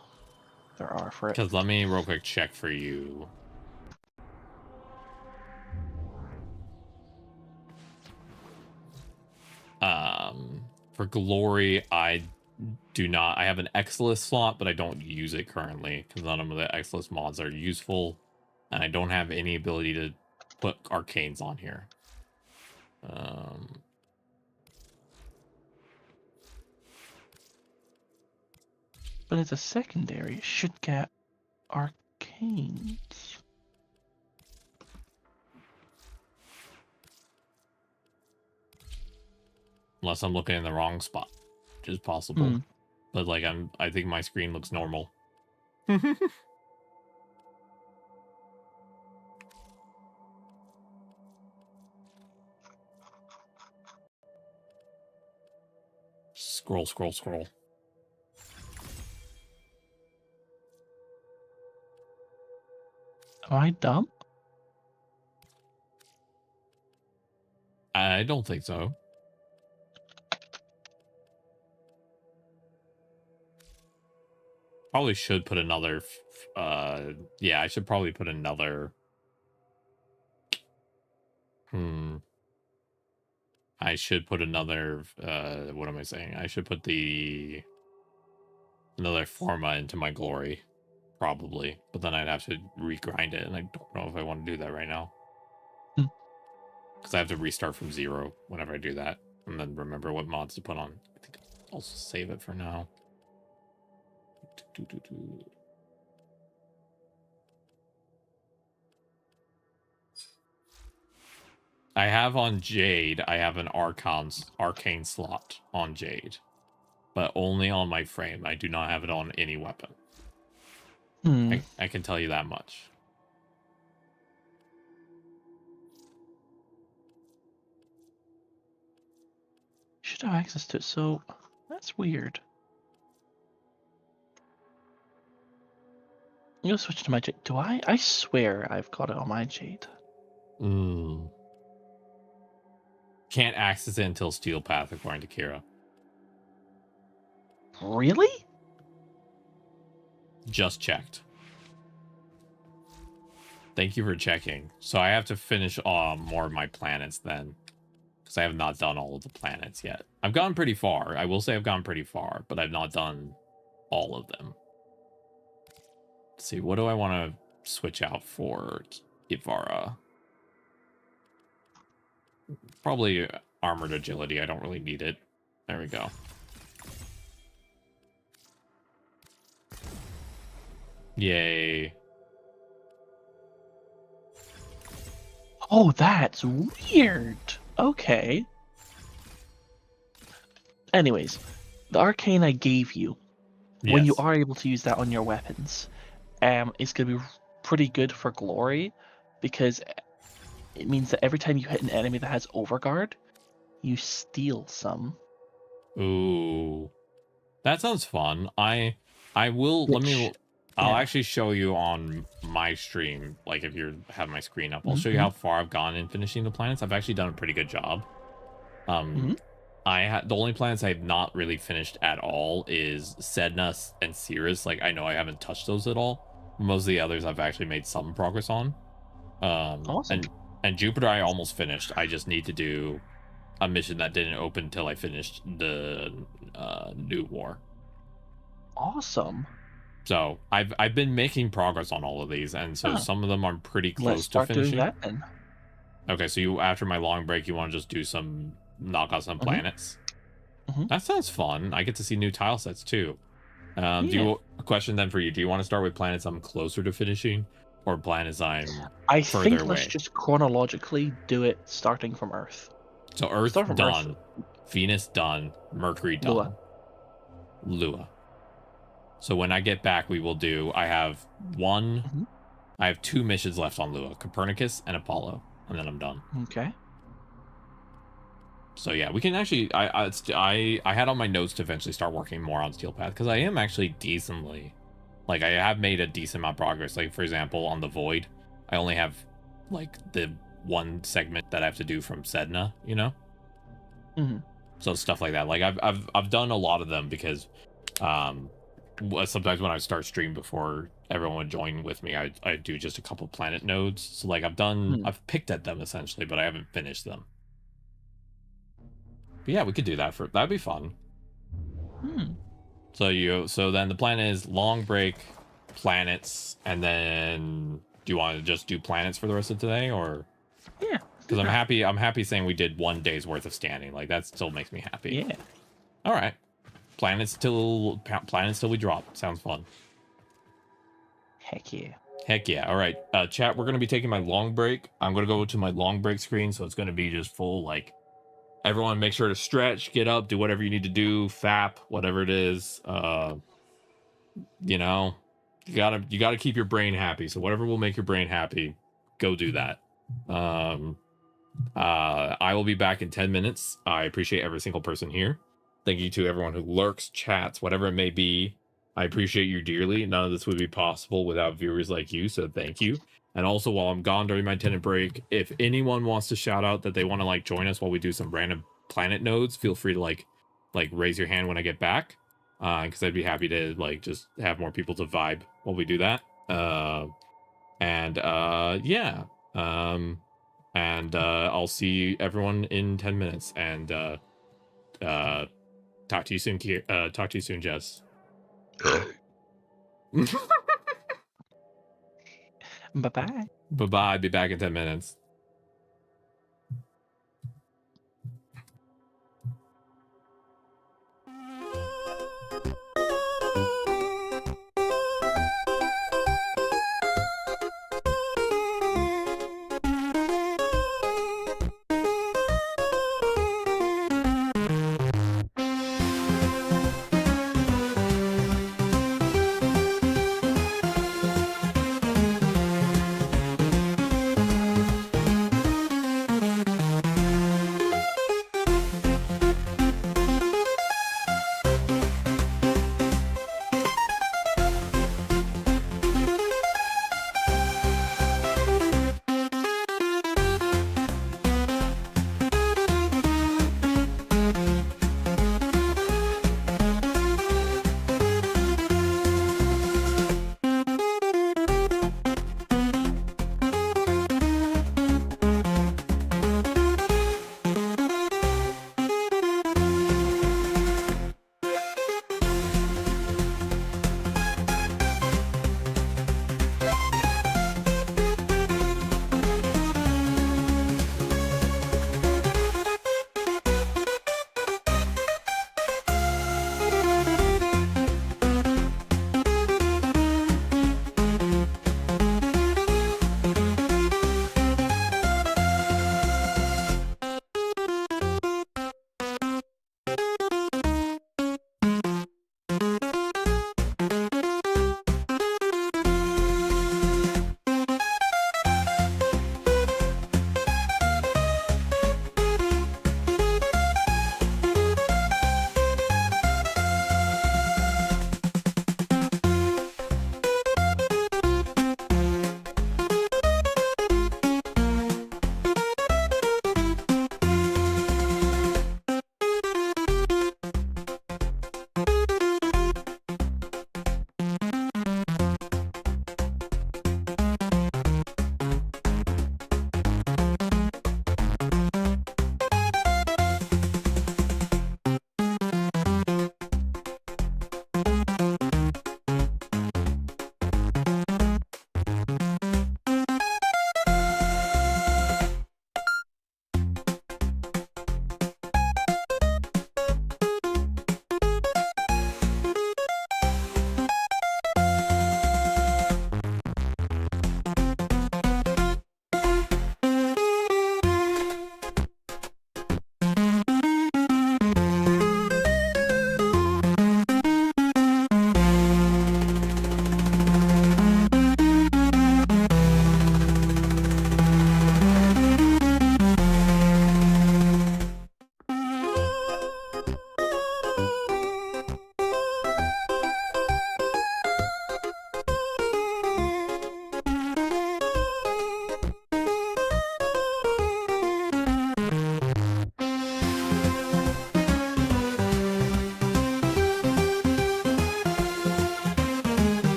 there are for it.
Because let me real quick check for you. For glory, I do not. I have an Exilus slot, but I don't use it currently because none of the Exilus mods are useful, and I don't have any ability to put arcanes on here.
But as a secondary, it should get arcanes.
Unless I'm looking in the wrong spot, which is possible. But like I think my screen looks normal. Scroll.
Am I dumb?
I don't think so. Probably should put another yeah, I should probably put another I should put another what am I saying? I should put another forma into my glory, probably. But then I'd have to regrind it, and I don't know if I want to do that right now. Because I have to restart from 0 whenever I do that, and then remember what mods to put on. I think I'll save it for now. I have on Jade, I have an arcane slot on Jade, but only on my frame. I do not have it on any weapon. I can tell you that much.
Should have access to it, so that's weird. I'm gonna switch to my Jade. Do I? I swear I've got it on my Jade.
Can't access it until Steel Path, according to Kira.
Really?
Just checked. Thank you for checking. So I have to finish more of my planets then. Because I have not done all of the planets yet. I've gone pretty far. I will say I've gone pretty far, but I've not done all of them. Let's see, what do I want to switch out for Ivara? Probably armored agility. I don't really need it. There we go. Yay.
Oh, that's weird. Okay. Anyways, the arcane I gave you, when you are able to use that on your weapons, is going to be pretty good for glory, because it means that every time you hit an enemy that has overguard, you steal some.
Ooh, that sounds fun. I will. I'll actually show you on my stream. Like if you have my screen up, I'll show you how far I've gone in finishing the planets. I've actually done a pretty good job. The only planets I've not really finished at all is Sedna and Cirrus. Like I know I haven't touched those at all. Most of the others I've actually made some progress on.
Awesome.
And Jupiter I almost finished. I just need to do a mission that didn't open until I finished the new war.
Awesome.
So I've been making progress on all of these, and so some of them are pretty close to finishing.
Doing that then.
Okay, so you after my long break, you want to just do knock out some planets. That sounds fun. I get to see new tile sets too. A question then for you: do you want to start with planets I'm closer to finishing, or planets I'm further away?
Let's just chronologically do it starting from Earth.
So Earth done, Venus done, Mercury done, Lua. So when I get back, we will do. I have two missions left on Lua: Copernicus and Apollo, and then I'm done.
Okay.
So yeah, we can actually. I had on my notes to eventually start working more on Steel Path because I am actually decently, like I have made a decent amount of progress. Like for example, on the Void, I only have like the one segment that I have to do from Sedna, you know. So stuff like that. Like I've done a lot of them because, sometimes when I start stream before everyone would join with me, I do just a couple planet nodes. So like I've picked at them essentially, but I haven't finished them. But yeah, we could do that that'd be fun. So then the plan is long break, planets, and then do you want to just do planets for the rest of today, or?
Yeah.
Because I'm happy saying we did 1 day's worth of standing. Like that still makes me happy.
Yeah.
All right. Planets till we drop. Sounds fun.
Heck yeah.
Heck yeah. All right. Chat, we're going to be taking my long break. I'm going to go to my long break screen. So it's going to be just full, like, everyone make sure to stretch, get up, do whatever you need to do, fap, whatever it is. You know, you gotta keep your brain happy. So whatever will make your brain happy, go do that. I will be back in 10 minutes. I appreciate every single person here. Thank you to everyone who lurks, chats, whatever it may be. I appreciate you dearly. None of this would be possible without viewers like you, so thank you. And also, while I'm gone during my tenant break, if anyone wants to shout out that they want to like join us while we do some random planet nodes, feel free to like raise your hand when I get back, because I'd be happy to like just have more people to vibe while we do that. And I'll see everyone in 10 minutes. And talk to you soon, Jess.
Bye-bye.
Bye-bye. Be back in 10 minutes.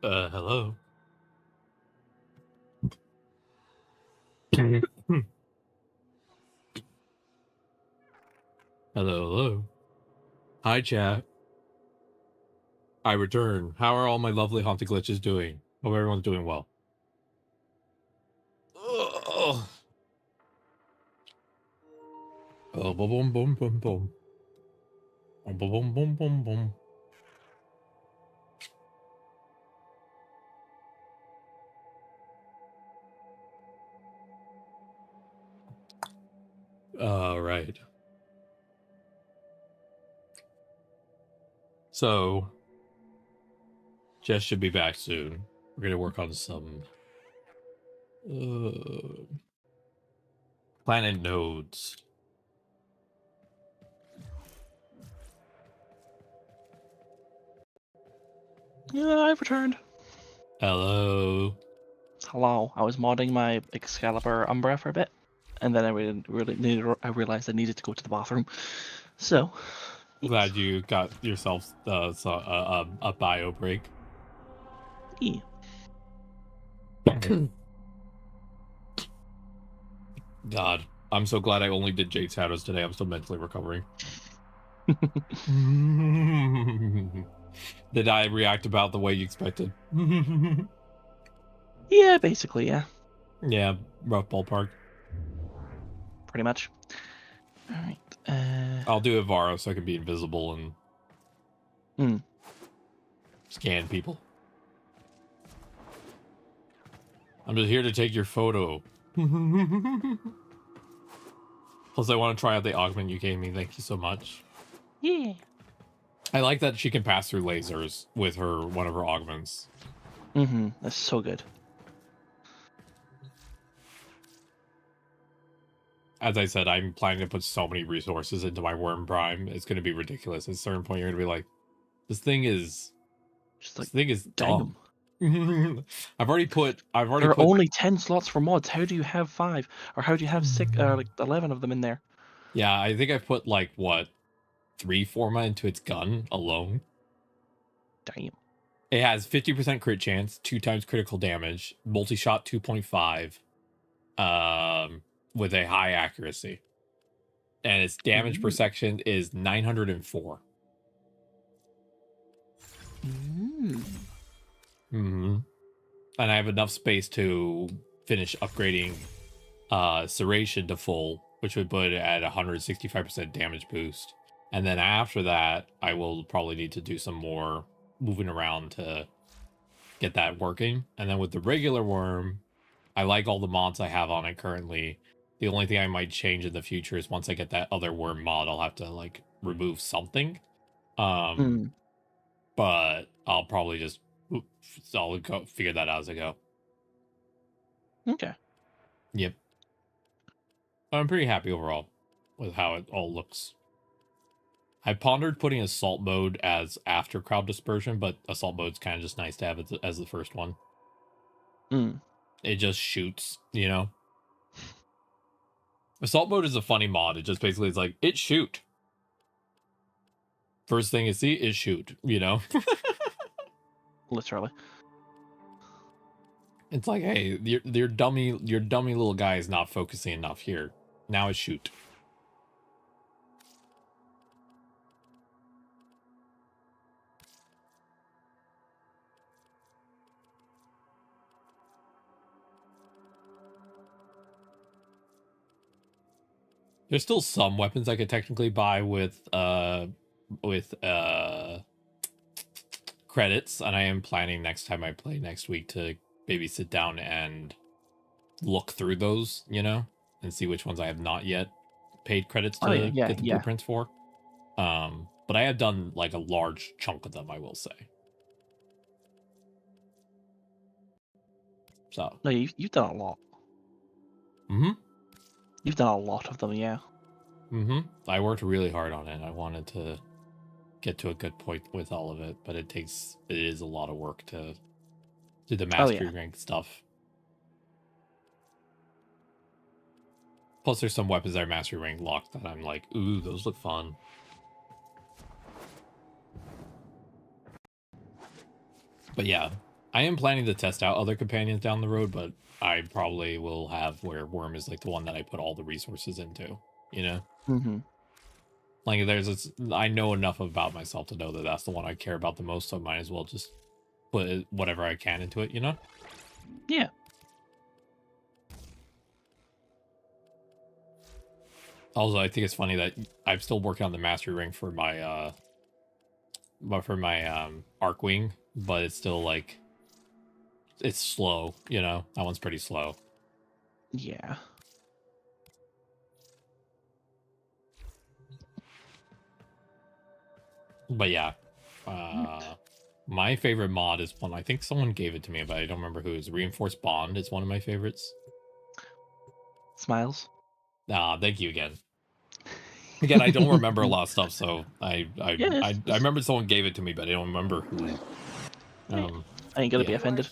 Hello. Hello. Hi, chat. I return. How are all my lovely haunted glitches doing? Hope everyone's doing well. Ugh. Oh, boom, boom, boom, boom, boom. Boom, boom, boom, boom, boom. All right. So, Jess should be back soon. We're gonna work on some planet nodes.
Yeah, I've returned.
Hello.
Hello. I was modding my Excalibur Umbra for a bit, and then I realized I needed to go to the bathroom. So,
Glad you got yourself a bio break.
yeah.
God, I'm so glad I only did Jade Shadows today. I'm still mentally recovering. Did I react about the way you expected?
Yeah, basically, yeah.
Yeah, rough ballpark.
Pretty much. Alright.
I'll do Ivaro so I can be invisible and scan people. I'm just here to take your photo. Plus, I want to try out the augment you gave me. Thank you so much.
Yeah.
I like that she can pass through lasers with one of her augments.
That's so good.
As I said, I'm planning to put so many resources into my Worm Prime. It's going to be ridiculous. At a certain point, you're going to be like, this thing is dumb. I've already put.
There are only 10 slots for mods. How do you have 5? Or how do you have 6, like 11 of them in there?
Yeah, I think I've put like what 3 forma into its gun alone.
Damn.
It has 50% crit chance, 2 times critical damage, multi-shot 2.5, with a high accuracy, and its damage per section is 904. And I have enough space to finish upgrading Serration to full, which would put it at 165% damage boost. And then after that, I will probably need to do some more moving around to get that working. And then with the regular worm, I like all the mods I have on it currently. The only thing I might change in the future is once I get that other worm mod, I'll have to like remove something. But I'll probably just I'll go figure that out as I go.
Okay.
Yep. I'm pretty happy overall with how it all looks. I pondered putting assault mode as after crowd dispersion, but assault mode's kind of just nice to have it as the first one. It just shoots, you know? Assault mode is a funny mod. It just basically is like, it shoot. First thing you see is shoot, you know?
Literally.
It's like, hey, your dummy little guy is not focusing enough here. Now it's shoot. There's still some weapons I could technically buy with credits, and I am planning next time I play next week to maybe sit down and look through those, you know, and see which ones I have not yet paid credits to get the blueprints for. But I have done like a large chunk of them, I will say. So
no, you've done a lot. You've done a lot of them, yeah.
I worked really hard on it. I wanted to get to a good point with all of it, but it is a lot of work to do the mastery rank stuff. Plus, there's some weapons that are mastery rank locked that I'm like, ooh, those look fun. But yeah, I am planning to test out other companions down the road, but I probably will have where Worm is like the one that I put all the resources into, you know?
Mm-hmm.
Like I know enough about myself to know that that's the one I care about the most, so I might as well just put whatever I can into it, you know?
Yeah.
Also, I think it's funny that I'm still working on the mastery ring for my Arcwing, but it's still like it's slow, you know? That one's pretty slow.
Yeah.
But yeah. My favorite mod is one, I think someone gave it to me, but I don't remember who. Is Reinforced Bond is one of my favorites.
Smiles.
Thank you again. Again, I don't remember a lot of stuff, so I remember someone gave it to me, but I don't remember who.
I ain't gonna be offended.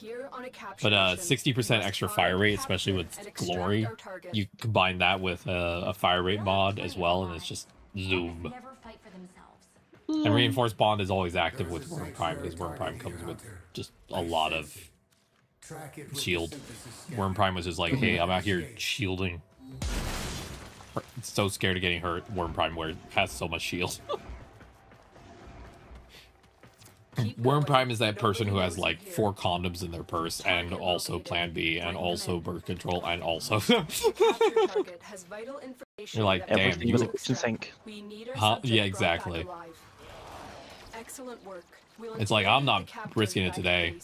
But 60% extra fire rate, especially with Glory, you combine that with a fire rate mod as well, and it's just zoom. And Reinforced Bond is always active with Worm Prime, because Worm Prime comes with just a lot of shield. Worm Prime was just like, hey, I'm out here shielding. So scared of getting hurt. Worm Prime where it has so much shield. Worm Prime is that person who has like 4 condoms in their purse and also Plan B and also birth control and also. You're like, damn,
everything was a kitchen sink.
Huh? Yeah, exactly.
Excellent work.
It's like, I'm not risking it today.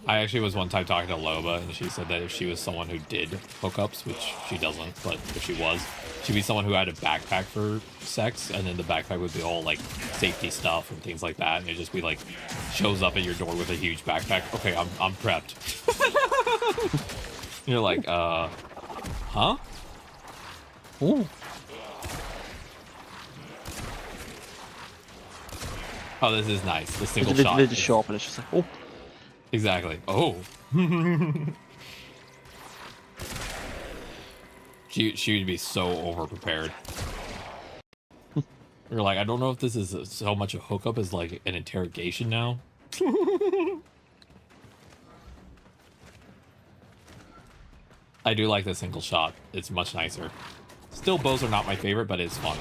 I actually was one time talking to Loba, and she said that if she was someone who did hookups, which she doesn't, but if she was, she'd be someone who had a backpack for sex, and then the backpack would be all like safety stuff and things like that, and it'd just be like, shows up at your door with a huge backpack. Okay, I'm prepped. You're like, huh?
Ooh.
Oh, this is nice. The single
they,
shot.
They just show up and it's just like, oh.
Exactly. Oh. she would be so over-prepared. You're like, I don't know if this is so much a hookup as like an interrogation now. I do like the single shot. It's much nicer. Still, bows are not my favorite, but it's fun.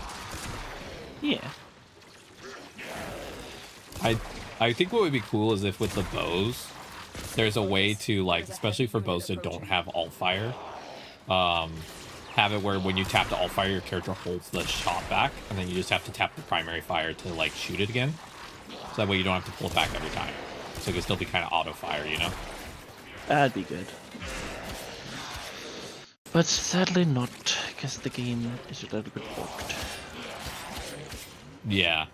Yeah.
I think what would be cool is if with the bows, there's a way to, like, especially for bows that don't have alt fire, have it where when you tap the alt fire, your character holds the shot back, and then you just have to tap the primary fire to, like, shoot it again. So that way you don't have to pull it back every time. So it can still be kind of auto fire, you know?
That'd be good. But sadly not, because the game is a little bit warped.
Yeah.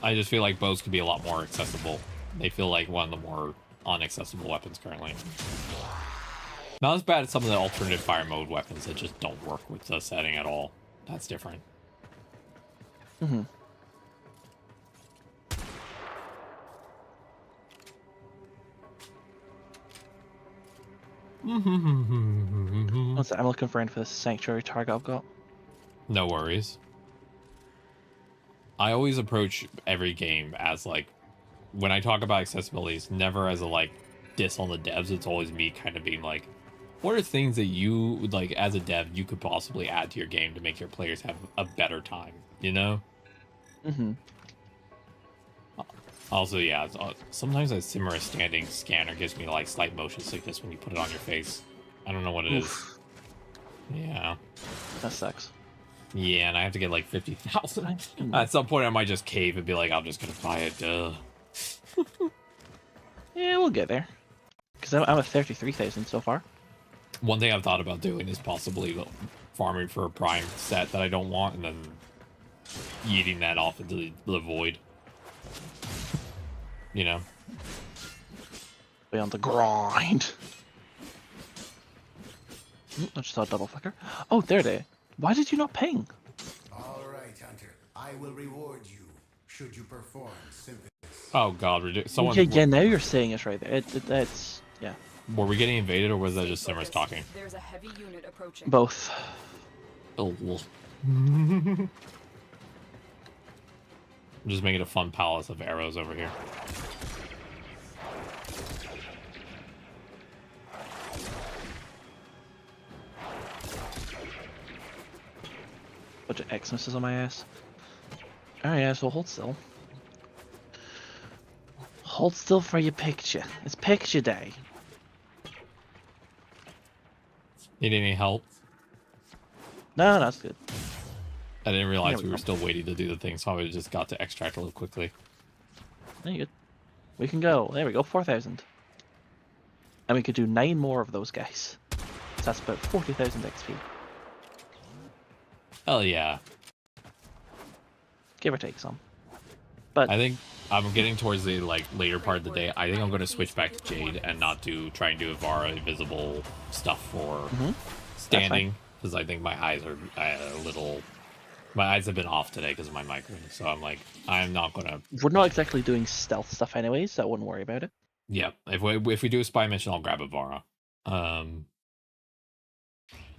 I just feel like bows could be a lot more accessible. They feel like one of the more unaccessible weapons currently. Not as bad as some of the alternative fire mode weapons that just don't work with the setting at all. That's different.
Mm-hmm. One sec, I'm looking for this sanctuary target I've got.
No worries. I always approach every game as like, when I talk about accessibility, it's never as a like diss on the devs. It's always me kind of being like, what are things that you like as a dev you could possibly add to your game to make your players have a better time, you know?
Mm-hmm.
Also, yeah, sometimes a Simmer standing scanner gives me like slight motion sickness when you put it on your face. I don't know what it is. Yeah.
That sucks.
Yeah, and I have to get like 50,000. At some point, I might just cave and be like, I'm just gonna buy it. Duh.
Yeah, we'll get there. Because I'm at 33,000 so far.
One thing I've thought about doing is possibly farming for a prime set that I don't want, and then yeeting that off into the void. You know?
Be on the grind. I just saw a double flicker. Oh, there they. Why did you not ping?
All right, Hunter. I will reward you should you perform synthesis.
Oh God, someone.
Yeah, now you're saying it right there. That's yeah.
Were we getting invaded, or was that just Simmers talking?
There's a heavy unit approaching.
Both.
Oh. I'm just making a fun palace of arrows over here.
Bunch of Xmas's on my ass. Alright, yeah, so hold still. Hold still for your picture. It's picture day.
Need any help?
No, that's good.
I didn't realize
There
we
we
were
go.
still waiting to do the thing, so I just got to extract a little quickly.
There you good. We can go. There we go, 4,000. And we could do 9 more of those guys. So that's about 40,000 XP.
Hell yeah.
Give or take some. But
I think I'm getting towards the later part of the day. I think I'm going to switch back to Jade and not try and do Ivara invisible stuff for standing, because I think my eyes are my eyes have been off today because of my migraine. So I'm like, I'm not going to.
we're not exactly doing stealth stuff anyways, so I wouldn't worry about it.
Yeah, if we do a spy mission, I'll grab Ivara.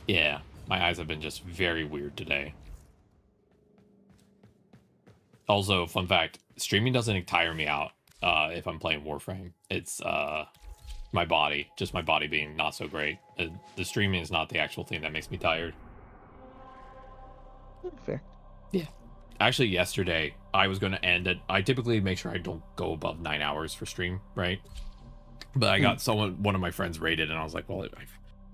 Yeah, my eyes have been just very weird today. Also, fun fact, streaming doesn't tire me out if I'm playing Warframe. It's my body being not so great. The streaming is not the actual thing that makes me tired.
Fair.
Yeah. Actually, yesterday, I was going to end it. I typically make sure I don't go above 9 hours for stream, right? But I got one of my friends rated, and I was like, well,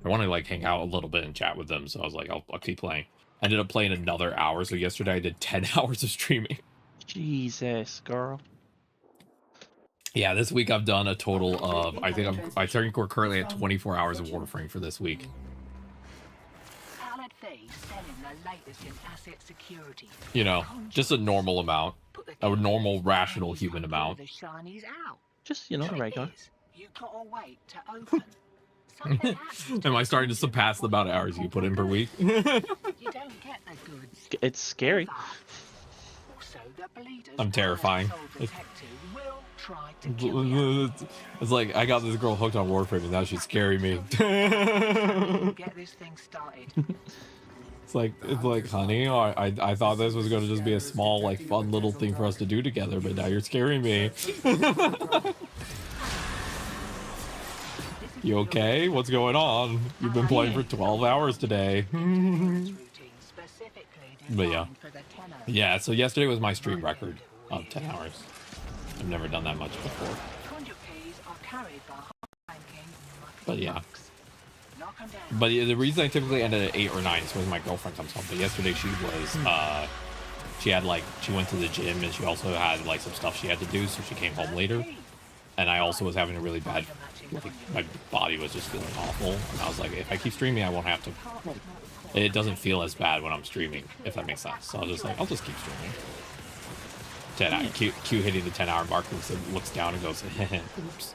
I want to like hang out a little bit and chat with them. So I was like, I'll keep playing. I ended up playing another hour. So yesterday I did 10 hours of streaming.
Jesus, girl.
Yeah, this week I've done a total of, I think we're currently at 24 hours of Warframe for this week. You know, just a normal amount, a normal, rational human amount.
Just, you know, the regular.
Am I starting to surpass the amount of hours you put in per week?
It's scary.
I'm terrifying. It's like I got this girl hooked on Warframe and now she's scaring me. It's like, honey, I thought this was going to just be a small, like, fun little thing for us to do together, but now you're scaring me. You okay? What's going on? You've been playing for 12 hours today. But yeah. Yeah, so yesterday was my stream record of 10 hours. I've never done that much before. But yeah. But the reason I typically ended at 8 or 9 is when my girlfriend comes home. But yesterday she was, she went to the gym and she also had like some stuff she had to do, so she came home later. And I also was having a really bad, like, my body was just feeling awful. And I was like, if I keep streaming, I won't have to. It doesn't feel as bad when I'm streaming, if that makes sense. So I was just like, I'll just keep streaming. 10 hour, Q hitting the 10-hour mark, looks down and goes, oops.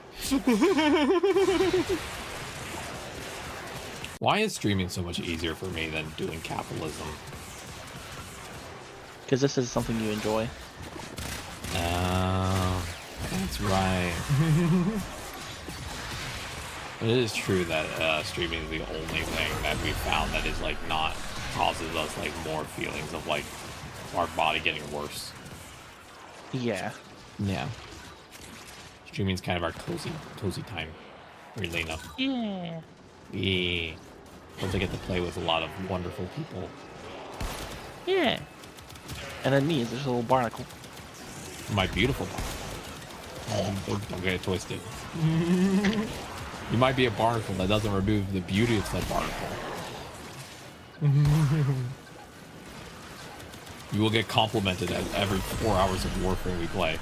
Why is streaming so much easier for me than doing capitalism?
Because this is something you enjoy.
That's right. It is true that streaming is the only thing that we found that is like not causes us like more feelings of like our body getting worse.
Yeah.
Yeah. Streaming's kind of our cozy time. Weirdly enough.
Yeah.
Yeah. Don't they get to play with a lot of wonderful people.
Yeah. And then me, there's a little barnacle.
My beautiful barnacle. Don't get it twisted. You might be a barnacle, that doesn't remove the beauty of said barnacle. You will get complimented every 4 hours of Warframe we play.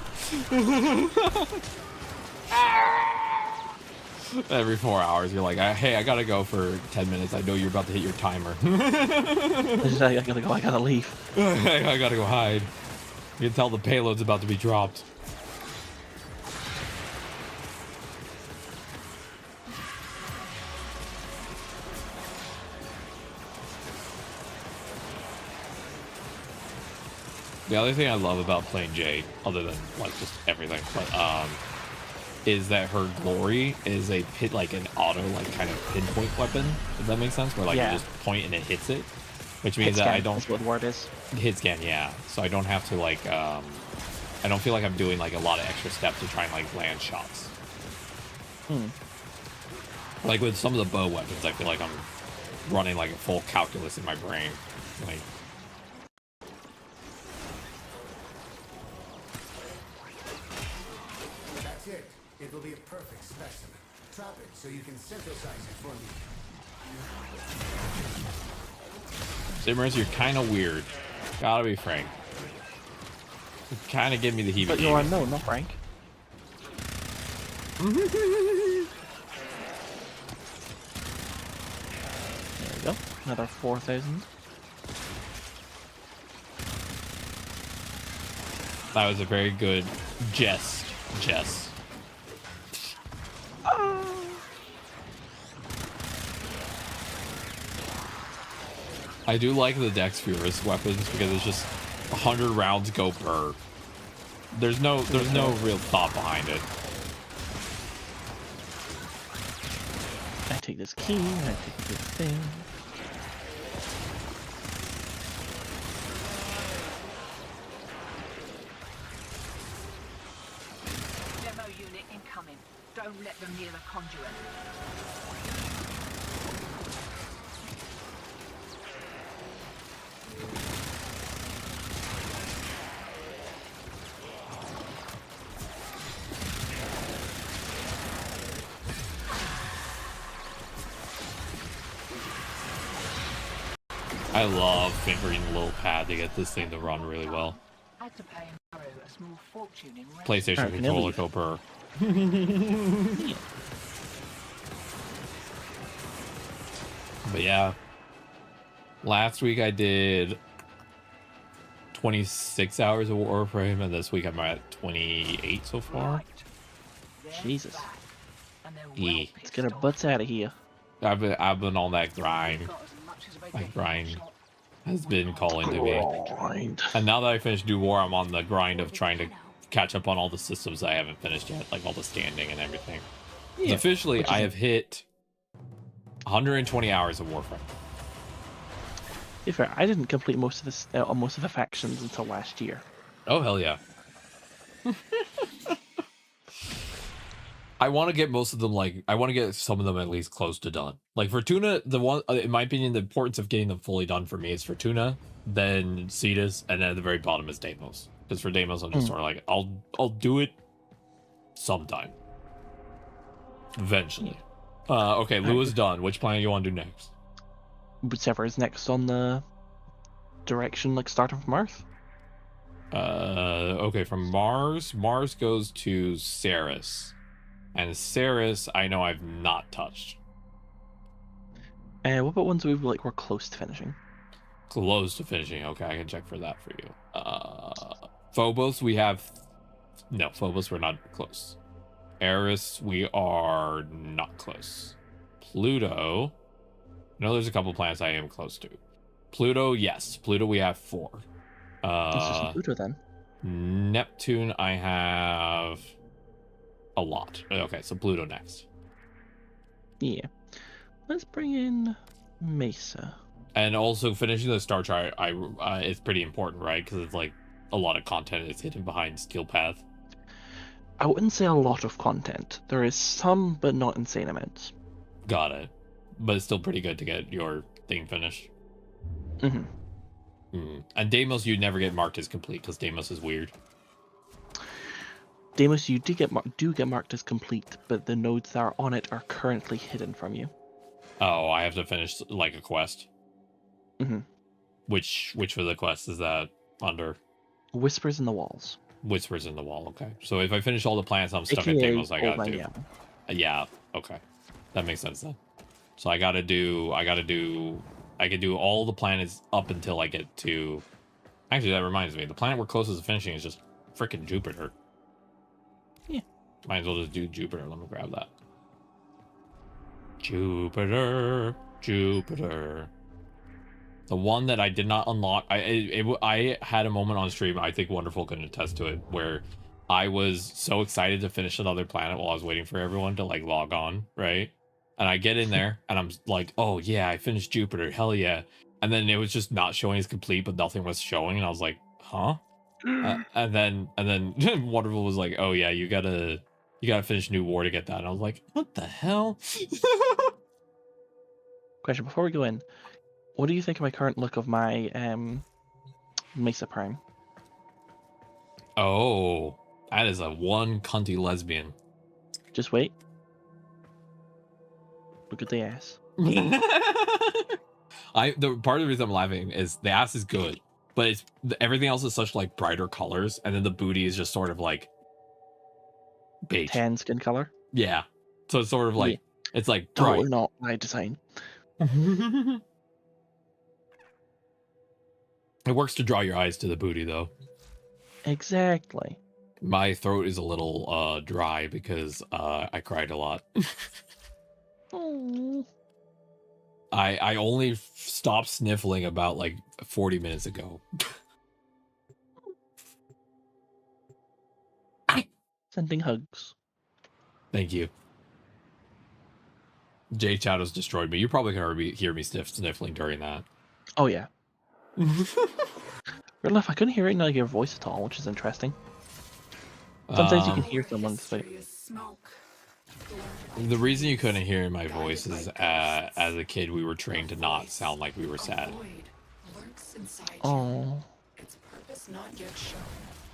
Every 4 hours, you're like, hey, I gotta go for 10 minutes. I know you're about to hit your timer.
I gotta go, I gotta leave.
I gotta go hide. You can tell the payload's about to be dropped. The other thing I love about playing Jade, other than like just everything, but is that her glory is an auto like kind of pinpoint weapon. Does that make sense? Where like you just point and it hits it, which means that I don't.
That's what the word is.
Hit scan, yeah. So I don't have to like I don't feel like I'm doing like a lot of extra steps to try and like land shots. Like with some of the bow weapons, I feel like I'm running like a full calculus in my brain, like.
That's it. It will be a perfect specimen. Trap it so you can synthesize it for me.
Simmers, you're kind of weird. Gotta be frank. You kind of give me the heebie-jeebies.
But you're unknown, not Frank. There we go. Another 4,000.
That was a very good jest. I do like the Dex Furious weapons because it's just 100 rounds go per. There's no real thought behind it.
I take this key, and I take this thing.
Demo unit incoming. Don't let them near the conduit.
I love fingering the little pad to get this thing to run really well.
Had to pay Maru a small fortune in rent.
PlayStation controller go per. But yeah, last week I did 26 hours of Warframe, and this week I'm at 28 so far.
Jesus.
Yeah.
Let's get our butts out of here.
I've been on that grind. That grind has been calling to me. And now that I finished New War, I'm on the grind of trying to catch up on all the systems I haven't finished yet, like all the standing and everything. Yeah, officially, I have hit 120 hours of Warframe.
To be fair, I didn't complete most of this, most of the factions until last year.
Oh hell yeah! I want to get most of them, like, I want to get some of them at least close to done. Like Fortuna, the one, in my opinion, the importance of getting them fully done for me is Fortuna, then Cetus, and then at the very bottom is Deimos. Because for Deimos, I'm just sort of like, I'll do it sometime. Eventually. Okay, Lou is done. Which planet you want to do next?
Whichever is next on the direction, like starting from Earth.
Okay, from Mars goes to Ceres. And Ceres, I know I've not touched.
What about ones we're close to finishing?
Close to finishing. Okay, I can check for that for you. Phobos, we have... No, Phobos, we're not close. Eris, we are not close. Pluto... No, there's a couple planets I am close to. Pluto, yes. Pluto, we have 4.
This is Pluto, then.
Neptune, I have... a lot. Okay, so Pluto next.
Yeah. Let's bring in Mesa.
And also finishing the star chart, it's pretty important, right? Because it's like a lot of content is hidden behind Steel Path.
I wouldn't say a lot of content. There is some, but not insane amounts.
Got it. But it's still pretty good to get your thing finished. And Deimos, you never get marked as complete because Deimos is weird.
Deimos, you do get marked as complete, but the nodes that are on it are currently hidden from you.
Oh, I have to finish like a quest. Which of the quests is that under?
Whispers in the Walls.
Whispers in the Wall. Okay, so if I finish all the planets I'm stuck at Deimos, I gotta do. Yeah. Okay, that makes sense then. So I can do all the planets up until I get to. Actually, that reminds me, the planet we're closest to finishing is just freaking Jupiter.
Yeah.
Might as well just do Jupiter. Let me grab that. Jupiter. The one that I did not unlock. I had a moment on stream, I think Wonderful can attest to it, where I was so excited to finish another planet while I was waiting for everyone to like log on, right? And I get in there and I'm like, oh yeah, I finished Jupiter, hell yeah. And then it was just not showing as complete, but nothing was showing, and I was like, huh? And then Wonderful was like, oh yeah, you gotta finish New War to get that. And I was like, what the hell?
Question before we go in, what do you think of my current look of my Mesa Prime?
Oh, That is a one cunty lesbian.
Just wait. Look at the ass.
The part of the reason I'm laughing is the ass is good, but it's everything else is such like brighter colors, and then the booty is just sort of like beige.
Tan skin color.
Yeah, so it's sort of like it's like bright.
Totally not my design.
It works to draw your eyes to the booty, though.
Exactly.
My throat is a little dry because I cried a lot.
Oh.
I only stopped sniffling about like 40 minutes ago.
Sending hugs.
Thank you. Jade Shadows destroyed me. You probably can hear me sniffling during that.
Oh yeah. Real life, I couldn't hear it in your voice at all, which is interesting. Sometimes you can hear someone speak.
The reason you couldn't hear my voice is as a kid we were trained to not sound like we were sad.
Oh.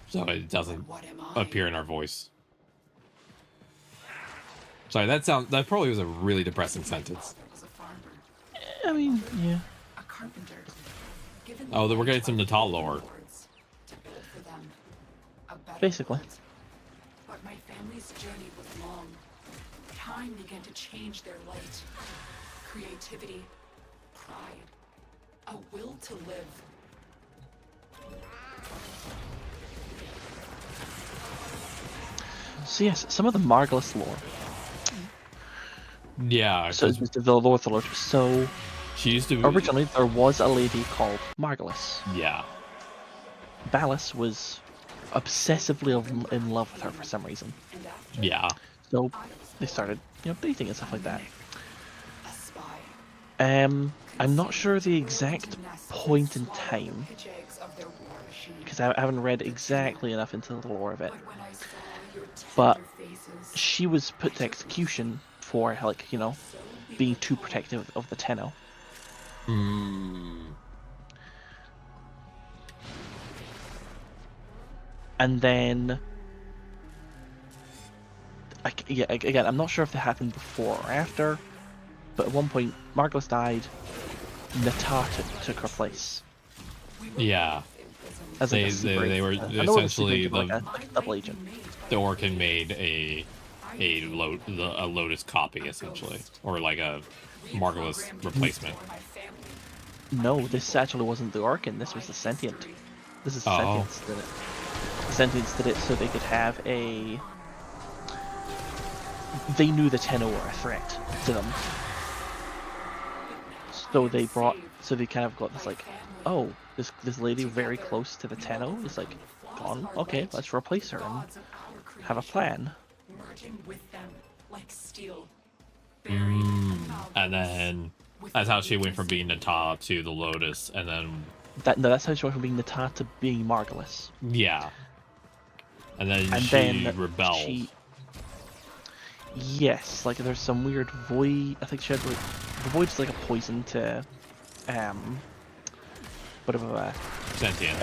So it doesn't appear in our voice. Sorry, that probably was a really depressing sentence.
I mean, yeah.
Oh, then we're getting some Natal lore.
Basically.
But my family's journey was long. Time began to change their light. Creativity, pride, a will to live.
So yes, some of the Margulis lore.
Yeah.
So the lore of the Lord. So
she used to be...
Originally, there was a lady called Margulis.
Yeah.
Ballas was obsessively in love with her for some reason.
Yeah.
So they started, dating and stuff like that. I'm not sure the exact point in time because I haven't read exactly enough into the lore of it. But she was put to execution for being too protective of the Tenno. And then, again, I'm not sure if that happened before or after, but at one point, Margulis died, Nata took her place.
Yeah.
As
they were essentially
a double agent.
The Orkin made a Lotus copy, essentially, or like a Margulis replacement.
No, this actually wasn't the Orkin, this was the Sentient. This is Sentience did it. The Sentients did it so they could have a... They knew the Tenno were a threat to them. So they kind of got this like, oh, this lady very close to the Tenno is like gone. Okay, let's replace her and have a plan.
And then that's how she went from being Nata to the Lotus, and then
that's how she went from being Nata to being Margulis.
Yeah. And then she rebelled.
Yes, like there's some weird void. I think she had the void's like a poison to
sentience.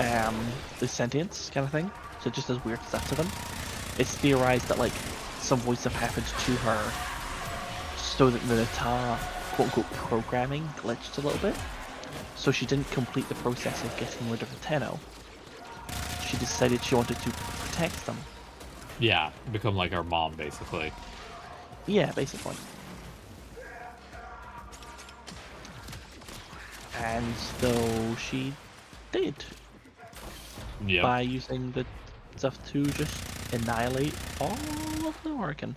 The sentience kind of thing. So it just does weird stuff to them. It's theorized that like some voids have happened to her so that the Nata quote-unquote programming glitched a little bit. So she didn't complete the process of getting rid of the Tenno. She decided she wanted to protect them.
Yeah, become like our mom, basically.
Yeah, basically. And so she did.
Yeah.
By using the stuff to just annihilate all of the Orkin.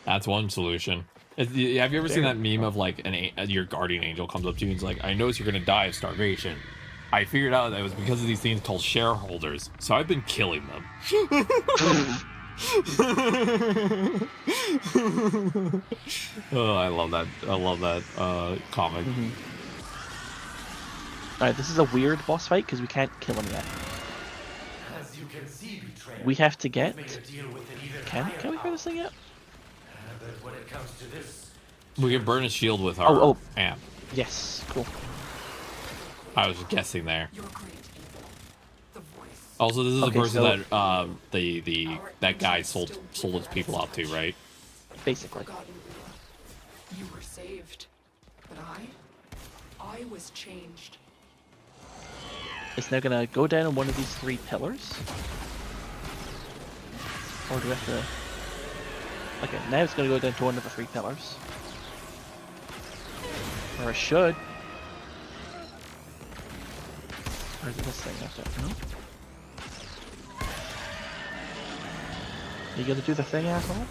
That's one solution. Have you ever seen that meme of like your guardian angel comes up to you and is like, I noticed you're gonna die of starvation. I figured out that it was because of these things called shareholders, so I've been killing them. Oh, I love that. I love that comic.
Alright, this is a weird boss fight because we can't kill him yet.
As you can see,
we have to get... Can we try this thing yet?
But when it comes to this,
we can burn his shield with our amp.
Yes, cool.
I was guessing there.
You're great. The voice.
Also, this is the
Okay,
person
so-
that that guy sold his people out to, right?
Basically.
You were saved, but I was changed.
It's now gonna go down on one of these 3 pillars. Or do we have to... Okay, now it's gonna go down to one of the 3 pillars. Or it should. Or is it this thing after? No? You gonna do the thing, asshole?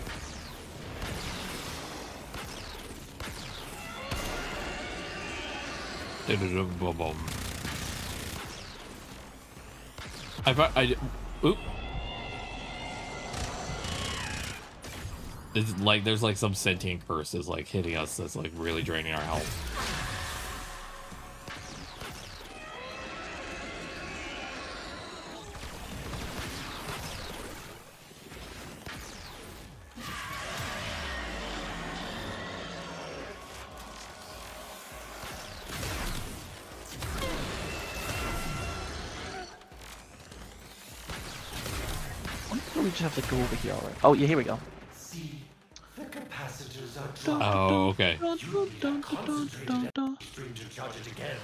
Oop. It's like there's like some sentient curse is like hitting us that's like really draining our health.
We just have to go over here already. Oh yeah, here we go.
See, the capacitors are dropped.
Oh, okay.
You need a concentrated stream to charge it again.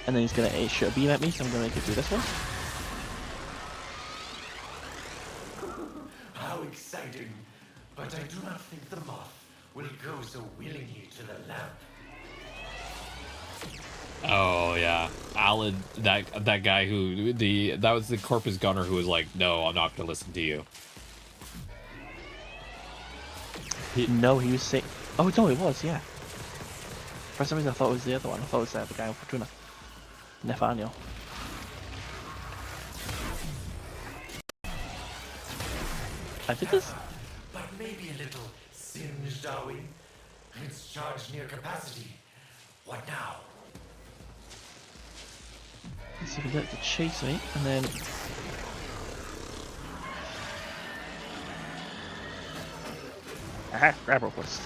And then he's gonna shoot a beam at me, so I'm gonna make it through this one.
How exciting! But I do not think the moth will go so willingly to the lamp.
Oh yeah, Alan, that guy who that was the Corpus Gunner who was like, no, I'm not gonna listen to you.
No, he was saying. Oh no, it was, yeah. For some reason, I thought it was the other one. I thought it was the guy on Fortuna, Nathaniel. I think this.
But maybe a little singed, are we? It's charged near capacity. What now?
Let's see if we get it to chase me, and then. Aha! Grab request.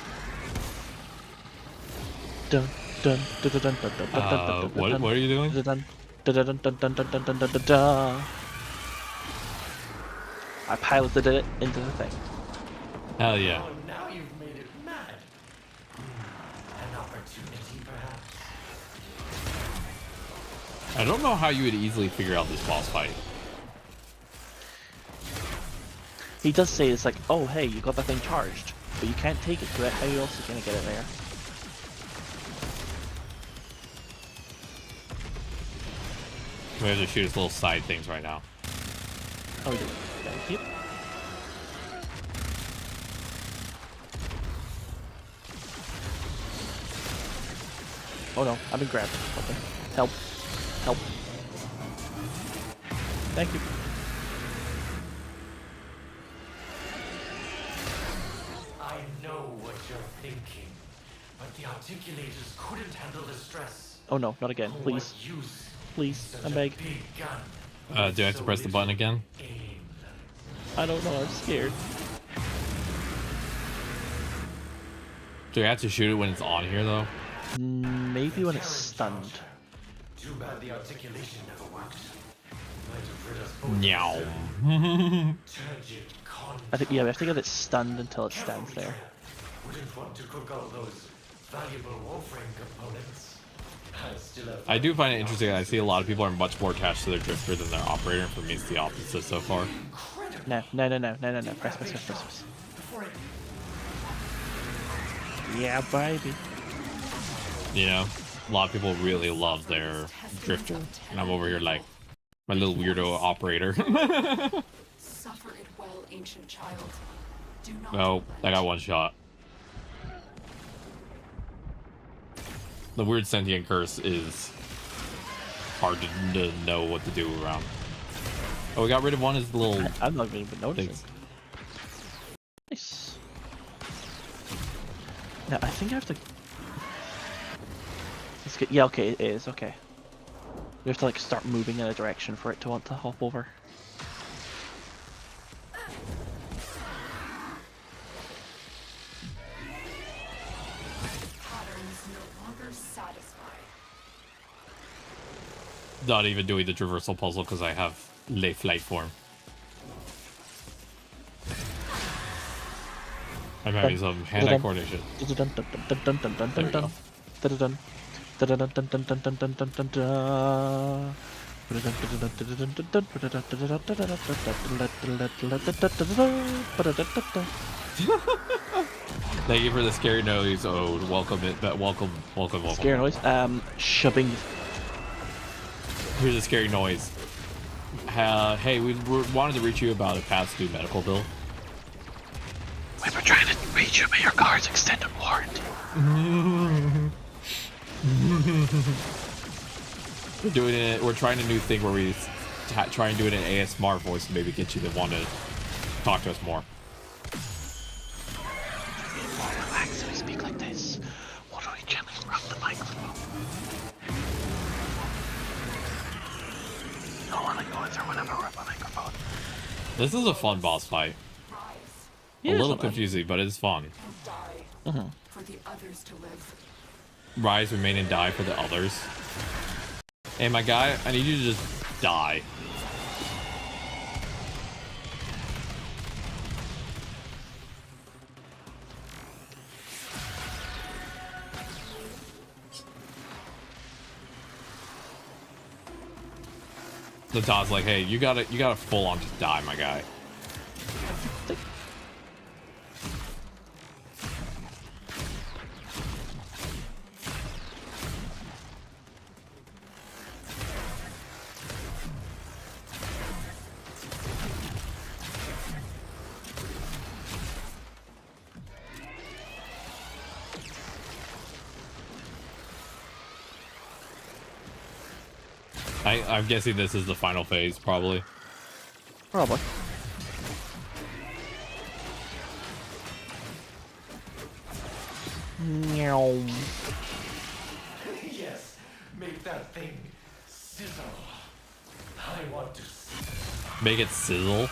Dun dun dun dun dun dun dun dun dun.
What are you doing?
Dun dun dun dun dun dun dun dun dun dun. I piloted it into the thing.
Hell yeah.
Oh, now you've made it mad. An opportunity, perhaps.
I don't know how you would easily figure out this boss fight.
He does say it's like, oh hey, you got that thing charged, but you can't take it to it. How are you also gonna get it there?
We have to shoot his little side things right now.
Oh, we do. Thank you. Oh no, I've been grabbed. Okay. Help. Help. Thank you.
I know what you're thinking, but the articulators couldn't handle the stress.
Oh no, not again. Please.
What use
Please.
such
I
a
beg.
big gun?
Do I have to press the button again?
Aim.
I don't know, I'm scared.
Do I have to shoot it when it's on here though?
Maybe when it's stunned.
Too bad the articulation never worked. Might have rid us both.
Meow.
Turgid con.
I think, yeah, we have to get it stunned until it
Careful,
stands there.
betrayer. Wouldn't want to cook all those valuable Warframe components. I still have.
I do find it interesting that I see a lot of people are much more attached to their drifter than their operator. For me, it's the opposite so far.
No. Press.
Before I
Yeah, baby.
You know, a lot of people really love their drifter, and I'm over here like my little weirdo operator.
Suffer it well, ancient child. Do not.
No, I got one shot. The weird sentient curse is hard to know what to do around. Oh, we got rid of one of his little.
I'm not even noticing.
things.
Nice. Now I think I have to. Let's get. Yeah, okay, it is okay. We have to like start moving in a direction for it to want to hop over.
Patterns no longer satisfy.
not even doing the traversal puzzle because I have late flight form. I'm having some hand-eye coordination. Thank you for the scary noise. Oh, welcome it, but welcome.
Scary noise. Shoving.
Here's a scary noise. Hey, we wanted to reach you about a past due medical bill.
We were trying to reach you, but your car's extended warranty.
We're doing it. We're trying a new thing where we try and do it in ASMR voice and maybe get you to want to talk to us more.
Relax, we speak like this. What do we gently rub the microphone? No, we're like going through whenever we rub the microphone.
This is a fun boss fight. A little confusing, but it's fun.
For the others to live.
Rise, remain, and die for the others. Hey, my guy, I need you to just die. The Todd's like, hey, you gotta full on just die, my guy. I'm guessing this is the final phase, probably.
Probably. Meow.
Yes, make that thing sizzle. I want to
Make it sizzle.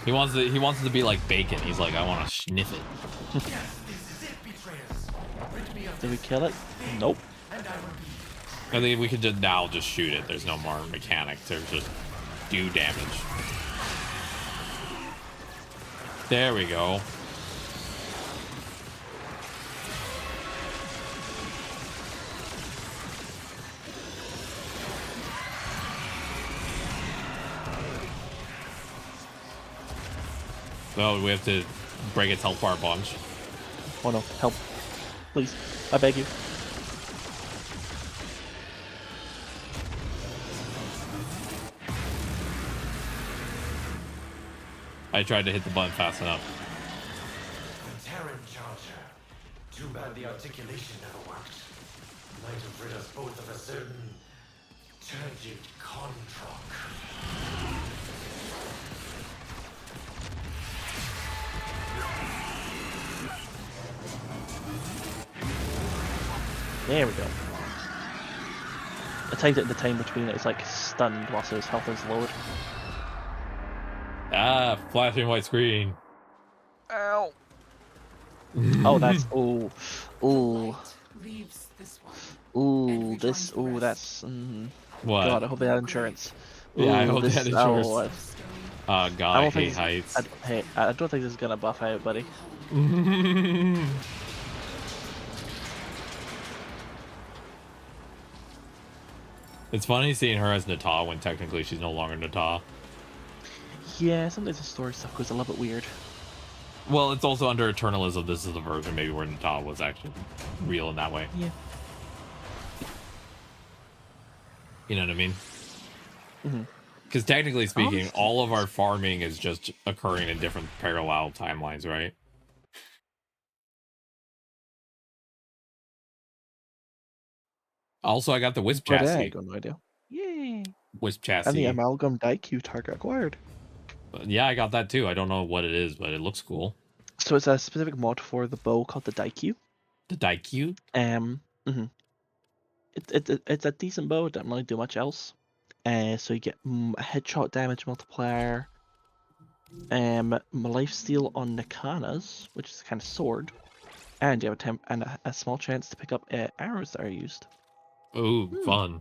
He wants it to be like bacon. He's like, I want to sniff it.
Yes, this is it, betrayers. Rid me of
Did we kill it? Nope.
and I will be.
I think we could just shoot it. There's no more mechanics. There's just do damage. There we go. Oh, we have to break its health bar a bunch.
Oh no, help. Please, I beg you.
I tried to hit the button fast enough.
The Terran Charger. Too bad the articulation never worked. Might have rid us both of a certain turgid contract.
There we go. I timed it in the time between it was like stunned whilst his health is lowered.
Ah, flashing white screen.
Ow. Oh, that's ooh.
Leaves this one.
Ooh, this. Ooh, that's.
What?
God, I hope they had insurance.
Yeah, I
Ooh,
hope they had insurance.
Oh,
God, I hate heights.
I don't think this is gonna buff out, buddy.
It's funny seeing her as Nata when technically she's no longer Nata.
Yeah, sometimes the story stuff goes a little bit weird.
Well, it's also under Eternalism. This is the version maybe where Nata was actually real in that way.
Yeah.
You know what I mean?
Mm-hmm.
Because technically speaking, all of our farming is just occurring in different parallel timelines, right? Also, I got the Wisp chassis.
I got no idea. Yay!
Wisp chassis.
And the Amalgam Daikyu target acquired.
Yeah, I got that too. I don't know what it is, but it looks cool.
So it's a specific mod for the bow called the Daikyu.
The Daikyu?
It's a decent bow. It doesn't really do much else. So you get a headshot damage multiplier. Lifesteal on Nakanas, which is a kind of sword. And you have a small chance to pick up arrows that are used.
Ooh, fun.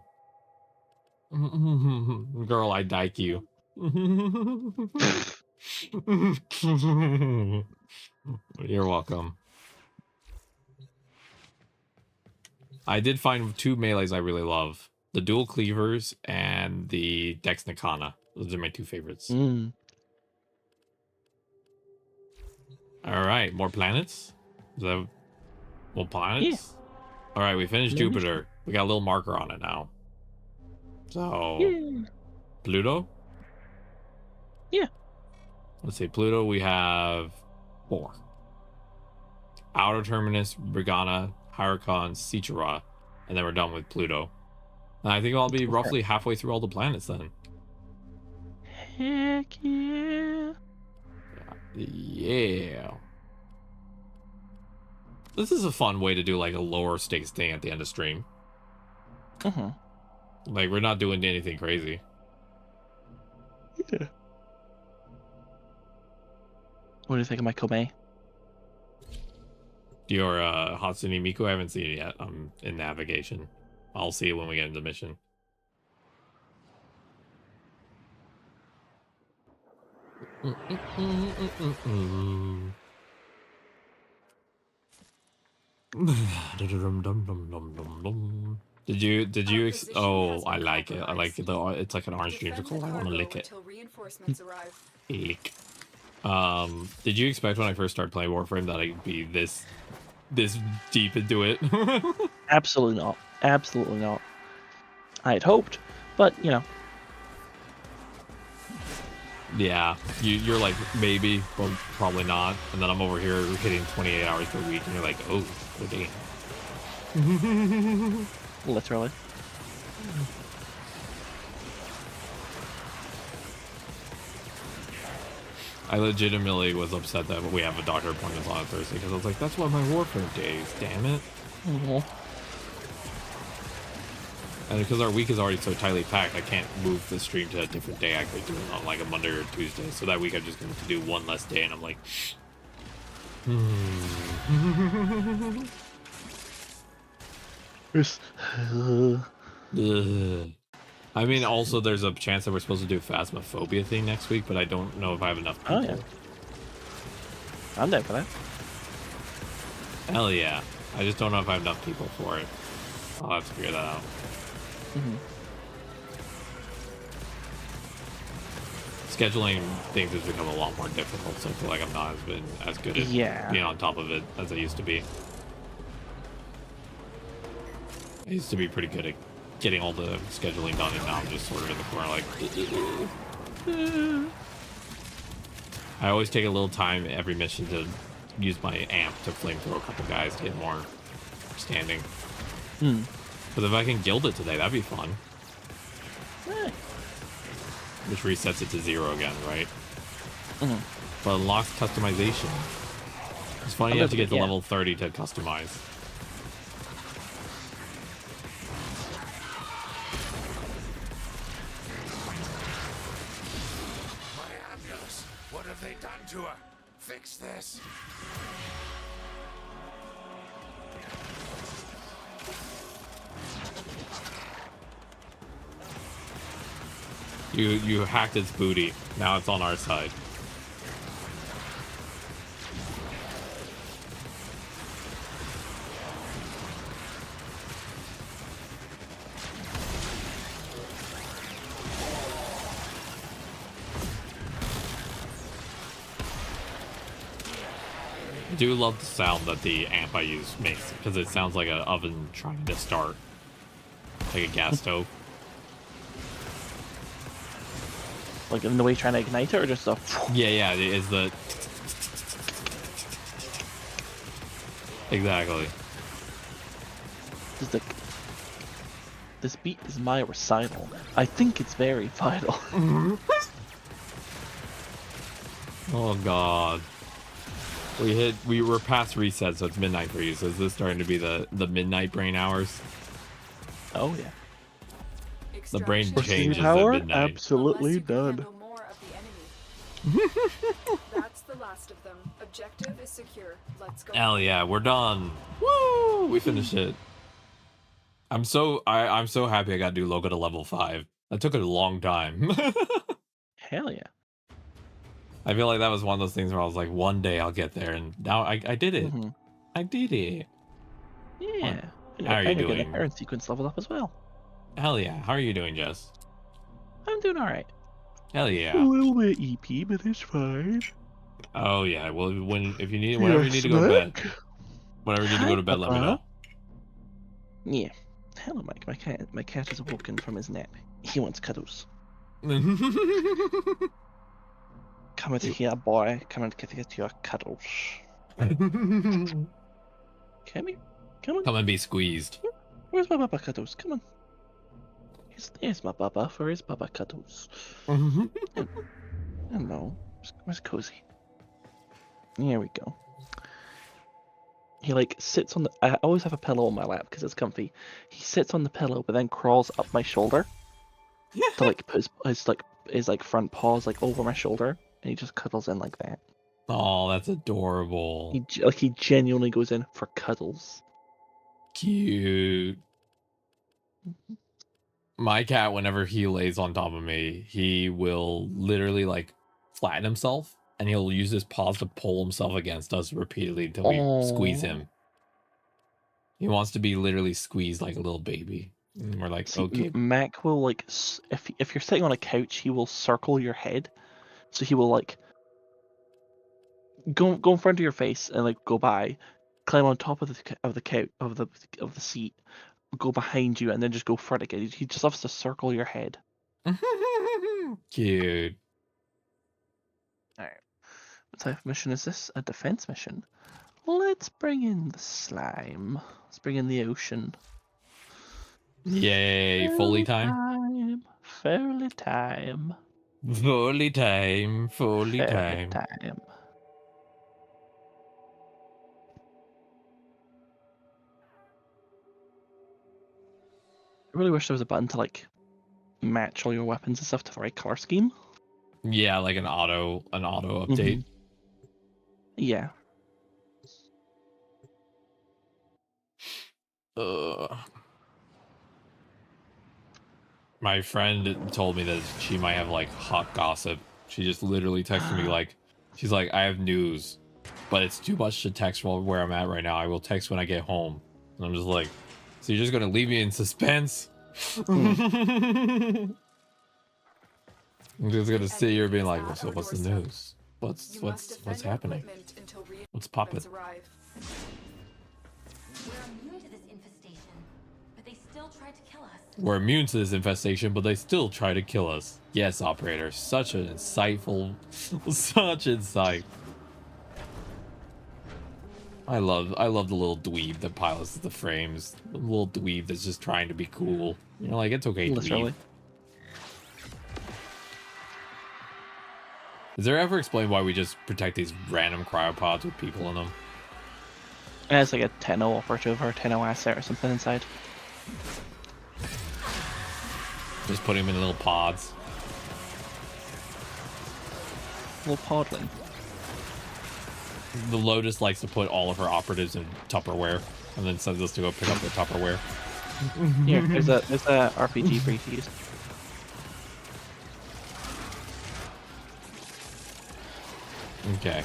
Girl, I dike you. You're welcome. I did find 2 melees I really love. The dual cleavers and the Dex Nikana. Those are my 2 favorites.
Mm.
Alright, more planets? Is that more planets? Yeah. Alright, we finished
Maybe.
Jupiter. We got a little marker on it now. So
Yeah.
Pluto?
Yeah.
Let's see, Pluto we have 4. Outer Terminus, Brigana, Hyricon, Cichera, and then we're done with Pluto. And I think I'll be roughly halfway through all the planets then.
Heck yeah.
Yeah. This is a fun way to do like a lower stakes thing at the end of stream. Like, we're not doing anything crazy.
Yeah. What do you think of my Kome?
Your Hatsune Miku, I haven't seen it yet. I'm in navigation. I'll see it when we get into the mission. Did you oh, I like it. I like it though. It's like an orange dreamsicle. I want to lick it. Lick. Did you expect when I first started playing Warframe that I'd be this deep into it?
Absolutely not. Absolutely not. I had hoped, but you know.
Yeah, you're like maybe, but probably not. And then I'm over here hitting 28 hours per week, and you're like, oh damn.
Literally.
I legitimately was upset that we have a doctor appointment on Thursday because I was like, that's one of my Warframe days, damn it. And because our week is already so tightly packed, I can't move the stream to a different day. I could do it on like a Monday or Tuesday. So that week I'm just going to do one less day, and I'm like, I mean, also there's a chance that we're supposed to do a Phasmophobia thing next week, but I don't know if I have enough people.
Oh, yeah. I'm down for that.
Hell yeah. I just don't know if I have enough people for it. I'll have to figure that out. Scheduling things has become a lot more difficult, so I feel like I'm not as good at being on top of it as I used to be. I used to be pretty good at getting all the scheduling done, and now I'm just sort of in the corner like... I always take a little time every mission to use my amp to flamethrow a couple guys to get more standing. But if I can guild it today, that'd be fun. Which resets it to 0 again, right? But unlocks customization. It's funny you have to get to level 30 to customize.
My ambulance! What have they done to her? Fix this!
You hacked its booty. Now it's on our side. I do love the sound that the amp I use makes, because it sounds like an oven trying to start. Like a gas stove.
Like in the way trying to ignite it, or just a...
Yeah, it is the... Exactly.
This beat is my recital. I think it's very vital.
Oh god. We were past reset, so it's midnight for you. So is this starting to be the midnight brain hours?
Oh yeah.
The brain changes
power?
at midnight.
Absolutely done.
That's the last of them. Objective is secure. Let's go.
Hell yeah, we're done. Woo! We finished it. I'm so happy I got to do Logo to level 5. That took a long time.
Hell yeah.
I feel like that was one of those things where I was like, one day I'll get there, and now I did it.
Mm-hmm.
I did it.
Yeah.
How are you
I get the
doing?
parent sequence leveled up as well.
Hell yeah. How are you doing, Jess?
I'm doing alright.
Hell
A
yeah.
little bit EP, but it's fine.
Oh yeah. Well, if you need whenever you need to go to bed, whenever you need to go to bed, let me know.
Yeah. Hello, Mike. My cat is awoken from his nap. He wants cuddles. Come with here, boy. Come and get your cuddles. Come here. Come on.
Come and be squeezed.
Where's my Baba cuddles? Come on. Here's my Baba for his Baba cuddles. Hello. Where's Cozy? Here we go. He like sits on the. I always have a pillow on my lap because it's comfy. He sits on the pillow, but then crawls up my shoulder to like put his front paws like over my shoulder, and he just cuddles in like that.
Oh, that's adorable.
He genuinely goes in for cuddles.
Cute. My cat, whenever he lays on top of me, he will literally like flatten himself, and he'll use his paws to pull himself against us repeatedly until we squeeze him. He wants to be literally squeezed like a little baby. And we're like,
See,
okay.
Mac will like if you're sitting on a couch, he will circle your head, so he will like go in front of your face and like go by, climb on top of the couch of the seat, go behind you, and then just go front again. He just loves to circle your head.
Cute.
Alright. What type of mission is this? A defense mission? Let's bring in the slime. Let's bring in the ocean.
Yay, fully time.
Fairly time.
Fully time. Fully time.
Time. I really wish there was a button to like match all your weapons and stuff to the right color scheme.
Yeah, like an auto update.
Yeah.
My friend told me that she might have like hot gossip. She just literally texted me like, she's like, I have news, but it's too much to text while where I'm at right now. I will text when I get home. And I'm just like, so you're just gonna leave me in suspense? I'm just gonna sit here being like, well, so what's the news? What's happening? What's popping? We're immune to this infestation, but they still try to kill us. Yes, operator. Such an insightful, such insight. I love the little dweeb that pilots the frames. The little dweeb that's just trying to be cool. You know, like, it's okay, dweeb. Is there ever explained why we just protect these random cryopods with people in them?
It has like a Tenno operative or a Tenno asset or something inside.
Just put him in little pods.
Little podling.
The Lotus likes to put all of her operatives in Tupperware and then sends us to go pick up the Tupperware.
Here, there's a RPG for you to use.
Okay.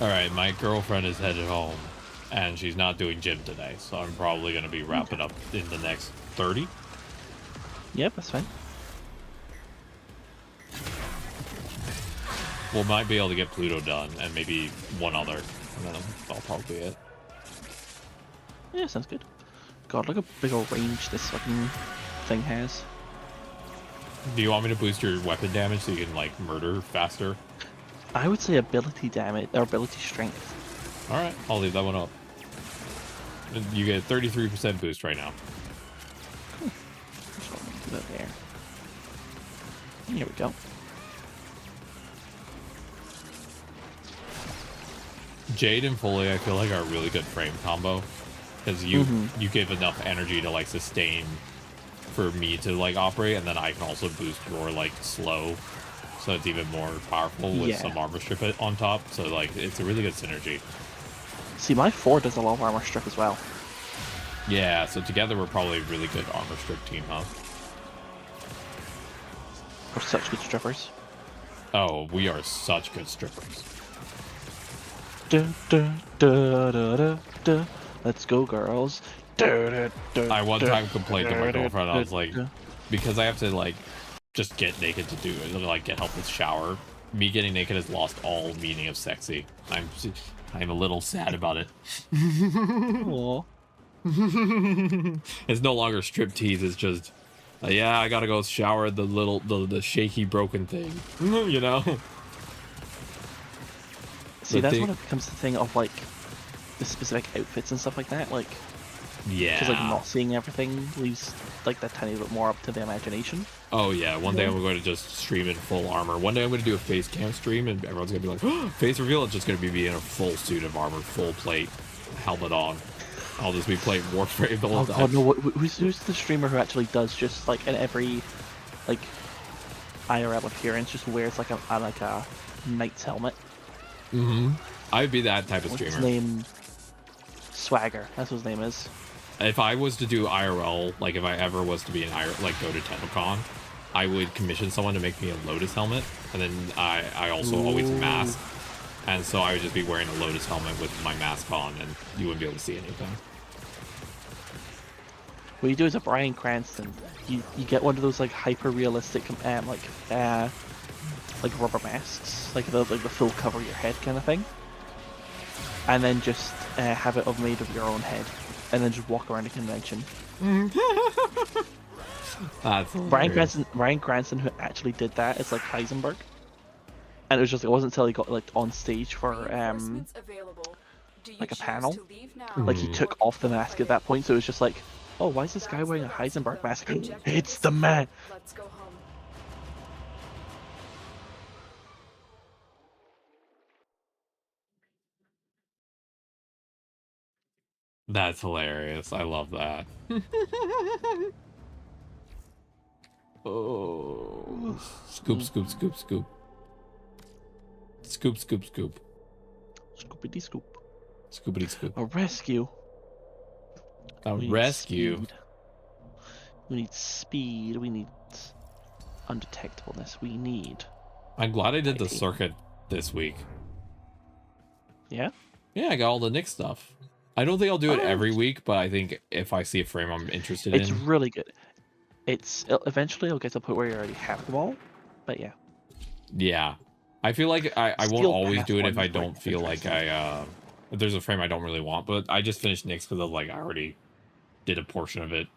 Alright, my girlfriend is headed home, and she's not doing gym today, so I'm probably going to be wrapping up in the next 30.
Yep, that's fine.
We'll might be able to get Pluto done, and maybe one other, and then that'll probably be it.
Yeah, sounds good. God, look how big a range this fucking thing has.
Do you want me to boost your weapon damage so you can, like, murder faster?
I would say ability damage, or ability strength.
Alright, I'll leave that one up. You get a 33% boost right now.
Cool. Just want to do that there. Here we go.
Jade and Foley, I feel like, are a really good frame combo. Because you give enough energy to, like, sustain for me to like operate, and then I can also boost your like slow, so it's even more powerful with some armor strip on top. So like it's a really good synergy.
See, my 4 does a lot of armor strip as well.
Yeah, so together we're probably a really good armor strip team, huh?
We're such good strippers.
Oh, we are such good strippers.
Let's go, girls.
I one time complained to my girlfriend, I was like, because I have to like just get naked to do it, like get help with shower. Me getting naked has lost all meaning of sexy. I'm a little sad about it. It's no longer strip tease. It's just, yeah, I gotta go shower the shaky broken thing. You know.
See, that's when it becomes the thing of like the specific outfits and stuff like that. Like,
yeah,
because like not seeing everything leaves like that tiny bit more up to the imagination.
Oh yeah, one day I'm going to just stream in full armor. One day I'm going to do a face cam stream, and everyone's going to be like, oh, face reveal. It's just going to be in a full suit of armor, full plate, helmet on. I'll just be playing Warframe the whole time.
Oh no, who's the streamer who actually does just like in every like IRL appearance just wears like a knight's helmet?
I'd be that type of streamer.
What's his name? Swagger. That's what his name is.
If I was to do IRL, like if I ever was to be an IRL, like go to TennoCon, I would commission someone to make me a Lotus helmet, and then I also always mask, and so I would just be wearing a Lotus helmet with my mask on, and you wouldn't be able to see anything.
What you do is a Bryan Cranston. You get one of those like hyper realistic like rubber masks, like the full cover your head kind of thing, and then just have it made of your own head, and then just walk around a convention.
That's
Bryan Cranston, who actually did that, is like Heisenberg, and it was just it wasn't until he got like on stage for like a panel, like he took off the mask at that point, so it was just like, oh, why is this guy wearing a Heisenberg mask? It's the man.
Let's go home.
That's hilarious. I love that. Oh, scoop, scoop, scoop, scoop. Scoop, scoop, scoop.
Scoopity scoop.
Scoopity scoop.
A rescue.
A rescue.
We need speed. We need undetectableness. We need.
I'm glad I did the circuit this week.
Yeah?
Yeah, I got all the Nick stuff. I don't think I'll do it every week, but I think if I see a frame I'm interested in.
It's really good. Eventually it'll get to the point where you already have them all, but yeah.
Yeah. I feel like I won't always do it if I don't feel like if there's a frame I don't really want, but I just finished Nick's because like I already did a portion of it,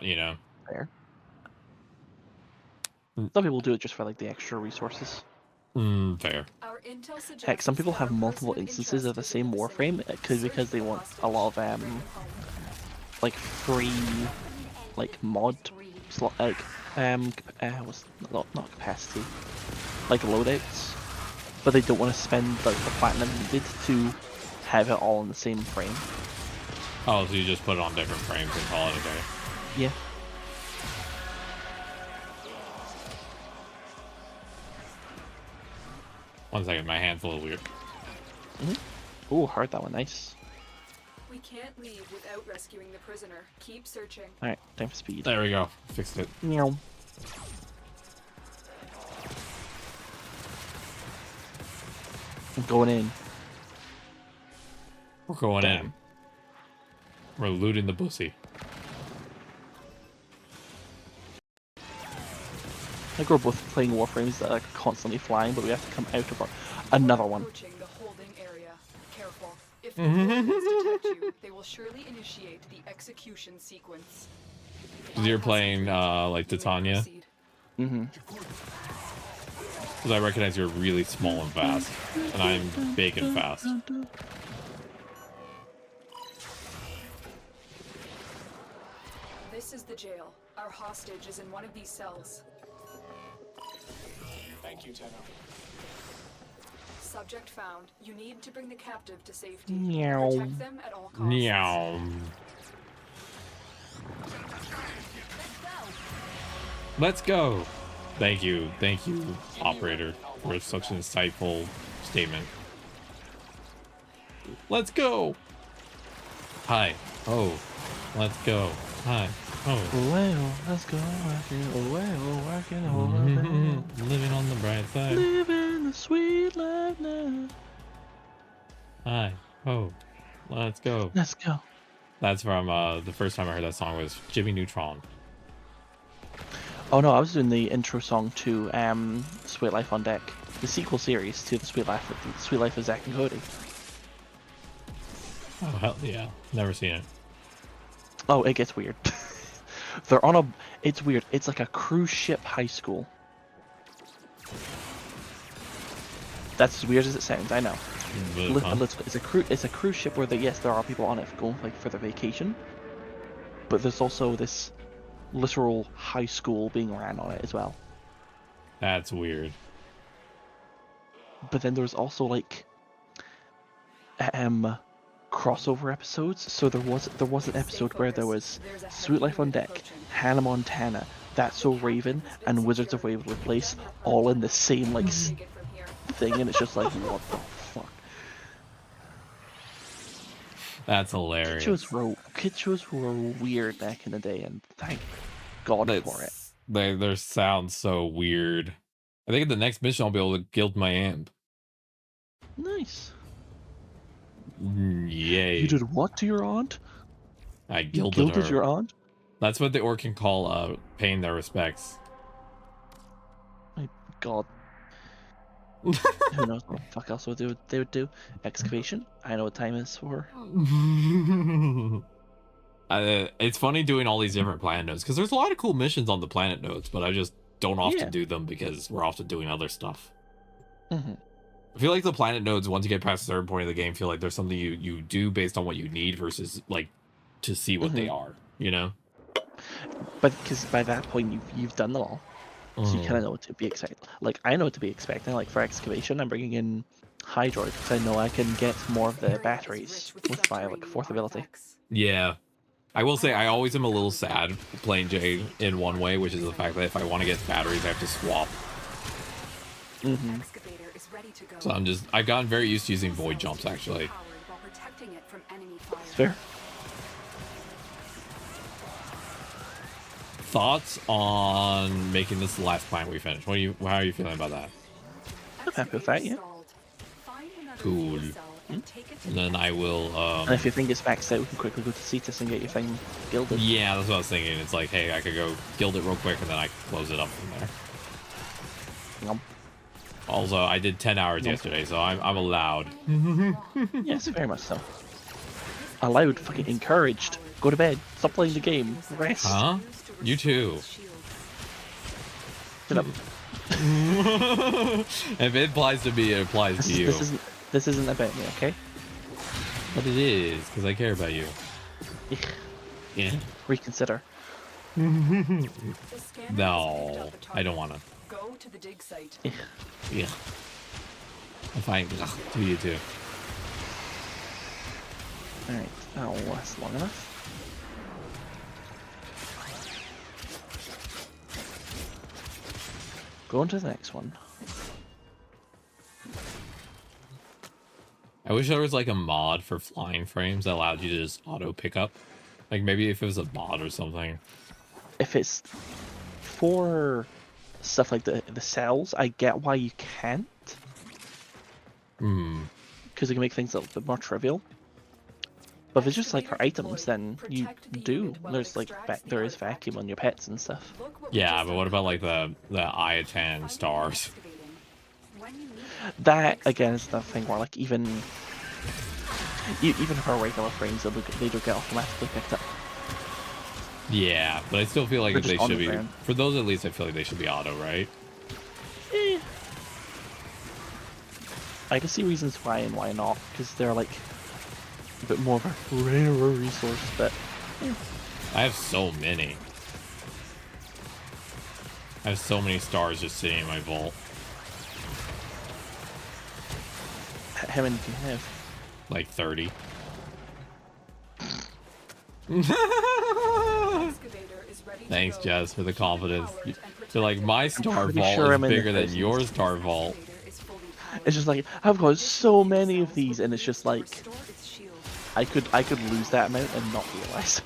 you know.
Fair. Some people do it just for like the extra resources.
Fair.
Heck, some people have multiple instances of the same Warframe because they want a lot of like free like mod slot like not capacity, like loadouts, but they don't want to spend like the platinum needed to have it all in the same frame.
Oh, so you just put it on different frames and call it a day.
Yeah.
One second, my hand's a little weird.
Ooh, heard that one. Nice.
We can't leave without rescuing the prisoner. Keep searching.
Alright, time for speed.
There we go. Fixed it.
Meow. I'm going in.
We're going in. We're looting the pussy.
I grew up with playing Warframes that are constantly flying, but we have to come out of another one.
The holding area. Careful. If the Warriors detect you, they will surely initiate the execution sequence.
You're playing like Titania? Because I recognize you're really small and fast, and I'm big and fast.
This is the jail. Our hostage is in one of these cells.
Thank you, Tenno.
Subject found. You need to bring the captive to safety.
Meow.
Protect them at all costs.
Meow. Let's go. Thank you, operator, for such an insightful statement. Let's go. Hi. Oh, let's go. Hi. Oh.
Well, let's go working. Oh, well, working. Oh,
living on the bright side.
Living the sweet life now.
Hi. Oh, let's go.
Let's go.
That's from the first time I heard that song was Jimmy Neutron.
Oh no, I was doing the intro song to Sweet Life on Deck, the sequel series to the Sweet Life of Zack and Cody.
Oh hell yeah, never seen it.
Oh, it gets weird. They're on a. It's weird. It's like a cruise ship high school. That's as weird as it sounds. I know. It's a cruise ship where yes, there are people on it going like for their vacation, but there's also this literal high school being ran on it as well.
That's weird.
But then there's also like crossover episodes. So there was an episode where there was Sweet Life on Deck, Hannah Montana, That's So Raven, and Wizards of Waverly Place all in the same like thing, and it's just like what the fuck.
That's hilarious.
Kid shows were weird back in the day, and thank God for it.
They sound so weird. I think in the next mission I'll be able to gild my amp.
Nice.
Yay.
You did what to your aunt?
I gilded her.
Your aunt?
That's what the orc can call paying their respects.
My God. Who knows what the fuck else they would do? Excavation. I know what time is for.
It's funny doing all these different planet nodes because there's a lot of cool missions on the planet nodes, but I just don't often do them because we're often doing other stuff.
Mm-hmm.
I feel like the planet nodes, once you get past a certain point of the game, feel like there's something you do based on what you need versus like to see what they are, you know?
But because by that point you've done them all, so you kind of know what to be expecting. Like I know what to be expecting. Like for excavation, I'm bringing in Hydroid because I know I can get more of the batteries with my like fourth ability.
Yeah. I will say I always am a little sad playing Jade in one way, which is the fact that if I want to get batteries, I have to swap.
Mm-hmm.
So I've gotten very used to using void jumps, actually.
It's fair.
Thoughts on making this the last plan we finish? How are you feeling about that?
I'm happy with that, yeah.
Cool. And then I will
and if you think it's maxed out, we can quickly go to Cetus and get your thing gilded.
Yeah, that's what I was thinking. It's like, hey, I could go gild it real quick and then I close it up from there.
Yum.
Also, I did 10 hours yesterday, so I'm allowed.
Yes, very much so. Allowed, fucking encouraged. Go to bed. Stop playing the game. Rest.
Huh? You too.
Shut up.
If it applies to me, it applies to you.
This isn't about me, okay?
But it is, because I care about you. Yeah.
Reconsider.
No, I don't want to.
Go to the dig site.
Yeah. I'm fine. Do you too.
Alright, that'll last long enough. Go on to the next one.
I wish there was like a mod for flying frames that allowed you to just auto pick up. Like maybe if it was a mod or something.
If it's for stuff like the cells, I get why you can't. Because it can make things a little bit more trivial. But if it's just like for items, then you do. There's like there is vacuum on your pets and stuff.
Yeah, but what about like the Iatan stars?
That again is the thing where like even for regular frames, they don't get automatically picked up.
Yeah, but I still feel like
They're
they should be.
ground.
For those at least, I feel like they should be auto, right?
I can see reasons why and why not, because they're like a bit more of a rarer resource, but
I have so many. I have so many stars just sitting in my vault.
how many do you have?
Like 30.
Excavator is
Thanks, Jess, for the confidence. You're like, my star
pretty
vault
sure
is
I'm in the
bigger than
thousands.
your star vault.
It's just like, I've got so many of these, and it's just like, I could lose that amount and not realize.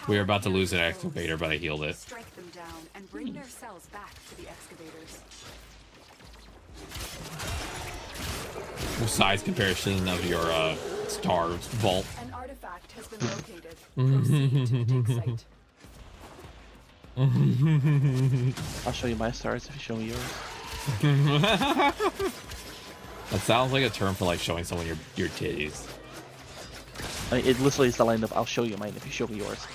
We were about to lose an excavator, but I healed it.
Strike them down and bring their cells back to the excavators.
Size comparison of your star vault.
An artifact has been located. Proceed to the dig site.
I'll show you my stars if you show me yours.
That sounds like a term for like showing someone your titties.
I mean, it literally is the line of, I'll show you mine if you show me yours.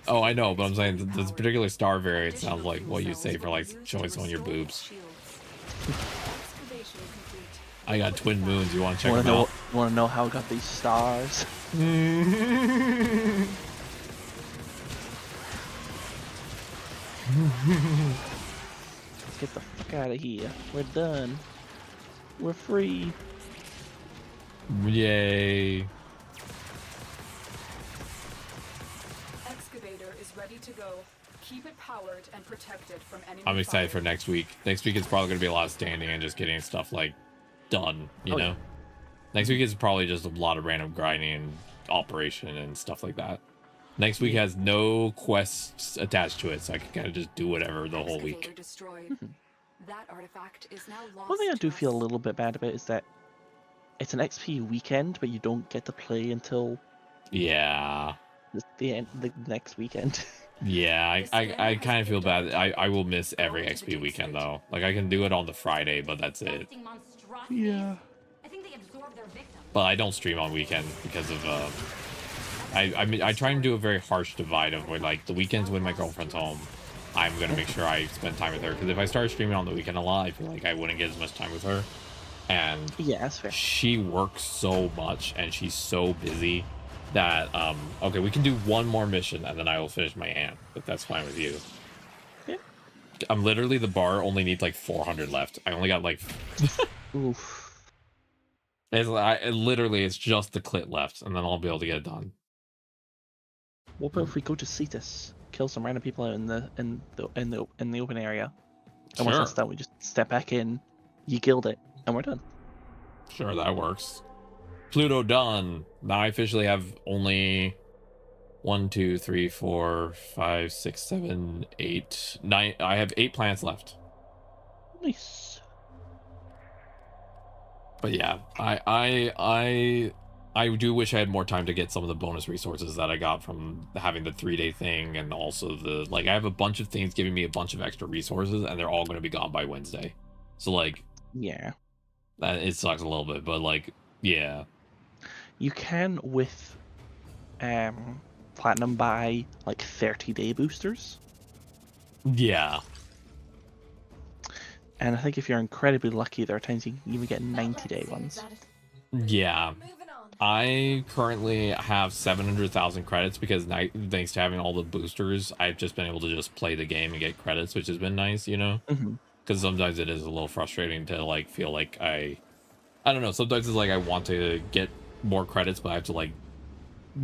Oh, I know, but I'm saying this particular star variant sounds like what you say for like showing someone your boobs. I got twin moons. You want to check them out?
You want to know how I got these stars? Get the fuck out of here. We're done. We're free.
Yay.
Excavator is ready to go. Keep it powered and protected from enemy
I'm excited
fire.
for next week. Next week is probably going to be a lot of standing and just getting stuff like done, you know?
Yeah.
Next week is probably just a lot of random grinding and operation and stuff like that. Next week has no quests attached to it, so I can kind of just do whatever the whole week.
That artifact is now lost.
One thing I do
to
feel a
us.
little bit bad about is that it's an XP weekend, but you don't get to play until
Yeah.
the next weekend.
Yeah, I kind of feel bad. I will miss every XP weekend, though. Like, I can do it on the Friday, but that's it.
Yeah.
But I don't stream on weekends because of, I mean, I try and do a very harsh divide of where, like, the weekends when my girlfriend's home, I'm going to make sure I spend time with her. Because if I start streaming on the weekend a lot, I feel like I wouldn't get as much time with her. And
yeah, that's fair.
She works so much, and she's so busy that, okay, we can do one more mission, and then I will finish my aunt, if that's fine with you.
Yeah.
I'm literally, the bar only needs, like, 400 left. I only got, like...
Oof.
Literally, it's just the clit left, and then I'll be able to get it done.
What about if we go to Cetus, kill some random people out in the open area, and once that's done, we just step back in, you killed it, and we're done.
Sure, that works. Pluto done. Now I officially have only 1, 2, 3, 4, 5, 6, 7, 8, 9. I have 8 planets left.
Nice.
But yeah, I do wish I had more time to get some of the bonus resources that I got from having the 3-day thing, and also the, like, I have a bunch of things giving me a bunch of extra resources, and they're all going to be gone by Wednesday. So, like,
yeah,
that it sucks a little bit, but, like, yeah.
You can, with platinum, buy like 30-day boosters.
Yeah.
And I think if you're incredibly lucky, there are times you can even get 90-day ones.
Yeah. I currently have 700,000 credits because thanks to having all the boosters, I've just been able to just play the game and get credits, which has been nice, you know? Because sometimes it is a little frustrating to, like, feel like I don't know, sometimes it's like I want to get more credits, but I have to, like,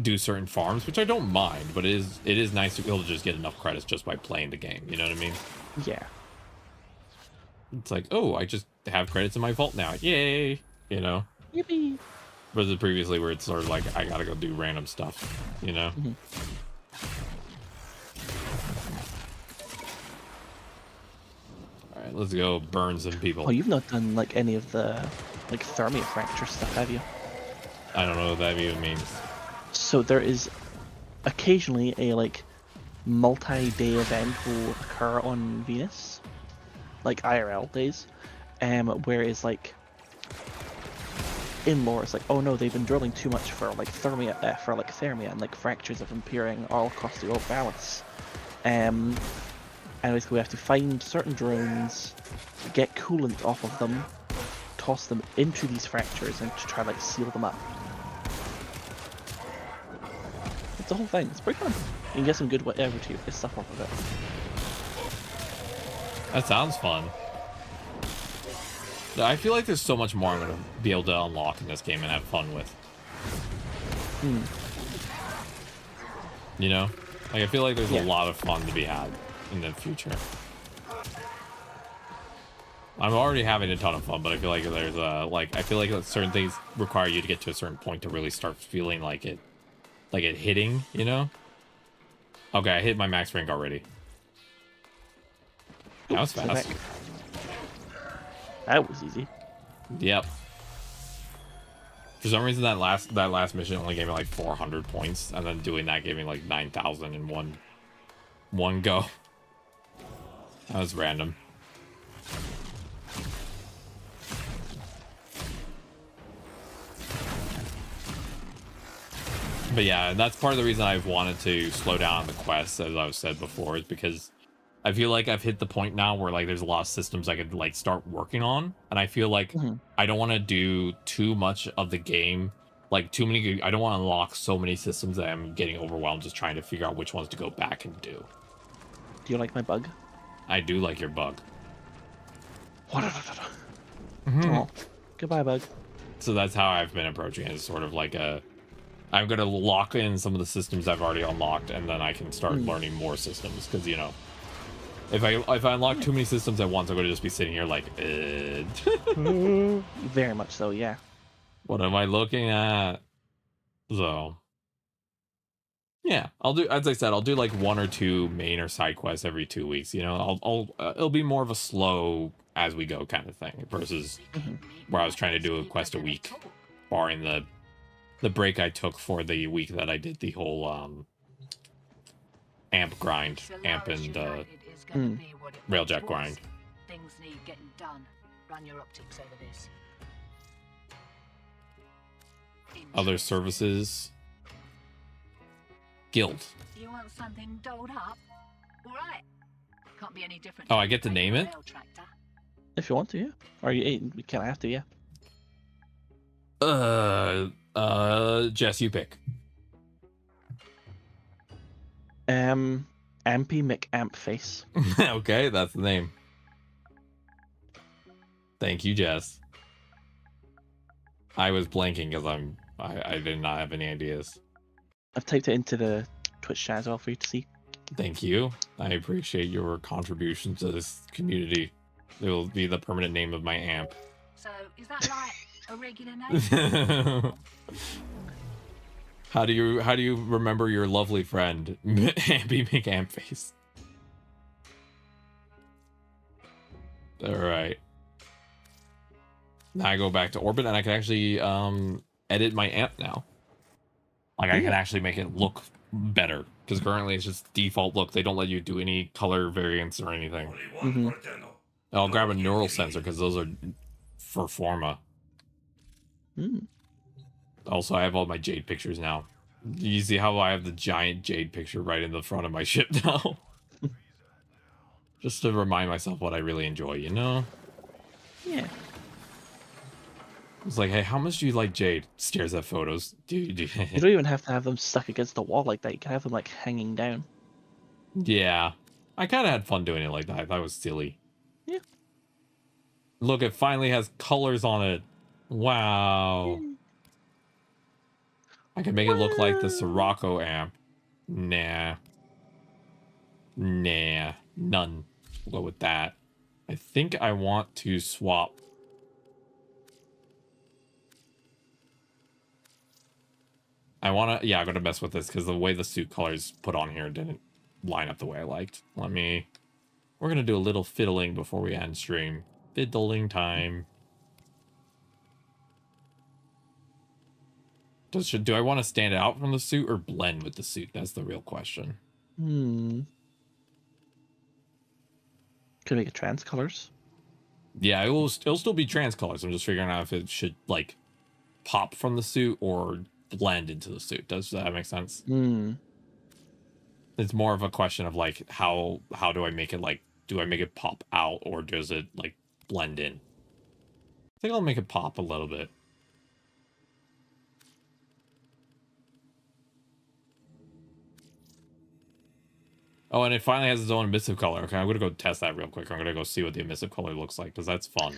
do certain farms, which I don't mind, but it is nice to be able to just get enough credits just by playing the game, you know what I mean?
Yeah.
It's like, oh, I just have credits in my vault now, yay, you know?
Yippee!
Versus previously where it's sort of like, I gotta go do random stuff, you know? Alright, let's go burn some people.
Oh, you've not done like any of the like Thermia fracture stuff, have you?
I don't know what that even means.
So there is occasionally a like multi-day event will occur on Venus, like IRL days, where it's like in lore it's like, oh no, they've been drilling too much for like Thermia, and like fractures have been appearing all across the old balance. And basically we have to find certain drones, get coolant off of them, toss them into these fractures, and to try like seal them up. It's the whole thing. It's pretty fun. You can get some good whatever to stuff off of it.
That sounds fun. I feel like there's so much more I'm gonna be able to unlock in this game and have fun with. You know, like I feel like there's a lot of fun to be had in the future. I'm already having a ton of fun, but I feel like there's I feel like certain things require you to get to a certain point to really start feeling like it hitting, you know? Okay, I hit my max rank already. That was fast.
That was easy.
Yep. For some reason, that last mission only gave me like 400 points, and then doing that gave me like 9,000 in one go. That was random. But yeah, that's part of the reason I've wanted to slow down on the quests, as I've said before, is because I feel like I've hit the point now where like there's a lot of systems I could like start working on, and I feel like I don't want to do too much of the game, like too many. I don't want to unlock so many systems that I'm getting overwhelmed just trying to figure out which ones to go back and do.
Do you like my bug?
I do like your bug.
Oh, goodbye, bug.
So that's how I've been approaching it. It's sort of like I'm gonna lock in some of the systems I've already unlocked, and then I can start learning more systems. Because you know, if I unlock too many systems at once, I'm gonna just be sitting here like,
Very much so, yeah.
What am I looking at? So, yeah, I'll do, as I said, I'll do like 1 or 2 main or side quests every 2 weeks. You know, it'll be more of a slow as we go kind of thing versus where I was trying to do a quest a week, barring the break I took for the week that I did the whole amp grind, amp and railjack grind.
Things need getting done. Run your optics over this.
Other services. Guild.
You want something dolled up? All right. Can't be any different.
Oh, I get to name it?
If you want to, yeah. Or you can't have to, yeah.
Jess, you pick.
Ampy McAmpface.
Okay, that's the name. Thank you, Jess. I was blanking because I did not have any ideas.
I've typed it into the Twitch chat as well for you to see.
Thank you. I appreciate your contribution to this community. It will be the permanent name of my amp.
So, is that like a regular name?
How do you remember your lovely friend, Ampy McAmpface? All right. Now I go back to orbit, and I can actually edit my amp now. Like I can actually make it look better, because currently it's just default look. They don't let you do any color variants or anything. I'll grab a neural sensor because those are for Forma. Also, I have all my Jade pictures now. You see how I have the giant Jade picture right in the front of my ship now? Just to remind myself what I really enjoy, you know?
Yeah.
It's like, hey, how much do you like Jade? Stares at photos.
You don't even have to have them stuck against the wall like that. You can have them like hanging down.
Yeah. I kind of had fun doing it like that. I thought it was silly.
Yeah.
Look, it finally has colors on it. Wow. I can make it look like the Sirocco amp. Nah. Nah. None. We'll go with that. I think I want to swap. I'm going to mess with this because the way the suit colors put on here didn't line up the way I liked. We're going to do a little fiddling before we end stream. Fiddling time. Do I want to stand out from the suit or blend with the suit? That's the real question.
Could make it trans colors.
Yeah, it'll still be trans colors. I'm just figuring out if it should like pop from the suit or blend into the suit. Does that make sense? It's more of a question of like how do I make it, like, do I make it pop out or does it like blend in? I think I'll make it pop a little bit. Oh, and it finally has its own emissive color. Okay, I'm gonna go test that real quick. I'm gonna go see what the emissive color looks like because that's fun.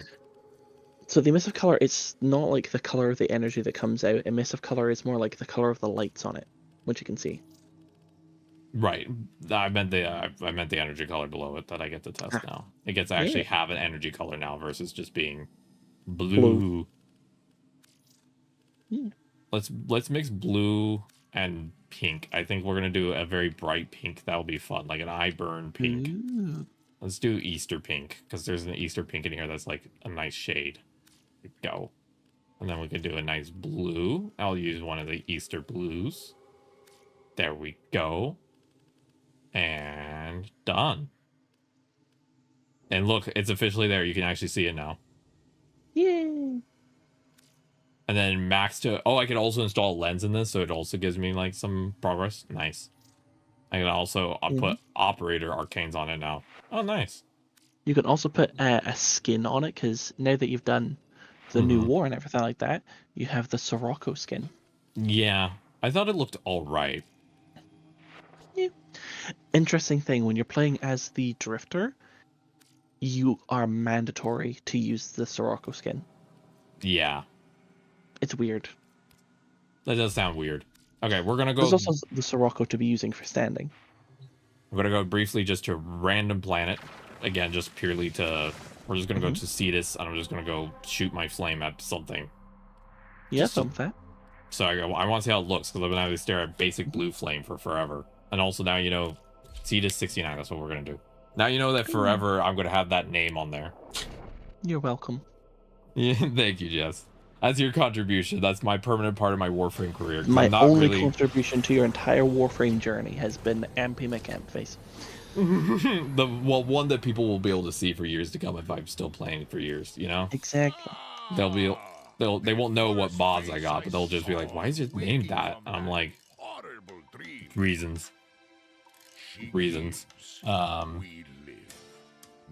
So the emissive color, it's not like the color of the energy that comes out. Emissive color is more like the color of the lights on it, which you can see.
Right. I meant the energy color below it that I get to test now. It gets to actually
Yeah.
have an energy color now versus just being
Blue.
blue.
Yeah.
Let's mix blue and pink. I think we're gonna do a very bright pink. That'll be fun, like an eye burn pink.
Ooh.
Let's do Easter pink because there's an Easter pink in here that's like a nice shade. Go. And then we can do a nice blue. I'll use one of the Easter blues. There we go. And done. And look, it's officially there. You can actually see it now.
Yay.
And then max to... Oh, I can also install a lens in this, so it also gives me, like, some progress. Nice. I can also put operator arcanes on it now. Oh, nice.
You can also put a skin on it, because now that you've done the new war and everything like that, you have the Sirocco skin.
Yeah. I thought it looked alright.
Yeah. Interesting thing, when you're playing as the Drifter, you are mandatory to use the Sirocco skin.
Yeah.
It's weird.
That does sound weird. Okay, we're gonna go...
There's also the Sirocco to be using for standing.
We're gonna go briefly just to random planet. Again, just purely to... We're just gonna go to Cetus, and I'm just gonna go shoot my flame at something.
Yeah, film that.
So I want to see how it looks, because I've been having to stare at basic blue flame for forever. And also now, you know, Cetus 69, that's what we're gonna do. Now you know that forever I'm gonna have that name on there.
You're welcome.
Yeah, thank you, Jess. That's your contribution. That's my permanent part of my Warframe career.
My only contribution to your entire Warframe journey has been Ampy McAmpface.
Well, one that people will be able to see for years to come if I'm still playing for years, you know?
Exactly.
They won't know what mods I got, but they'll just be like, why is it named that? And I'm like, reasons.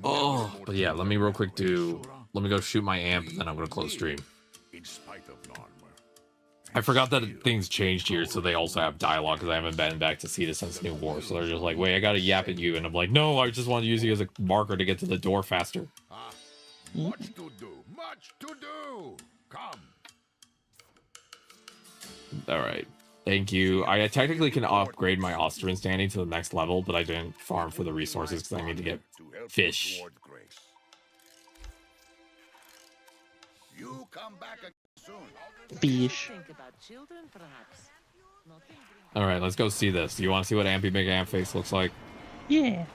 Oh, but yeah, let me real quick let me go shoot my amp, and then I'm gonna close stream. I forgot that things changed here, so they also have dialogue, because I haven't been back to see this since New War. So they're just like, wait, I gotta yap at you, and I'm like, no, I just want to use you as a marker to get to the door faster.
Much to do, much to do. Come.
All right, thank you. I technically can upgrade my Austrian standing to the next level, but I didn't farm for the resources because I need to get fish.
You come back soon.
Fish.
All right, let's go see this. Do you want to see what Ampy Big Amp Face looks like?
Yeah.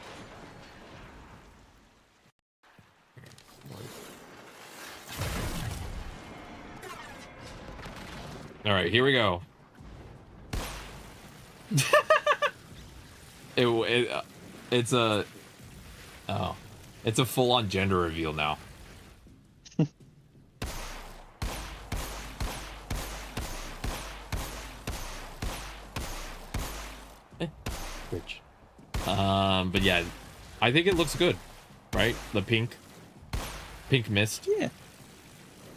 All right, here we go. It's a full-on gender reveal now. Rich. But yeah, I think it looks good, right? The pink mist.
Yeah.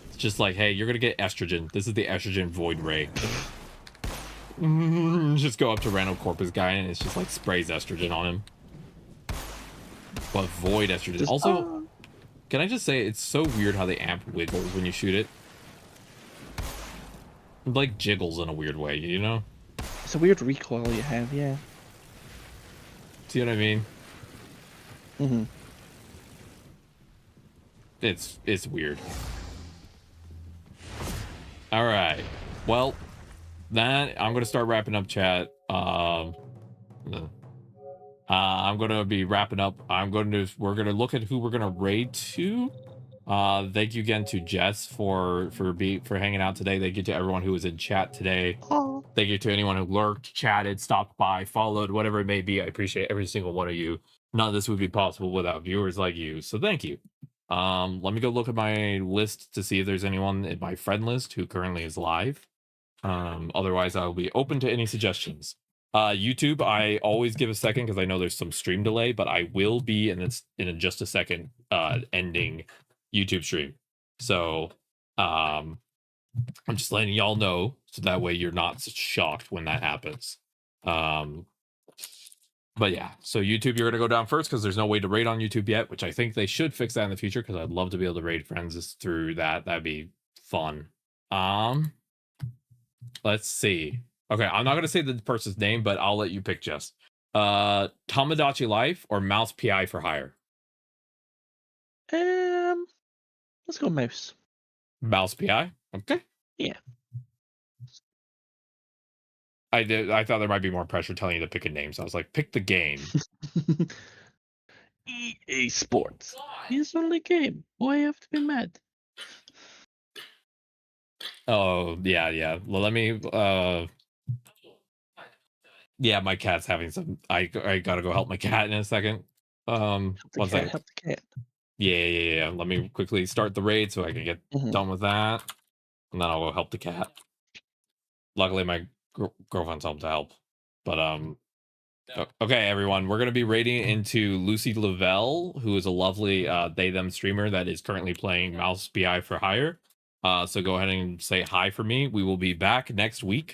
It's just like, hey, you're gonna get estrogen. This is the estrogen void ray. Just go up to Randall Corpus guy and it's just like sprays estrogen on him. But void estrogen. Also, can I just say it's so weird how the amp wiggles when you shoot it? It like jiggles in a weird way, you know?
It's a weird recoil you have, yeah.
See what I mean?
Mm-hmm.
It's weird. All right. Well, that I'm gonna start wrapping up chat. I'm gonna be wrapping up. We're gonna look at who we're gonna raid to. Thank you again to Jess for hanging out today. Thank you to everyone who was in chat today.
Oh.
Thank you to anyone who lurked, chatted, stopped by, followed, whatever it may be. I appreciate every single one of you. None of this would be possible without viewers like you. So thank you. Let me go look at my list to see if there's anyone in my friend list who currently is live. Otherwise, I'll be open to any suggestions. YouTube, I always give a second because I know there's some stream delay, but I will be in just a second ending YouTube stream. So I'm just letting y'all know so that way you're not shocked when that happens. But yeah, so YouTube, you're gonna go down first because there's no way to raid on YouTube yet, which I think they should fix that in the future because I'd love to be able to raid friends through that. That'd be fun. Let's see. Okay, I'm not gonna say the person's name, but I'll let you pick, Jess. Tamagotchi Life or Mouse PI for hire?
Let's go Mouse.
Mouse PI? Okay.
Yeah.
I thought there might be more pressure telling you to pick a name, so I was like, pick the game.
EA Sports. It's only game. Why have to be mad?
Oh, yeah. Well, let me yeah, my cat's having some I gotta go help my cat in a second. One second.
Help the cat.
Yeah. Let me quickly start the raid so I can get done with that. And then I'll go help the cat. Luckily my girlfriend's home to help. But okay, everyone, we're gonna be raiding into Lucy Lavelle, who is a lovely they them streamer that is currently playing Mouse BI for hire. So go ahead and say hi for me. We will be back next week